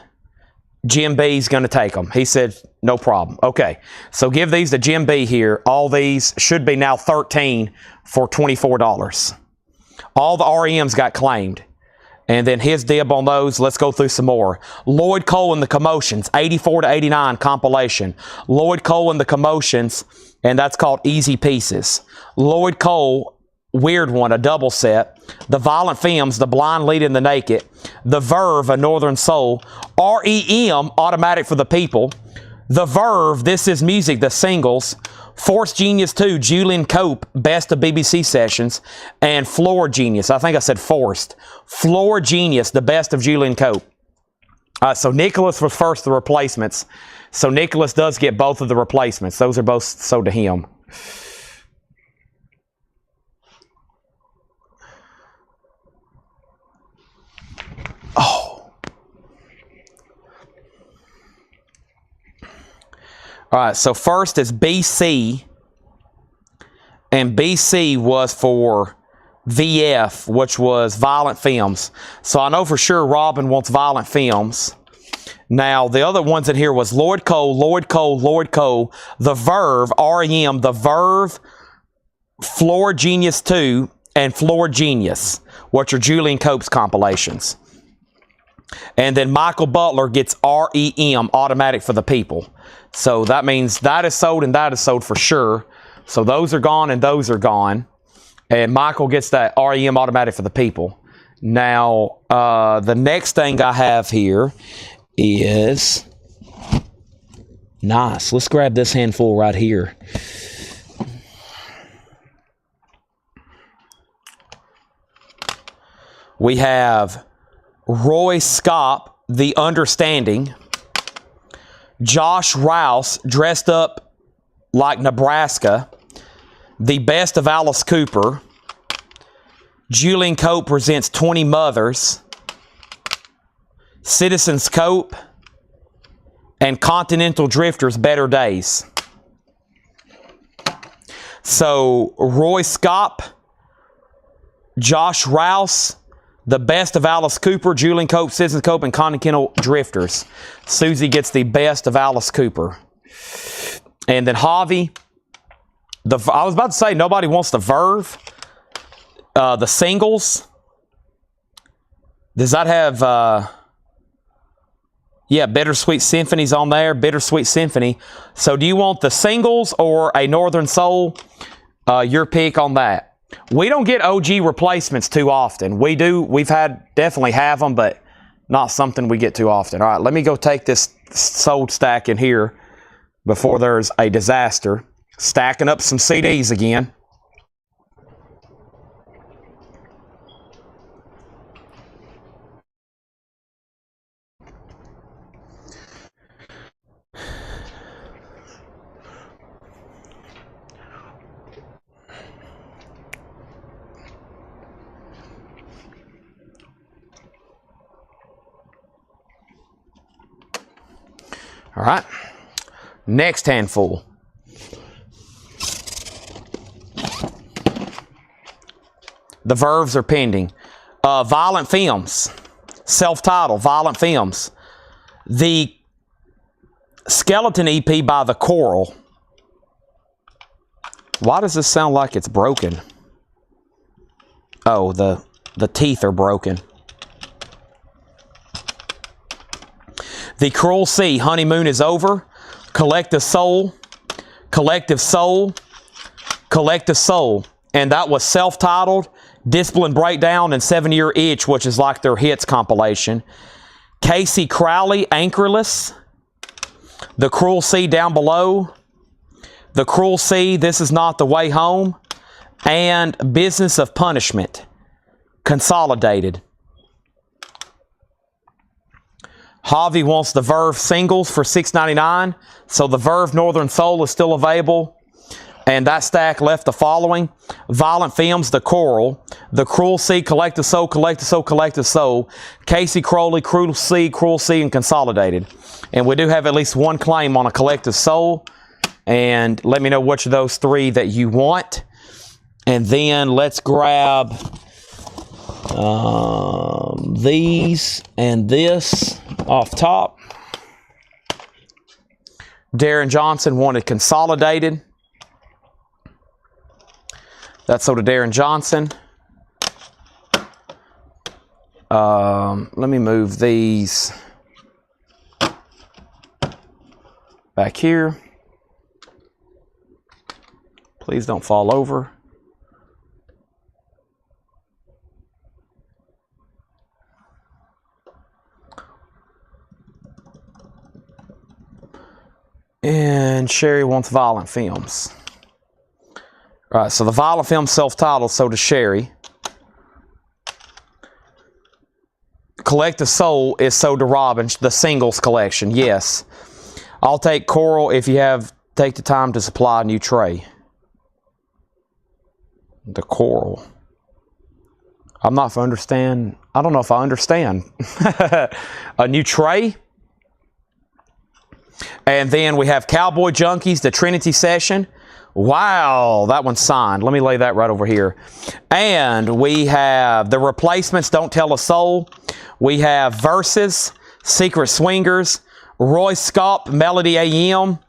Jim B's going to take them. He said, no problem. Okay, so give these to Jim B here. All these should be now 13 for $24. All the REMs got claimed. And then his dib on those. Let's go through some more. Lloyd Cole and the Commotions, 84 to 89 compilation. Lloyd Cole and the Commotions, and that's called Easy Pieces. Lloyd Cole, weird one, a double set. The Violent Femmes, The Blind Leading the Naked. The Verve, A Northern Soul. REM, Automatic for the People. The Verve, This Is Music, the singles. Force Genius 2, Julian Cope, Best of BBC Sessions. And Floor Genius, I think I said forced. Floor Genius, the best of Julian Cope. So Nicholas was first, the replacements. So Nicholas does get both of the replacements. Those are both sold to him. Oh. All right, so first is BC. And BC was for VF, which was Violent Femmes. So I know for sure Robin wants Violent Femmes. Now, the other ones in here was Lloyd Cole, Lloyd Cole, Lloyd Cole, The Verve, REM, The Verve, Floor Genius 2, and Floor Genius, which are Julian Cope's compilations. And then Michael Butler gets REM, Automatic for the People. So that means that is sold and that is sold for sure. So those are gone and those are gone. And Michael gets that REM, Automatic for the People. Now, the next thing I have here is nice. Let's grab this handful right here. We have Roy Scott, The Understanding. Josh Rouse, Dressed Up Like Nebraska. The Best of Alice Cooper. Julian Cope presents 20 Mothers. Citizens Cope. And Continental Drifters, Better Days. So, Roy Scott, Josh Rouse, The Best of Alice Cooper, Julian Cope, Citizens Cope, and Continental Drifters. Susie gets the Best of Alice Cooper. And then Javi, I was about to say nobody wants the Verve. The singles. Does that have... yeah, Bittersweet Symphony's on there. Bittersweet Symphony. So do you want the singles or a Northern Soul? Your pick on that. We don't get OG replacements too often. We do. We've definitely have them, but not something we get too often. All right, let me go take this sold stack in here before there's a disaster. Stacking up some CDs again. All right, next handful. The Verves are pending. Violent Femmes, self-titled, Violent Femmes. The Skeleton EP by The Coral. Why does this sound like it's broken? Oh, the teeth are broken. The Cruel Sea, Honeymoon is Over. Collective Soul. Collective Soul. Collective Soul. And that was self-titled, Discipline Breakdown, and 7-Year Itch, which is like their hits compilation. Casey Crowley, Anchorless. The Cruel Sea, Down Below. The Cruel Sea, This Is Not the Way Home. And Business of Punishment, Consolidated. Javi wants the Verve singles for $6.99. So the Verve Northern Soul is still available. And that stack left the following: Violent Films, The Coral, The Cruel Sea, Collective Soul, Collective Soul, Collective Soul, Casey Crowley, Cruel Sea, and Consolidated. And we do have at least one claim on a Collective Soul. And let me know which of those three that you want. And then let's grab these and this off top. Darren Johnson wanted Consolidated. That's so to Darren Johnson. Let me move these back here. Please don't fall over. And Sherry wants Violent Films. All right, so the Violent Film self-titled, so does Sherry. Collective Soul is so to Robin, the singles collection, yes. I'll take Coral if you take the time to supply a new tray. The Coral. I don't know if I understand. A new tray. And then we have Cowboy Junkies, the Trinity Session. Wow, that one's signed. Let me lay that right over here. And we have The Replacements, Don't Tell a Soul. We have Verses, Secret Swingers, Roy Scott, Melody AM.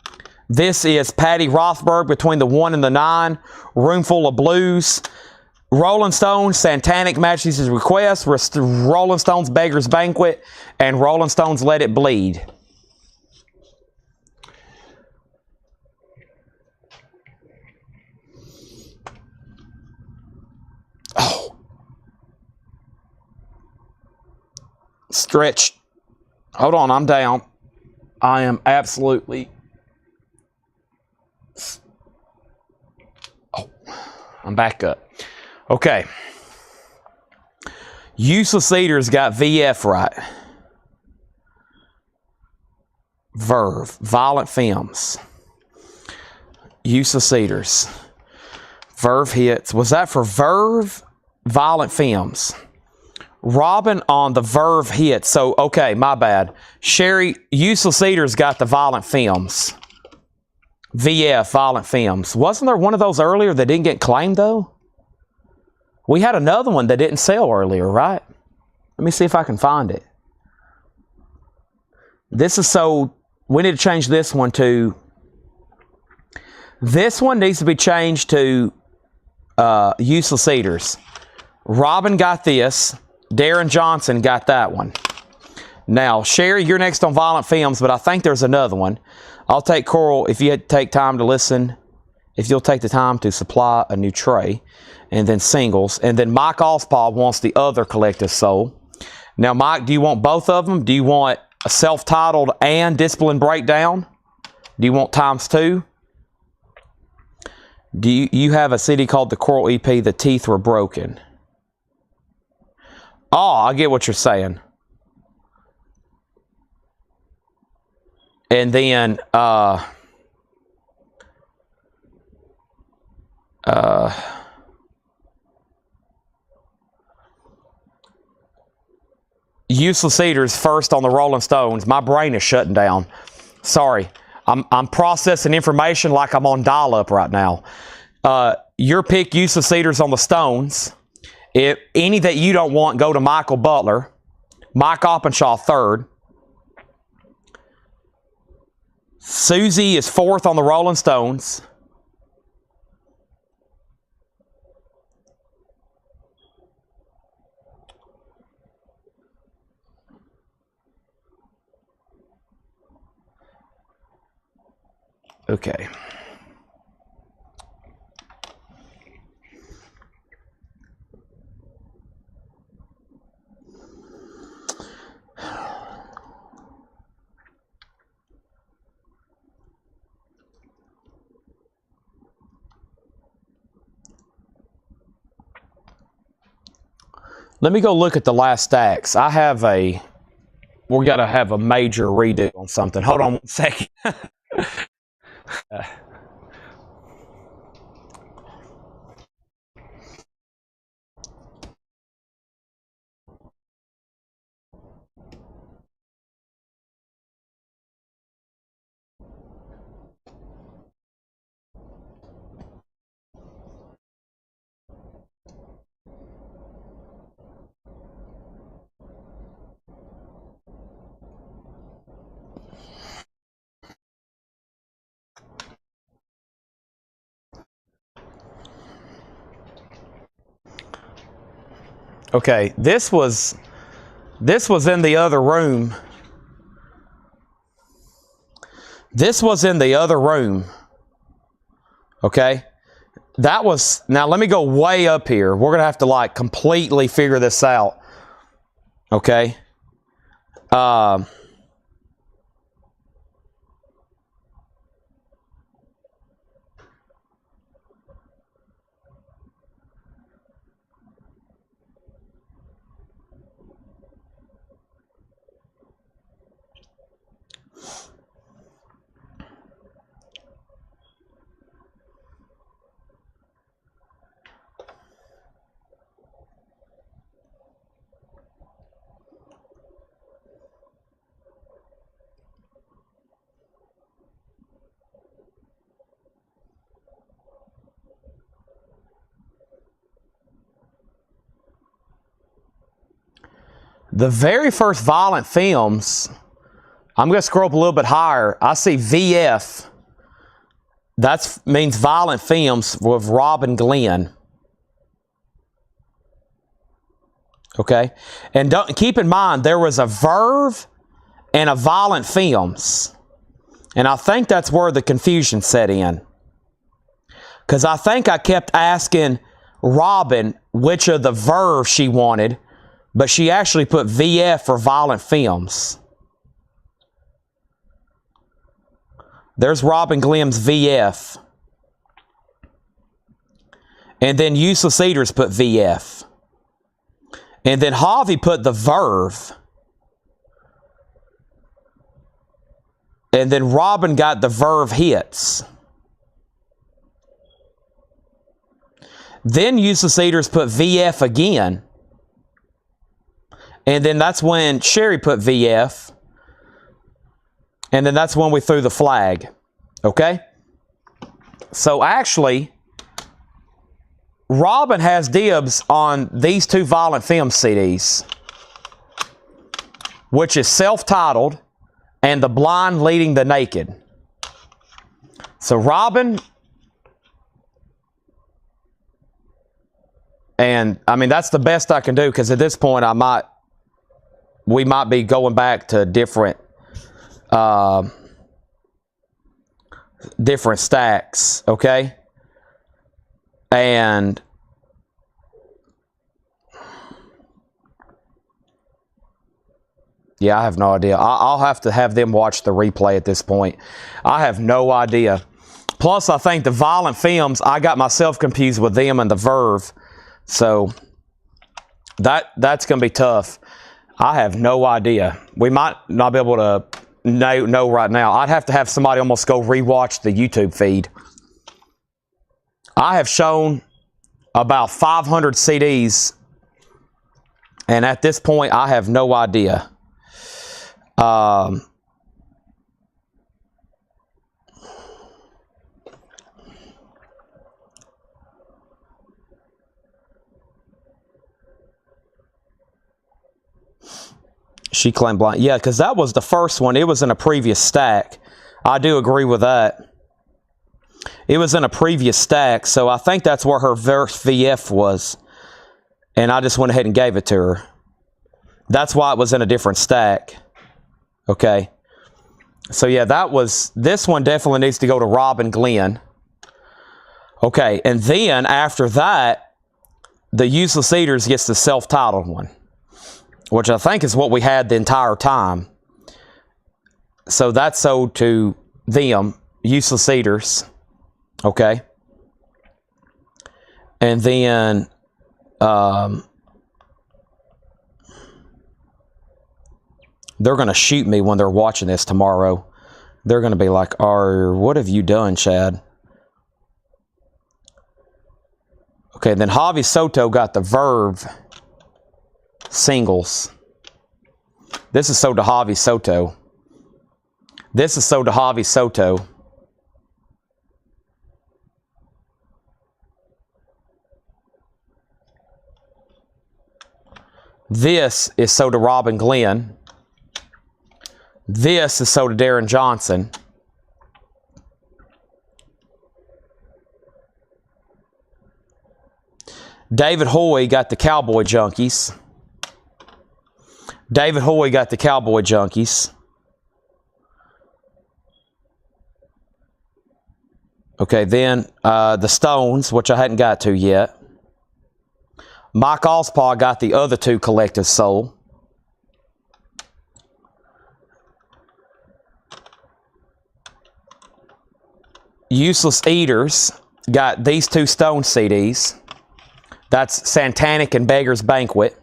This is Patty Rothberg, Between the 1 and the 9, Roomful of Blues. Rolling Stones, Satanic Majesty's Request, Rolling Stones, Beggar's Banquet, and Rolling Stones, Let It Bleed. Oh. Stretched. Hold on, I'm down. I am absolutely... Oh, I'm back up. Okay. Useless Eaters got VF right. Verve. Violent Films. Useless Eaters. Verve hits. Was that for Verve? Violent Films. Robin on the Verve hit. So, okay, my bad. Sherry, Useless Eaters got the Violent Films. VF, Violent Films. Wasn't there one of those earlier that didn't get claimed, though? We had another one that didn't sell earlier, right? Let me see if I can find it. This is so... We need to change this one to... This one needs to be changed to Useless Eaters. Robin got this. Darren Johnson got that one. Now, Sherry, you're next on Violent Films, but I think there's another one. I'll take Coral if you take time to listen. If you'll take the time to supply a new tray. And then singles. And then Mike Ospaw wants the other Collective Soul. Now, Mike, do you want both of them? Do you want a self-titled and Discipline Breakdown? Do you want ×2? Do you have a CD called the Coral EP, The Teeth Were Broken? Oh, I get what you're saying. And then, Useless Eaters first on the Rolling Stones. My brain is shutting down. Sorry. I'm processing information like I'm on dial-up right now. Your pick, Useless Eaters on the Stones. If any that you don't want, go to Michael Butler. Mike Openshaw third. Susie is fourth on the Rolling Stones. Okay. Let me go look at the last stacks. I have we got to have a major redo on something. Hold on one second. Okay, this was in the other room. This was in the other room. Okay? That was, now let me go way up here. We're going to have to like completely figure this out. Okay? The very first Violent Films, I'm going to scroll up a little bit higher. I see VF. That means Violent Films with Robin Glenn. Okay? And keep in mind, there was a Verve and a Violent Films. And I think that's where the confusion set in. Because I think I kept asking Robin which of the Verve she wanted, but she actually put VF for Violent Films. There's Robin Glenn's VF. And then Useless Eaters put VF. And then Javi put the Verve. And then Robin got the Verve Hits. Then Useless Eaters put VF again. And then that's when Sherry put VF. And then that's when we threw the flag. Okay? So actually, Robin has dibs on these two Violent Film CDs, which is self-titled and The Blind Leading the Naked. So Robin, and I mean, that's the best I can do, because at this point we might be going back to different stacks, okay? And yeah, I have no idea. I'll have to have them watch the replay at this point. I have no idea. Plus, I think the Violent Films, I got myself confused with them and the Verve. So that's going to be tough. I have no idea. We might not be able to know right now. I'd have to have somebody almost go rewatch the YouTube feed. I have shown about 500 CDs, and at this point, I have no idea. She claimed blind. Yeah, because that was the first one. It was in a previous stack. I do agree with that. It was in a previous stack, so I think that's where her first VF was. And I just went ahead and gave it to her. That's why it was in a different stack. Okay. So yeah, this one definitely needs to go to Robin Glenn. Okay, and then after that, the Useless Eaters gets the self-titled one, which I think is what we had the entire time. So that's sold to them, Useless Eaters. Okay. And then they're going to shoot me when they're watching this tomorrow. They're going to be like, what have you done, Chad? Okay, then Javi Soto got the Verve singles. This is sold to Javi Soto. This is sold to Javi Soto. This is sold to Robin Glenn. This is sold to Darren Johnson. David Hoy got the Cowboy Junkies. David Hoy got the Cowboy Junkies. Okay, then the Stones, which I hadn't got to yet. Mike Ospaw got the other two Collective Soul. Useless Eaters got these two Stone CDs. That's Satanic and Beggar's Banquet.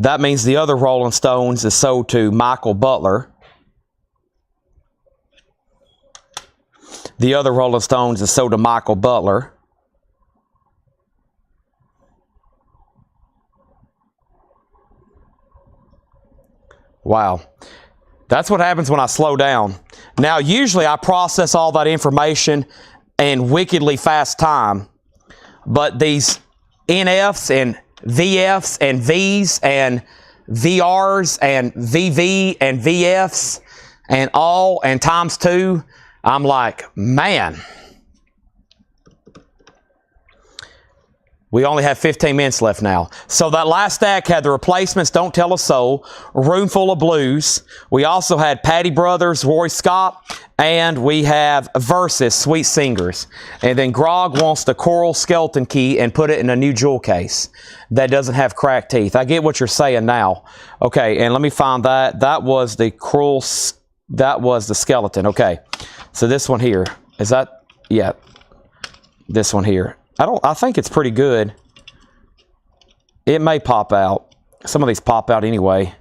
That means the other Rolling Stones is sold to Michael Butler. The other Rolling Stones is sold to Michael Butler. Wow. That's what happens when I slow down. Now, usually I process all that information in wickedly fast time. But these NFs and VFs and Vs and VRs and VV and VFs and all and times two, I'm like, man. We only have 15 minutes left now. So that last stack had the replacements, Don't Tell a Soul, Room Full of Blues. We also had Patty Brothers, Roy Scott, and we have Versus, Sweet Singers. And then Grog wants the Coral Skeleton Key and put it in a new jewel case that doesn't have cracked teeth. I get what you're saying now. Okay, and let me find that. That was the that was the skeleton. Okay, so this one here, is that, yeah, this one here. I think it's pretty good. It may pop out. Some of these pop out anyway.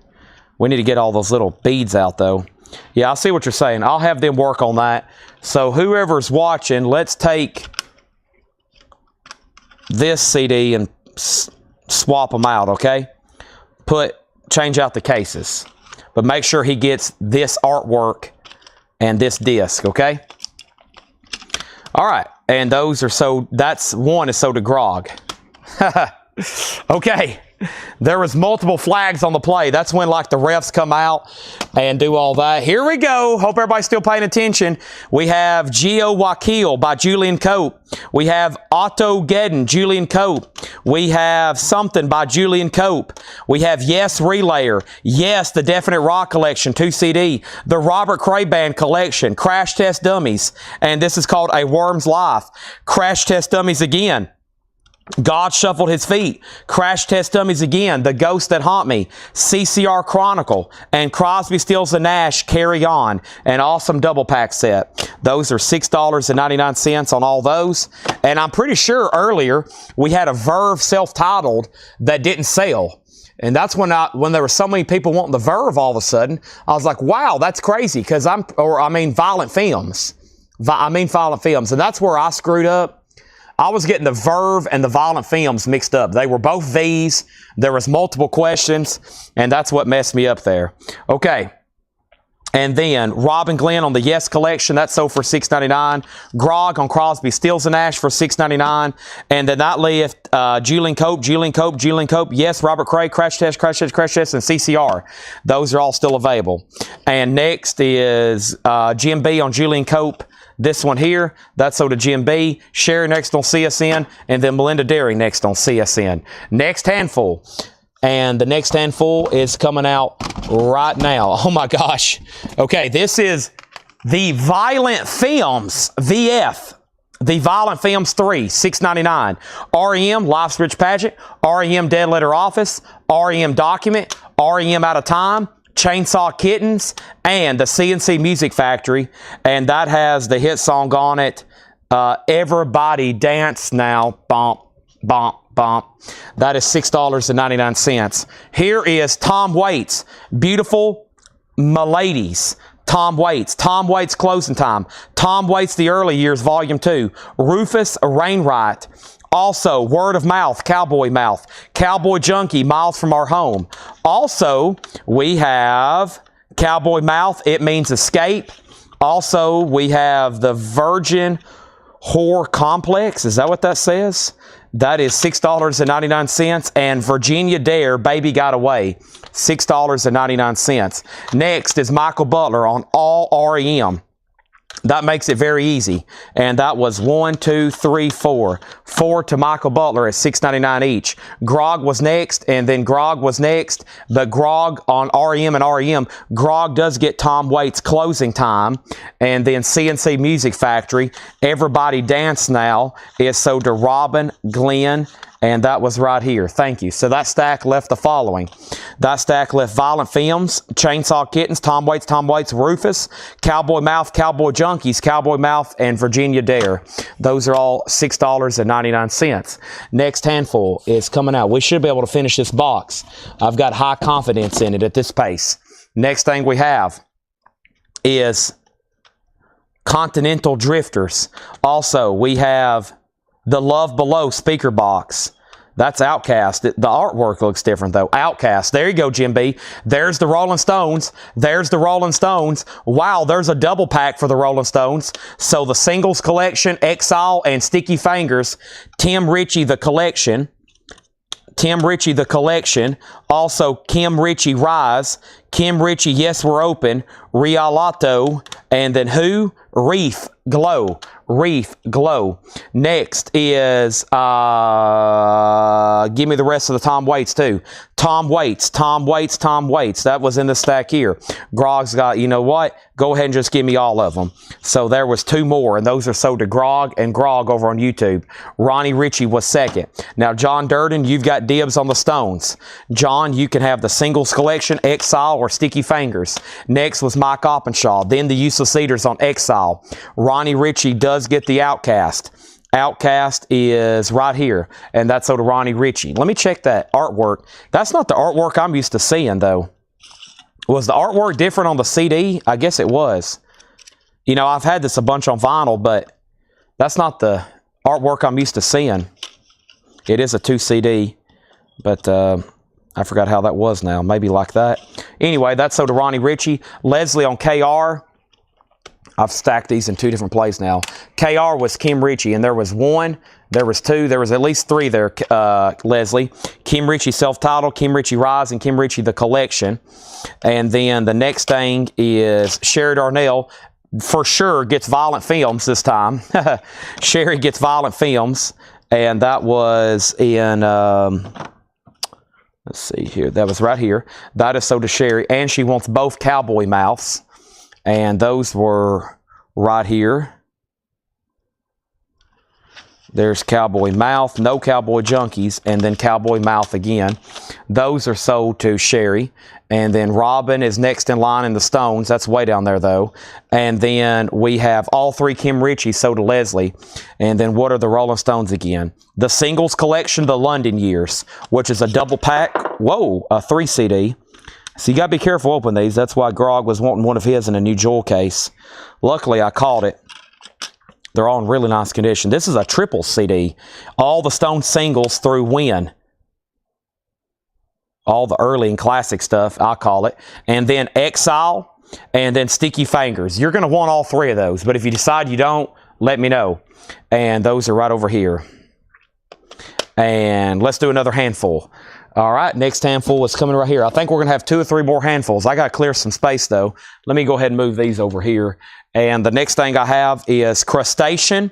We need to get all those little beads out though. Yeah, I see what you're saying. I'll have them work on that. So whoever's watching, let's take this CD and swap them out, okay? Change out the cases. But make sure he gets this artwork and this disc, okay? All right. And those are sold, that's one is sold to Grog. Okay. There was multiple flags on the play. That's when like the refs come out and do all that. Here we go. Hope everybody's still paying attention. We have Geo Wakil by Julian Cope. We have Otto Geddon, Julian Cope. We have Something by Julian Cope. We have Yes Relayer. Yes, the Definite Rock Collection, 2 CD. The Robert Cray Band Collection, Crash Test Dummies. And this is called A Worm's Life. Crash Test Dummies again. God Shuffled His Feet, Crash Test Dummies again, The Ghosts That Haunt Me, CCR Chronicle, and Crosby, Stills & Nash, Carry On, an awesome double pack set. Those are $6.99 on all those. And I'm pretty sure earlier we had a Verve self-titled that didn't sell. And that's when there were so many people wanting the Verve all of a sudden, I was like, wow, that's crazy, because Violent Films. Violent Films. And that's where I screwed up. I was getting the Verve and the Violent Films mixed up. They were both V's. There was multiple questions, and that's what messed me up there. Okay. And then Robin Glenn on the Yes Collection, that sold for $6.99. Grog on Crosby, Stills & Nash for $6.99. And then that left Julian Cope, Yes, Robert Cray, Crash Test, and CCR. Those are all still available. And next is Jim B on Julian Cope. This one here, that's sold to Jim B. Sherry next on CSN, and then Melinda Derry next on CSN. Next handful. And the next handful is coming out right now. Oh my gosh. Okay, this is the Violent Films VF. The Violent Films 3, $6.99. REM, Life's Rich Pageant. REM Dead Letter Office. REM Document. REM Out of Time. Chainsaw Kittens, and the CNC Music Factory, and that has the hit song on it, Everybody Dance Now, bump, bump, bump. That is $6.99. Here is Tom Waits, Beautiful Miladies. Tom Waits Closing Time. Tom Waits The Early Years, Volume 2. Rufus Wainwright. Also, Word of Mouth, Cowboy Mouth. Cowboy Junkie, Miles From Our Home. Also, we have Cowboy Mouth, It Means Escape. Also, we have the Virgin Whore Complex. Is that what that says? That is $6.99. And Virginia Dare, Baby Got Away. $6.99. Next is Michael Butler on all REM. That makes it very easy. And that was 1, 2, 3, 4. 4 to Michael Butler at $6.99 each. Grog was next, and then Grog was next. But Grog on REM and REM, Grog does get Tom Waits' Closing Time. And then CNC Music Factory, Everybody Dance Now, is sold to Robin, Glenn, and that was right here. Thank you. So that stack left the following. That stack left Violent Films, Chainsaw Kittens, Tom Waits, Rufus, Cowboy Mouth, Cowboy Junkies, Cowboy Mouth, and Virginia Dare. Those are all $6.99. Next handful is coming out. We should be able to finish this box. I've got high confidence in it at this pace. Next thing we have is Continental Drifters. Also, we have the Love Below speaker box. That's Outcast. The artwork looks different, though. Outcast. There you go, Jim B. There's the Rolling Stones. There's the Rolling Stones. Wow, there's a double pack for the Rolling Stones. So the Singles Collection, Exile, and Sticky Fingers. Tim Ritchie, The Collection. Tim Ritchie, The Collection. Also, Kim Ritchie, Rise. Kim Ritchie, Yes, We're Open. Rialato. And then who? Reef, Glow. Reef, Glow. Next is, give me the rest of the Tom Waits, too. Tom Waits. That was in the stack here. Grog's got, you know what? Go ahead and just give me all of them. So there was 2 more, and those are sold to Grog and Grog over on YouTube. Ronnie Ritchie was second. Now, John Durden, you've got dibs on the Stones. John, you can have the Singles Collection, Exile, or Sticky Fingers. Next was Mike Oppenshaw. Then the Useless Eaters on Exile. Ronnie Ritchie does get the Outcast. Outcast is right here, and that's sold to Ronnie Ritchie. Let me check that artwork. That's not the artwork I'm used to seeing, though. Was the artwork different on the CD? I guess it was. You know, I've had this a bunch on vinyl, but that's not the artwork I'm used to seeing. It is a 2 CD, but I forgot how that was now. Maybe like that. Anyway, that's sold to Ronnie Ritchie. Leslie on KR. I've stacked these in 2 different plays now. KR was Kim Ritchie, and there was 1, there was 2, there was at least 3 there, Leslie. Kim Ritchie Self-Titled, Kim Ritchie Rise, and Kim Ritchie The Collection. And then the next thing is Sherry Darnell, for sure gets Violent Films this time. Sherry gets Violent Films, and that was in, let's see here, that was right here. That is sold to Sherry, and she wants both Cowboy Mouths. And those were right here. There's Cowboy Mouth, no Cowboy Junkies, and then Cowboy Mouth again. Those are sold to Sherry. And then Robin is next in line in the Stones. That's way down there, though. And then we have all 3 Kim Ritchie sold to Leslie. And then what are the Rolling Stones again? The Singles Collection, The London Years, which is a double pack. Whoa, a 3 CD. So you got to be careful opening these. That's why Grog was wanting one of his in a new jewel case. Luckily, I caught it. They're all in really nice condition. This is a triple CD. All the Stone singles through When. All the early and classic stuff, I call it. And then Exile, and then Sticky Fingers. You're going to want all 3 of those. But if you decide you don't, let me know. And those are right over here. And let's do another handful. All right, next handful is coming right here. I think we're going to have 2 or 3 more handfuls. I got to clear some space, though. Let me go ahead and move these over here. And the next thing I have is Crustacean,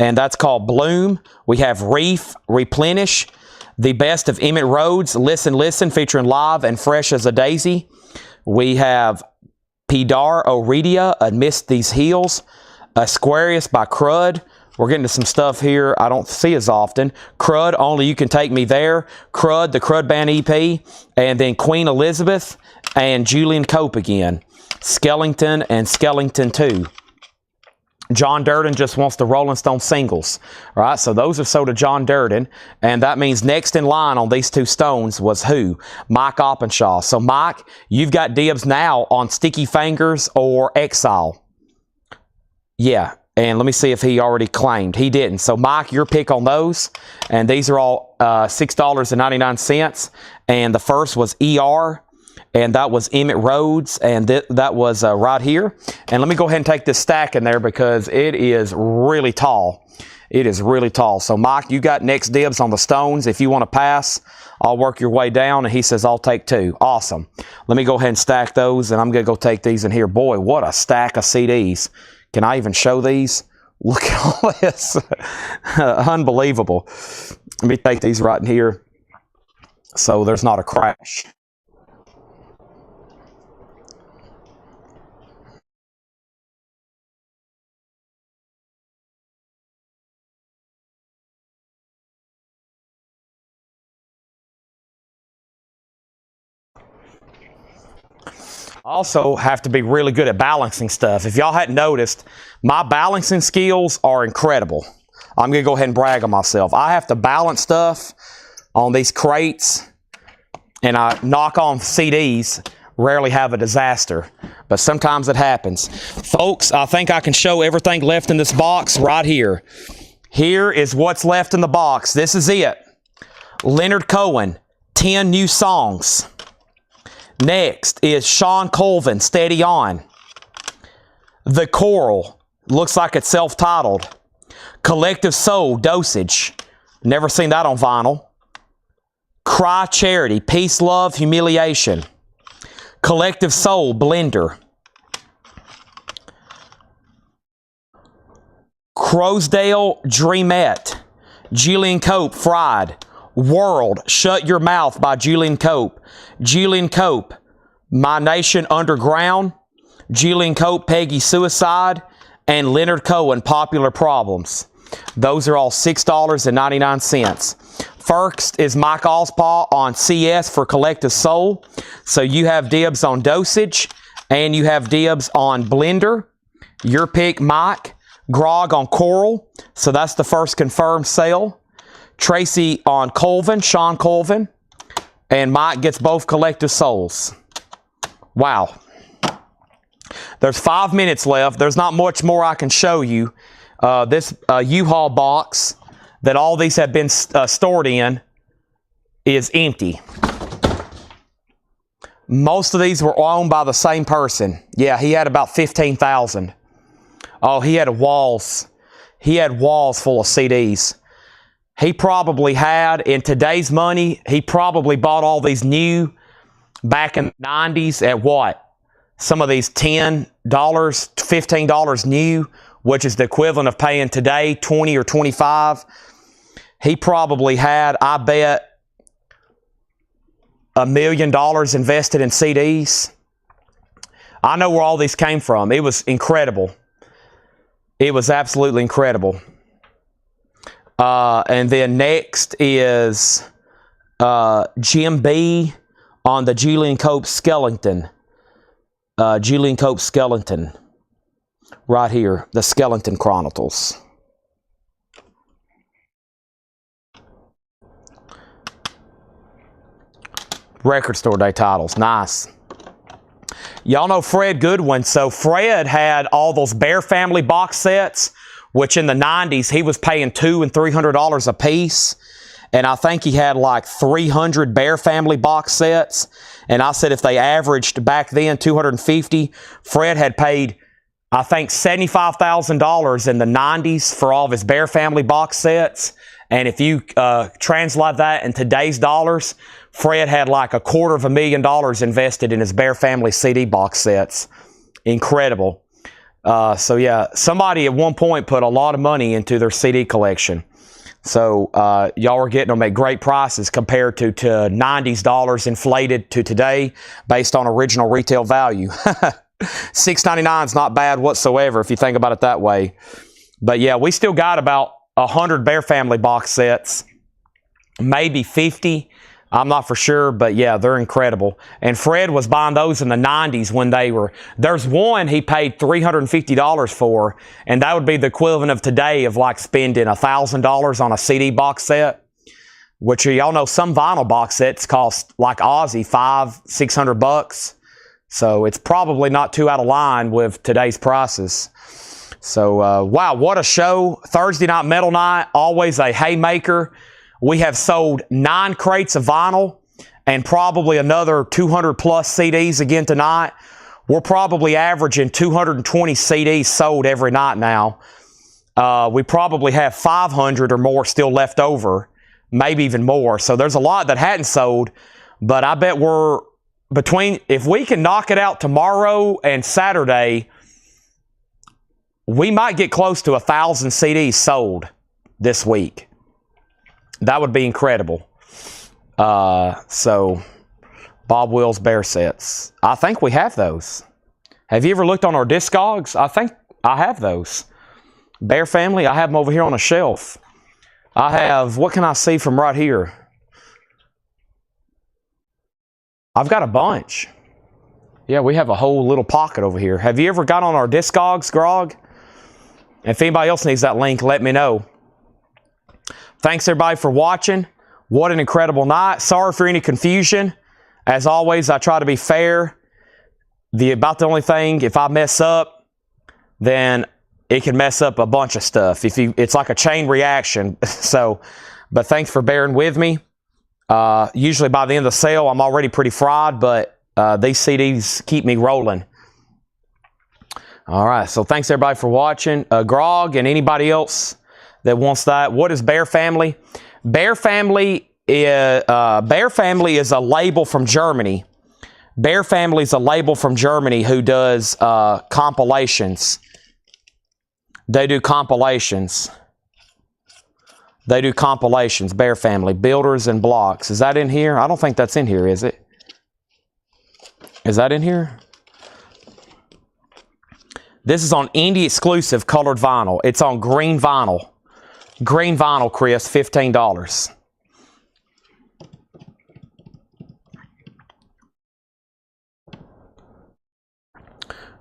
and that's called Bloom. We have Reef, Replenish, the best of Emmett Rhodes, Listen, Listen, featuring Live and Fresh as a Daisy. We have Pidar Oredia, Amidst These Heels, Aquarius by Crud. We're getting to some stuff here I don't see as often. Crud, Only You Can Take Me There. Crud, the Crud Band EP. And then Queen Elizabeth and Julian Cope again. Skellington and Skellington 2. John Durden just wants the Rolling Stone singles. All right, so those are sold to John Durden. And that means next in line on these 2 Stones was who? Mike Oppenshaw. So, Mike, you've got dibs now on Sticky Fingers or Exile. Yeah. And let me see if he already claimed. He didn't. So, Mike, your pick on those. And these are all $6.99. And the first was ER. And that was Emmett Rhodes. And that was right here. And let me go ahead and take this stack in there because it is really tall. It is really tall. So, Mike, you got next dibs on the Stones. If you want to pass, I'll work your way down. And he says, I'll take 2. Awesome. Let me go ahead and stack those, and I'm going to go take these in here. Boy, what a stack of CDs. Can I even show these? Look at all this. Unbelievable. Let me take these right in here so there's not a crash. Also have to be really good at balancing stuff. If y'all hadn't noticed, my balancing skills are incredible. I'm going to go ahead and brag on myself. I have to balance stuff on these crates, and I knock on CDs, rarely have a disaster, but sometimes it happens. Folks, I think I can show everything left in this box right here. Here is what's left in the box. This is it. Leonard Cohen, 10 new songs. Next is Sean Colvin, Steady On. The Coral, looks like it's self-titled. Collective Soul, Dosage. Never seen that on vinyl. Cry Charity, Peace, Love, Humiliation. Collective Soul, Blender. Crowsdale, Dreamette. Julian Cope, Fried. World, Shut Your Mouth by Julian Cope. Julian Cope, My Nation Underground. Julian Cope, Peggy Suicide. And Leonard Cohen, Popular Problems. Those are all $6.99. First is Mike Allspaw on CS for Collective Soul. So you have dibs on Dosage, and you have dibs on Blender. Your pick, Mike. Grog on Coral. So that's the first confirmed sale. Tracy on Colvin, Sean Colvin. And Mike gets both Collective Souls. Wow. There's 5 minutes left. There's not much more I can show you. This U-Haul box that all these have been stored in is empty. Most of these were owned by the same person. Yeah, he had about 15,000. Oh, he had walls. He had walls full of CDs. He probably had, in today's money, he probably bought all these new back in the 90s at what? Some of these $10, $15 new, which is the equivalent of paying today $20 or $25. He probably had, I bet, $1 million invested in CDs. I know where all these came from. It was incredible. It was absolutely incredible. And then next is Jim B on the Julian Cope Skeleton. Julian Cope Skeleton. Right here, the Skeleton Chronicles. Record store day titles. Nice. Y'all know Fred Goodwin. So Fred had all those Bear Family box sets, which in the 90s, he was paying $200 and $300 a piece. And I think he had like 300 Bear Family box sets. And I said if they averaged back then $250, Fred had paid, I think, $75,000 in the 90s for all of his Bear Family box sets. And if you translate that in today's dollars, Fred had like $250,000 invested in his Bear Family CD box sets. Incredible. So yeah, somebody at one point put a lot of money into their CD collection. So y'all are getting them at great prices compared to 90s dollars inflated to today based on original retail value. $6.99 is not bad whatsoever if you think about it that way. But yeah, we still got about 100 Bear Family box sets, maybe 50. I'm not for sure, but yeah, they're incredible. And Fred was buying those in the 90s when they were, there's one he paid $350 for, and that would be the equivalent of today of like spending $1,000 on a CD box set, which y'all know some vinyl box sets cost like Aussie $500-600. So it's probably not too out of line with today's prices. So wow, what a show. Thursday Night Metal Night, always a haymaker. We have sold 9 crates of vinyl and probably another 200 plus CDs again tonight. We're probably averaging 220 CDs sold every night now. We probably have 500 or more still left over, maybe even more. So there's a lot that hadn't sold, but I bet we're between, if we can knock it out tomorrow and Saturday, we might get close to 1,000 CDs sold this week. That would be incredible. So Bob Wills Bear Sets. I think we have those. Have you ever looked on our Discogs? I think I have those. Bear Family, I have them over here on a shelf. I have, what can I see from right here? I've got a bunch. Yeah, we have a whole little pocket over here. Have you ever got on our Discogs, Grog? If anybody else needs that link, let me know. Thanks everybody for watching. What an incredible night. Sorry for any confusion. As always, I try to be fair. About the only thing, if I mess up, then it can mess up a bunch of stuff. It's like a chain reaction. So, but thanks for bearing with me. Usually by the end of the sale, I'm already pretty fried, but these CDs keep me rolling. All right, so thanks everybody for watching. Grog and anybody else that wants that. What is Bear Family? Bear Family is a label from Germany. Bear Family is a label from Germany who does compilations. They do compilations. They do compilations. Bear Family, Builders and Blocks. Is that in here? I don't think that's in here, is it? Is that in here? This is on indie exclusive colored vinyl. It's on green vinyl. Green vinyl, Chris, $15.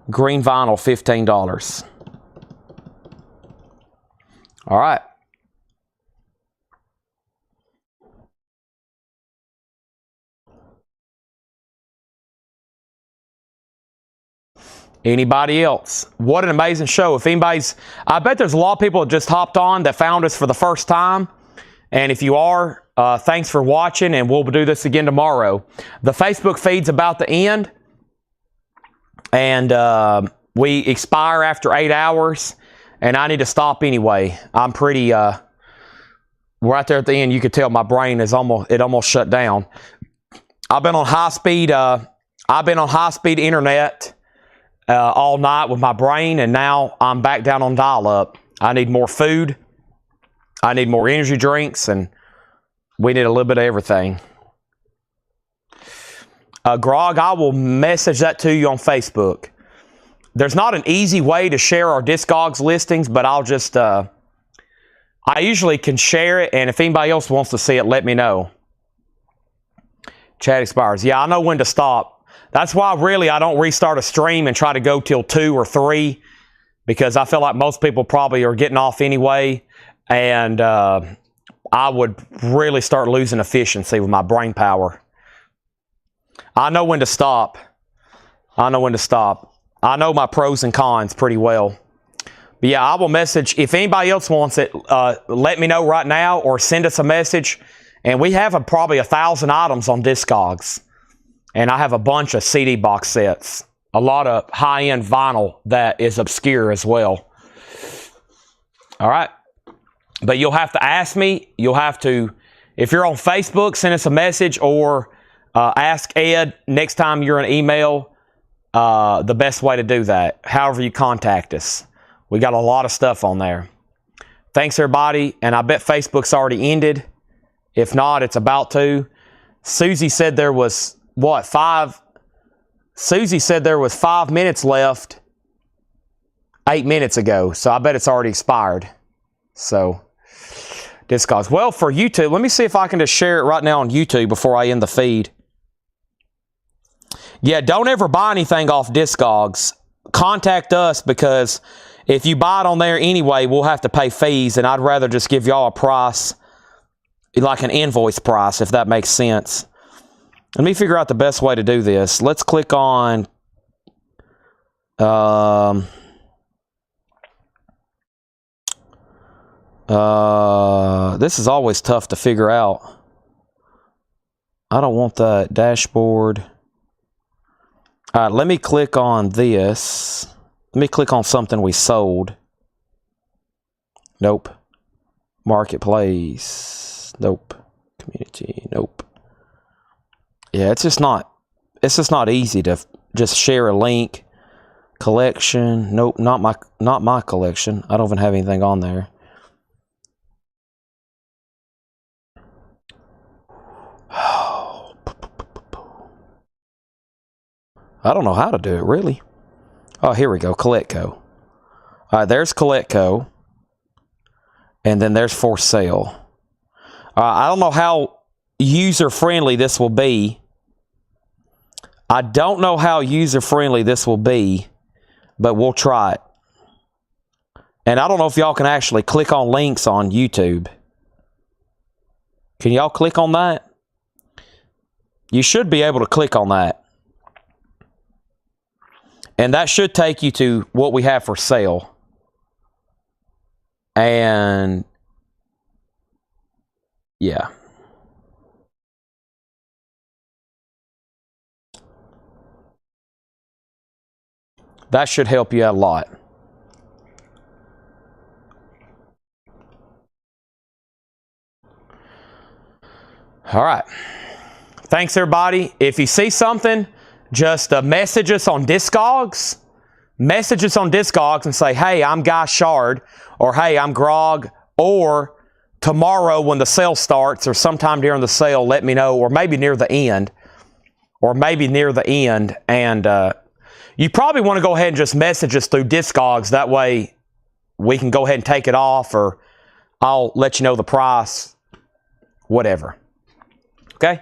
Green vinyl, $15. All right. Anybody else? What an amazing show. If anybody's, I bet there's a lot of people that just hopped on that found us for the first time. And if you are, thanks for watching, and we'll do this again tomorrow. The Facebook feed's about to end, and we expire after 8 hours, and I need to stop anyway. I'm pretty, right there at the end, you could tell my brain is almost shut down. I've been on high speed internet all night with my brain, and now I'm back down on dial-up. I need more food. I need more energy drinks, and we need a little bit of everything. Grog, I will message that to you on Facebook. There's not an easy way to share our Discogs listings, but I'll just, I usually can share it, and if anybody else wants to see it, let me know. Chat expires. Yeah, I know when to stop. That's why really I don't restart a stream and try to go till 2 or 3, because I feel like most people probably are getting off anyway, and I would really start losing efficiency with my brain power. I know when to stop. I know when to stop. I know my pros and cons pretty well. But yeah, I will message. If anybody else wants it, let me know right now or send us a message. And we have probably 1,000 items on Discogs. And I have a bunch of CD box sets. A lot of high-end vinyl that is obscure as well. All right. But you'll have to ask me. You'll have to, if you're on Facebook, send us a message, or ask Ed next time you're an email, the best way to do that. However you contact us. We got a lot of stuff on there. Thanks, everybody. And I bet Facebook's already ended. If not, it's about to. Susie said there was, what, 5? Susie said there was 5 minutes left 8 minutes ago. So I bet it's already expired. So, Discogs. Well, for YouTube, let me see if I can just share it right now on YouTube before I end the feed. Yeah, don't ever buy anything off Discogs. Contact us, because if you buy it on there anyway, we'll have to pay fees, and I'd rather just give y'all a price, like an invoice price, if that makes sense. Let me figure out the best way to do this. Let's click on... this is always tough to figure out. I don't want that dashboard. All right, let me click on this. Let me click on something we sold. Nope. Marketplace. Nope. community. Nope. Yeah, it's just not easy to just share a link. Collection. Nope, not my collection. I don't even have anything on there. I don't know how to do it, really. Oh, here we go. Collectco. All right, there's Collectco. And then there's for sale. I don't know how user-friendly this will be. But we'll try it. And I don't know if y'all can actually click on links on YouTube. Can y'all click on that? You should be able to click on that. And that should take you to what we have for sale. And yeah. That should help you out a lot. All right. Thanks, everybody. If you see something, just message us on Discogs. Message us on Discogs and say, hey, I'm Guy Shard, or hey, I'm Grog, or tomorrow when the sale starts, or sometime during the sale, let me know, or maybe near the end. And you probably want to go ahead and just message us through Discogs. That way we can go ahead and take it off, or I'll let you know the price, whatever.